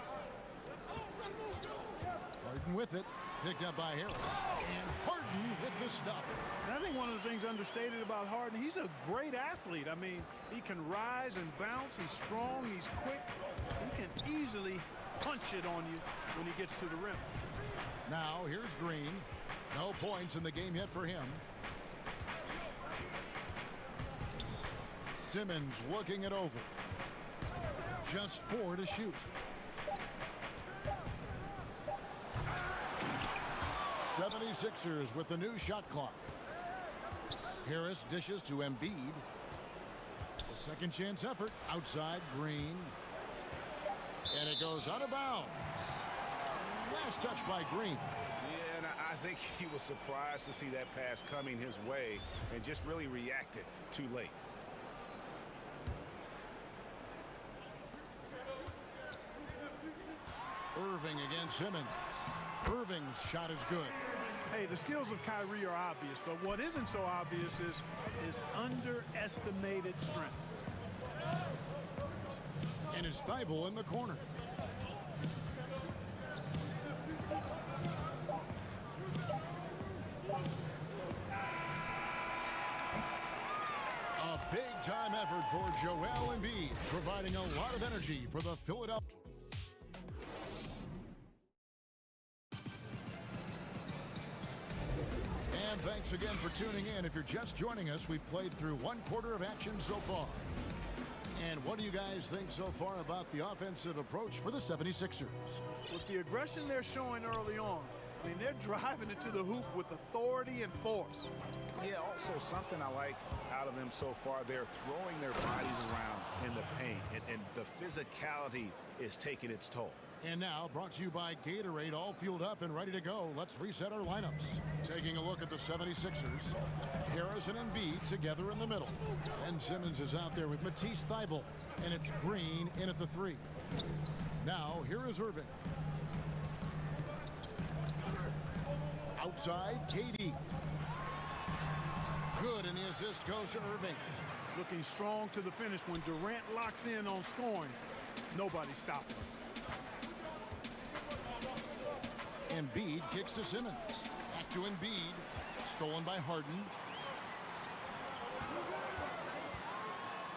Harden with it. Picked up by Harris. And Harden hit the stuff. And I think one of the things understated about Harden, he's a great athlete. I mean, he can rise and bounce. He's strong. He's quick. He can easily punch it on you when he gets to the rim. Now here's Green. No points in the game yet for him. Simmons working it over. Just 4 to shoot. 76ers with the new shot clock. Harris dishes to Embiid. A second chance effort outside Green. And it goes out of bounds. Last touch by Green. Yeah, and I think he was surprised to see that pass coming his way and just really reacted too late. Irving against Simmons. Irving's shot is good. Hey, the skills of Kyrie are obvious, but what isn't so obvious is his underestimated strength. And it's Thibault in the corner. A big-time effort for Joel Embiid, providing a lot of energy for the Philadelphia. And thanks again for tuning in. If you're just joining us, we've played through 1/4 of action so far. And what do you guys think so far about the offensive approach for the 76ers? With the aggression they're showing early on, I mean, they're driving it to the hoop with authority and force. Yeah, also something I like out of them so far, they're throwing their bodies around in the paint, and the physicality is taking its toll. And now, brought to you by Gatorade, all fueled up and ready to go. Let's reset our lineups. Taking a look at the 76ers. Harris and Embiid together in the middle. And Simmons is out there with Matisse Thybulle. And it's Green in at the 3. Now, here is Irving. Outside, KD. Good, and the assist goes to Irving. Looking strong to the finish when Durant locks in on scoring. Nobody's stopping him. Embiid kicks to Simmons. Back to Embiid. Stolen by Harden.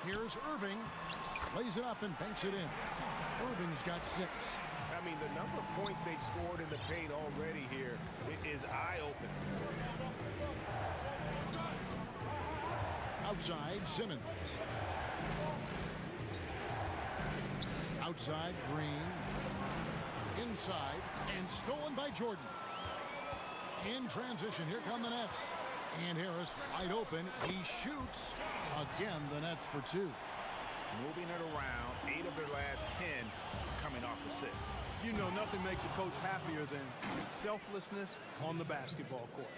Here's Irving. Lays it up and banks it in. Irving's got 6. I mean, the number of points they've scored in the paint already here is eye-opening. Outside, Simmons. Outside, Green. Inside, and stolen by Jordan. In transition, here come the Nets. And Harris wide open. He shoots. Again, the Nets for 2. Moving it around, 8 of their last 10 coming off assists. You know, nothing makes a coach happier than selflessness on the basketball court.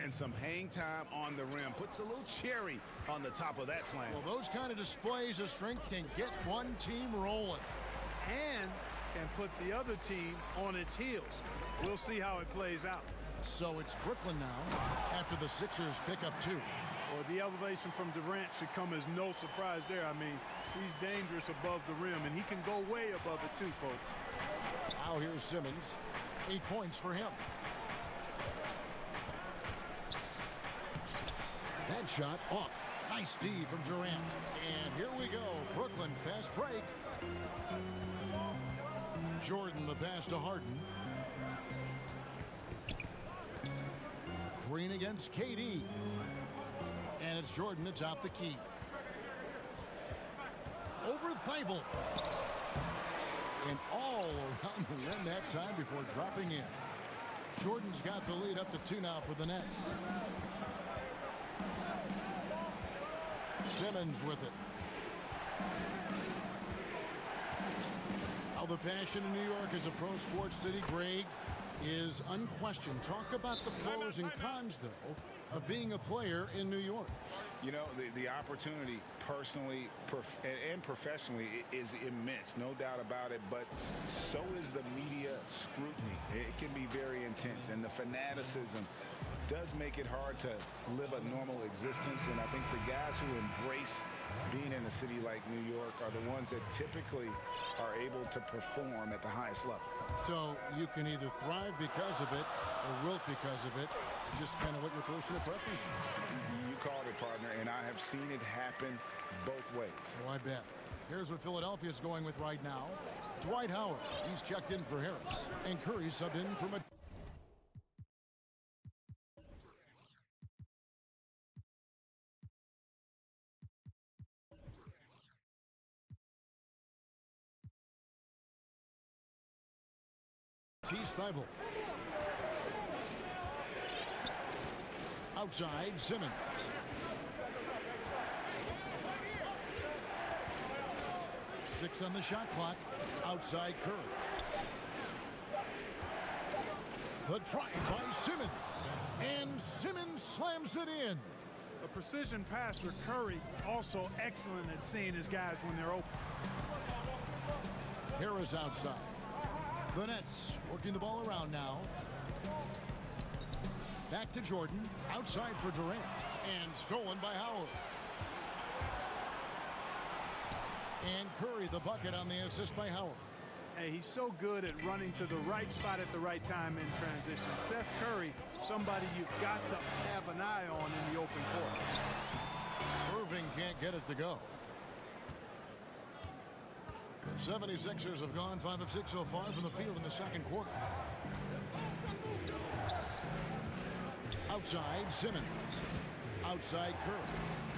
And some hang time on the rim. Puts a little cherry on the top of that slam. Well, those kind of displays of strength can get one team rolling. And can put the other team on its heels. We'll see how it plays out. So it's Brooklyn now after the Sixers pick up 2. Well, the elevation from Durant should come as no surprise there. I mean, he's dangerous above the rim, and he can go way above it too, folks. Now here's Simmons. 8 points for him. That shot off. Nice D from Durant. And here we go. Brooklyn fast break. Jordan the pass to Harden. Green against KD. And it's Jordan atop the key. Over Thybulle. And all around the rim that time before dropping in. Jordan's got the lead up to 2 now for the Nets. Simmons with it. How the passion in New York as a pro sports city, Greg, is unquestioned. Talk about the pros and cons, though, of being a player in New York. You know, the opportunity personally and professionally is immense, no doubt about it, but so is the media scrutiny. It can be very intense, and the fanaticism does make it hard to live a normal existence, and I think the guys who embrace being in a city like New York are the ones that typically are able to perform at the highest level. So you can either thrive because of it or wilt because of it, just kind of what your personal preference is. You called it, partner, and I have seen it happen both ways. Oh, I bet. Here's what Philadelphia's going with right now. Dwight Howard, he's checked in for Harris, and Curry subbed in for Steibel. Outside, Simmons. Six on the shot clock. Outside, Curry. Put right by Simmons. And Simmons slams it in. A precision passer, Curry, also excellent at seeing his guys when they're open. Harris outside. The Nets working the ball around now. Back to Jordan. Outside for Durant. And stolen by Howard. And Curry the bucket on the assist by Howard. Hey, he's so good at running to the right spot at the right time in transition. Seth Curry, somebody you've got to have an eye on in the open court. Irving can't get it to go. The 76ers have gone 5 of 6 so far from the field in the second quarter. Outside, Simmons. Outside, Curry.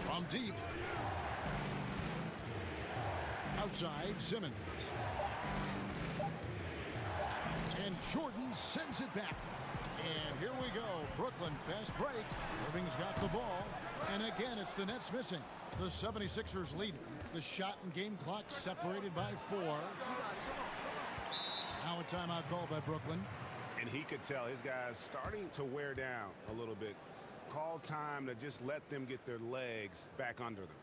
From deep. Outside, Simmons. And Jordan sends it back. And here we go. Brooklyn fast break. Irving's got the ball. And again, it's the Nets missing. The 76ers leading. The shot and game clock separated by 4. Now a timeout called by Brooklyn. And he could tell his guys starting to wear down a little bit. Call time to just let them get their legs back under them.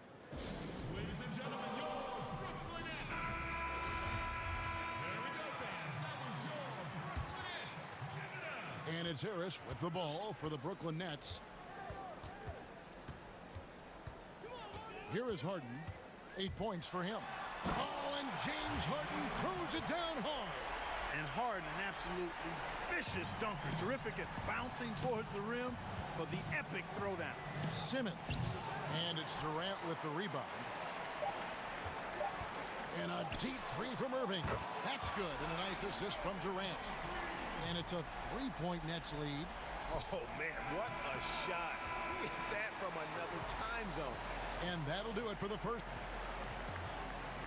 Ladies and gentlemen, your Brooklyn Nets. There we go, fans. That was your Brooklyn Nets. Give it up. And it's Harris with the ball for the Brooklyn Nets. Here is Harden. 8 points for him. Oh, and James Harden throws it down hard. And Harden, an absolutely vicious dunker. Terrific at bouncing towards the rim for the epic throwdown. Simmons. And it's Durant with the rebound. And a deep three from Irving. That's good. And a nice assist from Durant. And it's a 3-point Nets lead. Oh, man, what a shot. Get that from another time zone. And that'll do it for the first.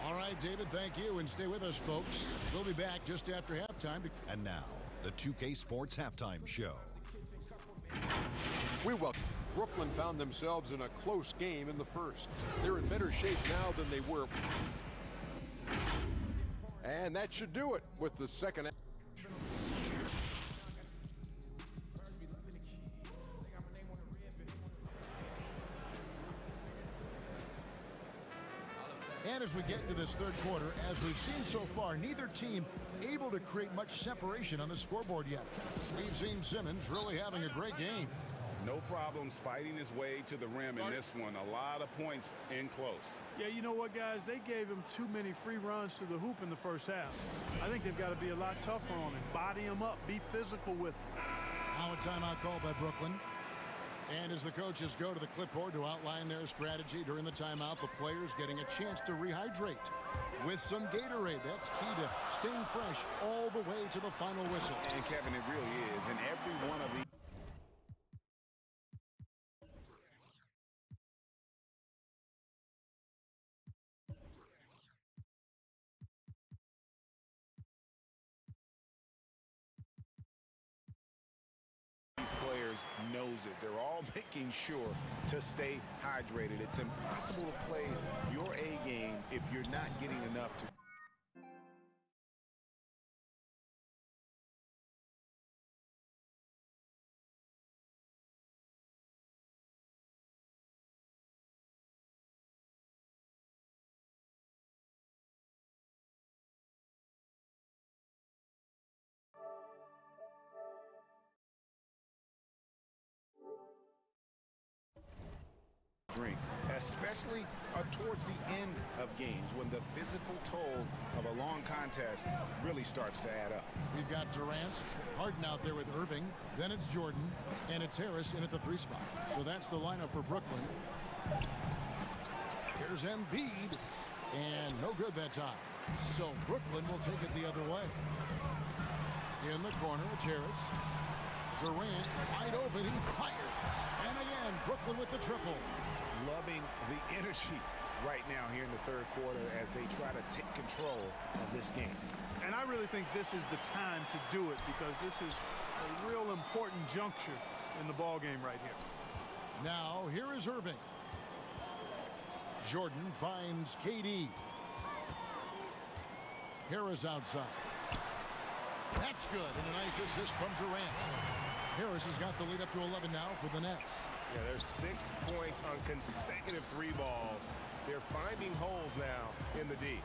All right, David, thank you. And stay with us, folks. We'll be back just after halftime. And now, the 2K Sports Halftime Show. We welcome. Brooklyn found themselves in a close game in the first. They're in better shape now than they were. And that should do it with the second. And as we get into this third quarter, as we've seen so far, neither team able to create much separation on the scoreboard yet. We've seen Simmons really having a great game. No problems fighting his way to the rim in this one. A lot of points in close. Yeah, you know what, guys? They gave him too many free runs to the hoop in the first half. I think they've got to be a lot tougher on him. Body him up. Be physical with him. Now a timeout called by Brooklyn. And as the coaches go to the clipboard to outline their strategy during the timeout, the players getting a chance to rehydrate with some Gatorade. That's key to staying fresh all the way to the final whistle. And Kevin, it really is. In every one of these. Players knows it. They're all making sure to stay hydrated. It's impossible to play your A game if you're not getting enough to. Drink, especially towards the end of games when the physical toll of a long contest really starts to add up. We've got Durant, Harden out there with Irving, then it's Jordan, and it's Harris in at the 3 spot. So that's the lineup for Brooklyn. Here's Embiid, and no good that time. So Brooklyn will take it the other way. In the corner, it's Harris. Durant, wide open, he fires. And again, Brooklyn with the triple. Loving the energy right now here in the third quarter as they try to take control of this game. And I really think this is the time to do it because this is a real important juncture in the ball game right here. Now, here is Irving. Jordan finds KD. Harris outside. That's good, and a nice assist from Durant. Harris has got the lead up to 11 now for the Nets. Yeah, there's 6 points on consecutive 3 balls. They're finding holes now in the D.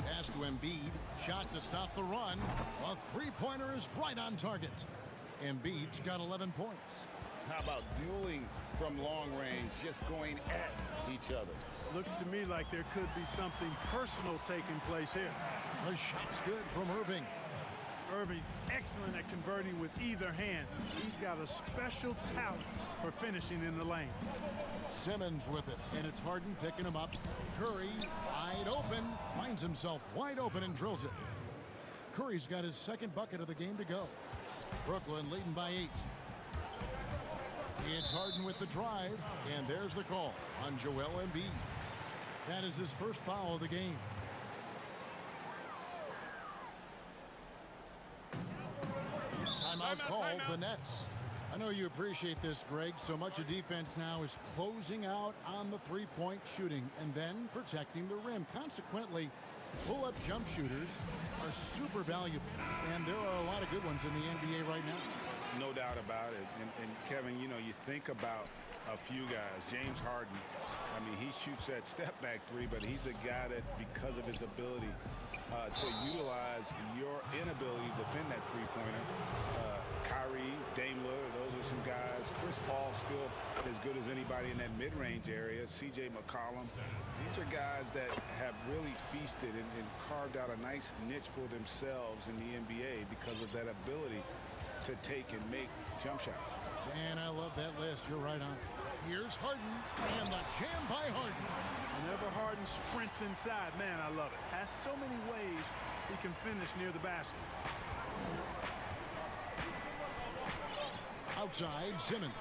Pass to Embiid. Shot to stop the run. A three-pointer is right on target. Embiid's got 11 points. How about dueling from long range, just going at each other? Looks to me like there could be something personal taking place here. The shot's good from Irving. Irving, excellent at converting with either hand. He's got a special talent for finishing in the lane. Simmons with it, and it's Harden picking him up. Curry, wide open, finds himself wide open and drills it. Curry's got his second bucket of the game to go. Brooklyn leading by 8. It's Harden with the drive, and there's the call on Joel Embiid. That is his first foul of the game. Timeout called the Nets. I know you appreciate this, Greg. So much of defense now is closing out on the three-point shooting and then protecting the rim. Consequently, pull-up jump shooters are super valuable, and there are a lot of good ones in the NBA right now. No doubt about it. And Kevin, you know, you think about a few guys. James Harden, I mean, he shoots that step-back three, but he's a guy that, because of his ability to utilize your inability to defend that three-pointer, Kyrie, Dame Lillard, those are some guys. Chris Paul still as good as anybody in that mid-range area. C.J. McCollum. These are guys that have really feasted and carved out a nice niche for themselves in the NBA because of that ability to take and make jump shots. And I love that list. You're right on. Here's Harden, and the jam by Harden. Whenever Harden sprints inside, man, I love it. Has so many ways he can finish near the basket. Outside, Simmons.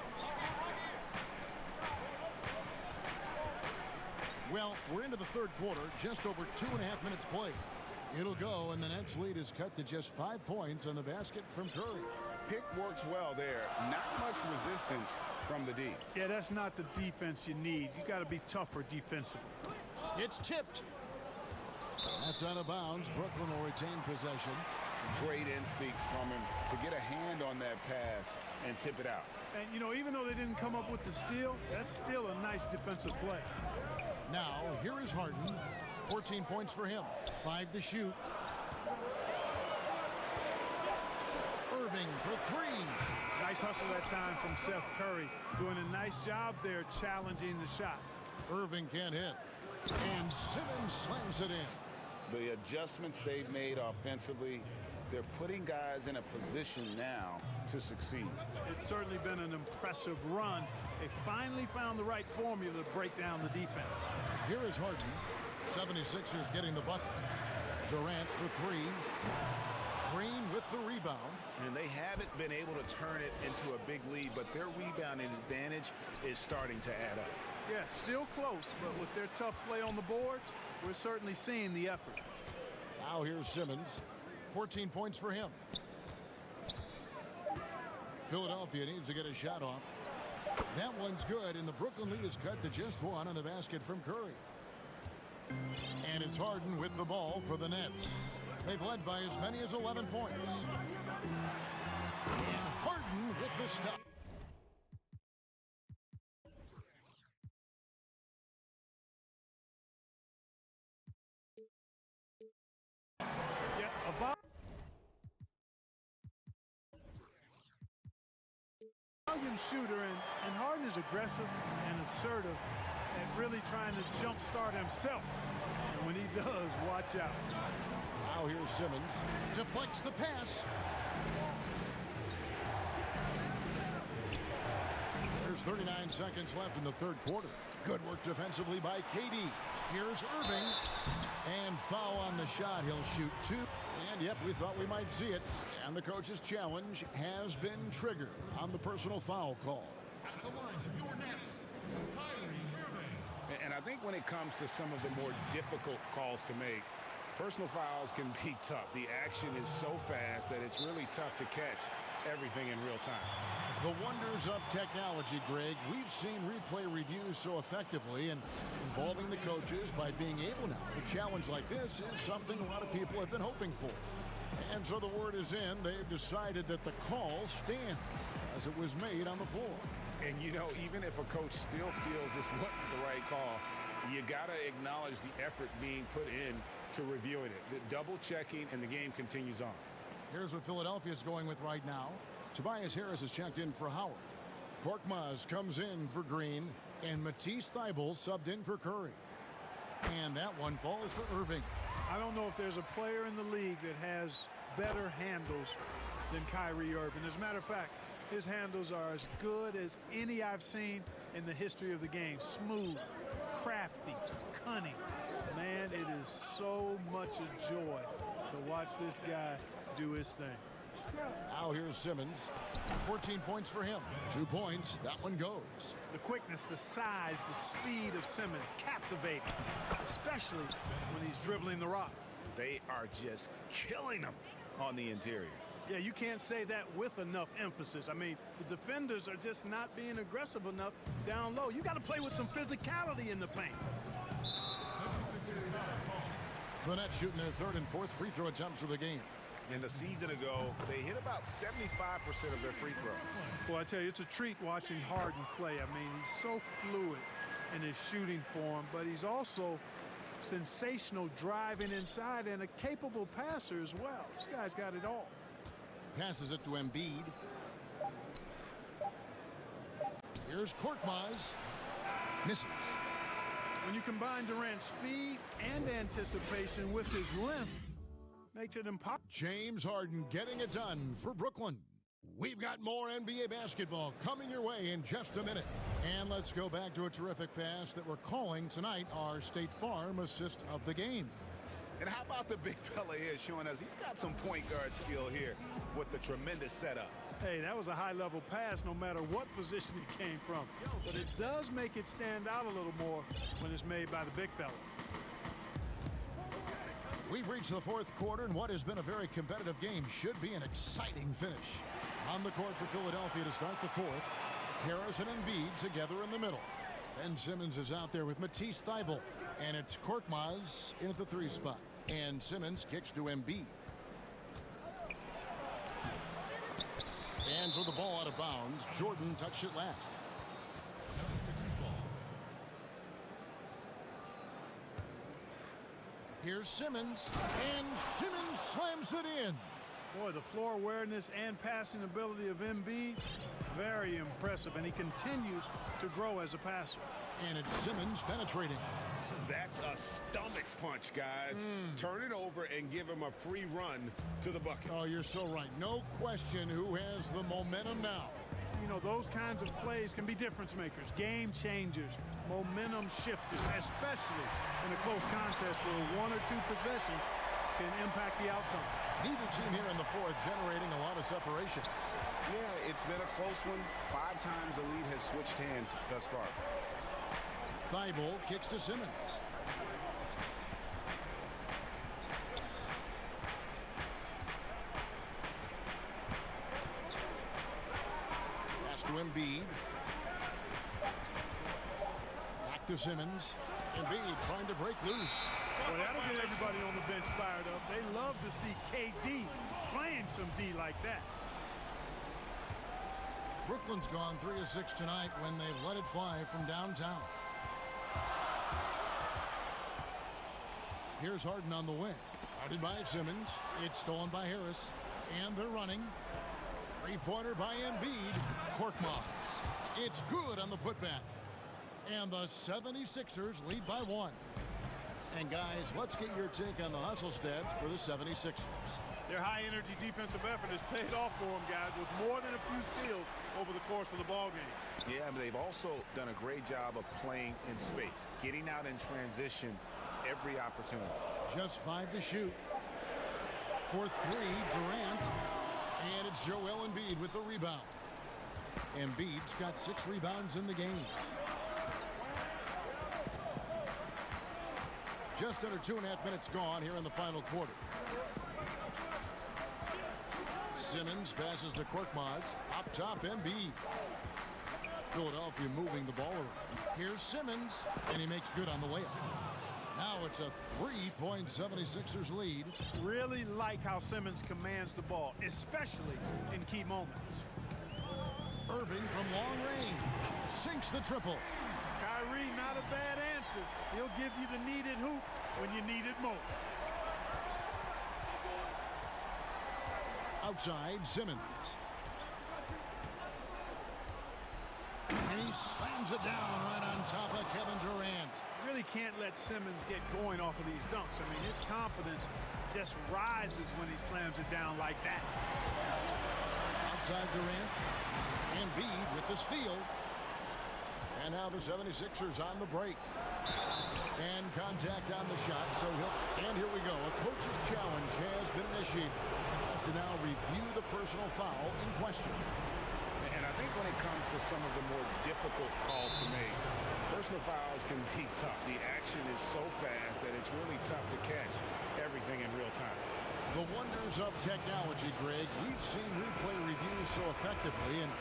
Well, we're into the third quarter, just over 2.5 minutes played. It'll go, and the Nets lead is cut to just 5 points on the basket from Curry. Pick works well there. Not much resistance from the D. Yeah, that's not the defense you need. You got to be tougher defensively. It's tipped. That's out of bounds. Brooklyn will retain possession. Great instincts from him to get a hand on that pass and tip it out. And, you know, even though they didn't come up with the steal, that's still a nice defensive play. Now, here is Harden. 14 points for him. 5 to shoot. Irving for 3. Nice hustle that time from Seth Curry. Doing a nice job there challenging the shot. Irving can't hit. And Simmons slams it in. The adjustments they've made offensively, they're putting guys in a position now to succeed. It's certainly been an impressive run. They finally found the right formula to break down the defense. Here is Harden. 76ers getting the bucket. Durant for 3. Green with the rebound. And they haven't been able to turn it into a big lead, but their rebounding advantage is starting to add up. Yeah, still close, but with their tough play on the boards, we're certainly seeing the effort. Now here's Simmons. 14 points for him. Philadelphia needs to get a shot off. That one's good, and the Brooklyn lead is cut to just 1 on the basket from Curry. And it's Harden with the ball for the Nets. They've led by as many as 11 points. And Harden with the stop. Yeah, volume shooter, and Harden is aggressive and assertive and really trying to jumpstart himself. And when he does, watch out. Now here's Simmons. Deflects the pass. There's 39 seconds left in the third quarter. Good work defensively by KD. Here's Irving. And foul on the shot. He'll shoot 2. And, yep, we thought we might see it. And the coach's challenge has been triggered on the personal foul call. At the line of your Nets, And I think when it comes to some of the more difficult calls to make, personal fouls can be tough. The action is so fast that it's really tough to catch everything in real time. The wonders of technology, Greg. We've seen replay reviews so effectively, and involving the coaches by being able now to challenge like this is something a lot of people have been hoping for. And so the word is in. They've decided that the call stands as it was made on the floor. And, you know, even if a coach still feels this wasn't the right call, you got to acknowledge the effort being put in to reviewing it. The double checking, and the game continues on. Here's what Philadelphia is going with right now. Tobias Harris is checked in for Howard. Korkmaz comes in for Green, and Matisse Thybulle subbed in for Curry. And that one falls for Irving. I don't know if there's a player in the league that has better handles than Kyrie Irving. As a matter of fact, his handles are as good as any I've seen in the history of the game. Smooth, crafty, cunning. Man, it is so much a joy to watch this guy do his thing. Now here's Simmons. 14 points for him. 2 points. That one goes. The quickness, the size, the speed of Simmons, captivating, especially when he's dribbling the rock. They are just killing them on the interior. Yeah, you can't say that with enough emphasis. I mean, the defenders are just not being aggressive enough down low. You got to play with some physicality in the paint. The Nets shooting their third and fourth free throw attempts of the game. And a season ago, they hit about 75% of their free throws. Well, I tell you, it's a treat watching Harden play. I mean, he's so fluid in his shooting form, but he's also sensational driving inside and a capable passer as well. This guy's got it all. Passes it to Embiid. Here's Korkmaz. Misses. When you combine Durant's speed and anticipation with his length, makes it impossible. James Harden getting it done for Brooklyn. We've got more NBA basketball coming your way in just a minute. And let's go back to a terrific pass that we're calling tonight our State Farm assist of the game. And how about the big fella here showing us he's got some point guard skill here with the tremendous setup. Hey, that was a high-level pass no matter what position it came from. But it does make it stand out a little more when it's made by the big fella. We've reached the fourth quarter, and what has been a very competitive game should be an exciting finish. On the court for Philadelphia to start the fourth, Harris and Embiid together in the middle. Ben Simmons is out there with Matisse Thybulle, and it's Korkmaz in at the 3 spot. And Simmons kicks to Embiid. Hands with the ball out of bounds. Jordan touched it last. 76ers ball. Here's Simmons, and Simmons slams it in. Boy, the floor awareness and passing ability of Embiid, very impressive, and he continues to grow as a passer. And it's Simmons penetrating. That's a stomach punch, guys. Turn it over and give him a free run to the bucket. Oh, you're so right. No question who has the momentum now. You know, those kinds of plays can be difference makers, game changers, momentum shifters, especially in a close contest where 1 or 2 possessions can impact the outcome. Neither team here in the fourth generating a lot of separation. Yeah, it's been a close one. 5 times the lead has switched hands thus far. Thybulle kicks to Simmons. Pass to Embiid. Back to Simmons. Embiid trying to break loose. Well, that'll get everybody on the bench fired up. They love to see KD playing some D like that. Brooklyn's gone 3 of 6 tonight when they've let it fly from downtown. Here's Harden on the wing. Guarded by Simmons. It's stolen by Harris. And they're running. 3-pointer by Embiid. Korkmaz. It's good on the putback. And the 76ers lead by 1. And guys, let's get your take on the hustle stats for the 76ers. Their high-energy defensive effort has paid off for them, guys, with more than a few steals over the course of the ballgame. Yeah, but they've also done a great job of playing in space, getting out in transition every opportunity. Just 5 to shoot. For 3, Durant. And it's Joel Embiid with the rebound. Embiid's got 6 rebounds in the game. Just under 2.5 minutes gone here in the final quarter. Simmons passes to Korkmaz. Up top, Embiid. Philadelphia moving the ball around. Here's Simmons, and he makes good on the layup. Now it's a 3-point 76ers lead. Really like how Simmons commands the ball, especially in key moments. Irving from long range sinks the triple. Kyrie, not a bad answer. He'll give you the needed hoop when you need it most. Outside, Simmons. And he slams it down right on top of Kevin Durant. Really can't let Simmons get going off of these dunks. I mean, his confidence just rises when he slams it down like that. Outside Durant. Embiid with the steal. And now the 76ers on the break. And contact on the shot, so and here we go. A coach's challenge has been initiated. Have to now review the personal foul in question. And I think when it comes to some of the more difficult calls to make, personal fouls can be tough. The action is so fast that it's really tough to catch everything in real time. The wonders of technology, Greg. We've seen replay reviews so effectively, and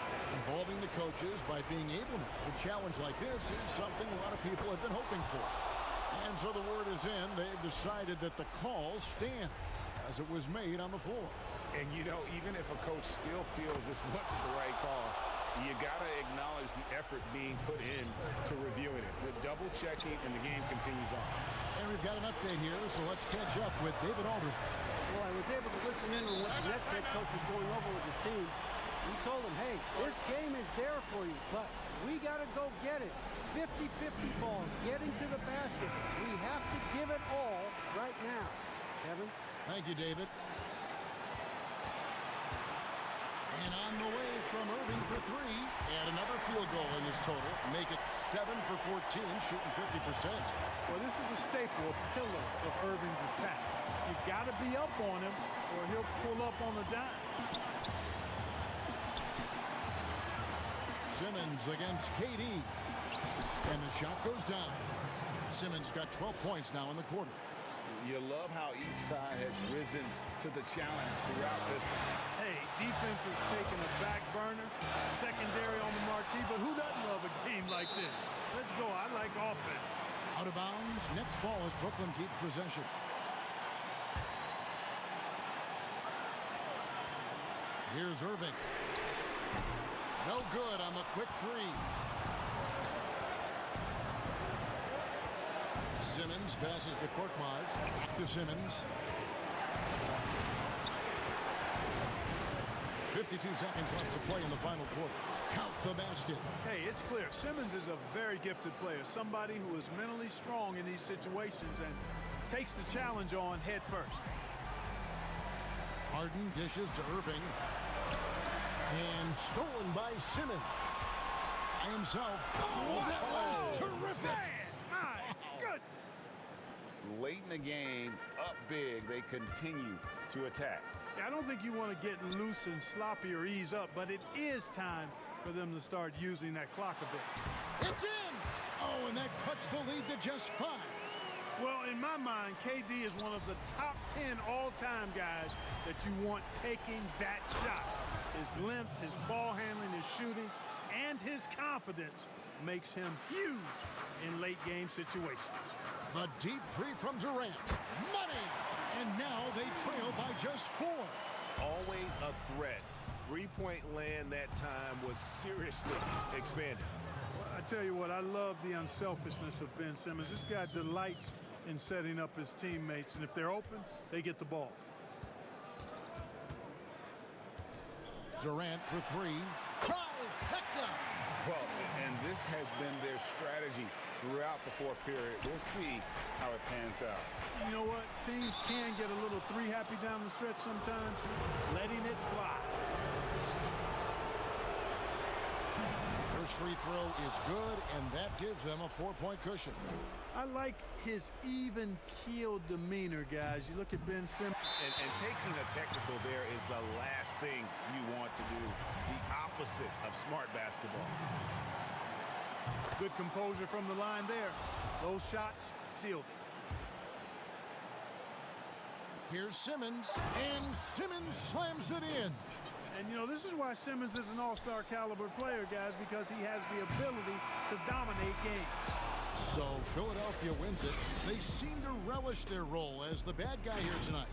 involving the coaches by being able to challenge like this is something a lot of people have been hoping for. And so the word is in. They've decided that the call stands as it was made on the floor. And, you know, even if a coach still feels this wasn't the right call, you got to acknowledge the effort being put in to reviewing it. With double checking, and the game continues on. And we've got an update here, so let's catch up with David Aldridge. Well, I was able to listen in on what the Nets head coach was going over with his team. He told them, hey, this game is there for you, but we got to go get it. 50-50 balls, getting to the basket. We have to give it all right now. Kevin? Thank you, David. And on the way from Irving for three, and another field goal in his total. Make it 7 for 14, shooting 50%. Well, this is a staple, a pillar of Irving's attack. You've got to be up on him, or he'll pull up on a dime. Simmons against KD. And the shot goes down. Simmons got 12 points now in the quarter. You love how each side has risen to the challenge throughout this one. Hey, defense is taking a back burner, secondary on the marquee, but who doesn't love a game like this? Let's go. I like offense. Out of bounds. Next ball as Brooklyn keeps possession. Here's Irving. No good on the quick three. Simmons passes to Korkmaz. Back to Simmons. 52 seconds left to play in the final quarter. Count the basket. Hey, it's clear. Simmons is a very gifted player. Somebody who is mentally strong in these situations and takes the challenge on head first. Harden dishes to Irving. And stolen by Simmons. By himself. Oh, that was terrific. My goodness. Late in the game, up big, they continue to attack. I don't think you want to get loose and sloppy or ease up, but it is time for them to start using that clock a bit. It's in! Oh, and that cuts the lead to just 5. Well, in my mind, KD is one of the top 10 all-time guys that you want taking that shot. His length, his ball handling, his shooting, and his confidence makes him huge in late-game situations. The deep three from Durant. Money! And now they trail by just 4. Always a threat. Three-point land that time was seriously expanded. Well, I tell you what, I love the unselfishness of Ben Simmons. This guy delights in setting up his teammates, and if they're open, they get the ball. Durant for 3. Trifecta! Well, and this has been their strategy throughout the fourth period. We'll see how it pans out. You know what? Teams can get a little three-happy down the stretch sometimes, letting it fly. First free throw is good, and that gives them a 4-point cushion. I like his even-keeled demeanor, guys. You look at Ben Simmons. And taking a technical there is the last thing you want to do. The opposite of smart basketball. Good composure from the line there. Those shots sealed it. Here's Simmons, and Simmons slams it in. And, you know, this is why Simmons is an all-star caliber player, guys, because he has the ability to dominate games. So Philadelphia wins it. They seem to relish their role as the bad guy here tonight.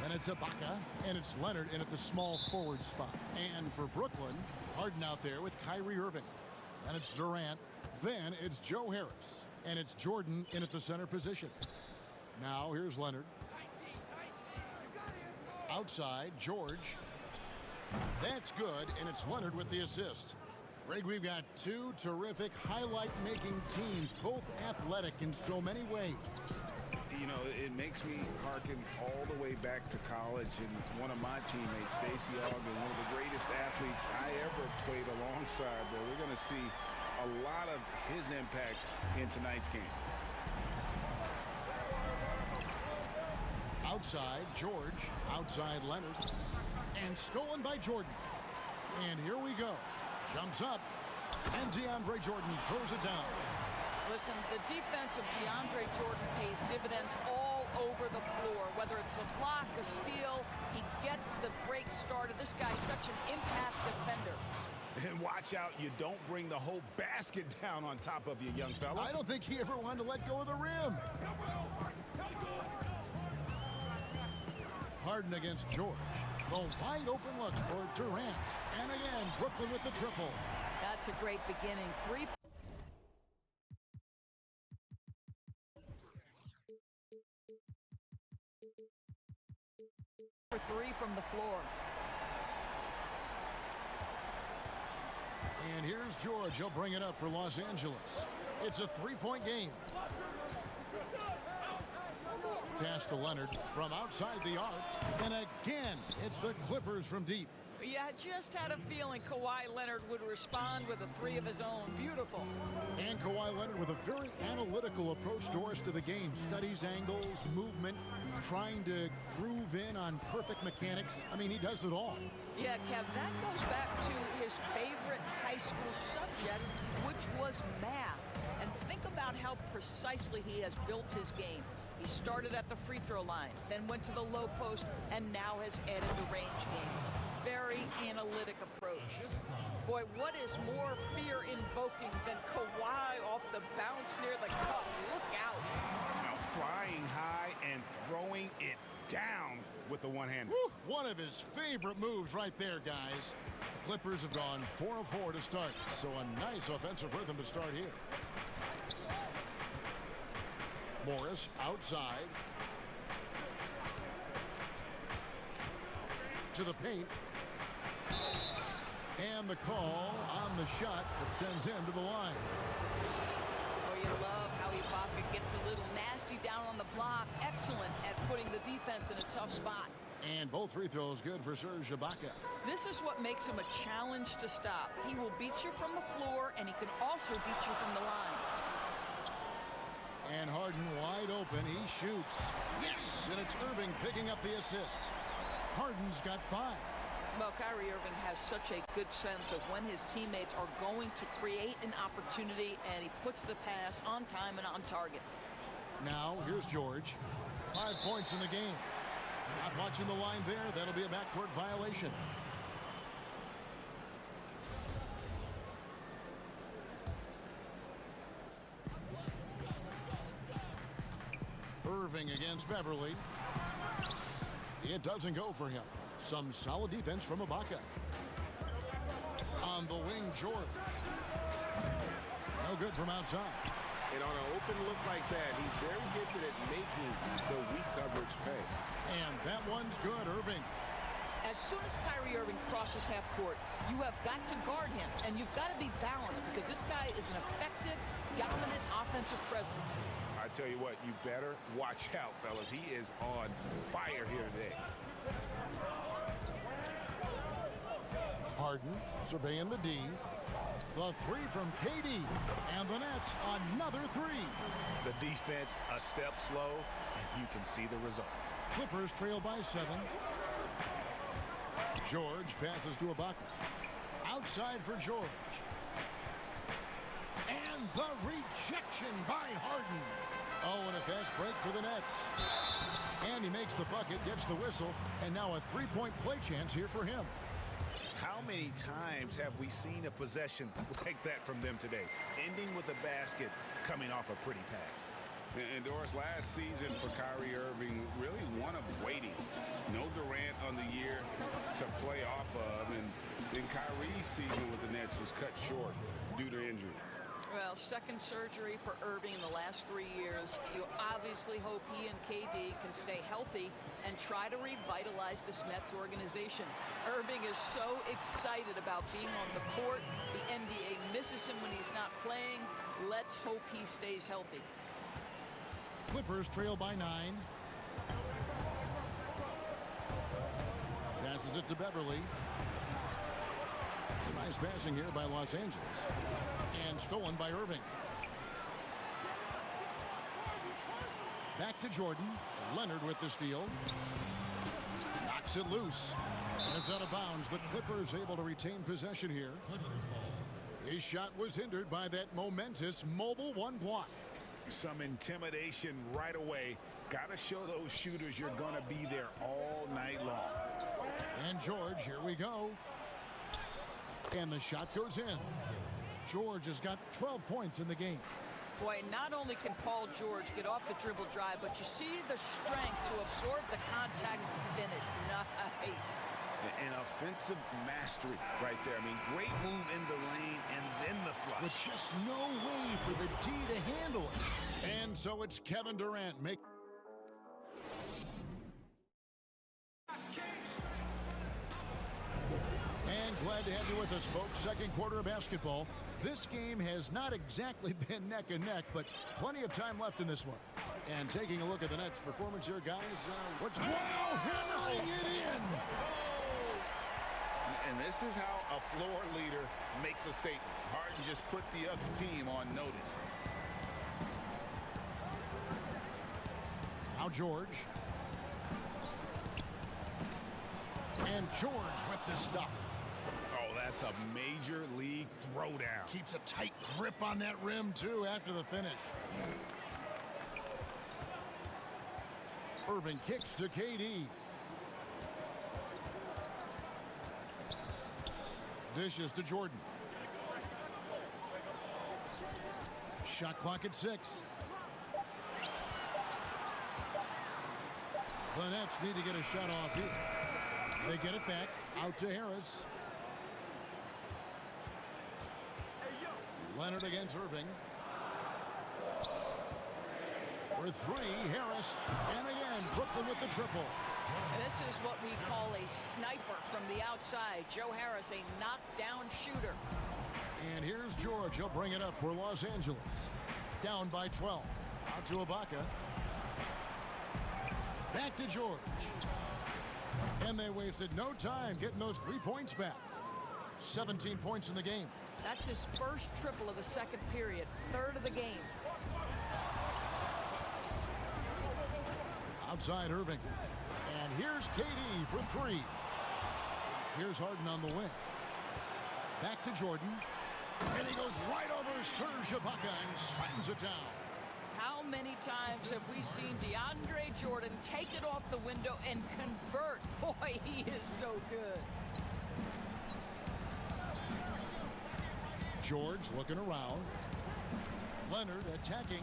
And it's Ibaka, and it's Leonard in at the small forward spot. And for Brooklyn, Harden out there with Kyrie Irving. And it's Durant. Then it's Joe Harris. And it's Jordan in at the center position. Now here's Leonard. Outside, George. That's good, and it's Leonard with the assist. Greg, we've got two terrific highlight-making teams, both athletic in so many ways. You know, it makes me harken all the way back to college, and one of my teammates, Stacey Ogden, one of the greatest athletes I ever played alongside. But we're going to see a lot of his impact in tonight's game. Outside, George. Outside, Leonard. And stolen by Jordan. And here we go. Jumps up. And DeAndre Jordan throws it down. Listen, the defense of DeAndre Jordan pays dividends all over the floor. Whether it's a block, a steal, he gets the break started. This guy's such an impact defender. And watch out, you don't bring the whole basket down on top of you, young fella. I don't think he ever wanted to let go of the rim. Harden against George. The wide open look for Durant. And again, Brooklyn with the triple. That's a great beginning. 3 for 3 from the floor. And here's George. He'll bring it up for Los Angeles. It's a three-point game. Pass to Leonard from outside the arc. And again, it's the Clippers from deep. Yeah, I just had a feeling Kawhi Leonard would respond with a 3 of his own. Beautiful. And Kawhi Leonard with a very analytical approach, Doris, to the game. Studies angles, movement, trying to groove in on perfect mechanics. I mean, he does it all. Yeah, Kev, that goes back to his favorite high school subject, which was math. And think about how precisely he has built his game. He started at the free throw line, then went to the low post, and now has added the range game. Very analytic approach. Boy, what is more fear-invoking than Kawhi off the bounce near the cup? Look out. Now flying high and throwing it down with the one-hander. One of his favorite moves right there, guys. The Clippers have gone 4 of 4 to start, so a nice offensive rhythm to start here. Morris outside. To the paint. And the call on the shot that sends him to the line. Oh, you love how Ibaka gets a little nasty down on the block. Excellent at putting the defense in a tough spot. And both free throws good for Serge Ibaka. This is what makes him a challenge to stop. He will beat you from the floor, and he can also beat you from the line. And Harden wide open. He shoots. Yes! And it's Irving picking up the assist. Harden's got 5. Well, Kyrie Irving has such a good sense of when his teammates are going to create an opportunity, and he puts the pass on time and on target. Now, here's George. 5 points in the game. Not watching the line there. That'll be a backcourt violation. Irving against Beverly. It doesn't go for him. Some solid defense from Ibaka. On the wing, George. No good from outside. And on an open look like that, he's very gifted at making the weak coverage pay. And that one's good, Irving. As soon as Kyrie Irving crosses half court, you have got to guard him, and you've got to be balanced because this guy is an effective, dominant offensive presence. I tell you what, you better watch out, fellas. He is on fire here today. Harden surveying the D. The 3 from KD. And the Nets, another 3. The defense a step slow, and you can see the results. Clippers trail by 7. George passes to Ibaka. Outside for George. And the rejection by Harden. Oh, and a fast break for the Nets. And he makes the bucket, gets the whistle, and now a 3-point play chance here for him. How many times have we seen a possession like that from them today? Ending with a basket, coming off a pretty pass. And Doris, last season for Kyrie Irving, really one of waiting. No Durant on the year to play off of, and then Kyrie's season with the Nets was cut short due to injury. Well, second surgery for Irving in the last 3 years. You obviously hope he and KD can stay healthy and try to revitalize this Nets organization. Irving is so excited about being on the court. The NBA misses him when he's not playing. Let's hope he stays healthy. Clippers trail by 9. Passes it to Beverly. Nice passing here by Los Angeles. And stolen by Irving. Back to Jordan. Leonard with the steal. Knocks it loose. And it's out of bounds. The Clippers able to retain possession here. His shot was hindered by that momentous mobile one block. Some intimidation right away. Got to show those shooters you're going to be there all night long. And George, here we go. And the shot goes in. George has got 12 points in the game. Boy, not only can Paul George get off the dribble drive, but you see the strength to absorb the contact and finish. Nice. An offensive mastery right there. I mean, great move in the lane and then the flush. With just no way for the D to handle it. And so it's Kevin Durant And glad to have you with us, folks. Second quarter of basketball. This game has not exactly been neck and neck, but plenty of time left in this one. And taking a look at the Nets' performance here, guys. What's hammering it in? And this is how a floor leader makes a statement. Harden just put the other team on notice. Now George. And George with the stuff. Oh, that's a major league throwdown. Keeps a tight grip on that rim, too, after the finish. Irving kicks to KD. Dishes to Jordan. Shot clock at 6. The Nets need to get a shot off here. They get it back. Out to Harris. Leonard against Irving. For 3, Harris. And again, Brooklyn with the triple. And this is what we call a sniper from the outside. Joe Harris, a knockdown shooter. And here's George. He'll bring it up for Los Angeles. Down by 12. Out to Ibaka. Back to George. And they wasted no time getting those 3 points back. 17 points in the game. That's his first triple of the second period. Third of the game. Outside Irving. And here's KD for 3. Here's Harden on the wing. Back to Jordan. And he goes right over Serge Ibaka and slams it down. How many times have we seen DeAndre Jordan take it off the window and convert? Boy, he is so good. George looking around. Leonard attacking.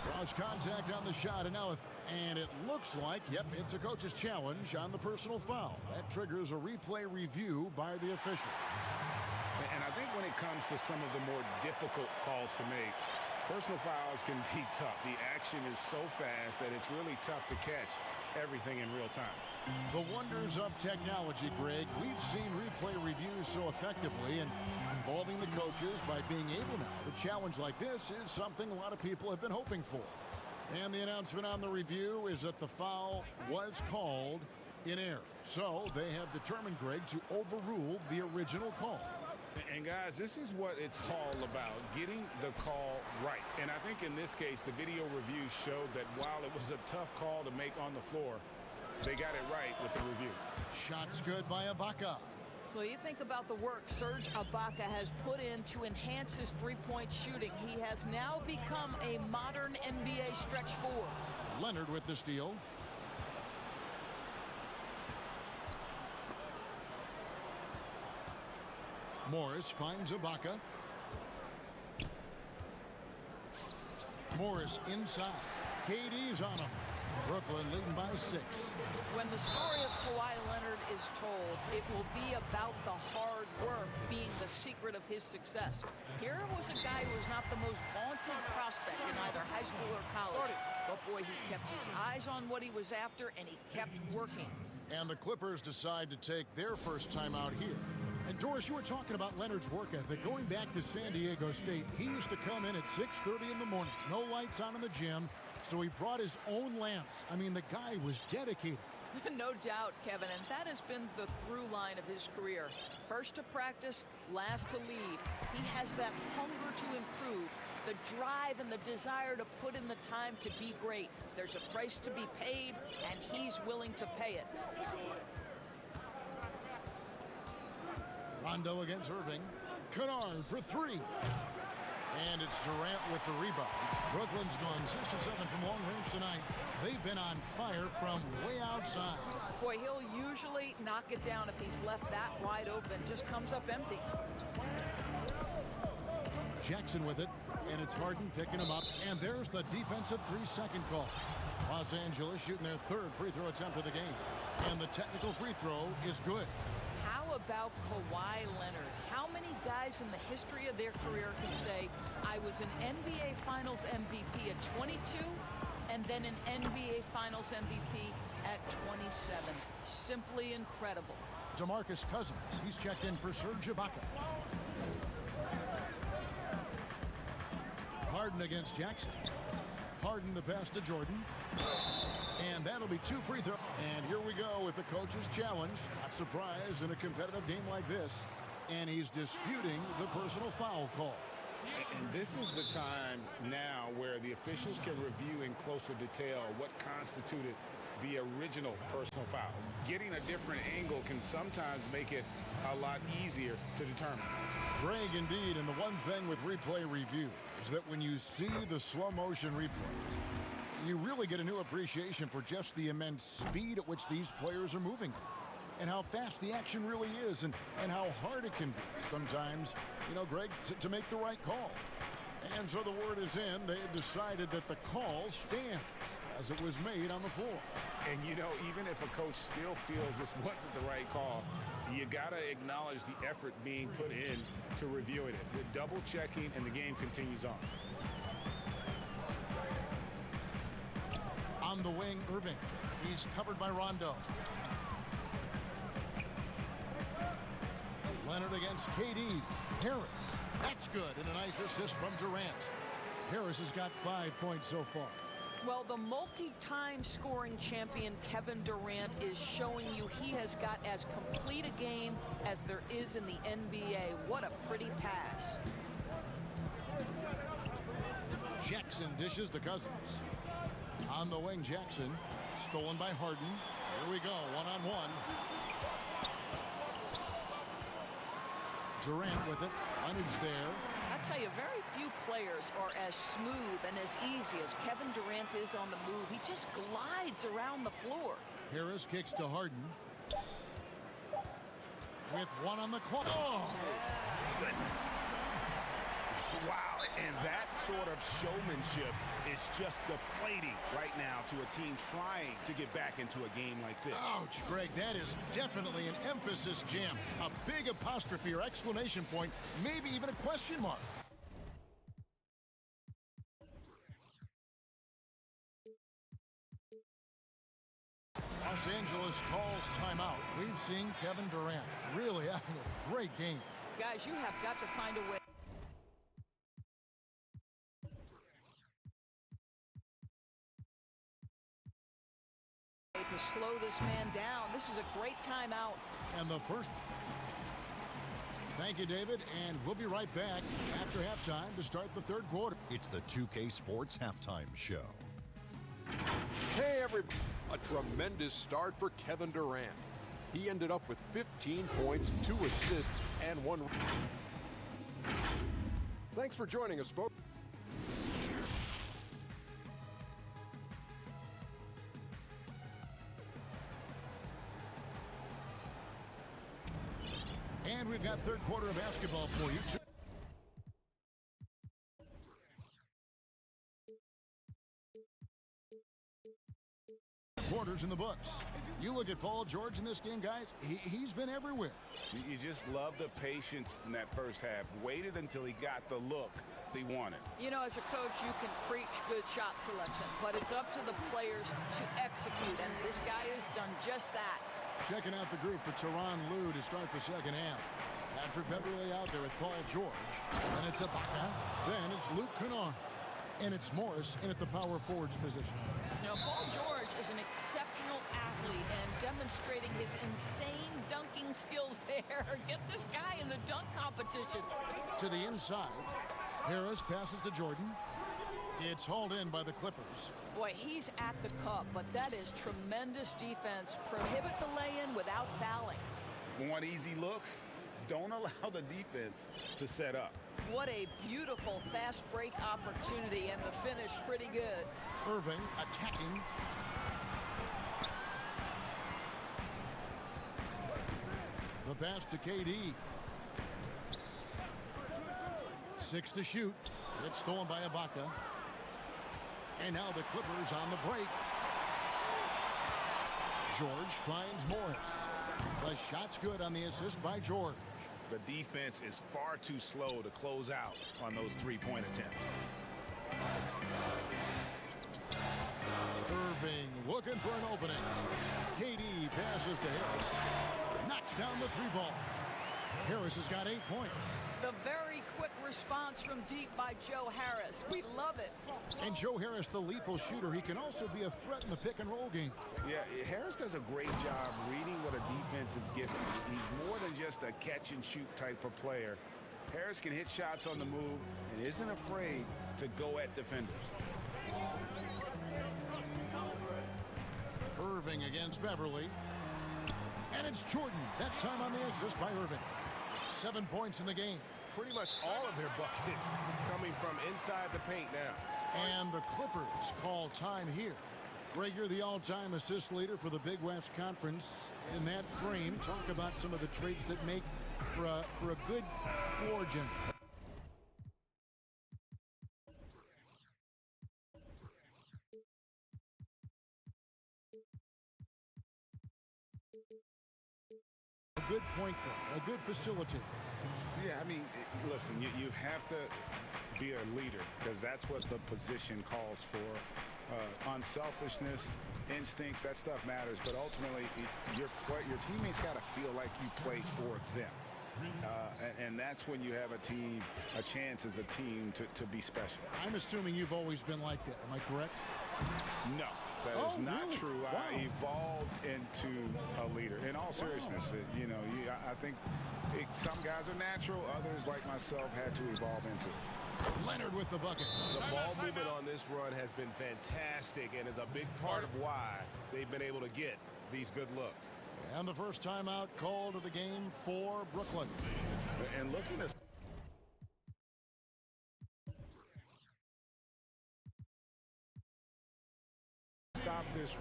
Draws contact on the shot, and it looks like, yep, it's a coach's challenge on the personal foul. That triggers a replay review by the official. And I think when it comes to some of the more difficult calls to make, personal fouls can be tough. The action is so fast that it's really tough to catch everything in real time. The wonders of technology, Greg. We've seen replay reviews so effectively, and involving the coaches by being able now to challenge like this is something a lot of people have been hoping for. And the announcement on the review is that the foul was called in error. So they have determined, Greg, to overrule the original call. And guys, this is what it's all about, getting the call right. And I think in this case, the video review showed that while it was a tough call to make on the floor, they got it right with the review. Shots good by Ibaka. Well, you think about the work Serge Ibaka has put in to enhance his three-point shooting. He has now become a modern NBA stretch four. Leonard with the steal. Morris finds Ibaka. Morris inside. KD's on him. Brooklyn leading by 6. When the story of Kawhi Leonard is told, it will be about the hard work being the secret of his success. Here was a guy who was not the most vaunted prospect in either high school or college. But boy, he kept his eyes on what he was after, and he kept working. And the Clippers decide to take their first time out here. And Doris, you were talking about Leonard's work ethic. Going back to San Diego State, he used to come in at 6:30 in the morning. No lights on in the gym, so he brought his own lamps. I mean, the guy was dedicated. No doubt, Kevin, and that has been the through line of his career. First to practice, last to leave. He has that hunger to improve, The drive and the desire to put in the time to be great. There's a price to be paid, and he's willing to pay it. Rondo against Irving. Kennard for three. And it's Durant with the rebound. Brooklyn's gone 6 or 7 from long range tonight. They've been on fire from way outside. Boy, he'll usually knock it down if he's left that wide open. Just comes up empty. Jackson with it, and it's Harden picking him up. And there's the defensive 3-second call. Los Angeles shooting their 3rd free throw attempt of the game. And the technical free throw is good. How about Kawhi Leonard? How many guys in the history of their career can say, I was an NBA Finals MVP at 22 and then an NBA Finals MVP at 27? Simply incredible. DeMarcus Cousins, he's checked in for Serge Ibaka. Harden against Jackson. Harden the pass to Jordan. And that'll be 2 free throws. And here we go with the coach's challenge. Not surprised in a competitive game like this. And he's disputing the personal foul call. And this is the time now where the officials can review in closer detail what constituted the original personal foul. Getting a different angle can sometimes make it a lot easier to determine. Greg, indeed, and the one thing with replay review is that when you see the slow motion replays, you really get a new appreciation for just the immense speed at which these players are moving and how fast the action really is and how hard it can be sometimes, you know, Greg, to make the right call. And so the word is in. They have decided that the call stands as it was made on the floor. And, you know, even if a coach still feels this wasn't the right call, you got to acknowledge the effort being put in to reviewing it. The double checking, and the game continues on. On the wing, Irving. He's covered by Rondo. Leonard against KD. Harris. That's good. And a nice assist from Durant. Harris has got 5 points so far. Well, the multi-time scoring champion Kevin Durant is showing you he has got as complete a game as there is in the NBA. What a pretty pass. Jackson dishes to Cousins. On the wing, Jackson. Stolen by Harden. Here we go, one-on-one. Durant with it. Leonard's there. I'll tell you, very few players are as smooth and as easy as Kevin Durant is on the move. He just glides around the floor. Harris kicks to Harden. With 1 on the clock. Oh, goodness. Wow, and that sort of showmanship is just deflating right now to a team trying to get back into a game like this. Ouch, Greg, that is definitely an emphasis jam. A big apostrophe or exclamation point, maybe even a question mark. Los Angeles calls timeout. We've seen Kevin Durant really having a great game. Guys, you have got to find a way to slow this man down. This is a great timeout. And the first. Thank you, David, and we'll be right back after halftime to start the 3rd quarter. It's the 2K Sports Halftime Show. Hey, everybody. A tremendous start for Kevin Durant. He ended up with 15 points, 2 assists, and 1. Thanks for joining us, folks. And we've got 3rd quarter of basketball for you. Quarters in the books. You look at Paul George in this game, guys. He's been everywhere. You just love the patience in that first half. Waited until he got the look he wanted. You know, as a coach, you can preach good shot selection, but it's up to the players to execute, and this guy has done just that. Checking out the group for Tyronn Lue to start the 2nd half. Patrick Beverly out there with Paul George. And it's Ibaka. Then it's Luke Kennard. And it's Morris in at the power forwards position. Now, Paul George is an exceptional athlete and demonstrating his insane dunking skills there. Get this guy in the dunk competition. To the inside. Harris passes to Jordan. It's hauled in by the Clippers. Boy, he's at the cup, but that is tremendous defense. Prohibit the lay-in without fouling. Want easy looks? Don't allow the defense to set up. What a beautiful fast break opportunity, and the finish pretty good. Irving attacking. The pass to KD. 6 to shoot. It's stolen by Ibaka. And now the Clippers on the break. George finds Morris. The shot's good on the assist by George. The defense is far too slow to close out on those three-point attempts. Irving looking for an opening. KD passes to Harris. Knocks down the three ball. Harris has got 8 points. The very quick response from deep by Joe Harris. We love it. And Joe Harris, the lethal shooter, he can also be a threat in the pick and roll game. Yeah, Harris does a great job reading what a defense is giving. He's more than just a catch and shoot type of player. Harris can hit shots on the move and isn't afraid to go at defenders. Irving against Beverly. And it's Jordan, that time on the assist by Irving. 7 points in the game. Pretty much all of their buckets coming from inside the paint now. And the Clippers call time here. Greg, you're the all-time assist leader for the Big West Conference. In that frame, talk about some of the traits that make for a good floor general. A good point guard, a good facilitator. Yeah, I mean, listen, you have to be a leader because that's what the position calls for. Unselfishness, instincts, that stuff matters. But ultimately, your teammates got to feel like you play for them. And that's when you have a chance as a team to be special. I'm assuming you've always been like that. Am I correct? No. That is not really? true. Wow. I evolved into a leader. In all seriousness, I think some guys are natural. Others, like myself, had to evolve into it. Leonard with the bucket. The ball movement on this run has been fantastic and is a big part of why they've been able to get these good looks. And the first timeout called of the game for Brooklyn. And looking at stop this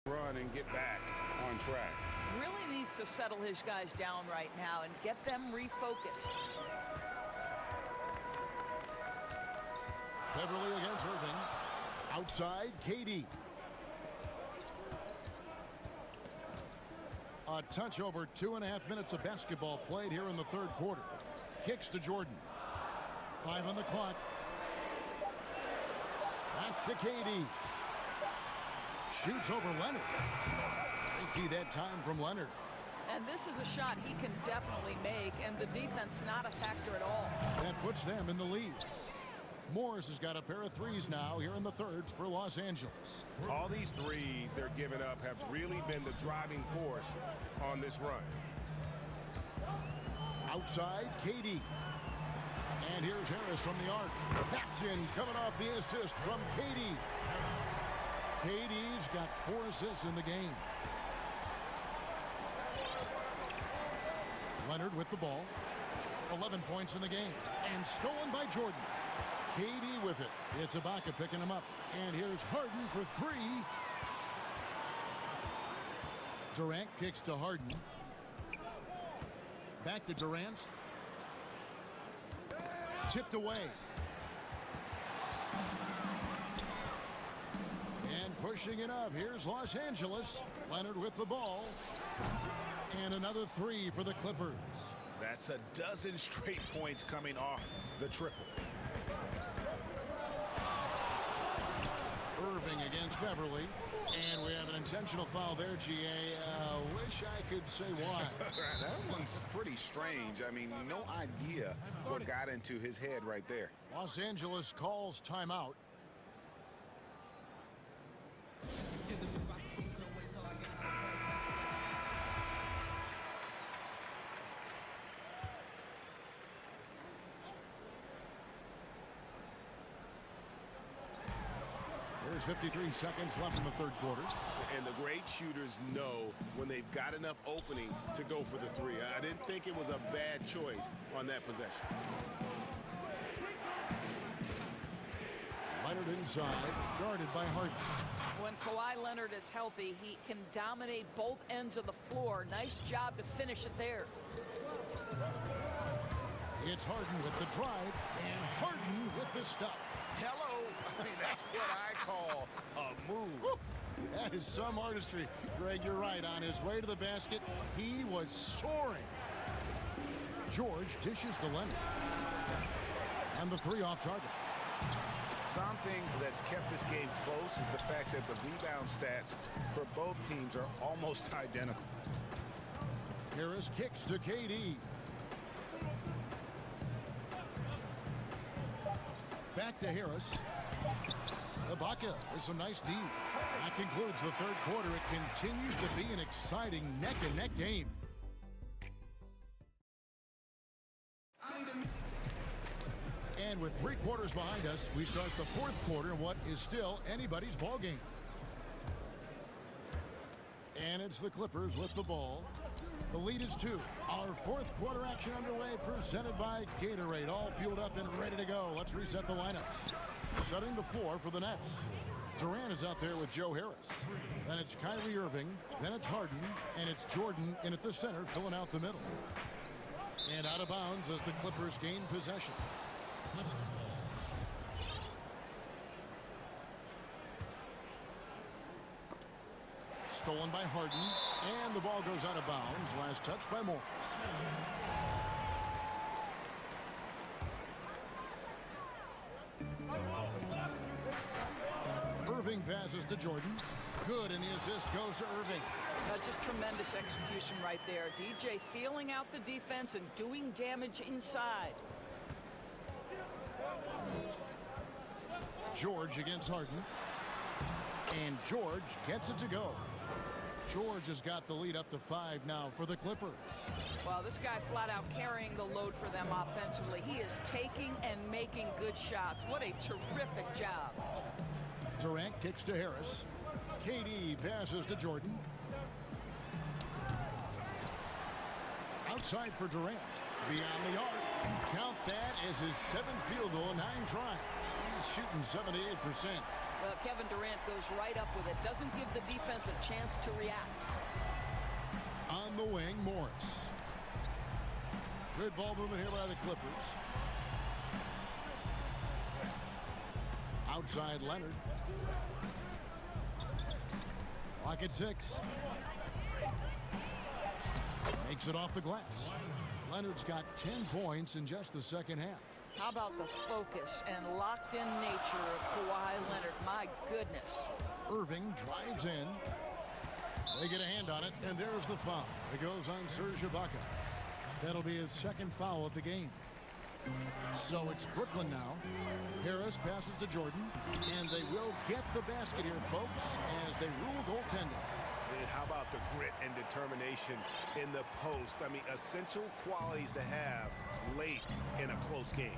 run and get back on track. Really needs to settle his guys down right now and get them refocused. Beverly against Irving. Outside, KD. A touch over 2.5 minutes of basketball played here in the third quarter. Kicks to Jordan. 5 on the clock. Back to KD. Shoots over Leonard. Great D that time from Leonard. And this is a shot he can definitely make, and the defense not a factor at all. That puts them in the lead. Morris has got a pair of threes now here in the third for Los Angeles. All these threes they're giving up have really been the driving force on this run. Outside, KD. And here's Harris from the arc. That's in, coming off the assist from KD. KD's got 4 assists in the game. Leonard with the ball. 11 points in the game. And stolen by Jordan. KD with it. It's Ibaka picking him up. And here's Harden for 3. Durant kicks to Harden. Back to Durant. Tipped away. And pushing it up. Here's Los Angeles. Leonard with the ball. And another 3 for the Clippers. That's a dozen straight points coming off the triple. Irving against Beverly. And we have an intentional foul there, GA. Wish I could say why. That one's pretty strange. I mean, no idea what got into his head right there. Los Angeles calls timeout. There's 53 seconds left in the third quarter. And the great shooters know when they've got enough opening to go for the three. I didn't think it was a bad choice on that possession. Leonard inside, guarded by Harden. When Kawhi Leonard is healthy, he can dominate both ends of the floor. Nice job to finish it there. It's Harden with the drive, and Harden with the stuff. Hello. I mean, that's what I call a move. Woo! That is some artistry. Greg, you're right. On his way to the basket, he was soaring. George dishes to Leonard. And the three off target. Something that's kept this game close is the fact that the rebound stats for both teams are almost identical. Harris kicks to KD. Back to Harris. Ibaka with some nice D. That concludes the third quarter. It continues to be an exciting neck-and-neck game. And with 3 quarters behind us, we start the fourth quarter in what is still anybody's ball game. And it's the Clippers with the ball. The lead is 2. Our fourth quarter action underway, presented by Gatorade. All fueled up and ready to go. Let's reset the lineups. Setting the floor for the Nets. Durant is out there with Joe Harris. Then it's Kyrie Irving. Then it's Harden. And it's Jordan in at the center, filling out the middle. And out of bounds as the Clippers gain possession. Stolen by Harden, and the ball goes out of bounds. Last touch by Morris. Irving passes to Jordan. Good, and the assist goes to Irving. Just tremendous execution right there. DJ feeling out the defense and doing damage inside. George against Harden. And George gets it to go. George has got the lead up to 5 now for the Clippers. Well, this guy flat out carrying the load for them offensively. He is taking and making good shots. What a terrific job. Durant kicks to Harris. KD passes to Jordan. Outside for Durant. Beyond the arc. Count that as his 7th field goal in 9 tries. He's shooting 78%. Well, Kevin Durant goes right up with it. Doesn't give the defense a chance to react. On the wing, Morris. Good ball movement here by the Clippers. Outside Leonard. Clock at 6. Makes it off the glass. Leonard's got 10 points in just the second half. How about the focus and locked-in nature of Kawhi Leonard? My goodness. Irving drives in. They get a hand on it, and there's the foul. It goes on Serge Ibaka. That'll be his 2nd foul of the game. So it's Brooklyn now. Harris passes to Jordan, and they will get the basket here, folks, as they rule goaltending. And how about the grit and determination in the post? I mean, essential qualities to have late in a close game.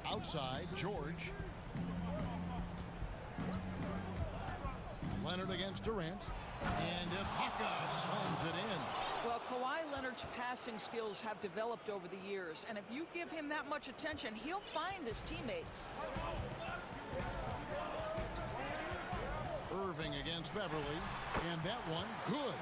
Outside, George. Leonard against Durant. And Ibaka slams it in. Well, Kawhi Leonard's passing skills have developed over the years, and if you give him that much attention, he'll find his teammates. Irving against Beverly, and that one good.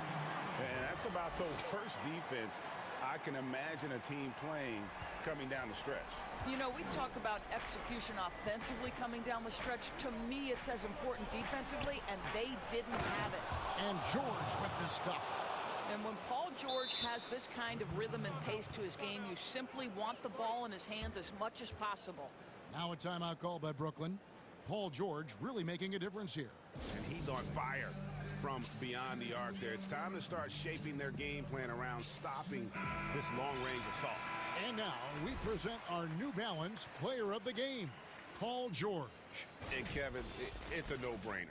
And that's about the worst defense I can imagine a team playing coming down the stretch. You know, we talk about execution offensively coming down the stretch. To me, it's as important defensively, and they didn't have it. And George with the stuff. And when Paul George has this kind of rhythm and pace to his game, you simply want the ball in his hands as much as possible. Now a timeout call by Brooklyn. Paul George really making a difference here. And he's on fire from beyond the arc there. It's time to start shaping their game plan around stopping this long-range assault. And now we present our New Balance player of the game, Paul George. And Kevin, it's a no-brainer.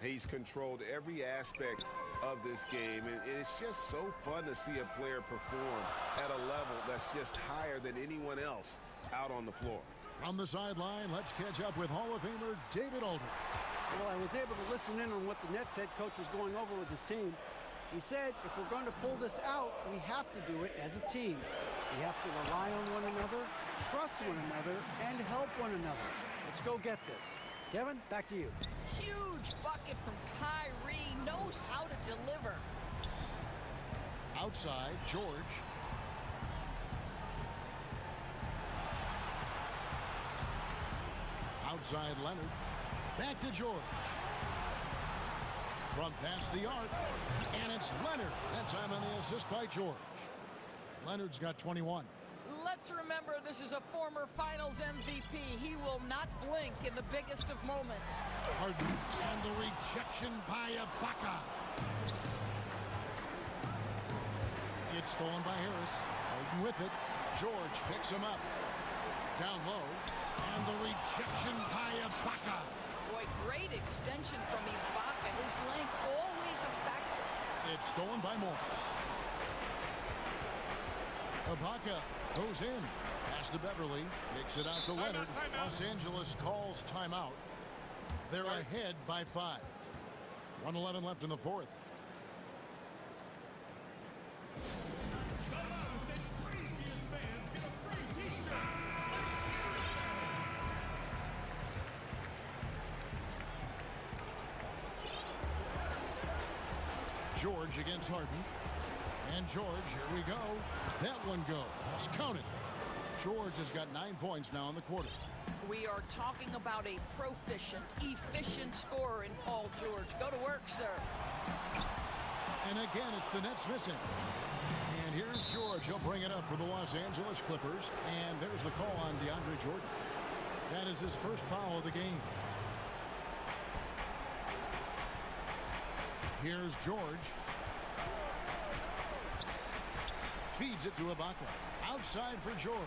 He's controlled every aspect of this game, and it's just so fun to see a player perform at a level that's just higher than anyone else out on the floor. From the sideline, let's catch up with Hall of Famer David Aldridge. Well, I was able to listen in on what the Nets head coach was going over with his team. He said if we're going to pull this out, we have to do it as a team. We have to rely on one another, trust one another, and help one another. Let's go get this. Kevin, back to you. Huge bucket from Kyrie. Knows how to deliver. Outside, George. Outside, Leonard. Back to George. From past the arc. And it's Leonard. That time on the assist by George. Leonard's got 21. Let's remember this is a former Finals MVP. He will not blink in the biggest of moments. Harden. And the rejection by Ibaka. It's stolen by Harris. Harden with it. George picks him up. Down low. And the rejection by Ibaka. Boy, great extension from Ibaka. His length always a factor. It's stolen by Morris. Ibaka goes in. Pass to Beverly. Kicks it out to Leonard. Los Angeles calls timeout. They're ahead by 5. 1:11 left in the fourth. George against Harden. And George, here we go. That one goes. Count it. George has got 9 points now in the quarter. We are talking about a proficient, efficient scorer in Paul George. Go to work, sir. And again, it's the Nets missing. And here's George. He'll bring it up for the Los Angeles Clippers. And there's the call on DeAndre Jordan. That is his first foul of the game. Here's George. Feeds it to Ibaka. Outside for George.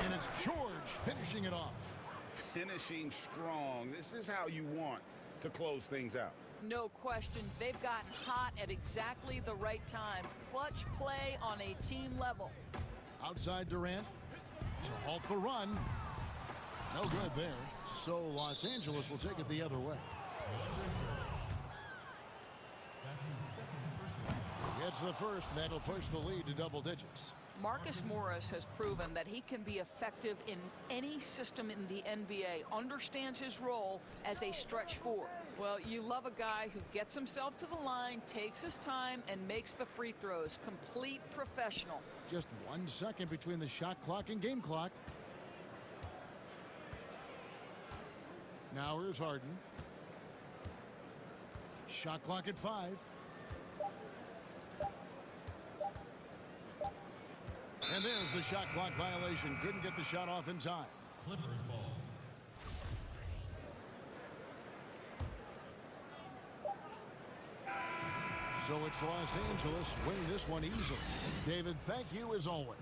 And it's George finishing it off. Finishing strong. This is how you want to close things out. No question. They've gotten hot at exactly the right time. Clutch play on a team level. Outside Durant to halt the run. No good there. So Los Angeles will take it the other way. Gets the first, and that'll push the lead to double digits. Marcus Morris has proven that he can be effective in any system in the NBA, understands his role as a stretch four. Well, you love a guy who gets himself to the line, takes his time, and makes the free throws. Complete professional. Just 1 second between the shot clock and game clock. Now here's Harden. Shot clock at 5. And there's the shot clock violation. Couldn't get the shot off in time. Clippers ball. So it's Los Angeles winning this one easily. David, thank you as always.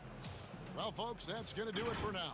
Well, folks, that's going to do it for now.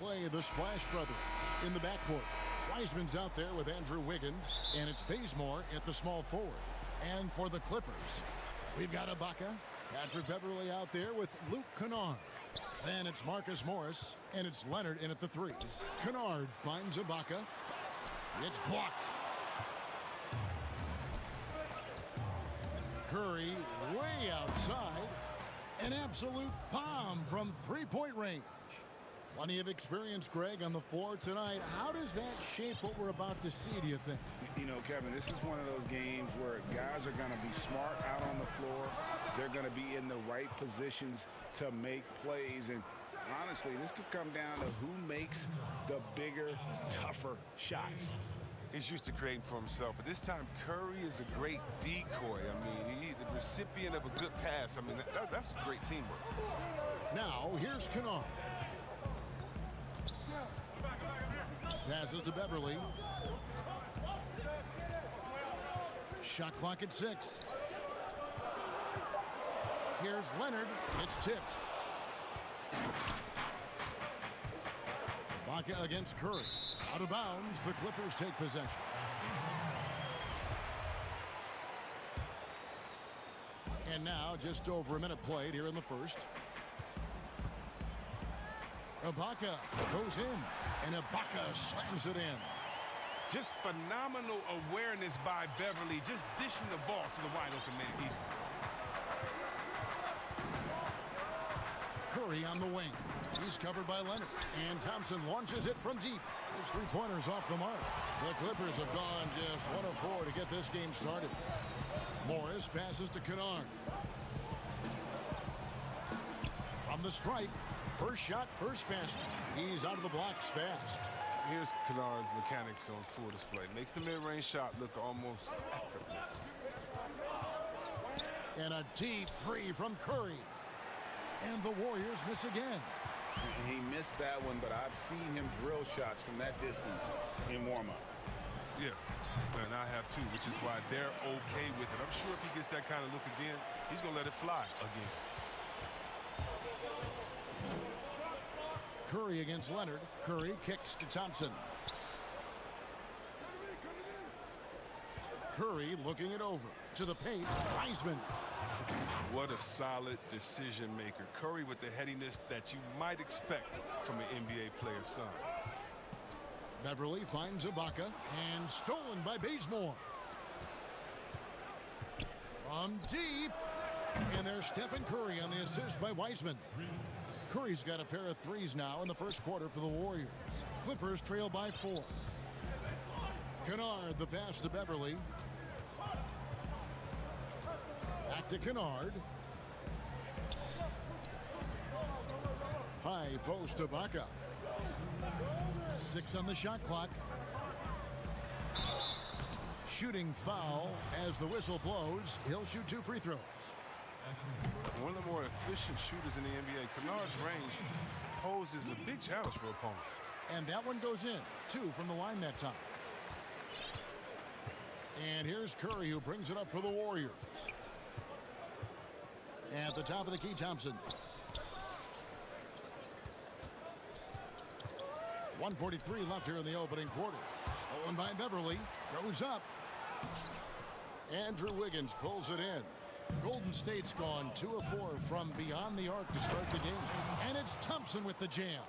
play the Splash Brothers in the backcourt. Wiseman's out there with Andrew Wiggins, and it's Bazemore at the small forward. And for the Clippers, we've got Ibaka, Patrick Beverley out there with Luke Kennard. Then it's Marcus Morris, and it's Leonard in at the 3. Kennard finds Ibaka. It's blocked. Curry way outside. An absolute bomb from three-point range. Plenty of experience, Greg, on the floor tonight. How does that shape what we're about to see, do you think? You know, Kevin, this is one of those games where guys are going to be smart out on the floor. They're going to be in the right positions to make plays. And honestly, this could come down to who makes the bigger, tougher shots. He's used to creating for himself, but this time Curry is a great decoy. I mean, he's the recipient of a good pass. I mean, that's great teamwork. Now, here's Kennard. Passes to Beverley. Shot clock at 6. Here's Leonard. It's tipped. Ibaka against Curry. Out of bounds, the Clippers take possession. And now, just over a minute played here in the first. Ibaka goes in, and Ibaka slams it in. Just phenomenal awareness by Beverley, just dishing the ball to the wide open man easily. Curry on the wing. He's covered by Leonard. And Thompson launches it from deep. His three-pointers off the mark. The Clippers have gone just 1 of 4 to get this game started. Morris passes to Kennard. From the stripe. First shot, first basket. He's out of the blocks fast. Here's Kennard's mechanics on full display. Makes the mid-range shot look almost effortless. And a deep three from Curry. And the Warriors miss again. He missed that one, but I've seen him drill shots from that distance in warm-up. Yeah, and I have too, which is why they're okay with it. I'm sure if he gets that kind of look again, he's going to let it fly again. Curry against Leonard. Curry kicks to Thompson. Curry looking it over. To the paint, Wiseman. What a solid decision maker. Curry with the headiness that you might expect from an NBA player's son. Beverley finds Ibaka and stolen by Bazemore. From deep. And there's Stephen Curry on the assist by Wiseman. Curry's got a pair of threes now in the first quarter for the Warriors. Clippers trail by 4. Kennard, the pass to Beverley. Back to Kennard. High post to Ibaka. 6 on the shot clock. Shooting foul as the whistle blows. He'll shoot 2 free throws. One of the more efficient shooters in the NBA. Kennard's range poses a big challenge for opponents. And that one goes in. 2 from the line that time. And here's Curry, who brings it up for the Warriors. At the top of the key, Thompson. 1:43 left here in the opening quarter. Stolen by Beverley. Goes up. Andrew Wiggins pulls it in. Golden State's gone 2 of 4 from beyond the arc to start the game. And it's Thompson with the jam.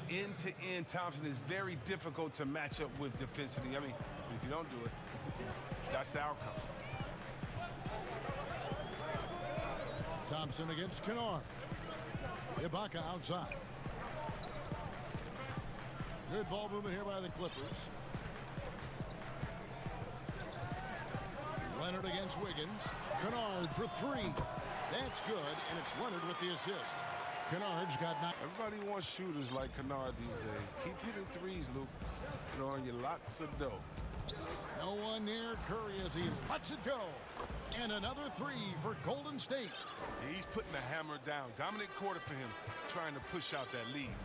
End-to-end, Thompson is very difficult to match up with defensively. I mean, if you don't do it, that's the outcome. Thompson against Kennard. Ibaka outside. Good ball movement here by the Clippers. Leonard against Wiggins. Kennard for 3. That's good, and it's Leonard with the assist. Kennard's got 9. Everybody wants shooters like Kennard these days. Keep hitting threes, Luke. It'll earn you lots of dough. No one near Curry as he lets it go. And another 3 for Golden State. He's putting the hammer down. Dominant quarter for him, trying to push out that lead.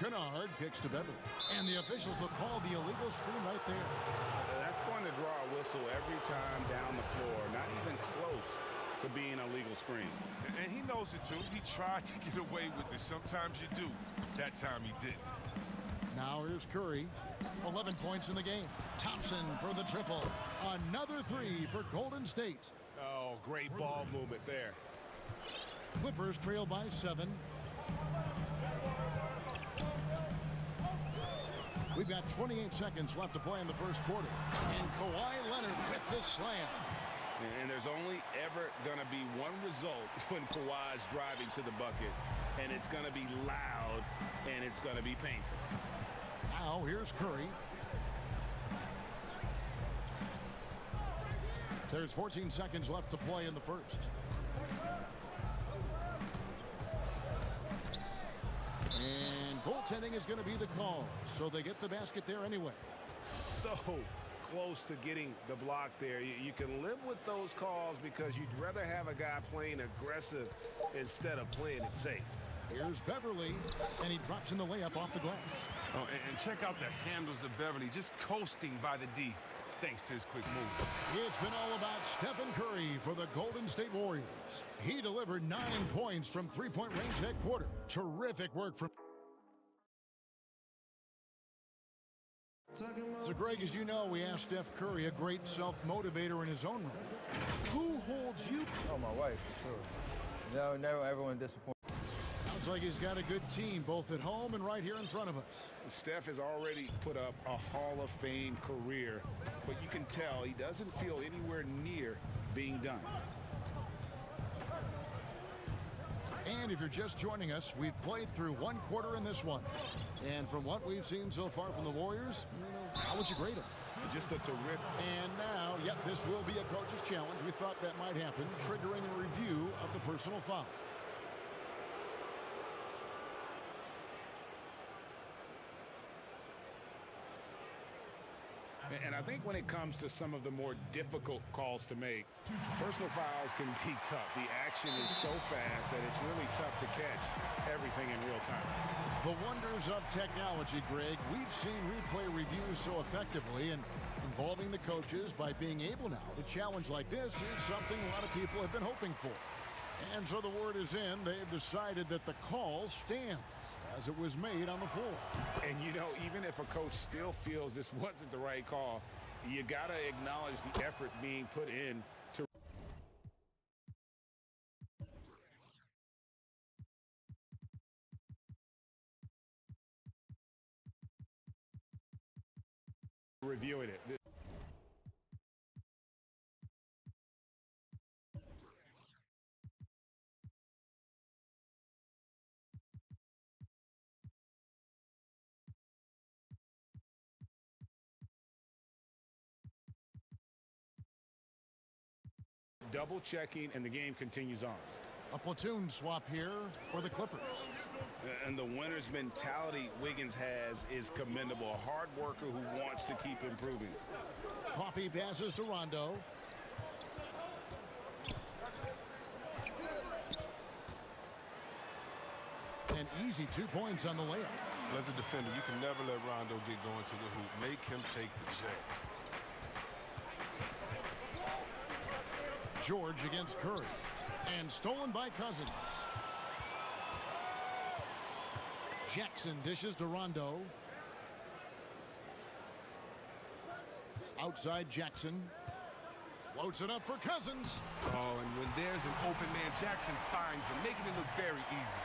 Kennard kicks to Beverley. And the officials will call the illegal screen right there. That's going to draw a whistle every time down the floor. Not even close to being a legal screen. And he knows it, too. He tried to get away with it. Sometimes you do. That time he didn't. Now here's Curry. 11 points in the game. Thompson for the triple. Another three for Golden State. Oh, great ball movement there. Clippers trail by 7. We've got 28 seconds left to play in the first quarter. And Kawhi Leonard with the slam. And there's only ever going to be one result when Kawhi's driving to the bucket. And it's going to be loud, and it's going to be painful. Now here's Curry. There's 14 seconds left to play in the first. And goaltending is going to be the call, so they get the basket there anyway. So close to getting the block there. You can live with those calls because you'd rather have a guy playing aggressive instead of playing it safe. Here's Beverly, and he drops in the layup off the glass. Oh, and check out the handles of Beverly, just coasting by the D, thanks to his quick move. It's been all about Stephen Curry for the Golden State Warriors. He delivered 9 points from three-point range that quarter. Terrific work from... So, Greg, as you know, we asked Steph Curry, a great self-motivator in his own right. Who holds you? Oh, my wife, for sure. No, never everyone disappointed. Sounds like he's got a good team, both at home and right here in front of us. Steph has already put up a Hall of Fame career, but you can tell he doesn't feel anywhere near being done. And if you're just joining us, we've played through one quarter in this one. And from what we've seen so far from the Warriors, how would you grade them? Just a terrific. And now, yep, this will be a coach's challenge. We thought that might happen, triggering a review of the personal foul. And I think when it comes to some of the more difficult calls to make, personal fouls can be tough. The action is so fast that it's really tough to catch everything in real time. The wonders of technology, Greg. We've seen replay reviews so effectively, and involving the coaches by being able now to challenge like this is something a lot of people have been hoping for. And so the word is in. They've decided that the call stands as it was made on the floor. And, you know, even if a coach still feels this wasn't the right call, you got to acknowledge the effort being put in to reviewing it. Double checking, and the game continues on. A platoon swap here for the Clippers. And the winner's mentality Wiggins has is commendable. A hard worker who wants to keep improving. Coffee passes to Rondo. An easy 2 points on the layup. As a defender, you can never let Rondo get going to the hoop. Make him take the jab. George against Curry. And stolen by Cousins. Jackson dishes to Rondo. Outside Jackson. Floats it up for Cousins. Oh, and when there's an open man, Jackson finds him, making it look very easy.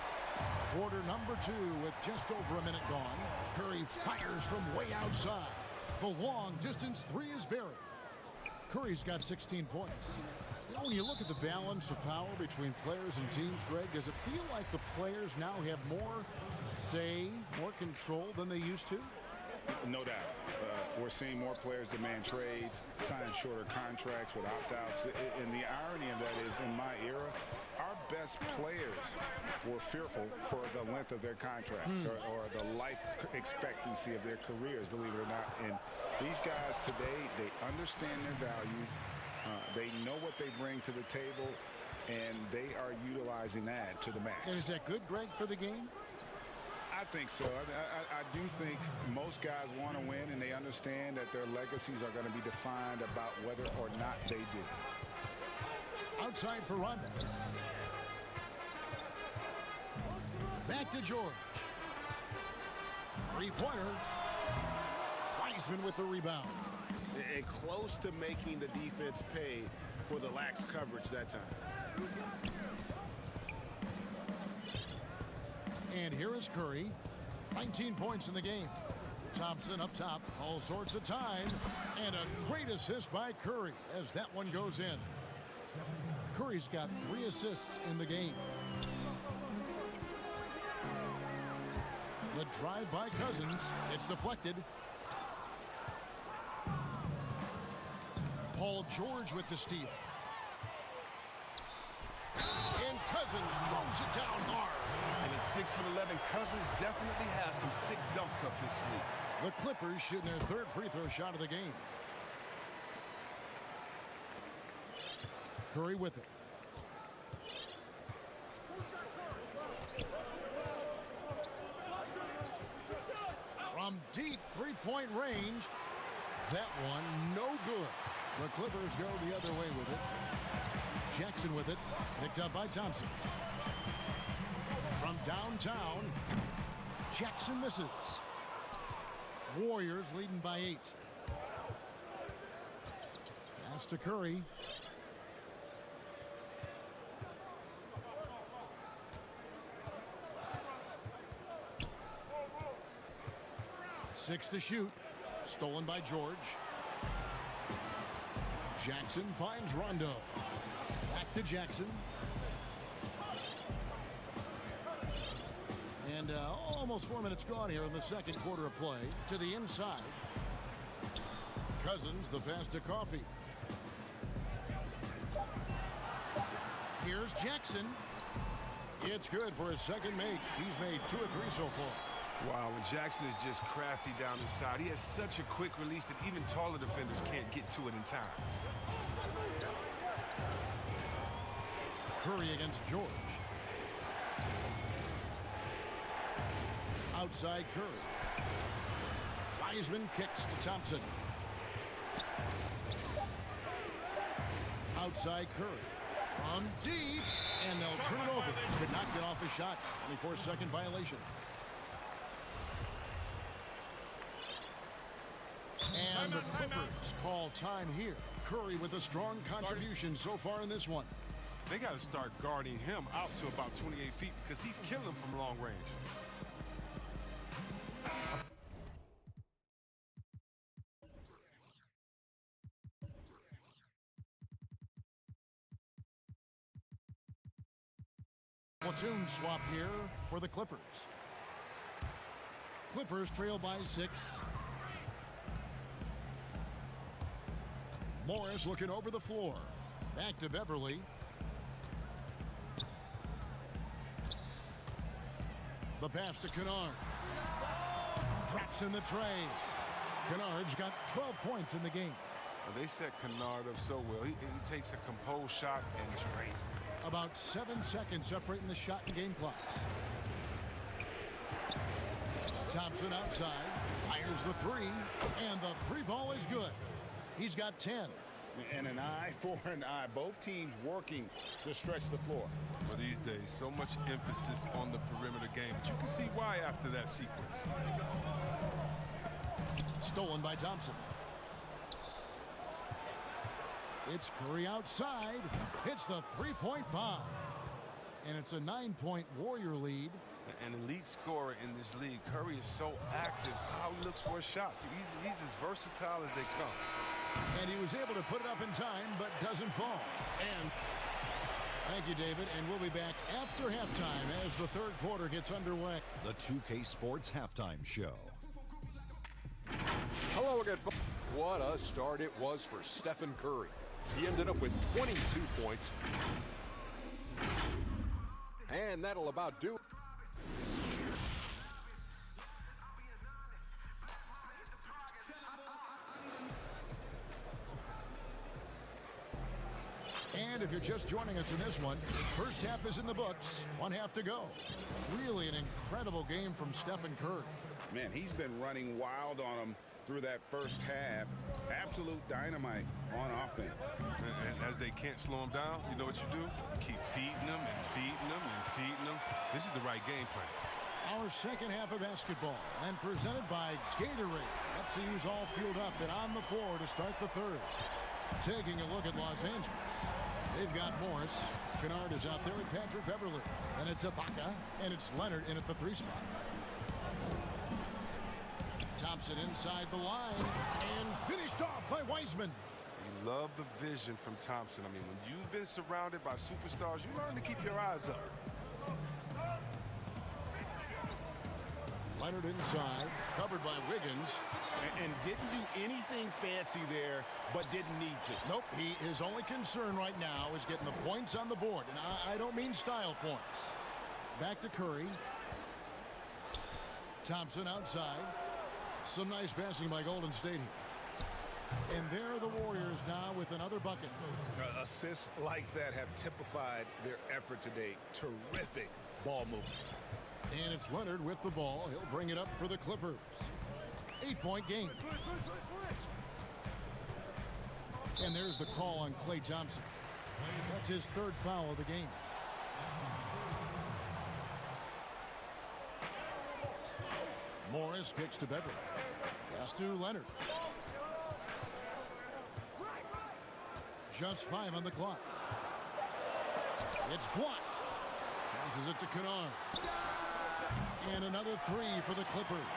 Quarter number 2 with just over a minute gone. Curry fires from way outside. The long distance 3 is buried. Curry's got 16 points. You know, when you look at the balance of power between players and teams, Greg, does it feel like the players now have more say, more control than they used to? No doubt. We're seeing more players demand trades, sign shorter contracts with opt-outs. And the irony of that is, in my era, our best players were fearful for the length of their contracts or the life expectancy of their careers, believe it or not. And these guys today, they understand their value. They know what they bring to the table, and they are utilizing that to the max. And is that good, Greg, for the game? I think so. I do think most guys want to win, and they understand that their legacies are going to be defined about whether or not they do. Outside for Rondo. Back to George. Three-pointer. Wiseman with the rebound. And close to making the defense pay for the lax coverage that time. And here is Curry. 19 points in the game. Thompson up top. All sorts of time. And a great assist by Curry as that one goes in. Curry's got 3 assists in the game. The drive by Cousins. It's deflected. Paul George with the steal. And Cousins throws it down hard. And at 6'11", Cousins definitely has some sick dunks up his sleeve. The Clippers shooting their 3rd free throw shot of the game. Curry with it. From deep 3-point range. That one no good. The Clippers go the other way with it. Jackson with it. Picked up by Thompson. From downtown. Jackson misses. Warriors leading by 8. Pass to Curry. Six to shoot. Stolen by George. Jackson finds Rondo. Back to Jackson. And almost 4 minutes gone here in the second quarter of play. To the inside. Cousins, the pass to Coffee. Here's Jackson. It's good for his second make. He's made 2 of 3 so far. Wow, and Jackson is just crafty down inside. He has such a quick release that even taller defenders can't get to it in time. Curry against George. Outside Curry. Wiseman kicks to Thompson. Outside Curry. From deep. And they'll turn it over. Could not get off the shot. 24-second violation. And the Clippers call time here. Curry with a strong contribution so far in this one. They got to start guarding him out to about 28 feet because he's killing them from long range. Platoon swap here for the Clippers. Clippers trail by 6. Morris looking over the floor. Back to Beverly. The pass to Kennard. Drops in the tray. Kennard's got 12 points in the game. Well, they set Kennard up so well. He takes a composed shot and drains it. About 7 seconds separating the shot and game clocks. Thompson outside. Fires the 3. And the 3 ball is good. He's got 10. And an eye for an eye. Both teams working to stretch the floor. But these days, so much emphasis on the perimeter game. But you can see why after that sequence. Stolen by Thompson. It's Curry outside. Hits the 3-point bomb. And it's a 9-point Warrior lead. An elite scorer in this league. Curry is so active. How he looks for his shots. He's as versatile as they come. And he was able to put it up in time, but doesn't fall. And thank you, David. And we'll be back after halftime as the third quarter gets underway. The 2K Sports Halftime Show. Hello again, folks. What a start it was for Stephen Curry. He ended up with 22 points. And that'll about do it. And if you're just joining us in this one, first half is in the books. 1 half to go. Really an incredible game from Stephen Curry. Man, he's been running wild on him through that first half. Absolute dynamite on offense. And as they can't slow them down, you know what you do? You keep feeding them and feeding them and feeding them. This is the right game plan. Our second half of basketball and presented by Gatorade. Let's see who's all fueled up and on the floor to start the third. Taking a look at Los Angeles. They've got Morris. Kennard is out there with Patrick Beverly. And it's Ibaka. And it's Leonard in at the 3 spot. Thompson inside the line. And finished off by Wiseman. You love the vision from Thompson. I mean, when you've been surrounded by superstars, you learn to keep your eyes up. Leonard inside, covered by Wiggins. And didn't do anything fancy there, but didn't need to. Nope, his only concern right now is getting the points on the board. And I don't mean style points. Back to Curry. Thompson outside. Some nice passing by Golden State here. And there are the Warriors now with another bucket. Assists like that have typified their effort today. Terrific ball movement. And it's Leonard with the ball. He'll bring it up for the Clippers. 8-point game. And there's the call on Klay Thompson. That's his third foul of the game. Morris kicks to Beverly. Pass to Leonard. Just 5 on the clock. It's blocked. Passes it to Kennard. And another 3 for the Clippers.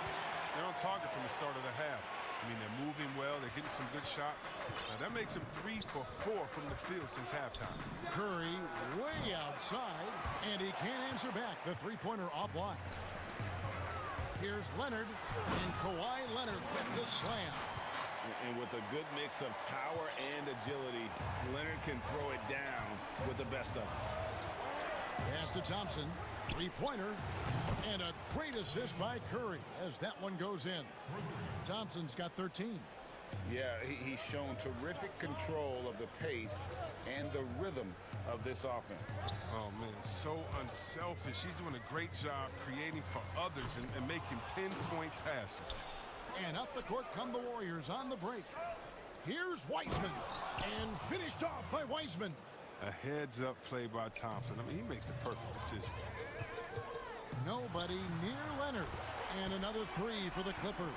They're on target from the start of the half. I mean, they're moving well. They're getting some good shots. Now, that makes them 3 for 4 from the field since halftime. Curry way outside, and he can't answer back. The three-pointer offline. Here's Leonard, and Kawhi Leonard with the slam. And with a good mix of power and agility, Leonard can throw it down with the best of them. Pass to Thompson. Three-pointer. And a great assist by Curry as that one goes in. Thompson's got 13. Yeah, he's shown terrific control of the pace and the rhythm of this offense. Oh, man, so unselfish. He's doing a great job creating for others and making pinpoint passes. And up the court come the Warriors on the break. Here's Wiseman. And finished off by Wiseman. A heads-up play by Thompson. I mean, he makes the perfect decision. Nobody near Leonard. And another 3 for the Clippers.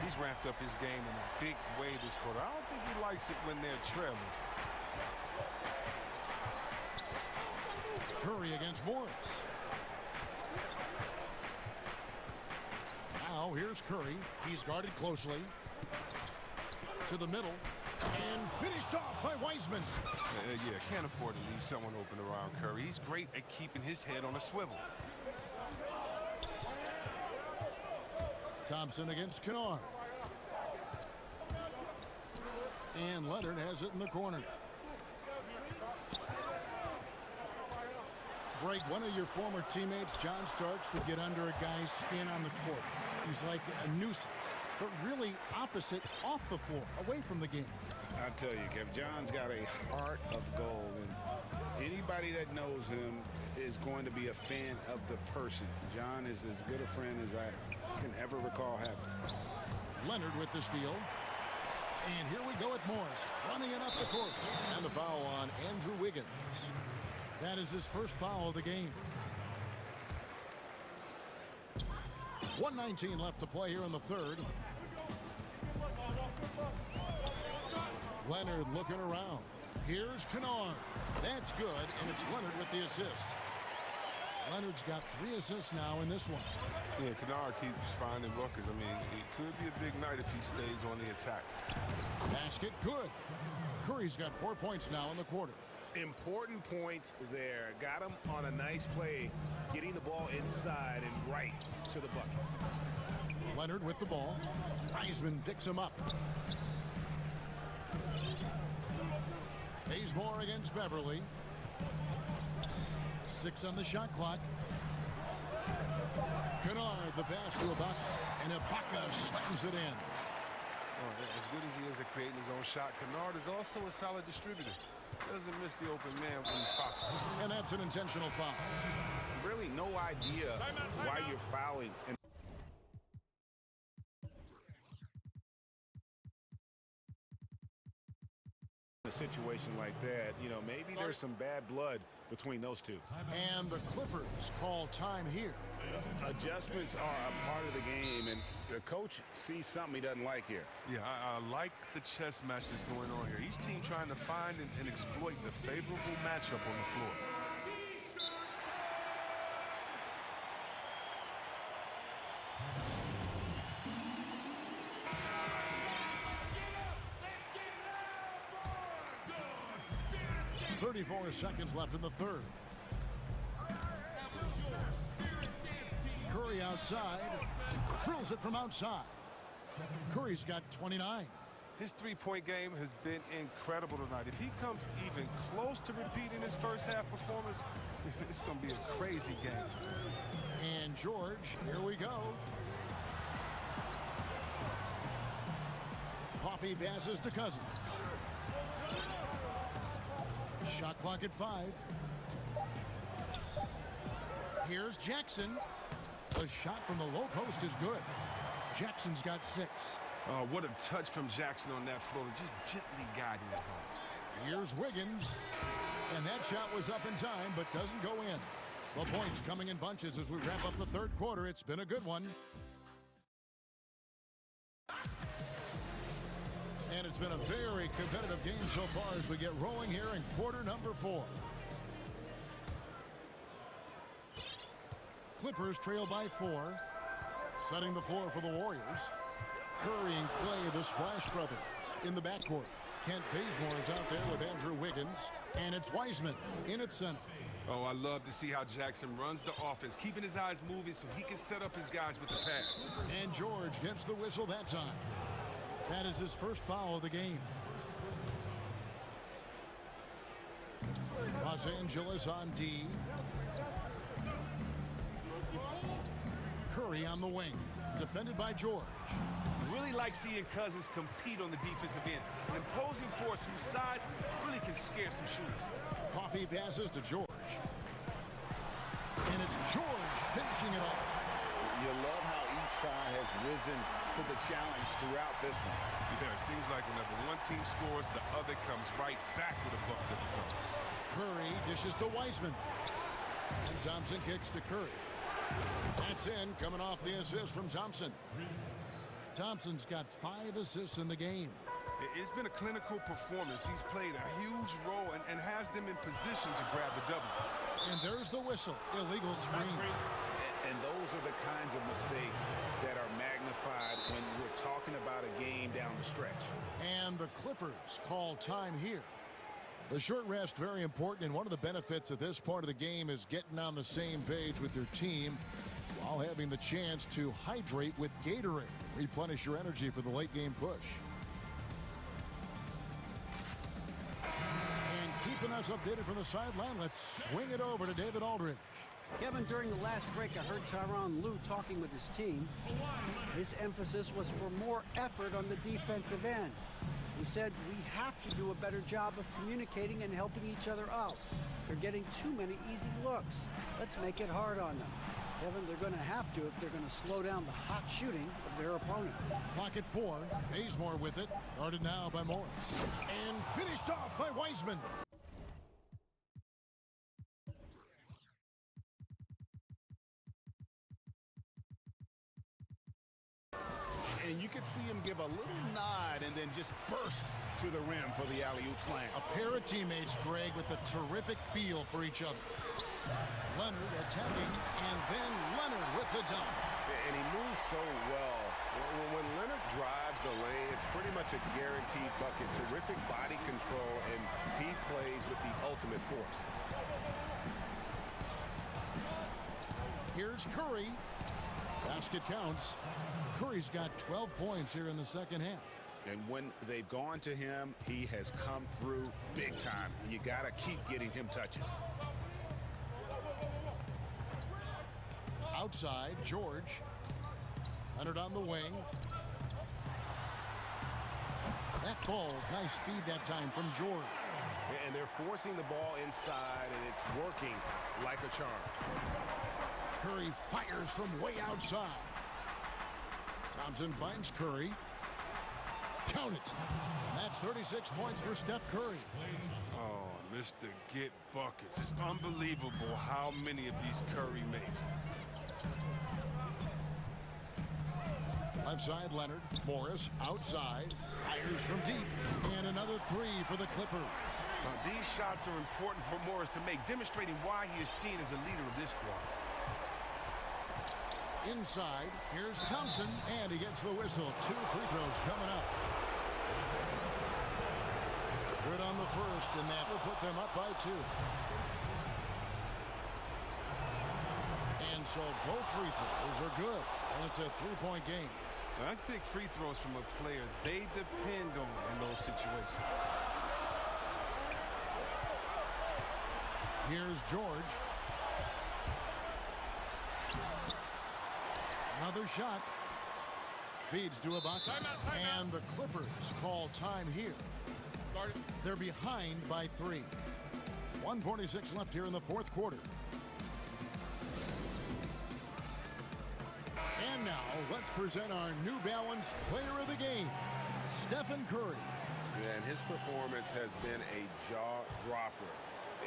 He's ramped up his game in a big way this quarter. I don't think he likes it when they're trailing. Curry against Morris. Now here's Curry. He's guarded closely. To the middle. And finished off by Wiseman. Yeah, can't afford to leave someone open around Curry. He's great at keeping his head on a swivel. Thompson against Kennard. And Leonard has it in the corner. Greg, one of your former teammates, John Starks, would get under a guy's skin on the court. He's like a nuisance, but really opposite off the floor, away from the game. I tell you, Kev, John's got a heart of gold, and anybody that knows him is going to be a fan of the person. John is as good a friend as I can ever recall having. Leonard with the steal. And here we go with Morris, running it up the court. And the foul on Andrew Wiggins. That is his first foul of the game. 1:19 left to play here in the third. Leonard looking around. Here's Kennard. That's good, and it's Leonard with the assist. Leonard's got 3 assists now in this one. Yeah, Kennard keeps finding buckets. I mean, it could be a big night if he stays on the attack. Basket good. Curry's got 4 points now in the quarter. Important points there. Got him on a nice play, getting the ball inside and right to the bucket. Leonard with the ball. Wiseman picks him up. Bazemore against Beverly. 6 on the shot clock. Kennard, the pass to Ibaka. And Ibaka slams it in. Oh, as good as he is at creating his own shot, Kennard is also a solid distributor. Doesn't miss the open man when he spots him. And that's an intentional foul. Really no idea why you're fouling. a situation like that, you know, maybe there's some bad blood between those two. And the Clippers call time here. Adjustments are a part of the game, and the coach sees something he doesn't like here. Yeah, I like the chess match that's going on here. Each team trying to find and exploit the favorable matchup on the floor. .34 seconds left in the third. Curry outside, drills it from outside. Curry's got 29. His three-point game has been incredible tonight. If he comes even close to repeating his first half performance, it's going to be a crazy game for him. And George, here we go. Coffee passes to Cousins. Shot clock at 5. Here's Jackson. The shot from the low post is good. Jackson's got 6. Oh, what a touch from Jackson on that floor. Just gently guiding it home. Here's Wiggins. And that shot was up in time, but doesn't go in. The points coming in bunches as we wrap up the third quarter. It's been a good one. And it's been a very competitive game so far as we get rolling here in quarter number 4. Clippers trail by 4. Setting the floor for the Warriors. Curry and Clay, the Splash Brothers, in the backcourt. Kent Bazemore is out there with Andrew Wiggins. And it's Wiseman in its center. Oh, I love to see how Jackson runs the offense, keeping his eyes moving so he can set up his guys with the pass. And George gets the whistle that time. That is his first foul of the game. Los Angeles on D. Curry on the wing, defended by George. Really like seeing Cousins compete on the defensive end. An imposing force whose size really can scare some shooters. Coffee passes to George. And it's George finishing it off. You love how each side has risen to the challenge throughout this one. Yeah, it seems like whenever one team scores, the other comes right back with a bucket of its own. Curry dishes to Wiseman. And Thompson kicks to Curry. That's in, coming off the assist from Thompson. Thompson's got 5 assists in the game. It's been a clinical performance. He's played a huge role and has them in position to grab the W. And there's the whistle. Illegal screen. And those are the kinds of mistakes that are magnified when we're talking about a game down the stretch. And the Clippers call time here. The short rest, very important, and one of the benefits of this part of the game is getting on the same page with your team while having the chance to hydrate with Gatorade. Replenish your energy for the late game push. And keeping us updated from the sideline, let's swing it over to David Aldridge. Kevin, during the last break, I heard Tyronn Lue talking with his team. His emphasis was for more effort on the defensive end. He said, we have to do a better job of communicating and helping each other out. They're getting too many easy looks. Let's make it hard on them. Kevin, they're going to have to if they're going to slow down the hot shooting of their opponent. Clock at 4. Bazemore with it. Guarded now by Morris. And finished off by Wiseman. And you could see him give a little nod and then just burst to the rim for the alley-oop slam. A pair of teammates, Greg, with a terrific feel for each other. Leonard attacking, and then Leonard with the dunk. And he moves so well. When Leonard drives the lane, it's pretty much a guaranteed bucket. Terrific body control, and he plays with the ultimate force. Here's Curry. Basket counts. Curry's got 12 points here in the second half. And when they've gone to him, he has come through big time. You got to keep getting him touches. Outside, George. Leonard on the wing. That ball's nice feed that time from George. And they're forcing the ball inside, and it's working like a charm. Curry fires from way outside. Thompson finds Curry. Count it. And that's 36 points for Steph Curry. Oh, Mr. Get Buckets. It's unbelievable how many of these Curry makes. Left side, Leonard. Morris outside. Fires from deep. And another three for the Clippers. Now, these shots are important for Morris to make, demonstrating why he is seen as a leader of this squad. Inside, here's Thompson, and he gets the whistle. 2 free throws coming up. Good on the first, and that will put them up by 2. And so both free throws are good, and it's a 3-point game. Now, that's big free throws from a player they depend on in those situations. Here's George. Another shot. Feeds to Ibaka. And the Clippers call time here. They're behind by 3. 1:46 left here in the fourth quarter. And now, let's present our New Balance Player of the Game, Stephen Curry. Yeah, and his performance has been a jaw-dropper.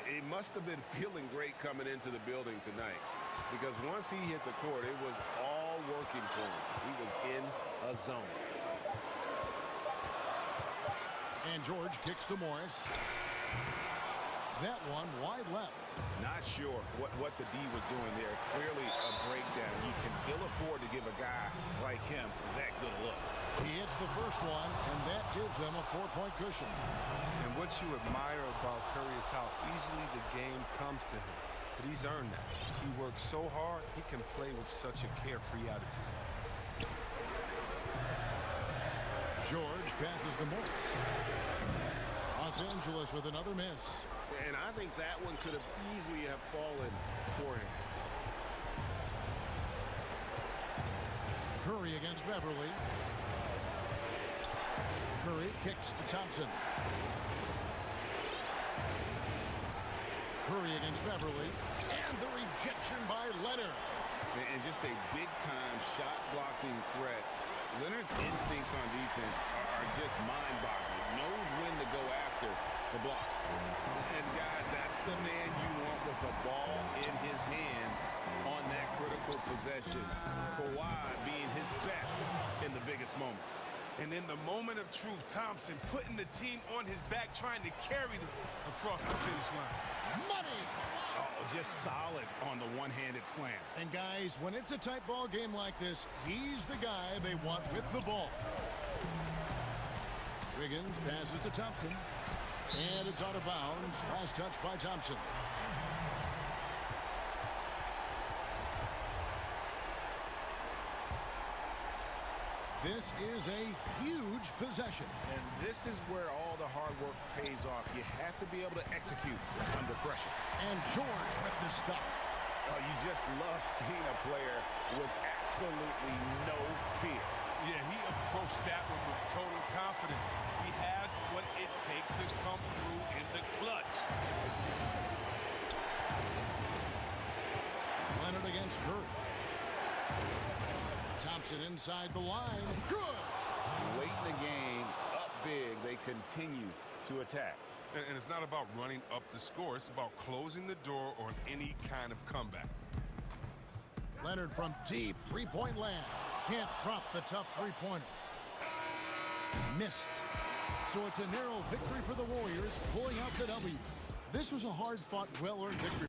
He must have been feeling great coming into the building tonight, because once he hit the court, it was all working for him. He was in a zone. And George kicks to Morris. That one wide left. Not sure what the D was doing there. Clearly a breakdown. You can ill afford to give a guy like him that good a look. He hits the first one, and that gives them a 4-point cushion. And what you admire about Curry is how easily the game comes to him. But he's earned that. He works so hard, he can play with such a carefree attitude. George passes to Morris. Los Angeles with another miss. And I think that one could have easily have fallen for him. Curry against Beverly. Curry kicks to Thompson. Curry against Beverly. And the rejection by Leonard. And just a big-time shot-blocking threat. Leonard's instincts on defense are just mind-boggling. Knows when to go after the blocks. And, guys, that's the man you want with the ball in his hands on that critical possession. Kawhi being his best in the biggest moments. And in the moment of truth, Thompson putting the team on his back, trying to carry them across the finish line. Money! Oh, just solid on the one-handed slam. And, guys, when it's a tight ball game like this, he's the guy they want with the ball. Wiggins passes to Thompson. And it's out of bounds. Last touch by Thompson. This is a huge possession. And this is where all the hard work pays off. You have to be able to execute under pressure. And George with the stuff. Oh, you just love seeing a player with absolutely no fear. Yeah, he approached that one with total confidence. He has what it takes to come through in the clutch. Leonard against Curry. Thompson inside the line. Good! Late in the game, up big, they continue to attack. And it's not about running up the score. It's about closing the door on any kind of comeback. Leonard from deep three-point land. Can't drop the tough three-pointer. Missed. So it's a narrow victory for the Warriors, pulling out the W. This was a hard-fought, well-earned victory.